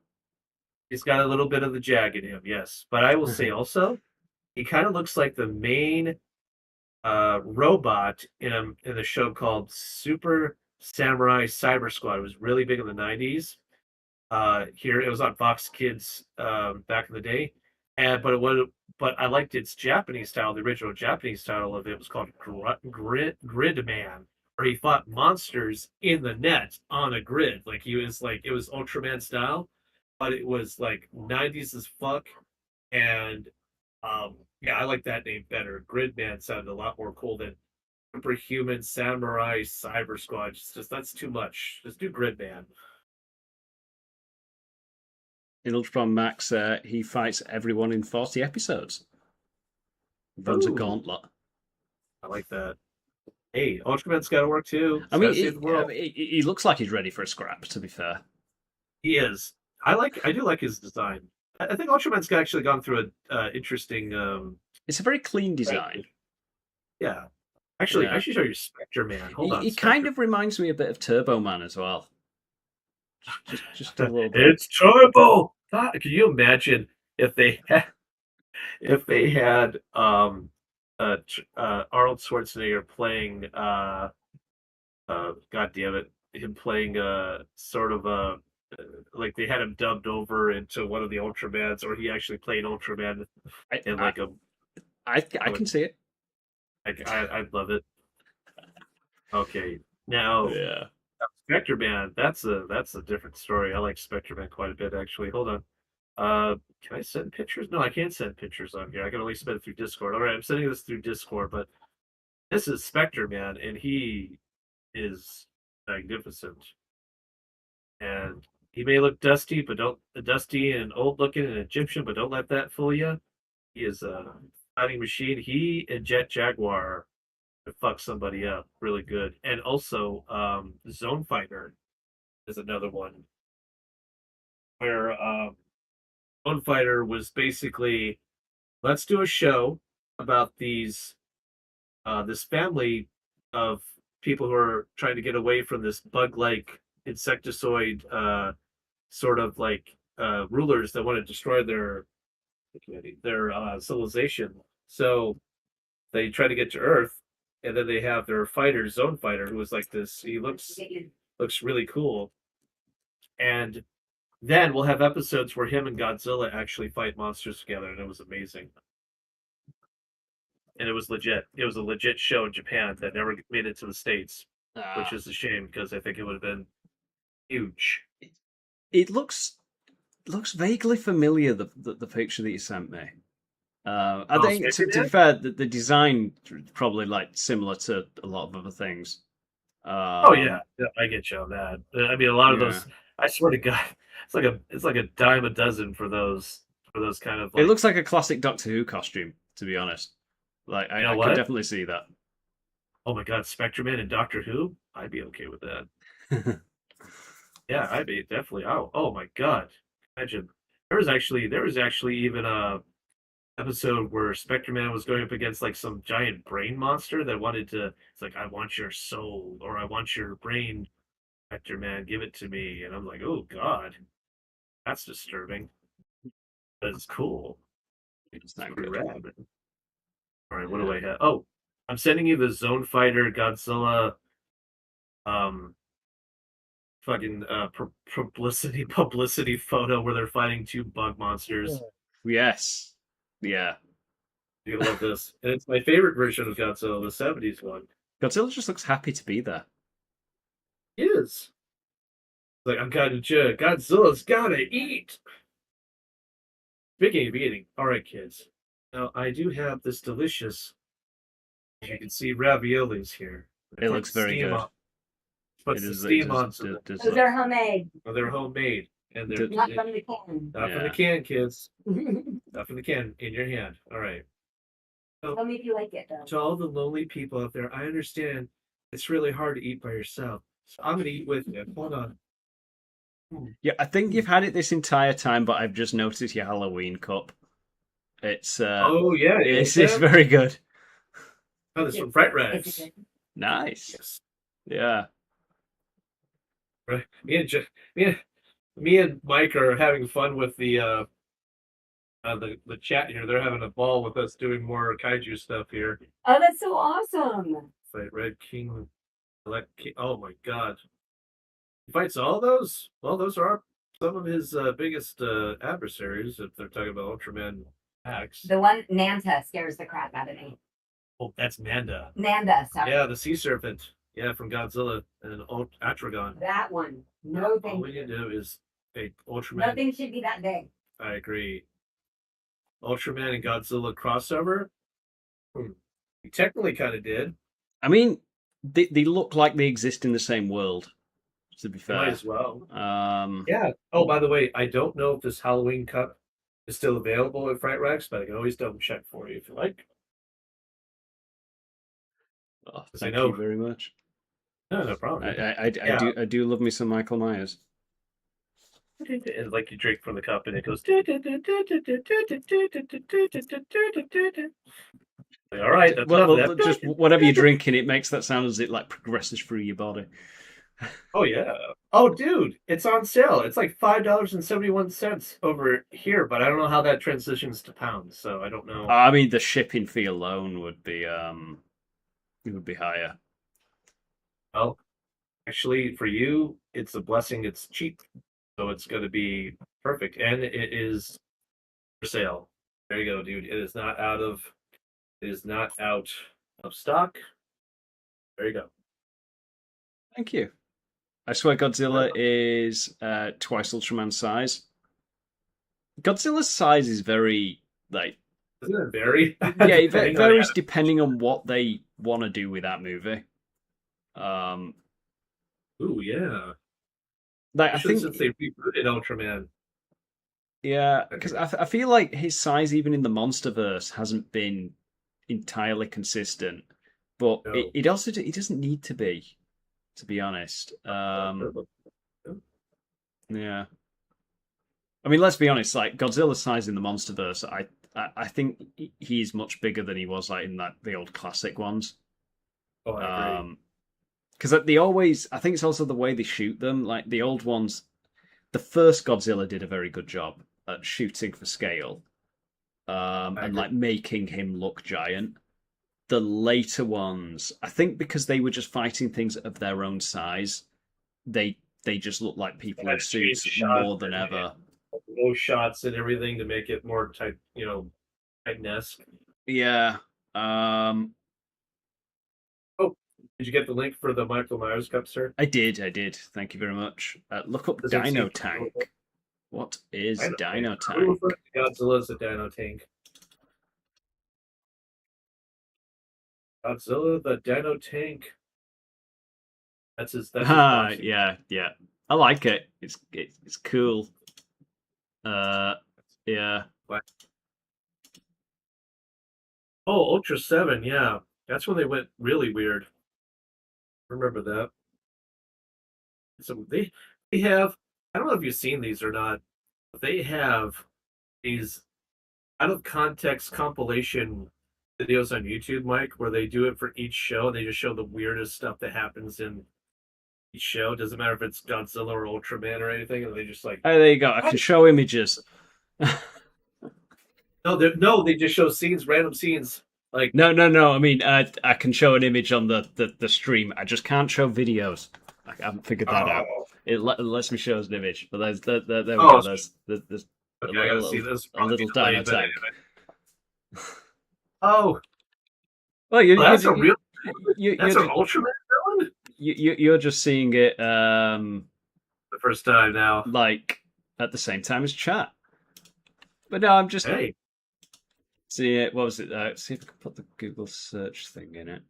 He's got a little bit of the Jag in him, yes. But I will say also, he kind of looks like the main robot in a show called Super Samurai Cyber Squad. It was really big in the 90s. Here it was on Fox Kids back in the day, but I liked its Japanese style. The original Japanese title of it was called Gridman, where he fought monsters in the net on a grid. Like it was Ultraman style, but it was like 90s as fuck. And yeah, I like that name better. Gridman sounded a lot more cool than Superhuman Samurai Cyber Squad. Just that's too much. Just do Gridman. In Ultron Max, he fights everyone in 40 episodes. Runs a Ooh. gauntlet. I like that. Hey, Ultraman's got to work too. I mean, He's gotta save the world. he looks like he's ready for a scrap, to be fair. He is. I do like his design. I think Ultraman's actually gone through a interesting. It's a very clean design. Yeah. Actually, Yeah. I should show you Spectre Man. Hold on. He kind of reminds me a bit of Turbo Man as well. Just a little bit. It's Turbo. God, can you imagine if they had Arnold Schwarzenegger playing God damn it, him playing sort of like they had him dubbed over into one of the Ultramans, or he actually played Ultraman in like I can see it. I'd love it. Okay, now Yeah. Spectre Man, that's a different story. I like Spectre Man quite a bit actually. Hold on. Can I send pictures? No, I can't send pictures on here. I can only send it through Discord. All right, I'm sending this through Discord, but this is Spectre Man, and he is magnificent. And he may look dusty, but dusty and old looking and Egyptian, but don't let that fool you. He is a fighting machine. He and Jet Jaguar to fuck somebody up really good. And also, Zone Fighter is another one where Zone Fighter was basically, let's do a show about this family of people who are trying to get away from this bug-like insectoid sort of like rulers that want to destroy their civilization. So they try to get to Earth, and then they have their fighter, Zone Fighter, who is like this. He looks really cool. And then we'll have episodes where him and Godzilla actually fight monsters together, and it was amazing. And it was legit. It was a legit show in Japan that never made it to the States, which is a shame because I think it would have been huge. It looks vaguely familiar. The picture that you sent me. I think to be fair, the design probably like similar to a lot of other things. Oh yeah, I get you on that. I mean, a lot of those. I swear to God, it's like a dime a dozen for those kind of. Like, it looks like a classic Doctor Who costume, to be honest. Like I can definitely see that. Oh my God, Spectre Man and Doctor Who, I'd be okay with that. Yeah, I'd be definitely. Oh my God, imagine there was actually even a episode where Spectre Man was going up against like some giant brain monster that wanted to. It's like, I want your soul, or I want your brain, Spectre Man, give it to me. And I'm like, oh God, that's disturbing. But it's cool. It's not pretty good. rad. All right, what do I have? Oh, I'm sending you the Zone Fighter Godzilla fucking publicity photo where they're fighting two bug monsters. Yes. Yeah. You love this. And it's my favorite version of Godzilla, the 70s one. Godzilla just looks happy to be there. He is. Like, Godzilla's gotta eat. Speaking of eating, all right, kids. Now, I do have this delicious, as you can see, raviolis here. It looks very good. Put the steam on. Those are homemade. Oh, they're homemade. And they're Not from the can. not from the can, kids. Not from the can. In your hand. All right. Tell me if you like it, though. To all the lonely people out there, I understand it's really hard to eat by yourself. So I'm going to eat with you. Hold on. Yeah, I think you've had it this entire time, but I've just noticed your Halloween cup. It's Oh, yeah. it's very good. Oh, this from Fright Is Rags. it good? Nice. Yes. Yeah. Right. Me me and Mike are having fun with the chat here. They're having a ball with us doing more kaiju stuff here. Oh, that's so awesome. Fight Red King, Black King. Oh my god. He fights all those? Well, those are some of his biggest adversaries, if they're talking about Ultraman X. The one Nanta scares the crap out of me. Oh, that's Manda. Nanda, sorry. Yeah, the sea serpent. Yeah, from Godzilla and Atragon. That one. No All thank we you. need to do is a Ultraman. Nothing should be that big. I agree. Ultraman and Godzilla crossover? We technically kind of did. I mean, they look like they exist in the same world, to be Might fair. as well. Um, Yeah. Oh, by the way, I don't know if this Halloween cup is still available at Fright Racks, but I can always double check for you if you like. oh, Yes, I thank know. you very much. No, no problem. I do love me some Michael Myers. And like you drink from the cup and it goes. Like, all right, that's Well, enough of that. just whatever you're drinking, it makes that sound as it like progresses through your body. Oh yeah. Oh dude, it's on sale. It's like $5.71 over here, but I don't know how that transitions to pounds, so I don't know. I mean, the shipping fee alone would be it would be higher. Well, actually, for you, it's a blessing. It's cheap, so it's going to be perfect, and it is for sale. There you go, dude. It is not out of. It is not out of stock. There you go. Thank you. I swear Godzilla is twice Ultraman size. Godzilla's size is very like Isn't it very? yeah, it Depending on varies how- depending on what they want to do with that movie. Ooh, yeah. Like I Especially think since they rebooted Ultraman. yeah, because I feel like his size even in the MonsterVerse hasn't been entirely consistent, but No. it also it doesn't need to be honest. Yeah. I mean, let's be honest. Like Godzilla's size in the MonsterVerse, I think he's much bigger than he was like in the old classic ones. Oh, I agree. Because they always, I think it's also the way they shoot them. Like the old ones, the first Godzilla did a very good job at shooting for scale, and agree. like making him look giant. The later ones, I think, because they were just fighting things of their own size, they just look like people in Had to change suits shots more than and- ever. Low shots and everything to make it more tight, Titan-esque. Yeah. Did you get the link for the Michael Myers cup, sir? I did. Thank you very much. Look up Does it Dino seem- Tank. What is Dino Dino Tank. Tank? Godzilla's a Dino Tank. Godzilla the Dino Tank. That's his. That's his boxing. Yeah. I like it. It's cool. Yeah. Oh, Ultra 7, yeah. That's when they went really weird. Remember that. So they have, I don't know if you've seen these or not, but they have these out of context compilation videos on YouTube, Mike, where they do it for each show and they just show the weirdest stuff that happens in each show. Doesn't matter if it's Godzilla or Ultraman or anything, and they just like Oh, there you go. I can show images. no, they just show scenes, random scenes. Like No. I mean, I can show an image on the stream. I just can't show videos. I haven't figured that out. It lets me show us an image. But there we go. There's okay, I gotta see this. a little Probably delayed, Dino but Tank. anyway. Oh, Well, that's a real. you're That's just, an Ultraman villain. you're just seeing it The first time now. like at the same time as chat. But no, I'm just Hey, seeing it. What was it? See if I can put the Google search thing in it.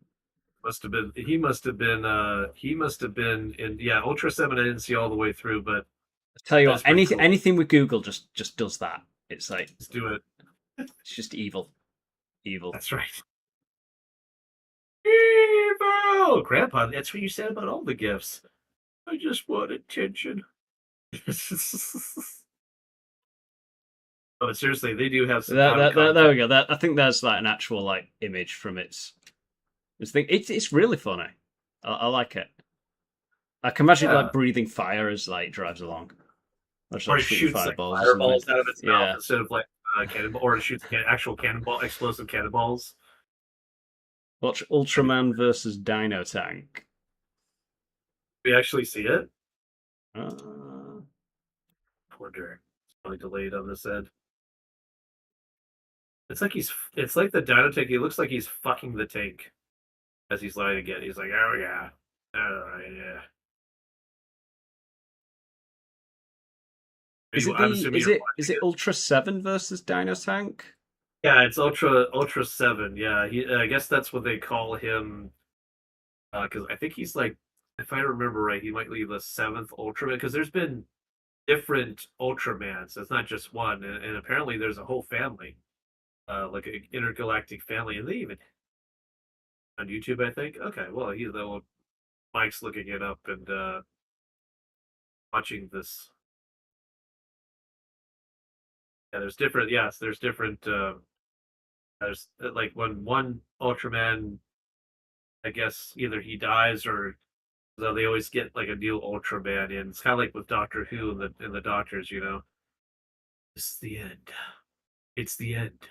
he must have been in Ultra 7 I didn't see all the way through, but I tell you That's what, pretty anything cool. anything with Google just does that. It's like let's do it. it's just evil. That's right. Evil! Grandpa, that's what you said about all the gifts. I just want attention. But seriously, they do have some There we go. I think there's like an actual like image from its thing. It's really funny. I like it. I can imagine Yeah. like breathing fire as like it drives along. Or Or it shoots like fireballs or fireballs something. out of its Yeah. mouth instead of like cannonball, or it shoots actual cannonball, explosive cannonballs. Watch Ultraman versus Dino Tank. We actually see it. Uh, Poor Derek. It's probably delayed on this end. It's like it's like the Dino Tank. He looks like he's fucking the tank as he's lighting it. He's like, oh yeah, oh yeah. I'm assuming you're is it Ultra 7 versus Dino Tank? Yeah, it's Ultra 7. Yeah, I guess that's what they call him. Because I think he's like, if I remember right, he might be the 7th Ultraman. Because there's been different Ultramans. It's not just one, and apparently there's a whole family, like an intergalactic family, and they even on YouTube, I think. Okay, well, Mike's looking it up and watching this. Yeah, there's different. Yes, there's different. There's like when one Ultraman, I guess either he dies or so they always get like a new Ultraman in. It's kind of like with Doctor Who and the Doctors, you know. This is the end. It's the end.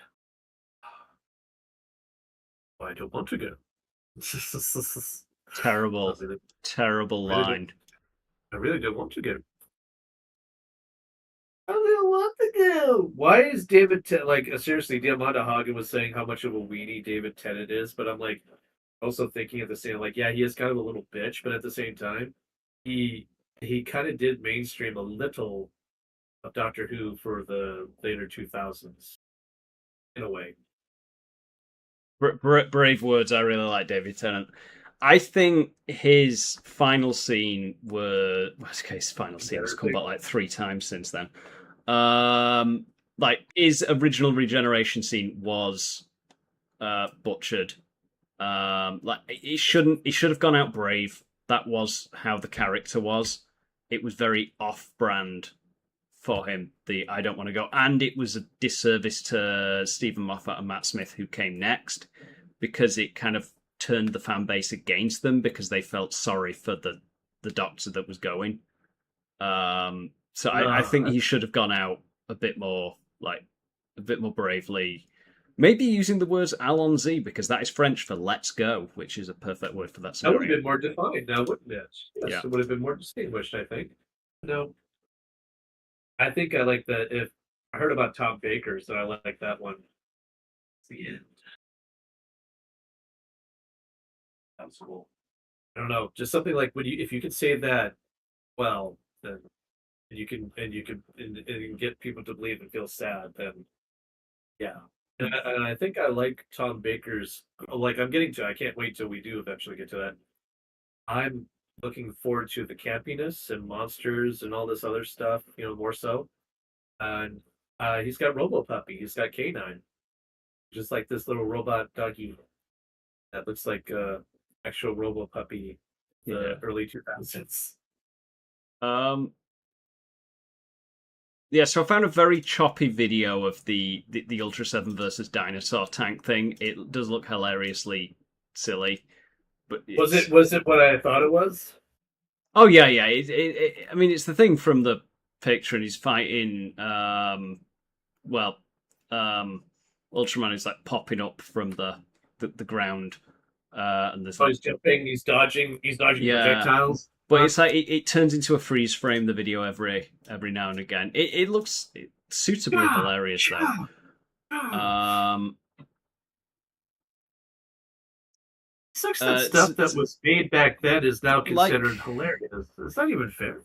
I don't want to go. Terrible, terrible line. I really don't want to go. I don't want to go. Why is David seriously? Diamanda Hagen was saying how much of a weenie David Tennant is, but I'm like also thinking at the same yeah, he is kind of a little bitch, but at the same time, he kind of did mainstream a little of Doctor Who for the later 2000s in a way. Brave words. I really like David Tennant. I think his final scene his final scene has come back like 3 times since then. Like his original regeneration scene was butchered. Like he should have gone out brave. That was how the character was. It was very off-brand for him. The I don't want to go, and it was a disservice to Stephen Moffat and Matt Smith, who came next, because it kind of turned the fan base against them because they felt sorry for the Doctor that was going. So I think he should have gone out a bit more bravely. Maybe using the words allons-y, because that is French for let's go, which is a perfect word for that scenario. That would have been more defined now, wouldn't it? Yes, Yeah. It would have been more distinguished, I think. No. I think I like that. If I heard about Tom Baker's, so I like that one. It's the end. Sounds cool. I don't know, just something like if you could say that well, then you can get people to believe and feel sad, then yeah. And I think I like Tom Baker's. Like I'm getting to. I can't wait till we do eventually get to that. I'm looking forward to the campiness and monsters and all this other stuff. You know, more so. And he's got Robo Puppy. He's got K9, just like this little robot doggy that looks like actual Robo Puppy, the early 2000s. Yeah, so I found a very choppy video of the Ultra 7 versus Dinosaur Tank thing. It does look hilariously silly, but Was it what I thought it was? Oh yeah. I mean, it's the thing from the picture, and he's fighting. Ultraman is like popping up from the ground, and there's he's jumping, he's dodging projectiles. But it's like it turns into a freeze frame. The video every now and again. It looks suitably hilarious though. Such that stuff that was made back then is now considered hilarious. It's not even fair.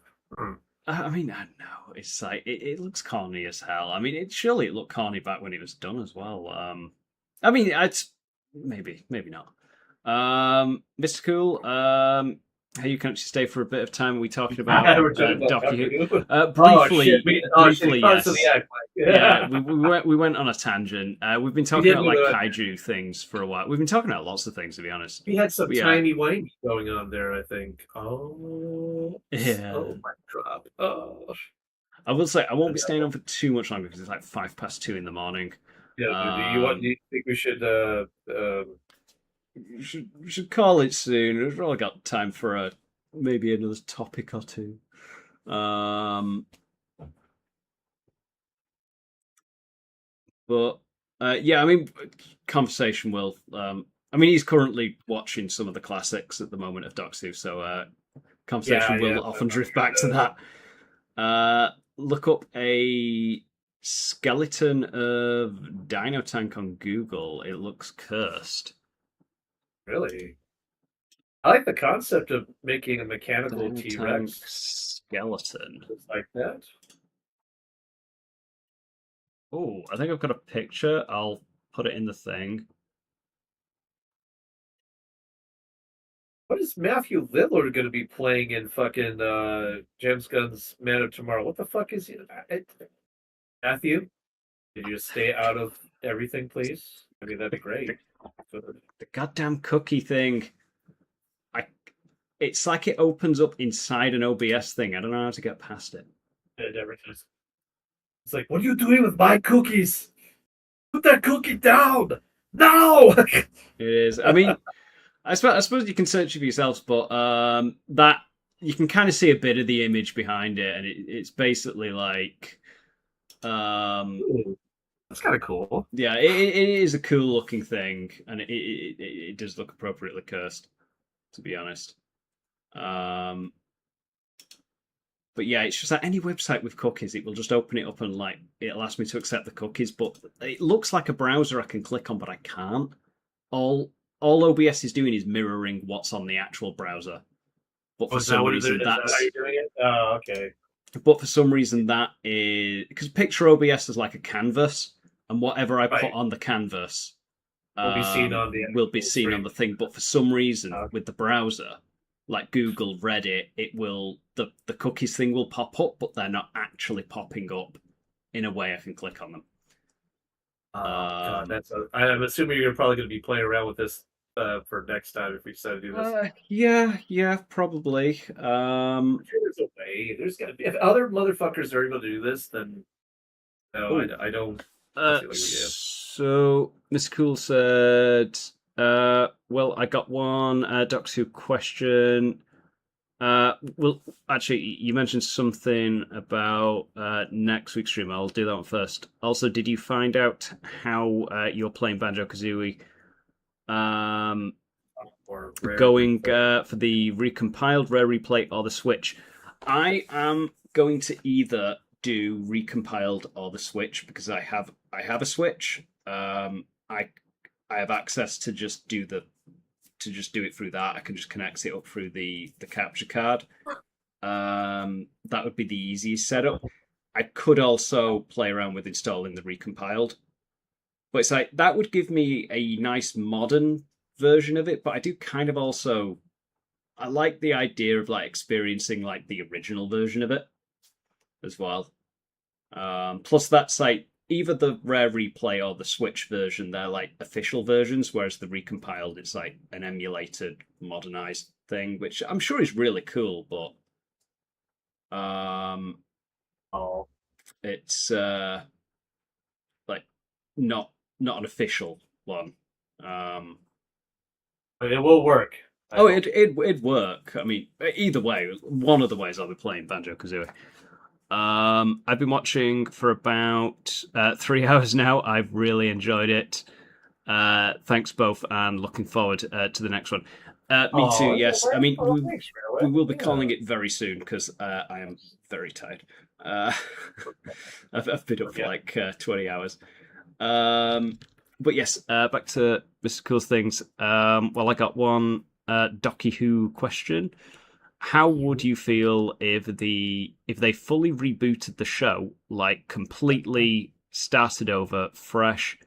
I mean, I know it's like it looks corny as hell. I mean, surely it looked corny back when it was done as well. I mean, it's maybe not. Mr. Cool, how you can actually stay for a bit of time? We talking about Doctor Who? Briefly, yes. Yeah, we went on a tangent. We've been talking about like kaiju things for a while. We've been talking about lots of things, to be honest. We had some tiny whiny going on there, I think. Oh, yeah. Oh my drop. Oh. I will say I won't be staying on for too much longer because it's like 2:05 in the morning. Yeah. Do you think we should? We should call it soon. We've probably got time for maybe another topic or two. But yeah, I mean, conversation will. I mean, he's currently watching some of the classics at the moment of Doctor Who, so conversation Yeah, will often drift back to that. Look up a skeleton of Dino Tank on Google. It looks cursed. Really? I like the concept of making a mechanical Dino T Tank Rex skeleton. just like that. Oh, I think I've got a picture. I'll put it in the thing. What is Matthew Lillard going to be playing in fucking James Gunn's Man of Tomorrow? What the fuck is he? Matthew, could you stay out of everything, please? I mean, that'd be great. The goddamn cookie thing. It's like it opens up inside an OBS thing. I don't know how to get past it. It never does. It's like, what are you doing with my cookies? Put that cookie down! No! It is. I mean, I suppose you can search it for yourselves, but that you can kind of see a bit of the image behind it, and it's basically like, Ooh, that's kind of cool. yeah, it is a cool looking thing, and it does look appropriately cursed, to be honest. But yeah, it's just like any website with cookies, it will just open it up and like it'll ask me to accept the cookies, but it looks like a browser I can click on, but I can't. All OBS is doing is mirroring what's on the actual browser. But for some reason, is that how you're doing it? Oh, okay. But for some reason, that is because Picture OBS is like a canvas, and whatever I put Right. on the canvas Will be seen on the will be actual seen on screen. the thing. But for some reason, Okay. with the browser, like Google, Reddit, it will the cookies thing will pop up, but they're not actually popping up in a way I can click on them. God, I'm assuming you're probably going to be playing around with this for next time if we decide to do this. Yeah, probably. I'm sure there's a way. There's got to be. If other motherfuckers are able to do this, then no, I don't. see what we do. So Mr. Cool said, well, I got one Doctor Who question. Well, actually, you mentioned something about next week's stream. I'll do that one first. Also, did you find out how you're playing Banjo-Kazooie? Or rare Going replay. for the recompiled Rare Replay or the Switch. I am going to either do recompiled or the Switch because I have a Switch. I have access to just do it through that. I can just connect it up through the capture card. That would be the easiest setup. I could also play around with installing the recompiled, but it's like that would give me a nice modern version of it. But I do kind of also I like the idea of like experiencing like the original version of it as well. Plus, that's like either the Rare Replay or the Switch version. They're like official versions, whereas the recompiled it's like an emulated, modernized thing, which I'm sure is really cool. But Oh, it's like not an official one. but it will work. It'd work. I mean, either way, one of the ways I'll be playing Banjo-Kazooie. I've been watching for about 3 hours now. I've really enjoyed it. Thanks both, and looking forward to the next one. Me too. Yes, I mean we will be calling it very soon because I am very tired. I've been up for like 20 hours. But yes, back to Mr. Cool's things. Well, I got one Docky Who question. How would you feel if they fully rebooted the show, like completely started over, fresh?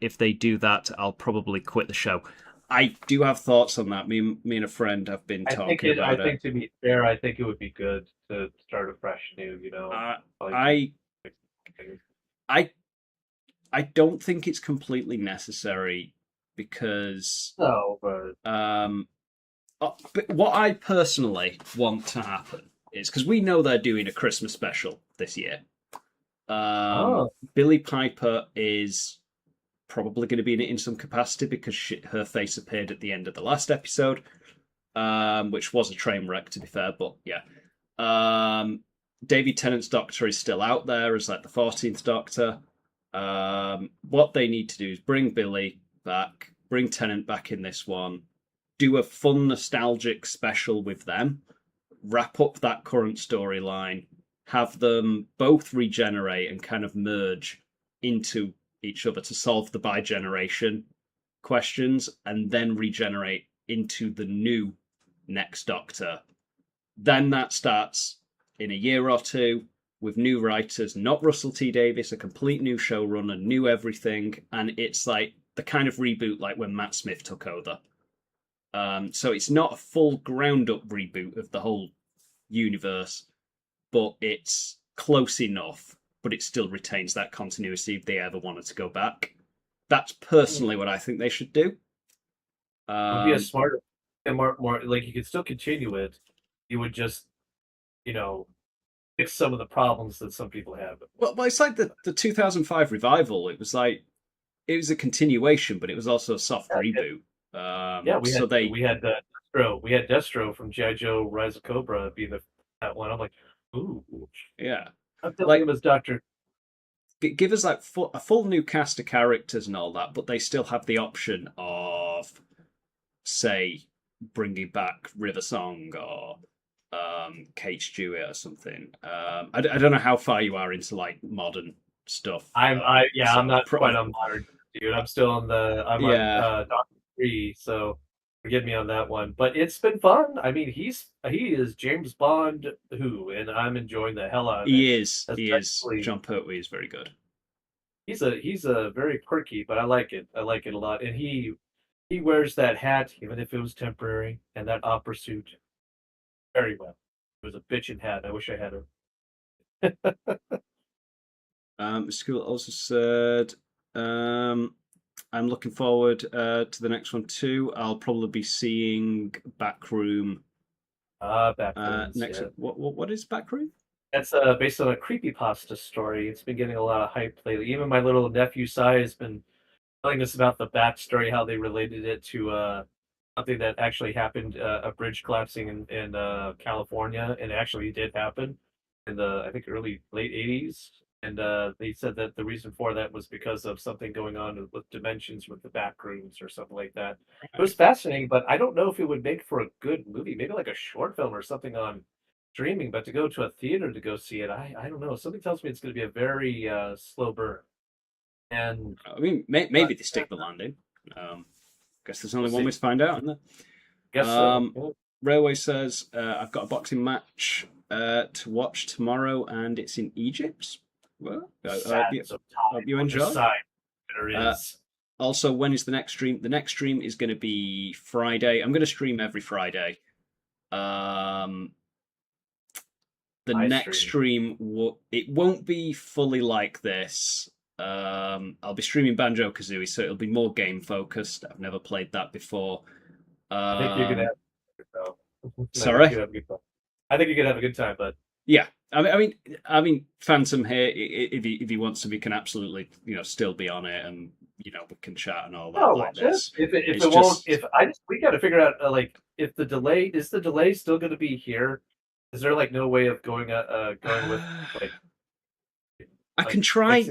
If they do that, I'll probably quit the show. I do have thoughts on that. Me and a friend have been talking about it. I think to be fair, I think it would be good to start a fresh new. I don't think it's completely necessary because No, but but what I personally want to happen is because we know they're doing a Christmas special this year. Billie Piper is probably going to be in it in some capacity because her face appeared at the end of the last episode, which was a train wreck to be fair, but yeah. David Tennant's Doctor is still out there as like the 14th Doctor. What they need to do is bring Billy back, bring Tennant back in this one, do a fun, nostalgic special with them, wrap up that current storyline, have them both regenerate and kind of merge into each other to solve the bi-generation questions, and then regenerate into the new next Doctor. Then that starts in a year or two with new writers, not Russell T Davies, a complete new showrunner, new everything, and it's like the kind of reboot like when Matt Smith took over. So it's not a full ground-up reboot of the whole universe, but it's close enough, but it still retains that continuity if they ever wanted to go back. That's personally what I think they should do. It would be a smarter and more like you could still continue it. You would just, fix some of the problems that some people have. Well, it's like the 2005 revival. It was a continuation, but it was also a soft reboot. We had Destro. We had Destro from G.I. Joe: Rise of Cobra be that one. I'm like, ooh, yeah. I'm telling him as Doctor. Give us like a full new cast of characters and all that, but they still have the option of, say, bringing back River Song or Kate Stewart or something. I don't know how far you are into like modern stuff. I'm not quite on modern, dude. I'm still on on Doctor 3, so forgive me on that one. But it's been fun. I mean, he is James Bond and I'm enjoying the hell out of it. He is. John Pertwee is very good. He's a very quirky, but I like it. I like it a lot. And he wears that hat, even if it was temporary, and that opera suit very well. It was a bitchin' hat. I wish I had her. School also said, I'm looking forward to the next one too. I'll probably be seeing Backroom. Backrooms. Next, Yeah. What is Backroom? That's based on a creepypasta story. It's been getting a lot of hype lately. Even my little nephew Sai has been telling us about the backstory, how they related it to something that actually happened, a bridge collapsing in California, and it actually did happen in the I think late 80s. And they said that the reason for that was because of something going on with dimensions with the back rooms or something like that. It was fascinating, but I don't know if it would make for a good movie. Maybe like a short film or something on streaming, but to go to a theater to go see it, I don't know. Something tells me it's going to be a very slow burn. And I mean, maybe they stick the landing. Guess there's only one way to find out, isn't there? Guess so. Railway says, I've got a boxing match to watch tomorrow, and it's in Egypt. Well, hope you enjoy. Also, when is the next stream? The next stream is going to be Friday. I'm going to stream every Friday. The next stream it won't be fully like this. I'll be streaming Banjo-Kazooie, so it'll be more game focused. I've never played that before. I think you're gonna have. Sorry, I think you're gonna have a good time, but yeah. I mean, Phantom here. If he wants to, we can absolutely, still be on it, and we can chat and all that. This. We got to figure out if the delay is the delay still going to be here. Is there no way of going with I can try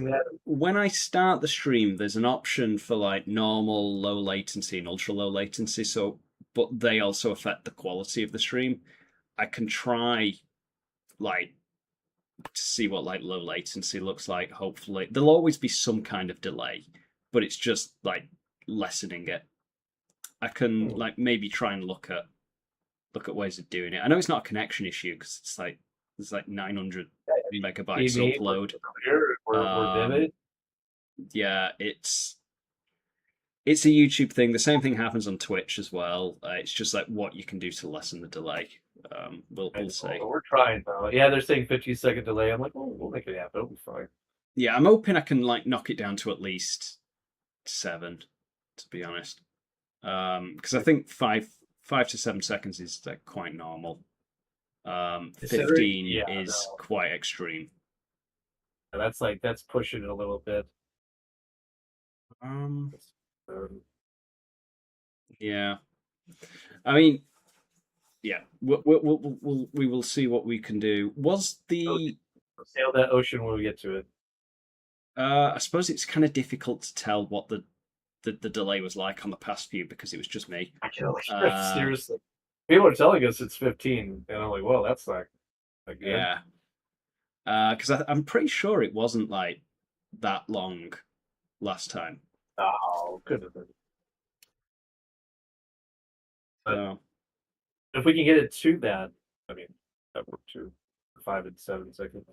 when I start the stream. There's an option for normal, low latency, and ultra low latency. So, but they also affect the quality of the stream. I can try to see what low latency looks like. Hopefully, there'll always be some kind of delay, but it's just lessening it. I can maybe try and look at ways of doing it. I know it's not a connection issue because it's 900 megabytes upload. Yeah, it's a YouTube thing. The same thing happens on Twitch as well. It's just what you can do to lessen the delay. We'll see. We're trying though. Yeah, they're saying 15-second delay. I'm like, we'll make it happen. It'll be fine. Yeah, I'm hoping I can knock it down to at least 7, to be honest. Because I think 5 to 7 seconds is quite normal. 15 is quite extreme. That's pushing it a little bit. Yeah. I mean, yeah. We will see what we can do. Was the sail that ocean when we get to it? I suppose it's kind of difficult to tell what the delay was like on the past few because it was just me. Seriously, people are telling us it's 15, and I'm like, well, that's not good. Yeah. Because I'm pretty sure it wasn't like that long last time. Oh, could have been. So, If we can get it to that, I mean, that worked to 5 and 7 seconds.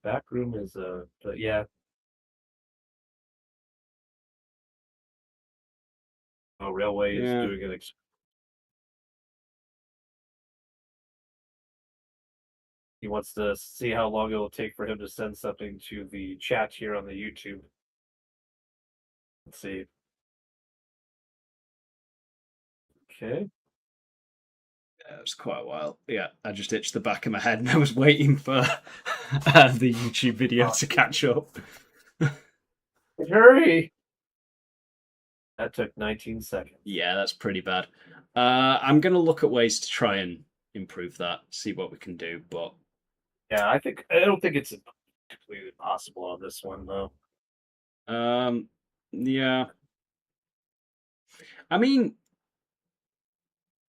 Back room is but yeah. Oh, railway is Yeah. doing an. He wants to see how long it will take for him to send something to the chat here on the YouTube. Let's see. Okay. yeah, it was quite a while. Yeah, I just itched the back of my head and I was waiting for the YouTube video to catch up. Hurry! That took 19 seconds. Yeah, that's pretty bad. I'm going to look at ways to try and improve that, see what we can do, but Yeah, I don't think it's completely impossible on this one though. yeah. I mean,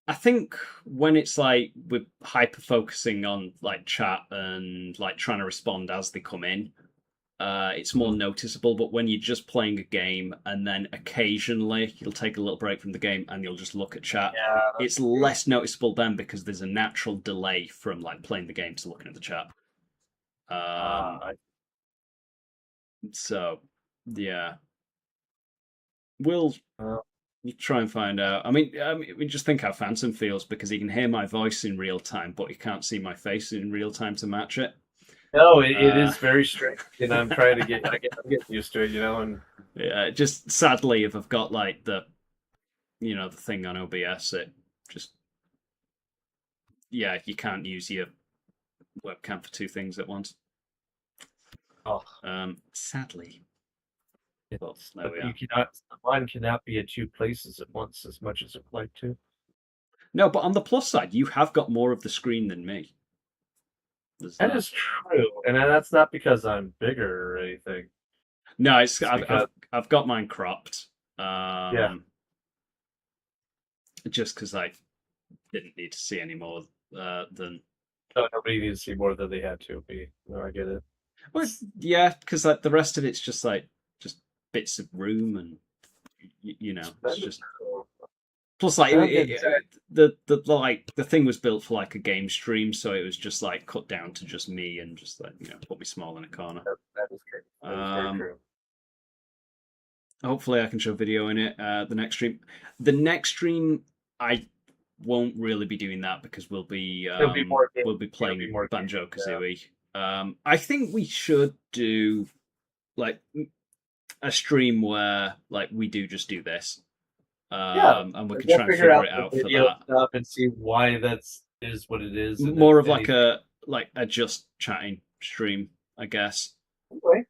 I think when it's like we're hyper focusing on like chat and like trying to respond as they come in, it's more noticeable. But when you're just playing a game and then occasionally you'll take a little break from the game and you'll just look at chat, Yeah, it's less noticeable then because there's a natural delay from like playing the game to looking at the chat. So yeah, we'll try and find out. I mean, we just think how Phantom feels because he can hear my voice in real time, but he can't see my face in real time to match it. No, it is very strict, and I'm trying to I'm getting used to it, and yeah, just sadly, if I've got like the thing on OBS, it just you can't use your webcam for two things at once. Oh, sadly. But there we you are. cannot. Mine cannot be at two places at once as much as I'd like to. No, but on the plus side, you have got more of the screen than me. That is true, and that's not because I'm bigger or anything. No, I've got mine cropped. Just because I didn't need to see any more than. No, nobody needs to see more than they had to be. No, I get it. Well, yeah, because like the rest of it's just like bits of room and it's just. Plus, like the thing was built for like a game stream, so it was just like cut down to just me and just like put me small in a corner. That is true. That is very true. Hopefully, I can show video in it. The next stream, I won't really be doing that because we'll be playing Banjo Kazooie. Yeah. I think we should do like a stream where like we do this. And we can try and figure it out for that stuff and see why is what it is. More of like a just chatting stream, I guess. Okay.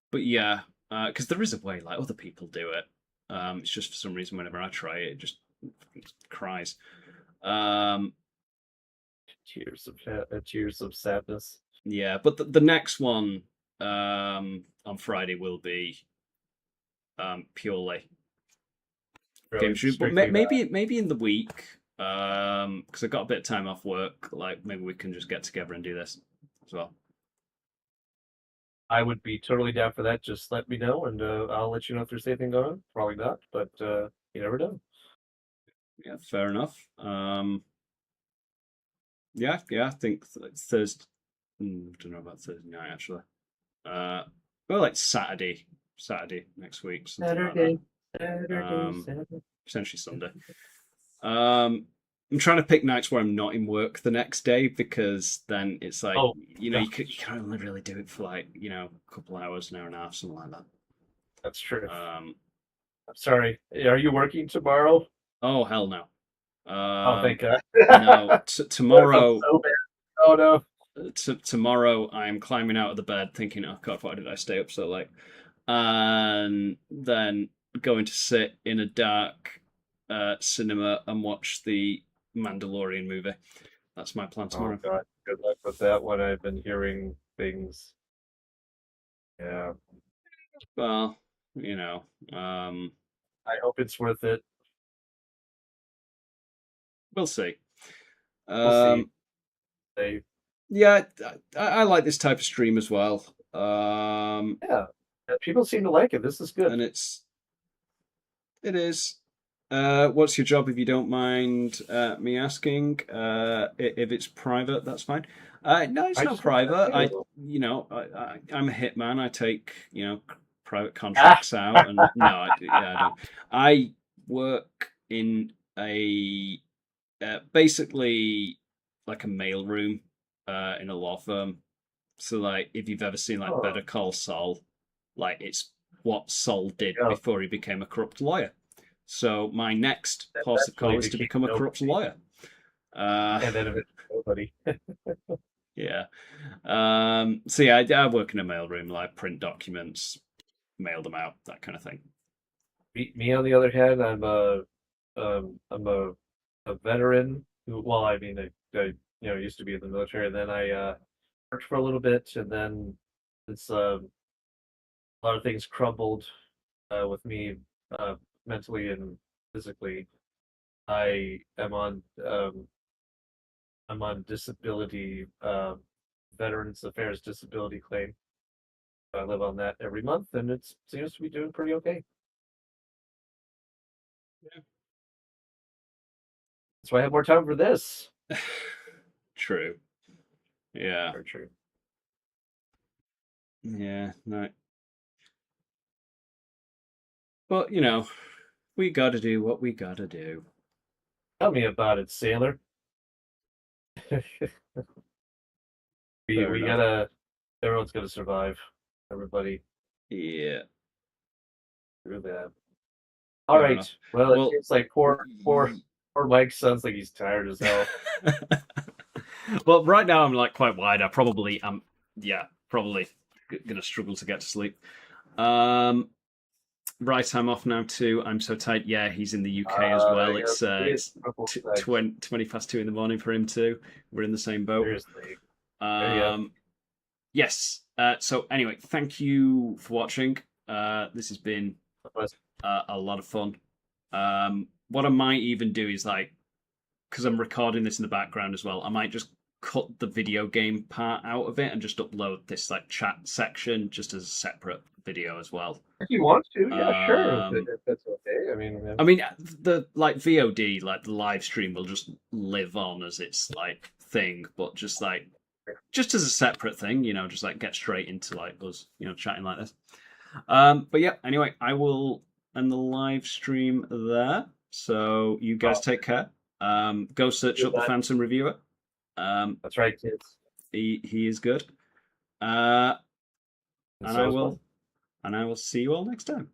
But yeah, because there is a way like other people do it. It's just for some reason whenever I try it, it just cries. Tears of sadness. Yeah, but the next one on Friday will be purely game stream, but maybe in the week because I got a bit of time off work. Like maybe we can just get together and do this as well. I would be totally down for that. Just let me know, and I'll let you know if there's anything going on. Probably not, but you never know. Yeah, fair enough. Yeah, I think Thursday. I don't know about Thursday night actually. Well, like Saturday next week. Saturday. Potentially Sunday. I'm trying to pick nights where I'm not in work the next day because then it's like you can only really do it for like a couple hours, an hour and a half, something like that. That's true. I'm sorry. Are you working tomorrow? Oh hell no. Thank God. No, tomorrow. Oh no. Tomorrow I'm climbing out of the bed thinking, oh god, why did I stay up so late? And then going to sit in a dark cinema and watch the Mandalorian movie. That's my plan tomorrow. Oh god. Good luck with that one. I've been hearing things. Yeah, Well, I hope it's worth it. we'll see. We'll see. They, Yeah, I like this type of stream as well. yeah, people seem to like it. This is good. And it is. What's your job, if you don't mind me asking? If it's private, that's fine. No, it's I not just- private. I'm a hitman. I take private contracts out, and no, I don't. I work in a basically like a mailroom in a law firm. So, like, if you've ever seen like Oh. Better Call Saul, like it's what Saul did Yeah. before he became a corrupt lawyer. So my next port of Eventually call is to became become a corrupt nobody. lawyer. And then eventually nobody. Yeah. So yeah, I work in a mailroom, like print documents, mail them out, that kind of thing. Me on the other hand, I'm a veteran who, well, I mean, I used to be in the military, and then I worked for a little bit, and then it's a lot of things crumbled with me mentally and physically. I am on I'm on disability, Veterans Affairs disability claim. I live on that every month, and it seems to be doing pretty okay. So I have more time for this. True. Yeah. Very true. Yeah. No. But we got to do what we got to do. Tell me about it, sailor. we Fair we enough. gotta. Everyone's gonna survive. Everybody. Yeah. Through that. All Fair right. enough. Well, Well, it seems like poor Mike sounds like he's tired as hell. Well, right now I'm like quite wide. I probably probably gonna struggle to get to sleep. Right, I'm off now too. I'm so tight. Yeah, he's in the UK as well. It's 20 past 2 in the morning for him too. We're in the same boat. Seriously. Yeah. Yes. So anyway, thank you for watching. This has been a lot of fun. What I might even do is because I'm recording this in the background as well, I might just cut the video game part out of it and just upload this chat section just as a separate video as well. If you want to, yeah, sure. If that's okay. I mean, the VOD, the live stream, will just live on as its thing, but just as a separate thing, just get straight into us, chatting like this. But yeah, anyway, I will end the live stream there. So you guys take care. Go search up the Phantom Reviewer. That's right, kids. He is good. And I will see you all next time.